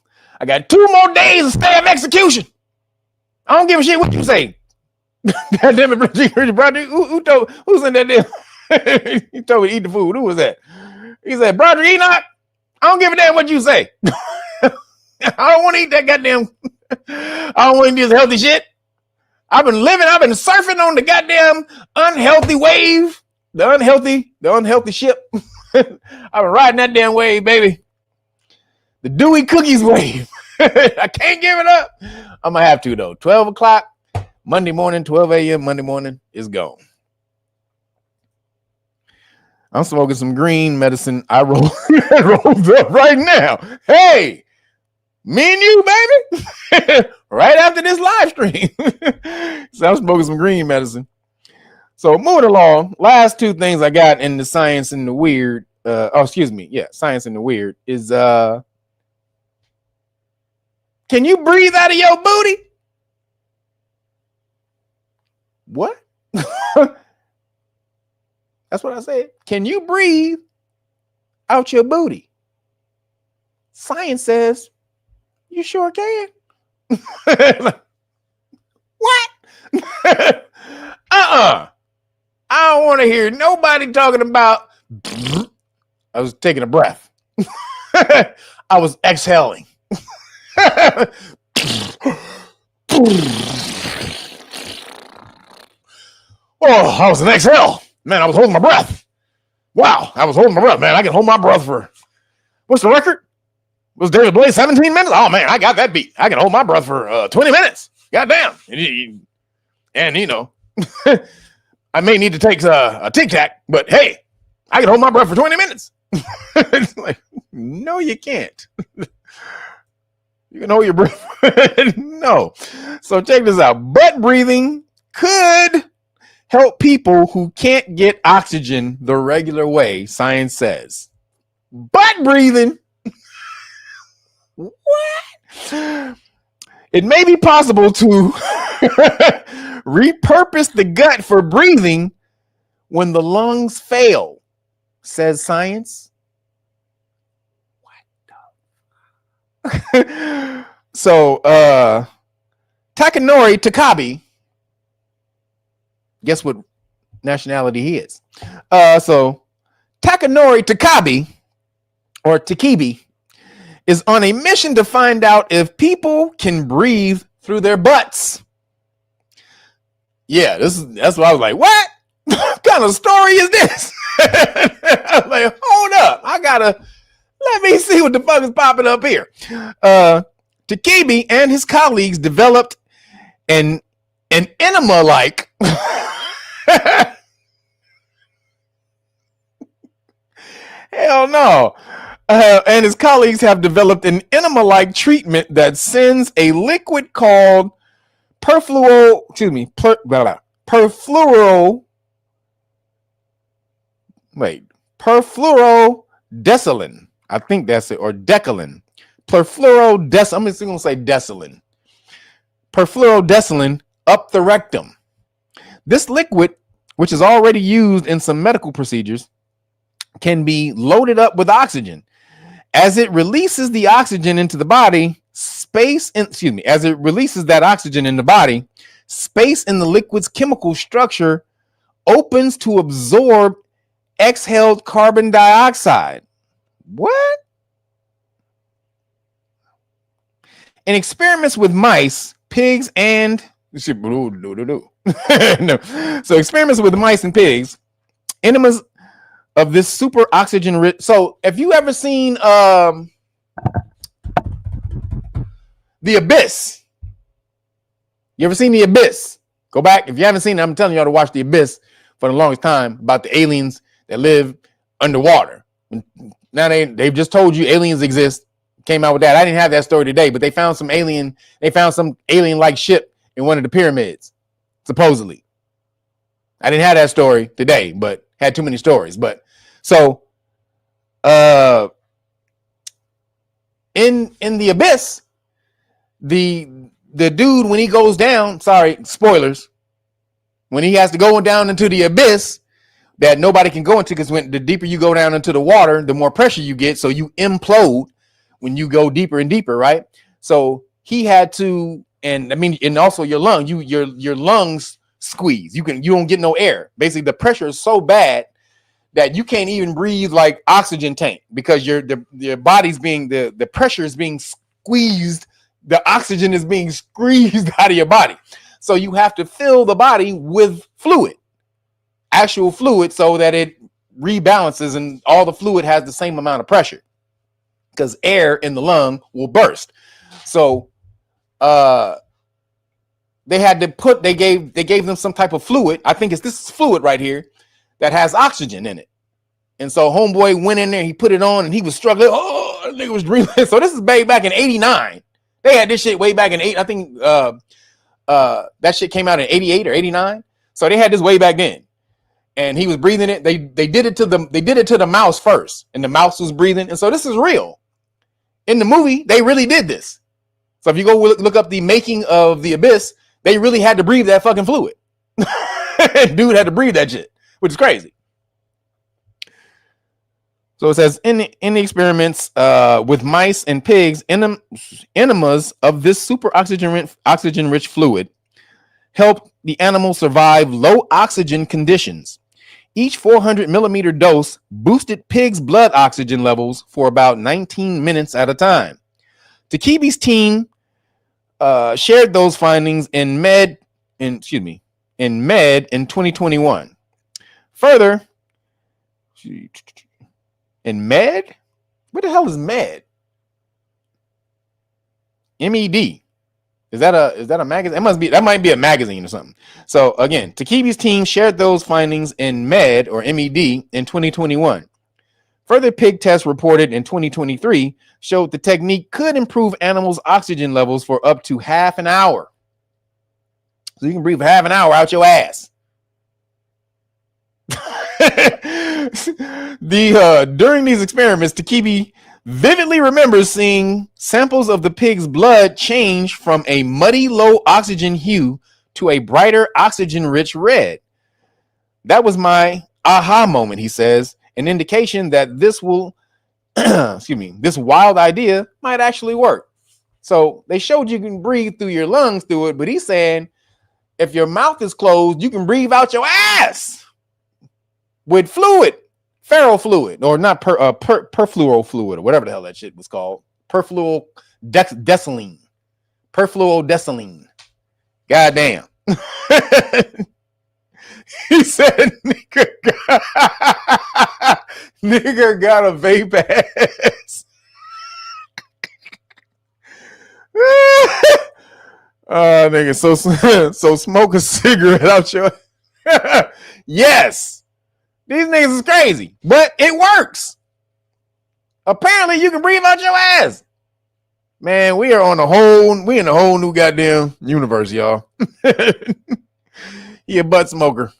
got 2 more days of stay of execution. I don't give a shit what you say. God damn it, Broderick. Who's in that deal? He told me to eat the food. Who was that? He said, Broderick Enoch, I don't give a damn what you say. I don't want to eat that goddamn. I don't want to eat this healthy shit. I've been surfing on the goddamn unhealthy wave. The unhealthy ship. I've been riding that damn wave, baby. The Dewey Cookies wave. I can't give it up. I'm gonna have to though. 12 o'clock Monday morning, 12 a.m. Monday morning is gone. I'm smoking some green medicine. I rolled up right now. Hey, me and you, baby. Right after this live stream. So I'm smoking some green medicine. So moving along, last 2 things I got in the science and the weird. Science and the weird is can you breathe out of your booty? What? That's what I said. Can you breathe out your booty? Science says you sure can. What? I don't want to hear nobody talking about. I was taking a breath. I was exhaling. Oh, I was an exhale. Man, I was holding my breath. Wow, I was holding my breath, man. I can hold my breath for, what's the record? Was David Blaze 17 minutes? Oh, man, I got that beat. I can hold my breath for 20 minutes. Goddamn. And you know, I may need to take a Tic Tac, but hey, I can hold my breath for 20 minutes. It's like, no, you can't. You can hold your breath. No. So check this out. Butt breathing could help people who can't get oxygen the regular way, science says. Butt breathing? What? It may be possible to repurpose the gut for breathing when the lungs fail, says science. What the? So, Takanori Takabe, guess what nationality he is? So, Takanori Takabe, or Takibi, is on a mission to find out if people can breathe through their butts. Yeah, that's what I was like, what? What kind of story is this? I was like, hold up. Let me see what the fuck is popping up here. Takibi and his colleagues developed an enema-like hell no. And his colleagues have developed an enema-like treatment that sends a liquid called perfluoro. perfluorodecyline. I think that's it, or decalin. Perfluorodecyline. I'm just going to say decalin. Perfluorodecyline up the rectum. This liquid, which is already used in some medical procedures, can be loaded up with oxygen. As it releases the oxygen into the body, as it releases that oxygen in the body, space in the liquid's chemical structure opens to absorb exhaled carbon dioxide. What? In experiments with mice, pigs, and no. So experiments with mice and pigs, enemas of this super oxygen rich. So if you ever seen The Abyss, you ever seen The Abyss? Go back. If you haven't seen it, I'm telling y'all to watch The Abyss for the longest time, about the aliens that live underwater. Now they've just told you aliens exist. Came out with that. I didn't have that story today, but they found some alien like ship in one of the pyramids, supposedly. I didn't have that story today, but had too many stories. But so in The Abyss, the dude, when he goes down, sorry, spoilers, when he has to go down into the abyss that nobody can go into, because when the deeper you go down into the water, the more pressure you get, so you implode when you go deeper and deeper, right? So he had to, and also your lungs squeeze. You don't get no air. Basically, the pressure is so bad that you can't even breathe like oxygen tank, because your body's being the pressure is being squeezed. The oxygen is being squeezed out of your body. So you have to fill the body with fluid, actual fluid, so that it rebalances and all the fluid has the same amount of pressure, because air in the lung will burst. So they gave them some type of fluid. I think this fluid right here that has oxygen in it. And so homeboy went in there, he put it on, and he was struggling. Oh, that nigga was dreaming. So this is back in 89. They had this shit way back in I think that shit came out in 88 or 89. So they had this way back then. And he was breathing it. They did it to the mouse first, and the mouse was breathing. And so this is real. In the movie, they really did this. So if you go look up the making of The Abyss, they really had to breathe that fucking fluid. Dude had to breathe that shit, which is crazy. So it says in the experiments with mice and pigs, enemas of this super oxygen rich fluid helped the animal survive low oxygen conditions. Each 400 millimeter dose boosted pigs' blood oxygen levels for about 19 minutes at a time. Takibi's team shared those findings in Med in 2021. Further, in Med, what the hell is Med? MED. Is that a magazine? That might be a magazine or something. So again, Takibi's team shared those findings in Med or MED in 2021. Further pig tests reported in 2023 showed the technique could improve animals' oxygen levels for up to half an hour. So you can breathe for half an hour out your ass. During these experiments, Takibi vividly remembers seeing samples of the pig's blood change from a muddy low oxygen hue to a brighter oxygen rich red. That was my aha moment, he says, an indication that this will this wild idea might actually work. So they showed you can breathe through your lungs through it, but he's saying if your mouth is closed, you can breathe out your ass with fluid. Feral fluid, or not perfluoro fluid, or whatever the hell that shit was called. Perfluorodecyline. Perfluorodecyline. Goddamn. He said, nigga got a vape ass. Nigga, so smoke a cigarette out your. Yes. These niggas is crazy, but it works. Apparently, you can breathe out your ass. Man, we in a whole new goddamn universe, y'all. He a butt smoker.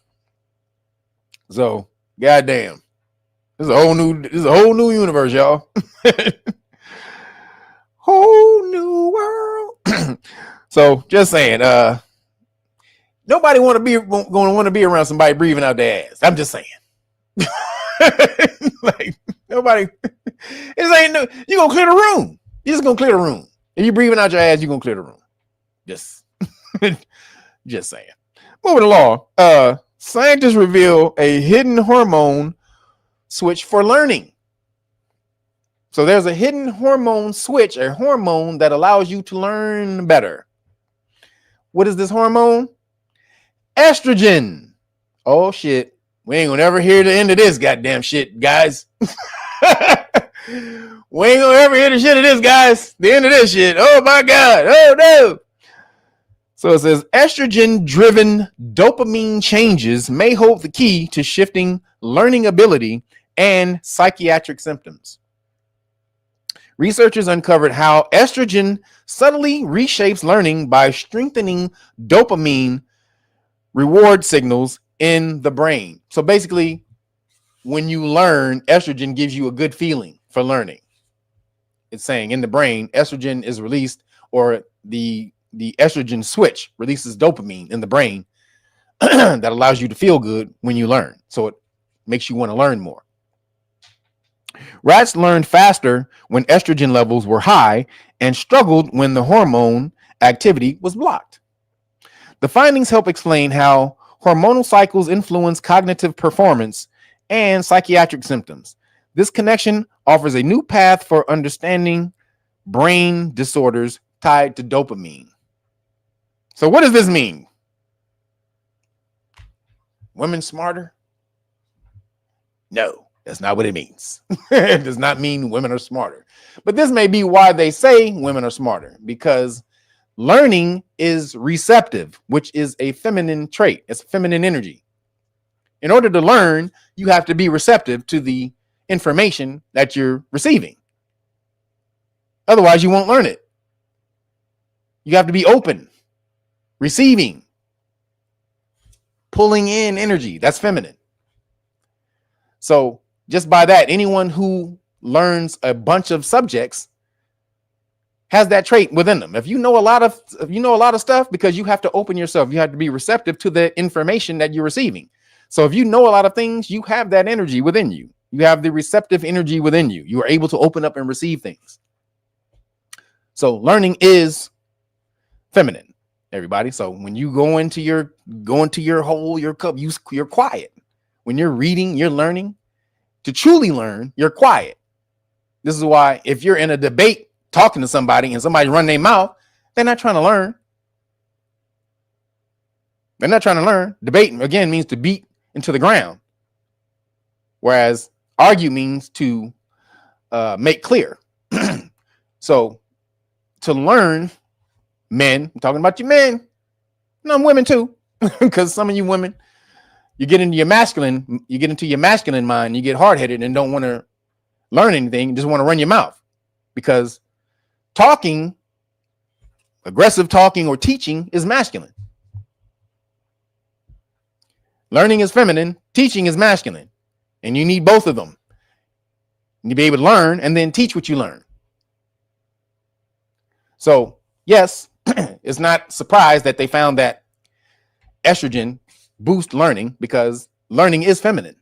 So, goddamn. This is a whole new universe, y'all. Whole new world. So just saying, nobody gonna want to be around somebody breathing out their ass. I'm just saying. Like nobody. It ain't no. You gonna clear the room. You just gonna clear the room. If you breathing out your ass, you gonna clear the room. Just saying. Moving along. Scientists reveal a hidden hormone switch for learning. So there's a hidden hormone switch, a hormone that allows you to learn better. What is this hormone? Estrogen. Oh shit. We ain't gonna ever hear the end of this goddamn shit, guys. We ain't gonna ever hear the shit of this, guys. The end of this shit. Oh my God. Oh no. So it says estrogen-driven dopamine changes may hold the key to shifting learning ability and psychiatric symptoms. Researchers uncovered how estrogen subtly reshapes learning by strengthening dopamine reward signals in the brain. So basically, when you learn, estrogen gives you a good feeling for learning. It's saying in the brain, estrogen is released, or the estrogen switch releases dopamine in the brain that allows you to feel good when you learn. So it makes you want to learn more. Rats learned faster when estrogen levels were high and struggled when the hormone activity was blocked. The findings help explain how hormonal cycles influence cognitive performance and psychiatric symptoms. This connection offers a new path for understanding brain disorders tied to dopamine. So what does this mean? Women smarter? No, that's not what it means. It does not mean women are smarter. But this may be why they say women are smarter, because learning is receptive, which is a feminine trait. It's feminine energy. In order to learn, you have to be receptive to the information that you're receiving. Otherwise, you won't learn it. You have to be open, receiving, pulling in energy. That's feminine. So just by that, anyone who learns a bunch of subjects has that trait within them. If you know a lot of stuff, because you have to open yourself, you have to be receptive to the information that you're receiving. So if you know a lot of things, you have that energy within you. You have the receptive energy within you. You are able to open up and receive things. So learning is feminine, everybody. So when you go into your hole, your cup, you're quiet. When you're reading, you're learning. To truly learn, you're quiet. This is why if you're in a debate talking to somebody and somebody run their mouth, they're not trying to learn. They're not trying to learn. Debate, again, means to beat into the ground. Whereas argue means to make clear. So to learn, men, I'm talking about you men, no, women too, because some of you women, you get into your masculine mind, you get hard-headed and don't want to learn anything, you just want to run your mouth. Because talking, aggressive talking or teaching is masculine. Learning is feminine, teaching is masculine. And you need both of them. You need to be able to learn and then teach what you learn. So, yes, it's not surprised that they found that estrogen boosts learning, because learning is feminine.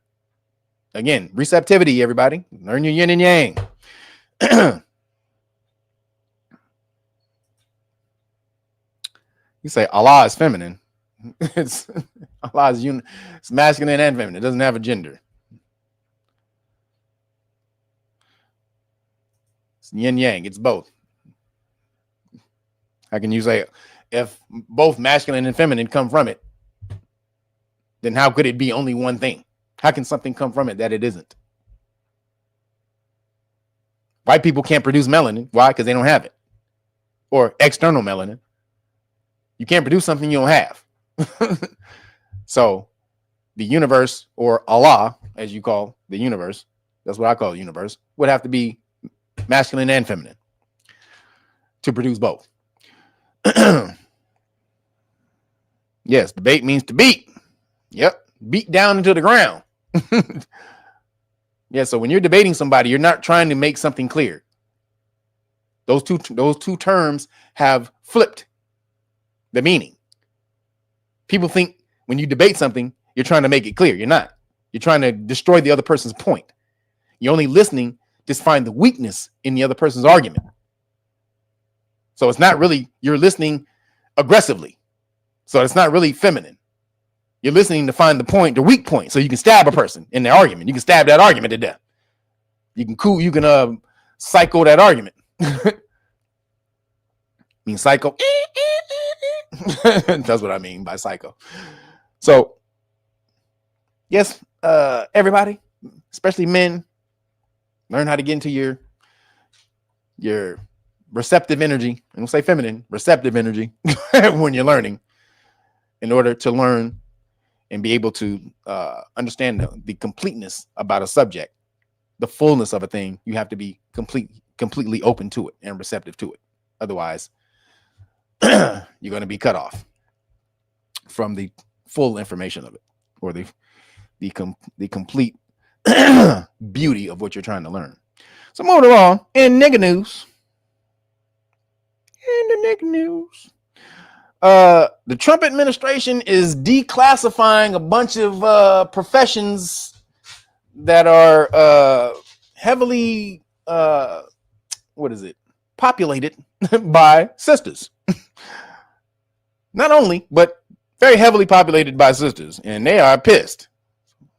Again, receptivity, everybody. Learn your yin and yang. You say Allah is feminine. Allah is it's masculine and feminine. It doesn't have a gender. It's yin yang. It's both. How can you say if both masculine and feminine come from it, then how could it be only one thing? How can something come from it that it isn't? White people can't produce melanin. Why? Because they don't have it. Or external melanin. You can't produce something you don't have. So the universe, or Allah, as you call the universe, that's what I call the universe, would have to be masculine and feminine to produce both. Yes, debate means to beat. Yep, beat down into the ground. Yeah, so when you're debating somebody, you're not trying to make something clear. Those two terms have flipped the meaning. People think when you debate something, you're trying to make it clear. You're not. You're trying to destroy the other person's point. You're only listening to find the weakness in the other person's argument. So it's not really, you're listening aggressively. So it's not really feminine. You're listening to find the point, the weak point, so you can stab a person in their argument. You can stab that argument to death. You can psycho that argument. I mean psycho. That's what I mean by psycho. So yes, everybody, especially men, learn how to get into your receptive energy. I don't say feminine, receptive energy when you're learning, in order to learn and be able to understand the completeness about a subject, the fullness of a thing. You have to be completely open to it and receptive to it. Otherwise, you're going to be cut off from the full information of it, or the complete beauty of what you're trying to learn. So moving along, in nigga news. The Trump administration is declassifying a bunch of professions that are heavily populated by sisters. Not only, but very heavily populated by sisters, and they are pissed.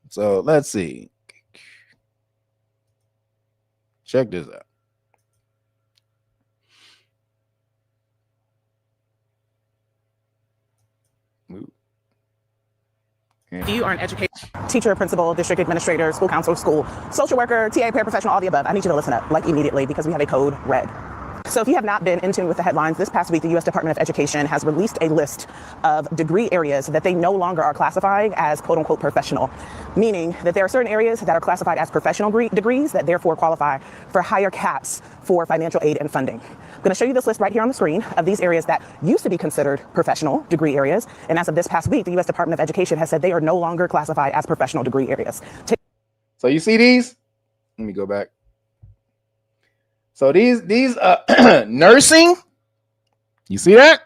So let's see. Check this out. If you are an educator, teacher, principal, district administrator, school counselor, school social worker, TA, paraprofessional, all the above, I need you to listen up, like immediately, because we have a code red. So if you have not been in tune with the headlines, this past week, the U.S. Department of Education has released a list of degree areas that they no longer are classifying as quote unquote professional, meaning that there are certain areas that are classified as professional degrees that therefore qualify for higher caps for financial aid and funding. I'm going to show you this list right here on the screen of these areas that used to be considered professional degree areas. And as of this past week, the U.S. Department of Education has said they are no longer classified as professional degree areas. So you see these? Let me go back. So these nursing, you see that?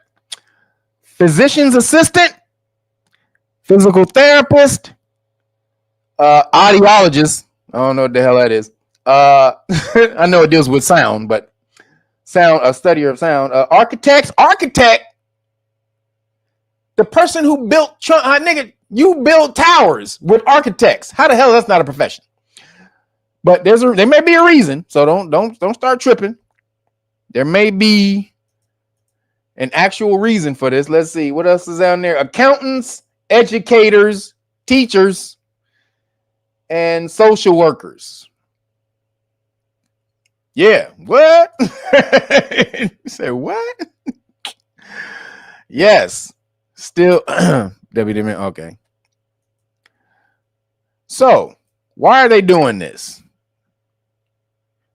Physician's assistant, physical therapist, audiologist. I don't know what the hell that is. I know it deals with sound, but sound, a studier of sound. Architect. The person who built nigga, you build towers with architects. How the hell that's not a profession? But there may be a reason, so don't start tripping. There may be an actual reason for this. Let's see what else is down there. Accountants, educators, teachers, and social workers. Yeah, what? You say what? Yes, still okay. So why are they doing this?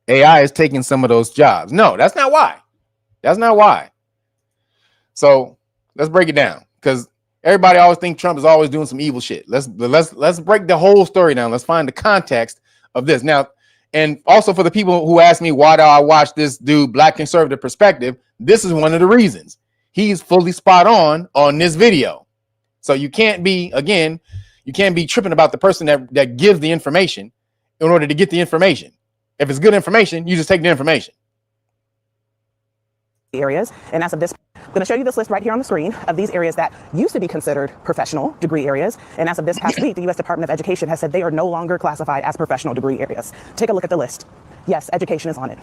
AI is taking some of those jobs. No, that's not why. That's not why. So let's break it down, because everybody always thinks Trump is always doing some evil shit. Let's break the whole story down. Let's find the context of this. Now, and also for the people who ask me why do I watch this dude, Black Conservative Perspective, this is one of the reasons. He's fully spot on this video. So you can't be tripping about the person that gives the information in order to get the information. If it's good information, you just take the information. Areas, and as of this, I'm going to show you this list right here on the screen of these areas that used to be considered professional degree areas. And as of this past week, the U.S. Department of Education has said they are no longer classified as professional degree areas. Take a look at the list. Yes, education is on it.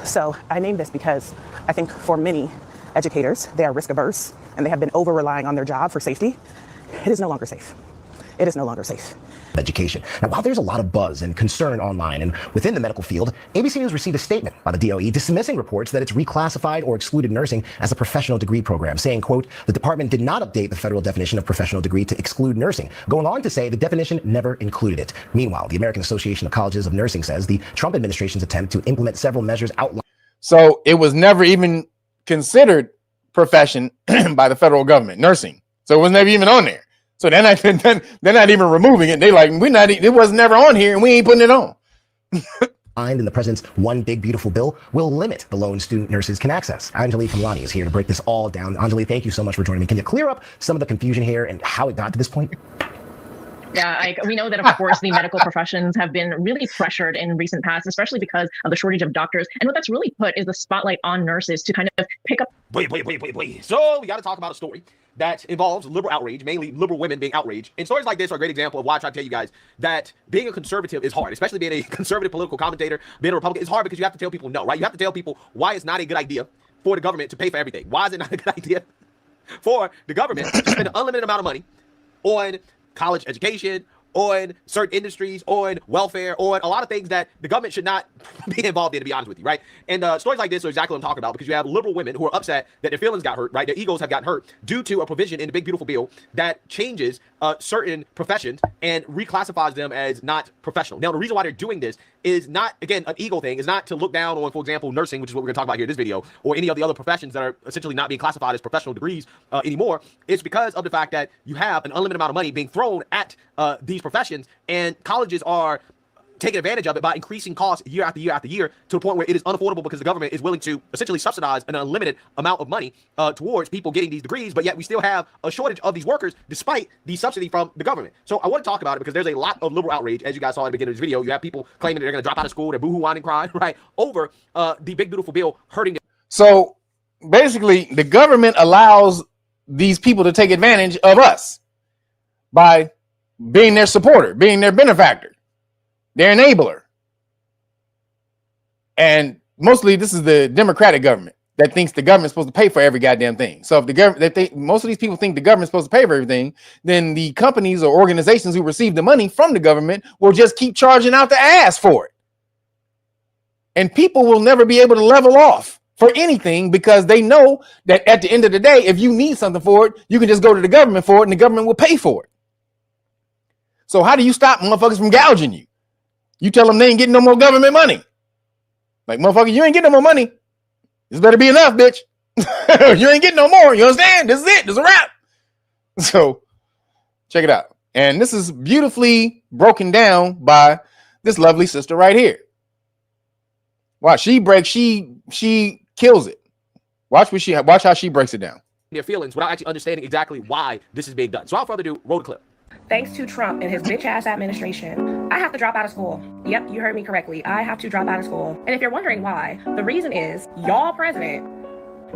So I named this because I think for many educators, they are risk averse and they have been over relying on their job for safety. It is no longer safe. It is no longer safe. Education. Now, while there's a lot of buzz and concern online and within the medical field, ABC News received a statement by the DOE dismissing reports that it's reclassified or excluded nursing as a professional degree program, saying, quote, the department did not update the federal definition of professional degree to exclude nursing, going on to say the definition never included it. Meanwhile, the American Association of Colleges of Nursing says the Trump administration's attempt to implement several measures outlined. So it was never even considered profession by the federal government, nursing. So it was never even on there. So they're not even removing it. They like, it was never on here and we ain't putting it on. And the president's one big beautiful bill will limit the loan student nurses can access. Anjali Kamlani is here to break this all down. Anjali, thank you so much for joining me. Can you clear up some of the confusion here and how it got to this point? Yeah, we know that, of course, the medical professions have been really pressured in recent past, especially because of the shortage of doctors. And what that's really put is the spotlight on nurses to kind of pick up. Wait. So we got to talk about a story that involves liberal outrage, mainly liberal women being outraged. And stories like this are a great example of why I try to tell you guys that being a conservative is hard, especially being a conservative political commentator, being a Republican is hard because you have to tell people no, right? You have to tell people why it's not a good idea for the government to pay for everything. Why is it not a good idea for the government to spend an unlimited amount of money on college education, on certain industries, on welfare, on a lot of things that the government should not be involved in, to be honest with you, right? And stories like this are exactly what I'm talking about, because you have liberal women who are upset that their feelings got hurt, right? Their egos have gotten hurt due to a provision in the big beautiful bill that changes certain professions and reclassifies them as not professional. Now, the reason why they're doing this is not, again, an ego thing, is not to look down on, for example, nursing, which is what we're gonna talk about here in this video, or any of the other professions that are essentially not being classified as professional degrees anymore. It's because of the fact that you have an unlimited amount of money being thrown at these professions, and colleges are taking advantage of it by increasing costs year after year after year to the point where it is unaffordable because the government is willing to essentially subsidize an unlimited amount of money towards people getting these degrees, but yet we still have a shortage of these workers despite the subsidy from the government. So I want to talk about it because there's a lot of liberal outrage, as you guys saw at the beginning of this video. You have people claiming that they're going to drop out of school, they're boohoo-whining and crying, right, over the big beautiful bill hurting them. So basically, the government allows these people to take advantage of us by being their supporter, being their benefactor, their enabler. And mostly this is the Democratic government that thinks the government's supposed to pay for every goddamn thing. So if the government, most of these people think the government's supposed to pay for everything, then the companies or organizations who receive the money from the government will just keep charging out the ass for it. And people will never be able to level off for anything because they know that at the end of the day, if you need something for it, you can just go to the government for it and the government will pay for it. So how do you stop motherfuckers from gouging you? You tell them they ain't getting no more government money. Like, motherfucker, you ain't getting no more money. This better be enough, bitch. You ain't getting no more. You understand? This is it. This is a wrap. So check it out. And this is beautifully broken down by this lovely sister right here. Watch, she kills it. Watch how she breaks it down. Their feelings without actually understanding exactly why this is being done. So without further ado, roll the clip. Thanks to Trump and his bitch-ass administration, I have to drop out of school. Yep, you heard me correctly. I have to drop out of school. And if you're wondering why, the reason is y'all president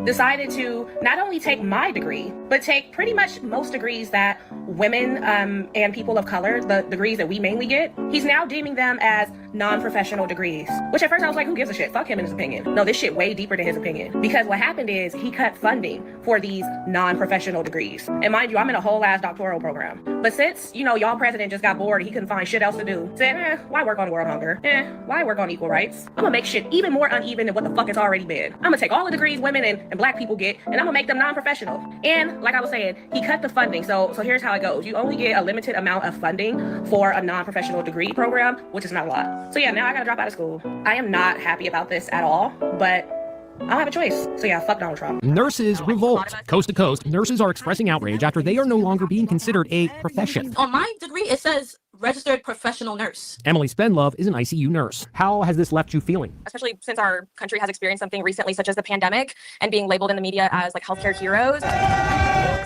decided to not only take my degree, but take pretty much most degrees that women and people of color, the degrees that we mainly get, he's now deeming them as non-professional degrees. Which at first I was like, who gives a shit? Fuck him and his opinion. No, this shit way deeper than his opinion. Because what happened is he cut funding for these non-professional degrees. And mind you, I'm in a whole ass doctoral program. But since, you know, y'all president just got bored, he couldn't find shit else to do. Said, why work on world hunger? Why work on equal rights? I'm gonna make shit even more uneven than what the fuck it's already been. I'm gonna take all the degrees women and black people get, and I'm gonna make them non-professional. And like I was saying, he cut the funding. So here's how it goes. You only get a limited amount of funding for a non-professional degree program, which is not a lot. So yeah, now I gotta drop out of school. I am not happy about this at all, but I don't have a choice. So yeah, fuck Donald Trump. Nurses revolt. Coast to coast, nurses are expressing outrage after they are no longer being considered a profession. On my degree, it says registered professional nurse. Emily Spenlove is an ICU nurse. How has this left you feeling? Especially since our country has experienced something recently, such as the pandemic, and being labeled in the media as like healthcare heroes.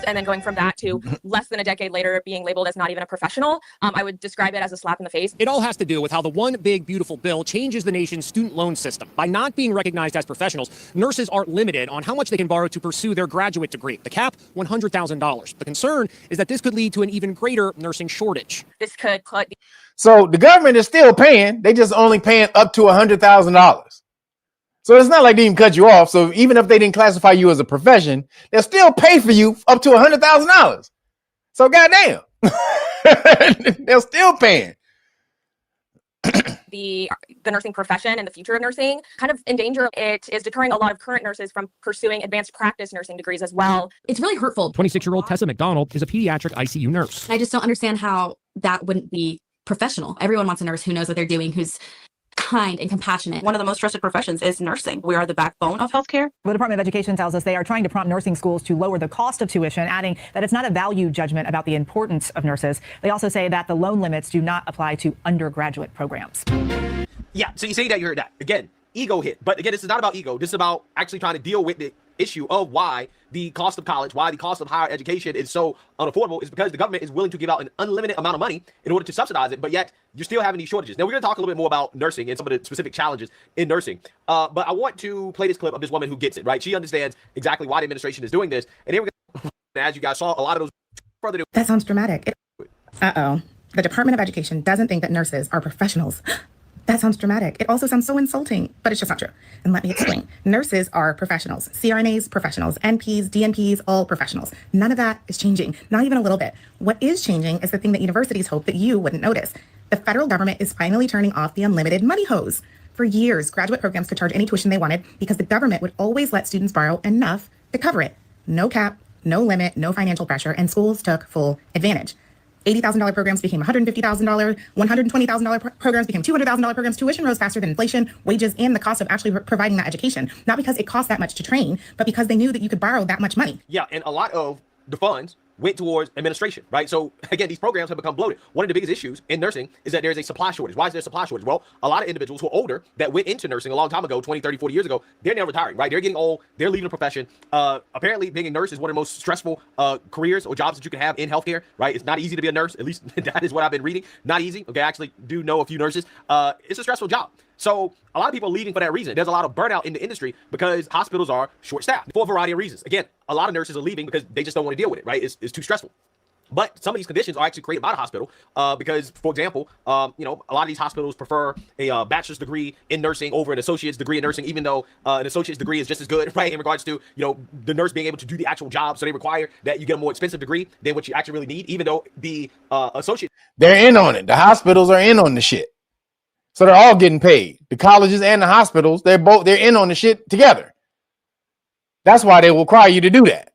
And then going from that to less than a decade later being labeled as not even a professional, I would describe it as a slap in the face. It all has to do with how the one big beautiful bill changes the nation's student loan system. By not being recognized as professionals, nurses are limited on how much they can borrow to pursue their graduate degree. The cap, $100,000. The concern is that this could lead to an even greater nursing shortage. This could cut. So the government is still paying. They just only paying up to $100,000. So it's not like they even cut you off. So even if they didn't classify you as a profession, they'll still pay for you up to $100,000. So goddamn, they're still paying. The nursing profession and the future of nursing kind of in danger. It is deterring a lot of current nurses from pursuing advanced practice nursing degrees as well. It's really hurtful. 26-year-old Tessa McDonald is a pediatric ICU nurse. I just don't understand how that wouldn't be professional. Everyone wants a nurse who knows what they're doing, who's kind and compassionate. One of the most trusted professions is nursing. We are the backbone of healthcare. The Department of Education tells us they are trying to prompt nursing schools to lower the cost of tuition, adding that it's not a value judgment about the importance of nurses. They also say that the loan limits do not apply to undergraduate programs. Yeah, so you say that you heard that. Again, ego hit. But again, this is not about ego. This is about actually trying to deal with the issue of why the cost of college, why the cost of higher education is so unaffordable, is because the government is willing to give out an unlimited amount of money in order to subsidize it, but yet you're still having these shortages. Now, we're going to talk a little bit more about nursing and some of the specific challenges in nursing, but I want to play this clip of this woman who gets it, right? She understands exactly why the administration is doing this, and here we go. As you guys saw, a lot of those further to... That sounds dramatic. Uh-oh. The Department of Education doesn't think that nurses are professionals. That sounds dramatic. It also sounds so insulting, but it's just not true. And let me explain. Nurses are professionals. CRNAs, professionals. NPs, DNPs, all professionals. None of that is changing, not even a little bit. What is changing is the thing that universities hope that you wouldn't notice. The federal government is finally turning off the unlimited money hose. For years, graduate programs could charge any tuition they wanted because the government would always let students borrow enough to cover it. No cap, no limit, no financial pressure, and schools took full advantage. $80,000 programs became $150,000, $120,000 programs became $200,000 programs. Tuition rose faster than inflation, wages, and the cost of actually providing that education. Not because it cost that much to train, but because they knew that you could borrow that much money. Yeah, and a lot of the funds went towards administration, right? So again, these programs have become bloated. One of the biggest issues in nursing is that there's a supply shortage. Why is there a supply shortage? Well, a lot of individuals who are older that went into nursing a long time ago, 20, 30, 40 years ago, they're now retiring, right? They're getting old, they're leaving the profession. Apparently being a nurse is one of the most stressful careers or jobs that you can have in healthcare, right? It's not easy to be a nurse, at least that is what I've been reading. Not easy, okay? I actually do know a few nurses. It's a stressful job. So a lot of people are leaving for that reason. There's a lot of burnout in the industry because hospitals are short-staffed for a variety of reasons. Again, a lot of nurses are leaving because they just don't want to deal with it, right? It's too stressful. But some of these conditions are actually created by the hospital because, for example, a lot of these hospitals prefer a bachelor's degree in nursing over an associate's degree in nursing, even though an associate's degree is just as good, right, in regards to, the nurse being able to do the actual job. So they require that you get a more expensive degree than what you actually really need, even though the associate... They're in on it. The hospitals are in on the shit. So they're all getting paid. The colleges and the hospitals, they're in on the shit together. That's why they will require you to do that.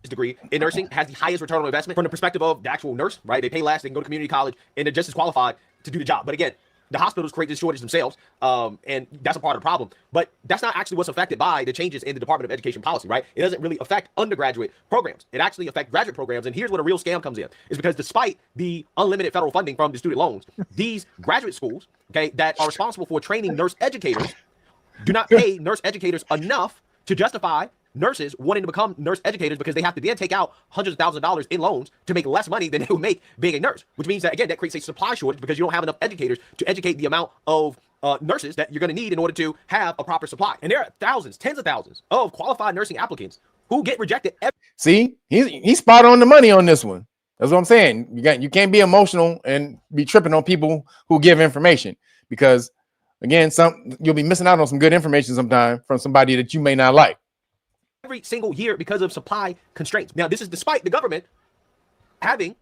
Degree in nursing has the highest return on investment from the perspective of the actual nurse, right? They pay less, they can go to community college, and they're just as qualified to do the job. But again, the hospitals create this shortage themselves, and that's a part of the problem. But that's not actually what's affected by the changes in the Department of Education policy, right? It doesn't really affect undergraduate programs. It actually affects graduate programs. And here's where a real scam comes in, is because despite the unlimited federal funding from the student loans, these graduate schools, okay, that are responsible for training nurse educators do not pay nurse educators enough to justify nurses wanting to become nurse educators, because they have to then take out hundreds of thousands of dollars in loans to make less money than they would make being a nurse, which means that, again, that creates a supply shortage because you don't have enough educators to educate the amount of nurses that you're going to need in order to have a proper supply. And there are thousands, tens of thousands of qualified nursing applicants who get rejected. See, he's spot on the money on this one. That's what I'm saying. You can't be emotional and be tripping on people who give information, because again, you'll be missing out on some good information sometime from somebody that you may not like. Every single year because of supply constraints. Now, this is despite the government having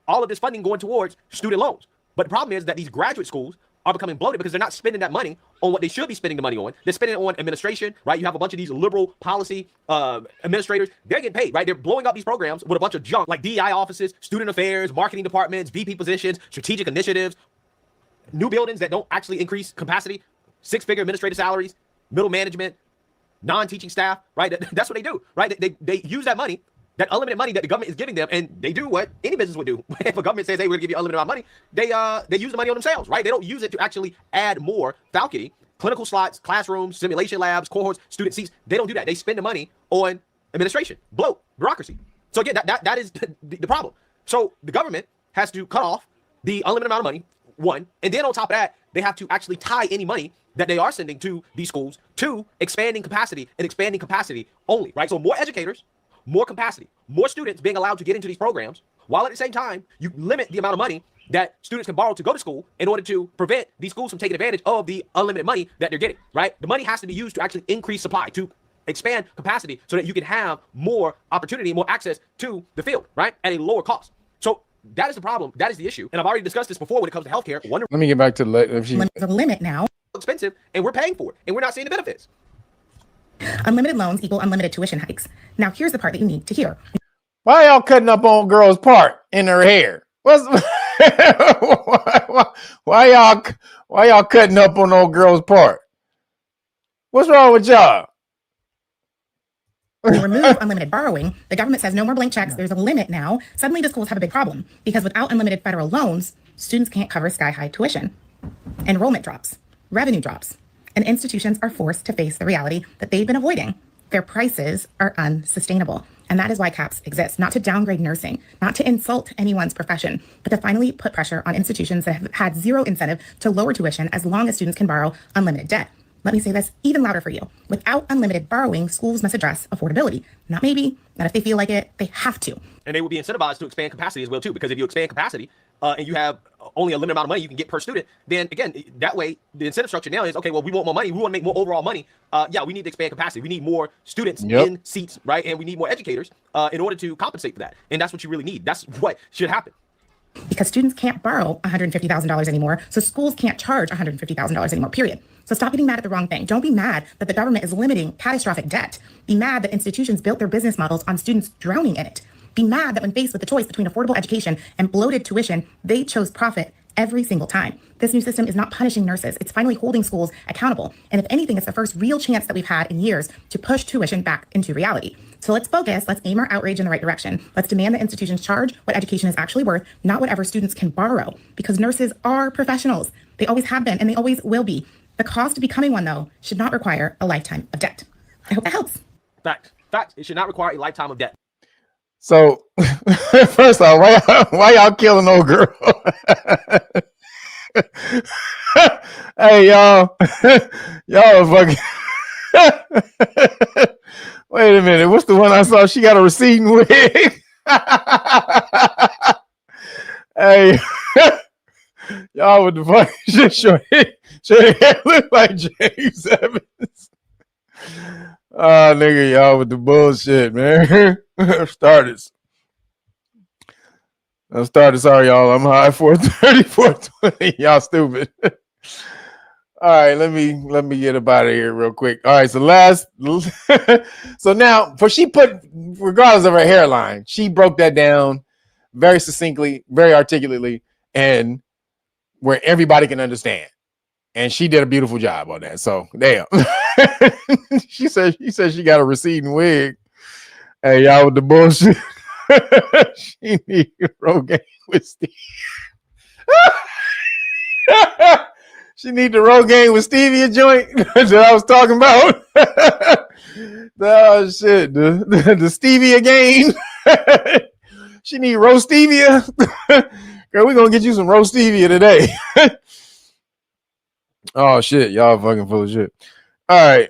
all of this funding going towards student loans. But the problem is that these graduate schools are becoming bloated because they're not spending that money on what they should be spending the money on. They're spending it on administration, right? You have a bunch of these liberal policy administrators. They're getting paid, right? They're blowing up these programs with a bunch of junk like DEI offices, student affairs, marketing departments, VP positions, strategic initiatives, new buildings that don't actually increase capacity, six-figure administrative salaries, middle management, non-teaching staff, right? That's what they do, right? They use that money, that unlimited money that the government is giving them, and they do what any business would do. If a government says, hey, we're gonna give you unlimited amount of money, they use the money on themselves, right? They don't use it to actually add more faculty, clinical slots, classrooms, simulation labs, cohorts, student seats. They don't do that. They spend the money on administration, bloat, bureaucracy. So again, that is the problem. So the government has to cut off the unlimited amount of money, one, and then on top of that, they have to actually tie any money that they are sending to these schools to expanding capacity and expanding capacity only, right? So more educators, more capacity, more students being allowed to get into these programs, while at the same time, you limit the amount of money that students can borrow to go to school in order to prevent these schools from taking advantage of the unlimited money that they're getting, right? The money has to be used to actually increase supply, to expand capacity so that you can have more opportunity, more access to the field, right? At a lower cost. So that is the problem. That is the issue. And I've already discussed this before when it comes to healthcare. Let me get back to the limit now. Expensive, and we're paying for it, and we're not seeing the benefits. Unlimited loans equal unlimited tuition hikes. Now, here's the part that you need to hear. Why y'all cutting up on girl's part in her hair? why y'all cutting up on old girl's part? What's wrong with y'all? To remove unlimited borrowing, the government says no more blank checks. There's a limit now. Suddenly, the schools have a big problem because without unlimited federal loans, students can't cover sky-high tuition. Enrollment drops, revenue drops, and institutions are forced to face the reality that they've been avoiding. Their prices are unsustainable. And that is why caps exist, not to downgrade nursing, not to insult anyone's profession, but to finally put pressure on institutions that have had zero incentive to lower tuition as long as students can borrow unlimited debt. Let me say this even louder for you. Without unlimited borrowing, schools must address affordability. Not maybe, not if they feel like it, they have to. And they will be incentivized to expand capacity as well, too, because if you expand capacity and you have only a limited amount of money you can get per student, then again, that way, the incentive structure now is, okay, well, we want more money. We want to make more overall money. Yeah, we need to expand capacity. We need more students in seats, right? And we need more educators in order to compensate for that. And that's what you really need. That's what should happen. Because students can't borrow $150,000 anymore, so schools can't charge $150,000 anymore, period. So stop getting mad at the wrong thing. Don't be mad that the government is limiting catastrophic debt. Be mad that institutions built their business models on students drowning in it. Be mad that when faced with the choice between affordable education and bloated tuition, they chose profit every single time. This new system is not punishing nurses. It's finally holding schools accountable. And if anything, it's the first real chance that we've had in years to push tuition back into reality. So let's focus. Let's aim our outrage in the right direction. Let's demand that institutions charge what education is actually worth, not whatever students can borrow, because nurses are professionals. They always have been, and they always will be. The cost of becoming one, though, should not require a lifetime of debt. I hope that helps. Fact. It should not require a lifetime of debt. So, first off, why y'all killing old girl? Hey, y'all are fucking. Wait a minute. What's the one I saw? She got a receding wig. Hey, y'all with the fucking shit. Sure, look like James Evans. Oh, nigga, y'all with the bullshit, man. Started. Sorry, y'all. I'm high 430, 420. Y'all stupid. All right, let me get up out of here real quick. All right, so now, regardless of her hairline, she broke that down very succinctly, very articulately, and where everybody can understand. And she did a beautiful job on that. So damn. She said she got a receding wig. Hey, y'all with the bullshit. She need Rogaine with Stevie. She need the Rogaine with Stevia joint that I was talking about. Oh shit, the Stevia game. She need roast Stevia. Girl, we're gonna get you some roast Stevia today. Oh shit, y'all fucking full of shit. All right,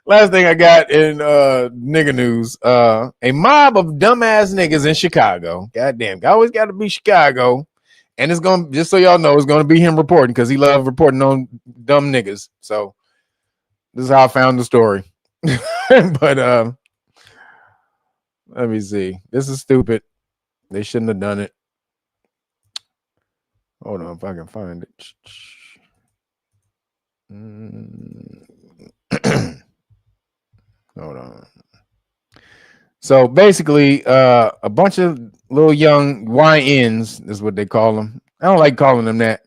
last thing I got in nigga news. A mob of dumbass niggas in Chicago. Goddamn, always got to be Chicago. And it's gonna, just so y'all know, it's gonna be him reporting because he loves reporting on dumb niggas. So this is how I found the story. But let me see. This is stupid. They shouldn't have done it. Hold on, if I can find it. Hold on. So basically, a bunch of little young YNs is what they call them. I don't like calling them that.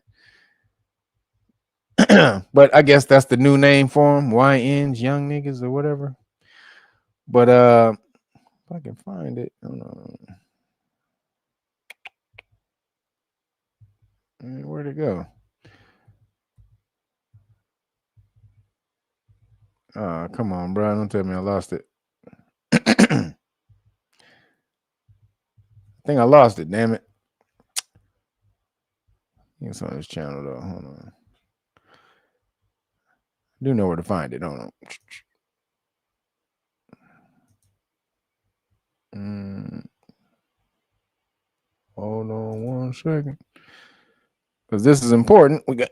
But I guess that's the new name for them. YNs, young niggas or whatever. But if I can find it. Hold on. Where'd it go? Come on, bro. Don't tell me I lost it. I think I lost it, damn it. It's on this channel though. Hold on. I do know where to find it. Hold on. Hold on 1 second. Because this is important. We got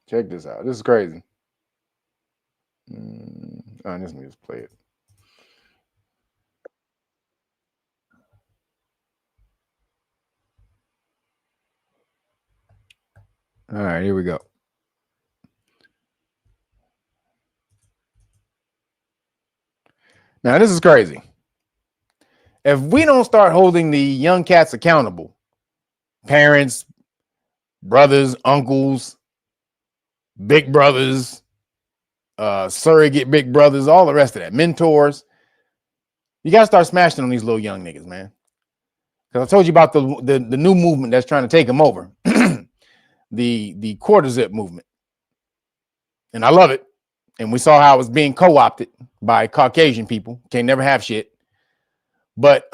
check this out. This is crazy. Let me just play it. All right, here we go. Now, this is crazy. If we don't start holding the young cats accountable, parents, brothers, uncles, big brothers, surrogate big brothers, all the rest of that, mentors, you got to start smashing on these little young niggas, man. Because I told you about the new movement that's trying to take them over, the quarter zip movement. And I love it. And we saw how it was being co-opted by Caucasian people. Can't never have shit. But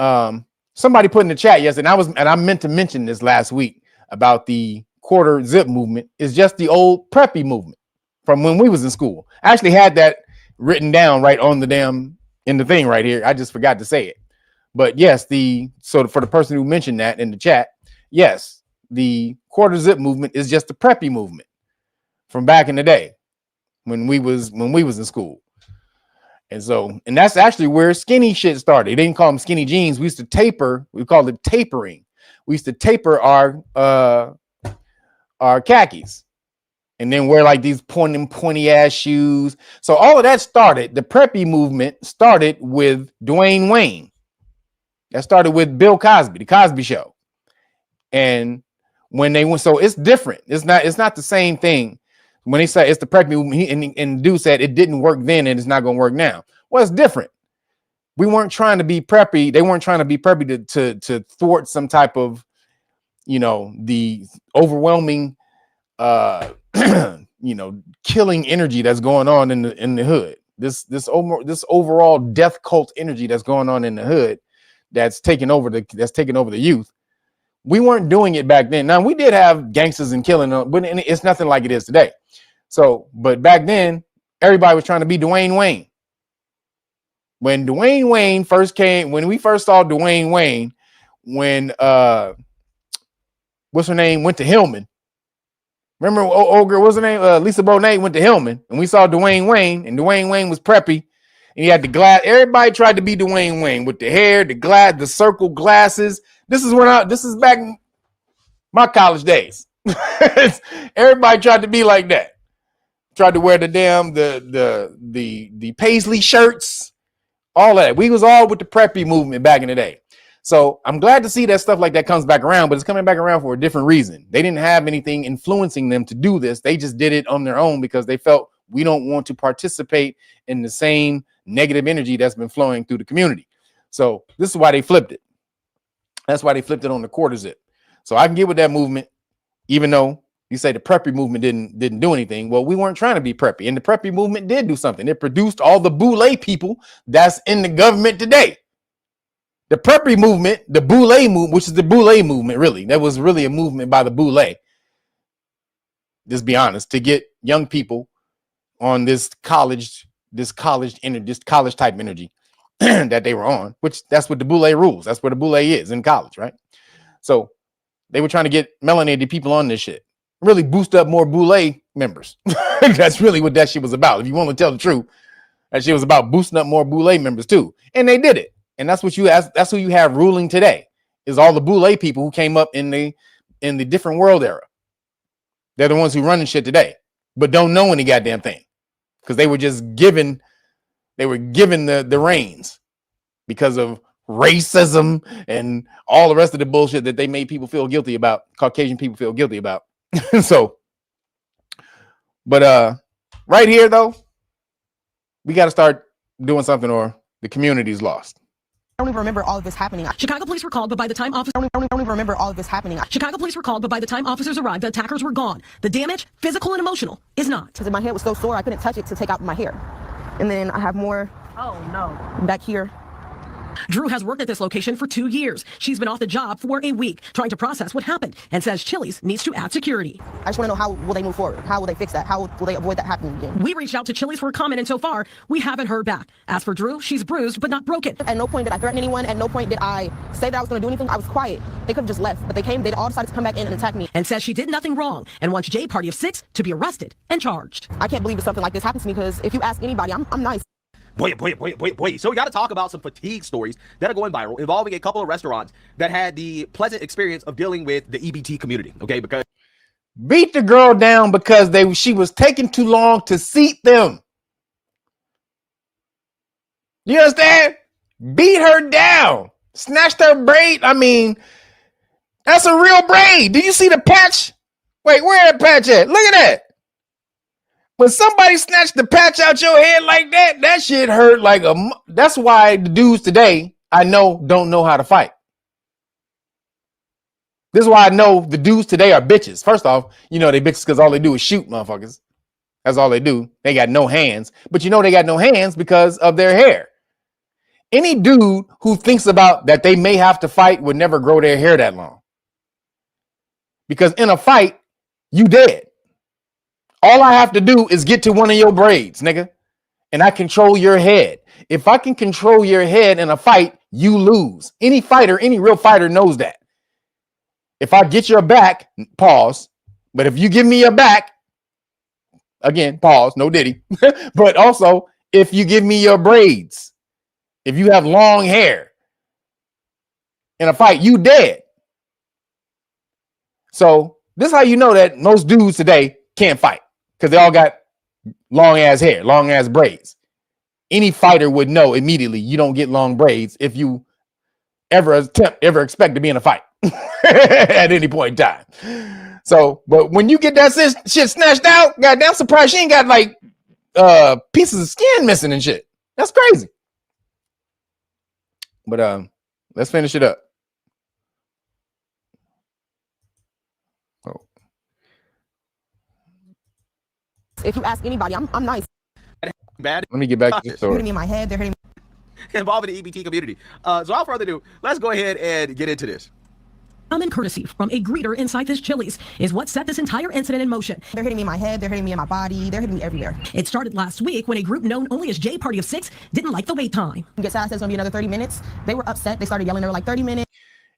somebody put in the chat yesterday, and I meant to mention this last week about the quarter zip movement, is just the old preppy movement from when we was in school. I actually had that written down right on the in the thing right here. I just forgot to say it. But yes, so for the person who mentioned that in the chat, yes, the quarter zip movement is just the preppy movement from back in the day when we was in school. And that's actually where skinny shit started. They didn't call them skinny jeans. We used to taper. We called it tapering. We used to taper our khakis and then wear like these pointy ass shoes. So all of that started. The preppy movement started with Dwayne Wayne. That started with Bill Cosby, the Cosby Show. And when they went, so it's different. It's not the same thing. When they say it's the preppy movement, and dude said it didn't work then and it's not going to work now. Well, it's different. We weren't trying to be preppy. They weren't trying to be preppy to thwart some type of, the overwhelming, killing energy that's going on in the hood. This overall death cult energy that's going on in the hood that's taking over the youth. We weren't doing it back then. Now we did have gangsters and killing, but it's nothing like it is today. So, but back then, everybody was trying to be Dwayne Wayne. When Dwayne Wayne first came, when we first saw Dwayne Wayne, when what's her name went to Hillman. Remember, old girl, what's her name? Lisa Bonet went to Hillman, and we saw Dwayne Wayne, and Dwayne Wayne was preppy, and he had the glass. Everybody tried to be Dwayne Wayne with the hair, the circle glasses. This is back in my college days. Everybody tried to be like that. Tried to wear the paisley shirts, all that. We was all with the preppy movement back in the day. So I'm glad to see that stuff like that comes back around, but it's coming back around for a different reason. They didn't have anything influencing them to do this. They just did it on their own because they felt we don't want to participate in the same negative energy that's been flowing through the community. So this is why they flipped it. That's why they flipped it on the quarter zip. So I can get with that movement, even though you say the preppy movement didn't do anything. Well, we weren't trying to be preppy, and the preppy movement did do something. It produced all the boule people that's in the government today. The preppy movement, the boule movement, which is the boule movement, really, that was really a movement by the boule. Just be honest, to get young people on this college type energy that they were on, which that's what the boule rules. That's where the boule is in college, right? So they were trying to get melanated people on this shit. Really boost up more boule members. That's really what that shit was about. If you want to tell the truth, that shit was about boosting up more boule members too. And they did it. And that's who you have ruling today, is all the boule people who came up in the different world era. They're the ones who running shit today, but don't know any goddamn thing. Because they were just given the reins because of racism and all the rest of the bullshit that they made people feel guilty about, Caucasian people feel guilty about. So, but right here though, we got to start doing something or the community's lost. I don't even remember all of this happening. Chicago police were called, but by the time officers don't even remember all of this happening. Chicago police were called, but by the time officers arrived, the attackers were gone. The damage, physical and emotional, is not. Because my hair was so sore, I couldn't touch it to take out my hair. And then I have more. Oh no. Back here. Thru has worked at this location for 2 years. She's been off the job for a week trying to process what happened and says Chili's needs to add security. I just want to know, how will they move forward? How will they fix that? How will they avoid that happening again? We reached out to Chili's for a comment, and so far, we haven't heard back. As for Thru, she's bruised but not broken. At no point did I threaten anyone. At no point did I say that I was going to do anything. I was quiet. They could have just left, but they all decided to come back in and attack me. And says she did nothing wrong and wants J Party of 6 to be arrested and charged. I can't believe that something like this happens to me, because if you ask anybody, I'm nice. Boy. So we got to talk about some fatigue stories that are going viral involving a couple of restaurants that had the pleasant experience of dealing with the EBT community. Okay, because beat the girl down because she was taking too long to seat them. You understand? Beat her down. Snatched her braid. I mean, that's a real braid. Do you see the patch? Wait, where that patch at? Look at that. When somebody snatched the patch out your head like that, that shit hurt like a... That's why the dudes today, I know, don't know how to fight. This is why I know the dudes today are bitches. First off, you know they bitches because all they do is shoot motherfuckers. That's all they do. They got no hands. But you know they got no hands because of their hair. Any dude who thinks about that they may have to fight would never grow their hair that long. Because in a fight, you dead. All I have to do is get to one of your braids, nigga. And I control your head. If I can control your head in a fight, you lose. Any fighter, any real fighter knows that. If I get your back, pause. But if you give me your back, again, pause, no diddy. But also, if you give me your braids, if you have long hair in a fight, you dead. So this is how you know that most dudes today can't fight. Because they all got long ass hair, long ass braids. Any fighter would know immediately you don't get long braids if you ever expect to be in a fight at any point in time. So, but when you get that shit snatched out, goddamn surprised she ain't got like pieces of skin missing and shit. That's crazy. But let's finish it up. If you ask anybody, I'm nice. Bad. Let me get back to the They're story. hitting me in my head. They're hitting me. Involving the EBT community. So without further ado, let's go ahead and get into this. Common courtesy from a greeter inside this Chili's is what set this entire incident in motion. They're hitting me in my head. They're hitting me in my body. They're hitting me everywhere. It started last week when a group known only as J Party of 6 didn't like the wait time. Get sad, says it's gonna be another 30 minutes. They were upset. They started yelling. They were like 30 minutes.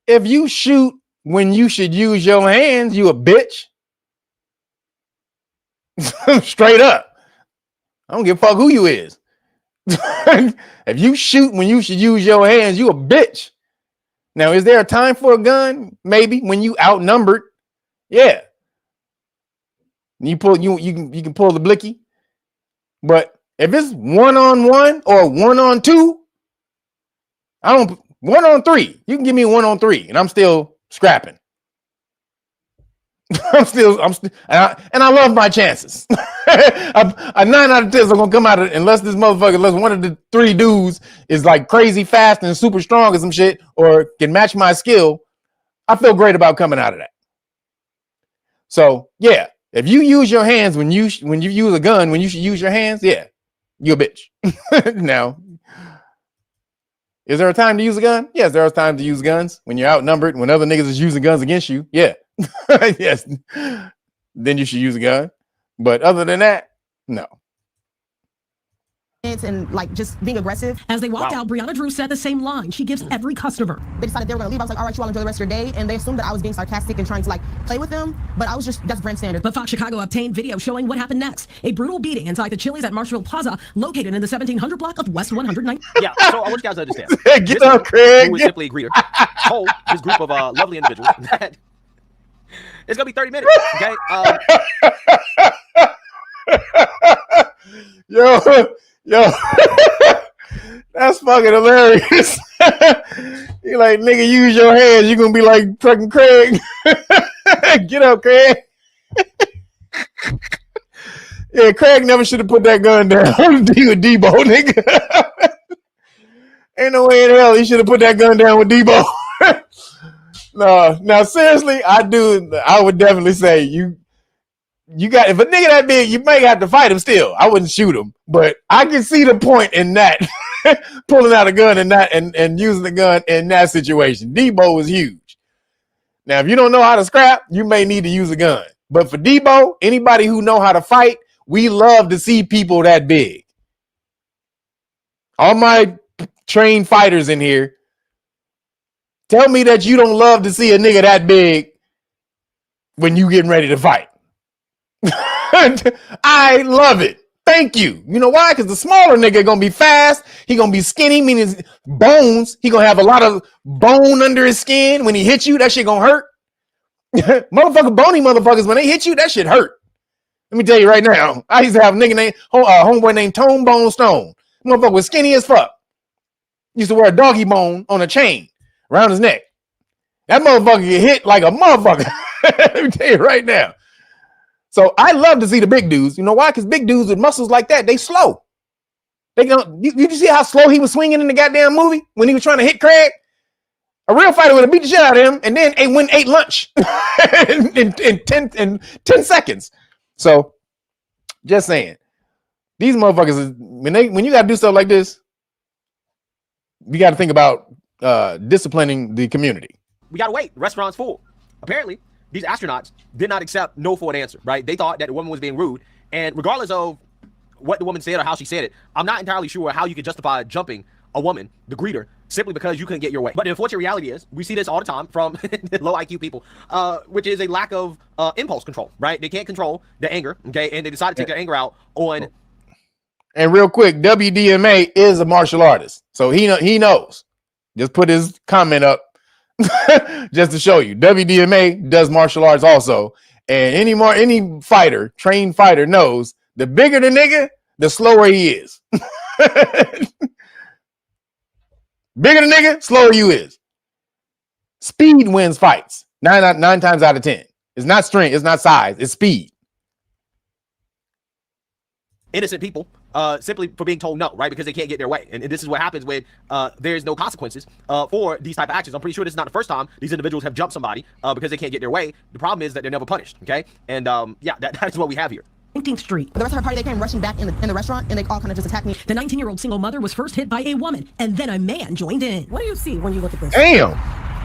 If you shoot when you should use your hands, you a bitch. Straight up. I don't give a fuck who you is. If you shoot when you should use your hands, you a bitch. Now, is there a time for a gun? Maybe when you outnumbered. Yeah. You can pull the blicky. But if it's 1-on-1 or 1-on-2, I don't 1-on-3. You can give me 1-on-3 and I'm still scrapping. And I love my chances. A 9 out of 10 are gonna come out of it unless one of the 3 dudes is like crazy fast and super strong or some shit, or can match my skill. I feel great about coming out of that. So yeah, if you use your hands when you use a gun, when you should use your hands, yeah, you a bitch. Now, is there a time to use a gun? Yes, there are times to use guns when you're outnumbered, when other niggas is using guns against you. Yeah. Yes, then you should use a gun. But other than that, no. And like just being aggressive. As they walked out, Brianna Thru said the same line she gives every customer. They decided they were gonna leave. I was like, all right, you all enjoy the rest of your day. And they assumed that I was being sarcastic and trying to like play with them. But I was just, that's brand standard. But Fox Chicago obtained video showing what happened next. A brutal beating inside the Chili's at Marshall Plaza, located in the 1700 block of West 109. Yeah, so I want you guys to understand. Get up, Craig. Who is simply a greeter, told this group of lovely individuals that it's gonna be 30 minutes. Okay. Yo, that's fucking hilarious. You're like, nigga, use your hands. You're gonna be like fucking Craig. Get up, Craig. Yeah, Craig never should have put that gun down. He with Debo, nigga. Ain't no way in hell he should have put that gun down with Debo. No, now seriously, I would definitely say you got, if a nigga that big, you may have to fight him still. I wouldn't shoot him, but I can see the point in that. Pulling out a gun and that and using the gun in that situation. Debo was huge. Now, if you don't know how to scrap, you may need to use a gun. But for Debo, anybody who know how to fight, we love to see people that big. All my trained fighters in here, tell me that you don't love to see a nigga that big when you getting ready to fight. I love it. Thank you. You know why? Because the smaller nigga gonna be fast. He gonna be skinny, meaning his bones. He gonna have a lot of bone under his skin. When he hits you, that shit gonna hurt. Motherfucker, bony motherfuckers, when they hit you, that shit hurt. Let me tell you right now. I used to have a nigga named homeboy named Tone Bone Stone. Motherfucker was skinny as fuck. used to wear a doggy bone on a chain around his neck. That motherfucker get hit like a motherfucker. Let me tell you right now. So I love to see the big dudes. You know why? Because big dudes with muscles like that, they slow. They don't. You see how slow he was swinging in the goddamn movie when he was trying to hit Craig? A real fighter would have beat the shit out of him and then ate lunch in 10 seconds. So just saying, these motherfuckers, when you got to do stuff like this, you got to think about disciplining the community. We got to wait. The restaurant's full. Apparently, these astronauts did not accept no for an answer, right? They thought that the woman was being rude. And regardless of what the woman said or how she said it, I'm not entirely sure how you could justify jumping a woman, the greeter, simply because you couldn't get your way. But the unfortunate reality is, we see this all the time from low IQ people, which is a lack of impulse control, right? They can't control their anger, okay? And they decide to take their anger out on... And real quick, WDMA is a martial artist. So he knows. Just put his comment up just to show you. WDMA does martial arts also. And any fighter, trained fighter knows the bigger the nigga, the slower he is. Bigger the nigga, slower you is. Speed wins fights. Nine times out of 10. It's not strength, it's not size, it's speed. Innocent people simply for being told no, right? Because they can't get their way. And this is what happens when there's no consequences for these type of actions. I'm pretty sure this is not the first time these individuals have jumped somebody because they can't get their way. The problem is that they're never punished, okay? And yeah, that's what we have here. 19th Street. The rest of our party, they came rushing back in the restaurant, and they all kind of just attacked me. The 19-year-old single mother was first hit by a woman, and then a man joined in. What do you see when you look at this? Damn.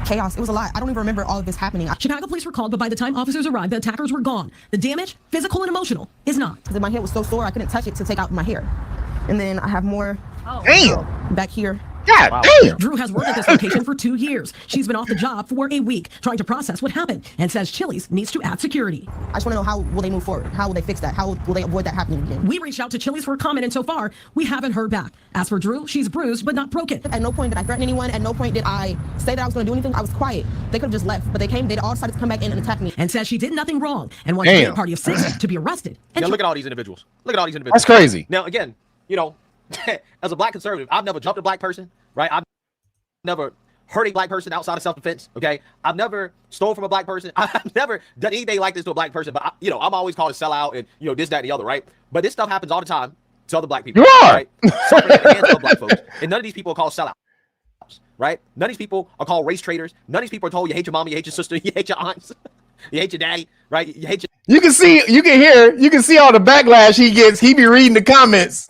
Chaos. It was a lot. I don't even remember all of this happening. Chicago police were called, but by the time officers arrived, the attackers were gone. The damage, physical and emotional, is not. Because my head was so sore, I couldn't touch it to take out my hair. And then I have more back here. God damn. Thru has worked at this location for 2 years. She's been off the job for a week trying to process what happened and says Chili's needs to add security. I just want to know, how will they move forward? How will they fix that? How will they avoid that happening again? We reached out to Chili's for a comment, and so far, we haven't heard back. As for Thru, she's bruised but not broken. At no point did I threaten anyone. At no point did I say that I was going to do anything. I was quiet. They could have just left, but they all decided to come back in and attack me. And says she did nothing wrong and wants a party of 6 to be arrested. And look at all these individuals. Look at all these individuals. That's crazy. Now, again, you know, as a black conservative, I've never jumped a black person, right? I've never hurt a black person outside of self-defense, okay? I've never stole from a black person. I've never done anything like this to a black person, but, I'm always called a sellout and, this, that, and the other, right? But this stuff happens all the time to other black people. You are! Right? Suffering at the hands of other black folks. And none of these people are called sellouts, right? None of these people are called race traitors. None of these people are told you hate your mama, you hate your sister, you hate your aunts, you hate your daddy, right? You hate your... You can see all the backlash he gets. He be reading the comments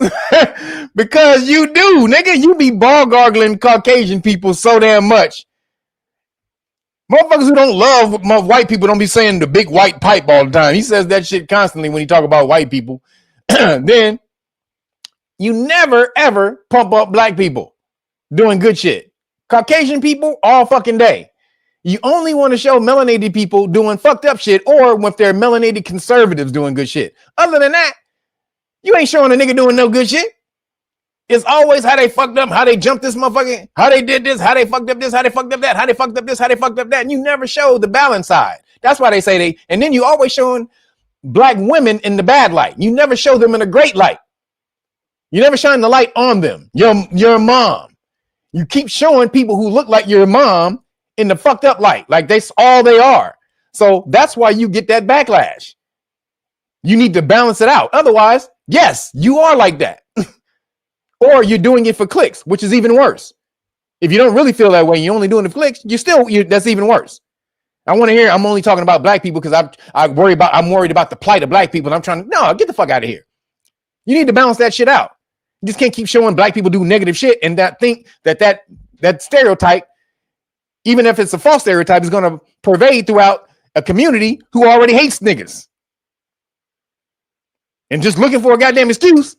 because you do, nigga. You be ball gargling Caucasian people so damn much. Motherfuckers who don't love white people don't be saying the big white pipe all the time. He says that shit constantly when he talk about white people. Then you never ever pump up black people doing good shit. Caucasian people all fucking day. You only want to show melanated people doing fucked up shit, or when they're melanated conservatives doing good shit. Other than that, you ain't showing a nigga doing no good shit. It's always how they fucked up, how they jumped this motherfucker, how they did this, how they fucked up this, how they fucked up that, how they fucked up this, how they fucked up that. And you never show the balance side. That's why they say and then you always showing black women in the bad light. You never show them in a great light. You never shine the light on them. Your mom. You keep showing people who look like your mom in the fucked up light, like that's all they are. So that's why you get that backlash. You need to balance it out. Otherwise, yes, you are like that. Or you're doing it for clicks, which is even worse. If you don't really feel that way, you're only doing it for clicks, that's even worse. I want to hear, I'm only talking about black people because I'm worried about the plight of black people. And I'm trying to, no, get the fuck out of here. You need to balance that shit out. You just can't keep showing black people do negative shit and think that stereotype, even if it's a false stereotype, is going to pervade throughout a community who already hates niggas. And just looking for a goddamn excuse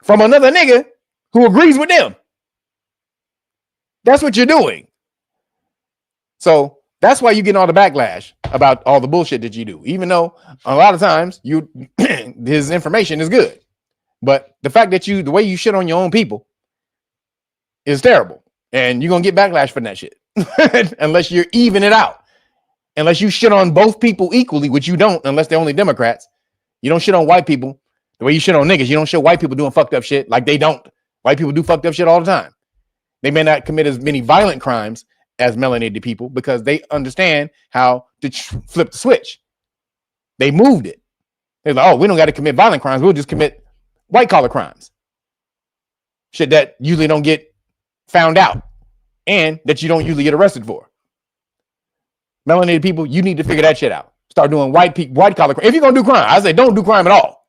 from another nigga who agrees with them. That's what you're doing. So that's why you get all the backlash about all the bullshit that you do, even though a lot of times his information is good. But the fact that the way you shit on your own people is terrible. And you're going to get backlash for that shit. Unless you're even it out. Unless you shit on both people equally, which you don't, unless they're only Democrats. You don't shit on white people the way you shit on niggas. You don't show white people doing fucked up shit like they don't. White people do fucked up shit all the time. They may not commit as many violent crimes as melanated people because they understand how to flip the switch. They moved it. They're like, oh, we don't got to commit violent crimes. We'll just commit white collar crimes. Shit that usually don't get found out and that you don't usually get arrested for. Melanated people, you need to figure that shit out. Start doing white collar crime. If you're going to do crime, I say don't do crime at all.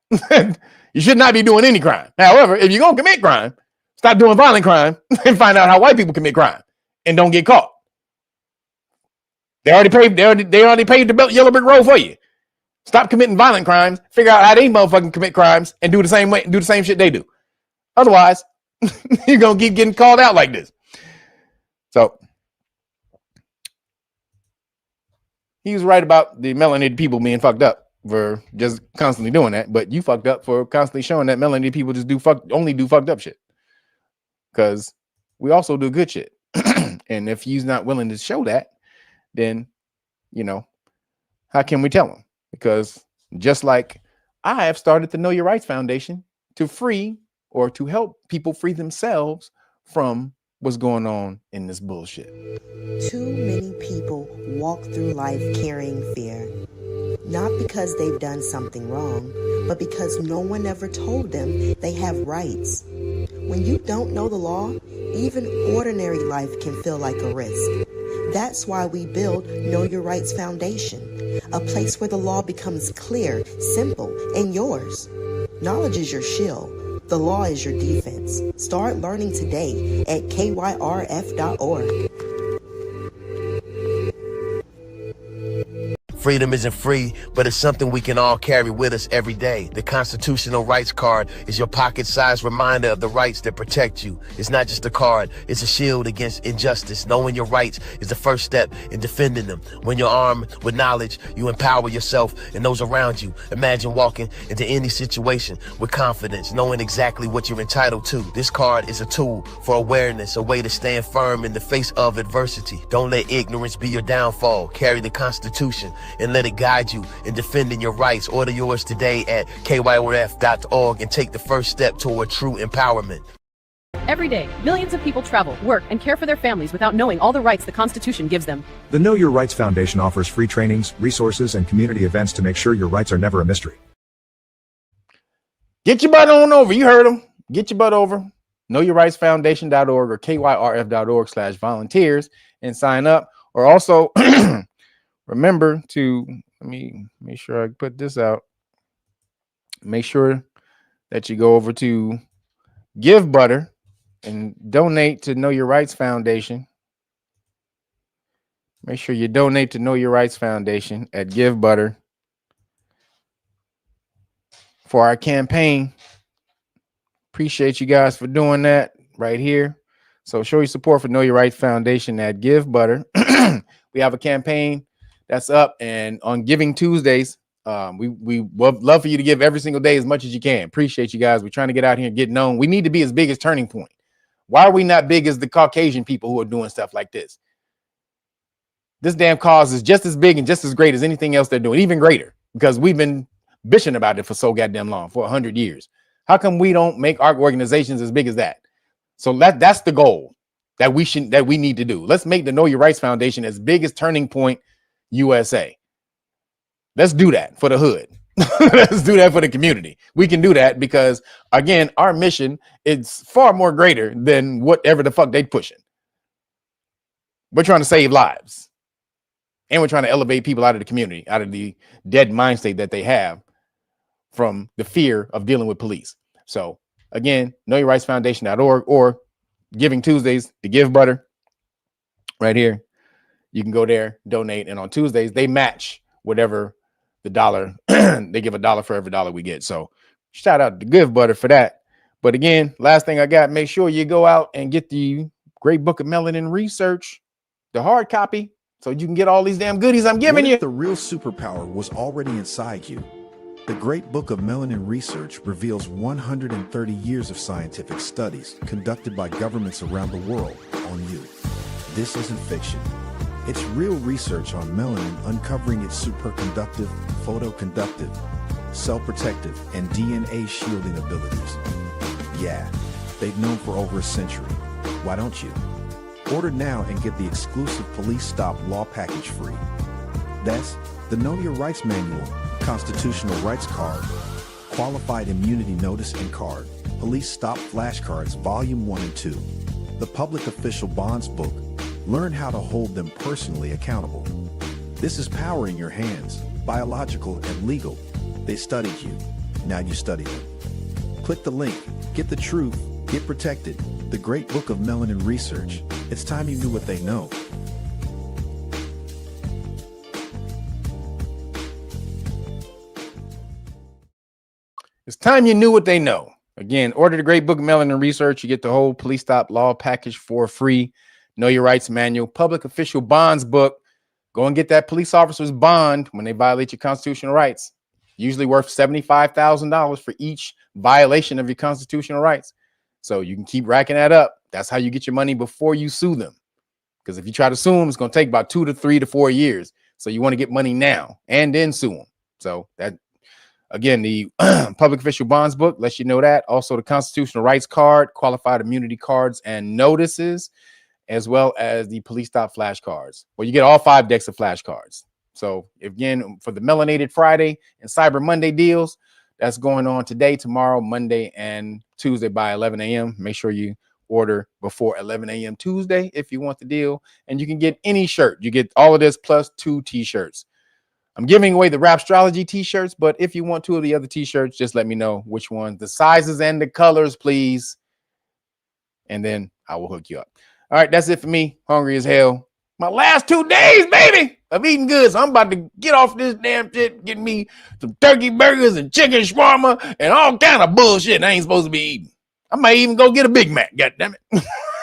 You should not be doing any crime. However, if you're going to commit crime, stop doing violent crime and find out how white people commit crime and don't get caught. They already paid the yellow brick road for you. Stop committing violent crimes. Figure out how they motherfucking commit crimes and do the same shit they do. Otherwise, you're gonna keep getting called out like this. So he was right about the melanated people being fucked up for just constantly doing that, but you fucked up for constantly showing that melanated people just only do fucked up shit. Because we also do good shit. And if he's not willing to show that, then, how can we tell him? Because just like I have started the Know Your Rights Foundation to free or to help people free themselves from what's going on in this bullshit. Too many people walk through life carrying fear, not because they've done something wrong, but because no one ever told them they have rights. When you don't know the law, even ordinary life can feel like a risk. That's why we build Know Your Rights Foundation, a place where the law becomes clear, simple, and yours. Knowledge is your shield. The law is your defense. Start learning today at KYRF.org. Freedom isn't free, but it's something we can all carry with us every day. The Constitutional Rights Card is your pocket-sized reminder of the rights that protect you. It's not just a card, it's a shield against injustice. Knowing your rights is the first step in defending them. When you're armed with knowledge, you empower yourself and those around you. Imagine walking into any situation with confidence, knowing exactly what you're entitled to. This card is a tool for awareness, a way to stand firm in the face of adversity. Don't let ignorance be your downfall. Carry the Constitution and let it guide you in defending your rights. Order yours today at KYRF.org and take the first step toward true empowerment. Every day, millions of people travel, work, and care for their families without knowing all the rights the Constitution gives them. The Know Your Rights Foundation offers free trainings, resources, and community events to make sure your rights are never a mystery. Get your butt on over. You heard them. Get your butt over. KnowYourRightsFoundation.org or KYRF.org/volunteers and sign up. Or also remember to, let me make sure I put this out. Make sure that you go over to GiveButter and donate to Know Your Rights Foundation. Make sure you donate to Know Your Rights Foundation at GiveButter for our campaign. Appreciate you guys for doing that right here. So show your support for Know Your Rights Foundation at GiveButter. We have a campaign that's up, and on Giving Tuesdays, we would love for you to give every single day as much as you can. Appreciate you guys. We're trying to get out here and get known. We need to be as big as Turning Point. Why are we not big as the Caucasian people who are doing stuff like this? This damn cause is just as big and just as great as anything else they're doing, even greater, because we've been bitching about it for so goddamn long, for 100 years. How come we don't make our organizations as big as that? So that's the goal that we need to do. Let's make the Know Your Rights Foundation as big as Turning Point USA. Let's do that for the hood. Let's do that for the community. We can do that because, again, our mission is far more greater than whatever the fuck they pushing. We're trying to save lives. And we're trying to elevate people out of the community, out of the dead mind state that they have from the fear of dealing with police. So, again, KnowYourRightsFoundation.org or Giving Tuesdays, the GiveButter right here. You can go there, donate, and on Tuesdays, they match whatever the dollar, they give $1 for every dollar we get. So shout out to GiveButter for that. But again, last thing I got, make sure you go out and get the Great Book of Melanin Research, the hard copy, so you can get all these damn goodies I'm giving you. The real superpower was already inside you. The Great Book of Melanin Research reveals 130 years of scientific studies conducted by governments around the world on you. This isn't fiction. It's real research on melanin uncovering its superconductive, photoconductive, cell-protective, and DNA shielding abilities. Yeah, they've known for over a century. Why don't you? Order now and get the exclusive Police Stop Law Package free. That's the Know Your Rights Manual, Constitutional Rights Card, Qualified Immunity Notice and Card, Police Stop Flashcards Volume 1 and 2, the Public Official Bonds Book. Learn how to hold them personally accountable. This is power in your hands, biological and legal. They studied you. Now you study them. Click the link. Get the truth. Get protected. The Great Book of Melanin Research. It's time you knew what they know. It's time you knew what they know. Again, order the Great Book of Melanin Research. You get the whole Police Stop Law Package for free. Know Your Rights Manual, Public Official Bonds Book. Go and get that police officer's bond when they violate your constitutional rights. Usually worth $75,000 for each violation of your constitutional rights. So you can keep racking that up. That's how you get your money before you sue them. Because if you try to sue them, it's going to take about 2 to 3 to 4 years. So you want to get money now and then sue them. So that, again, the Public Official Bonds Book lets you know that. Also the Constitutional Rights Card, Qualified Immunity Cards and Notices, as well as the Police Stop flashcards. Well, you get all 5 decks of flashcards. So again, for the Melanated Friday and Cyber Monday deals, that's going on today, tomorrow, Monday, and Tuesday by 11 a.m. Make sure you order before 11 a.m. Tuesday if you want the deal. And you can get any shirt. You get all of this plus 2 t-shirts. I'm giving away the Rapstrology t-shirts, but if you want 2 of the other t-shirts, just let me know which ones, the sizes and the colors, please. And then I will hook you up. All right, that's it for me. Hungry as hell. My last 2 days, baby, of eating good. So I'm about to get off this damn shit, get me some turkey burgers and chicken shawarma and all kind of bullshit I ain't supposed to be eating. I might even go get a Big Mac, goddammit.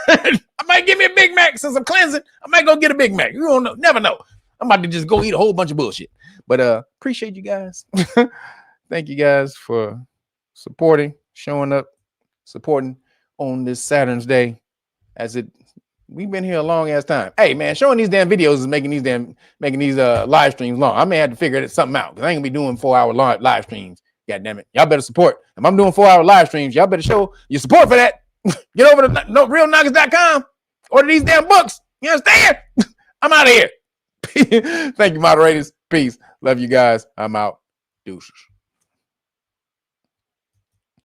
I might give me a Big Mac since I'm cleansing. I might go get a Big Mac. You don't know, never know. I'm about to just go eat a whole bunch of bullshit. But appreciate you guys. Thank you guys for supporting, showing up, supporting on this Saturn's Day. We've been here a long ass time. Hey man, showing these damn videos is making these live streams long. I may have to figure something out because I ain't gonna be doing 4-hour live streams. God damn it. Y'all better support. If I'm doing 4-hour live streams, y'all better show your support for that. Get over to realnagas.com. Order these damn books. You understand? I'm out of here. Thank you, moderators. Peace. Love you guys. I'm out. Deuces.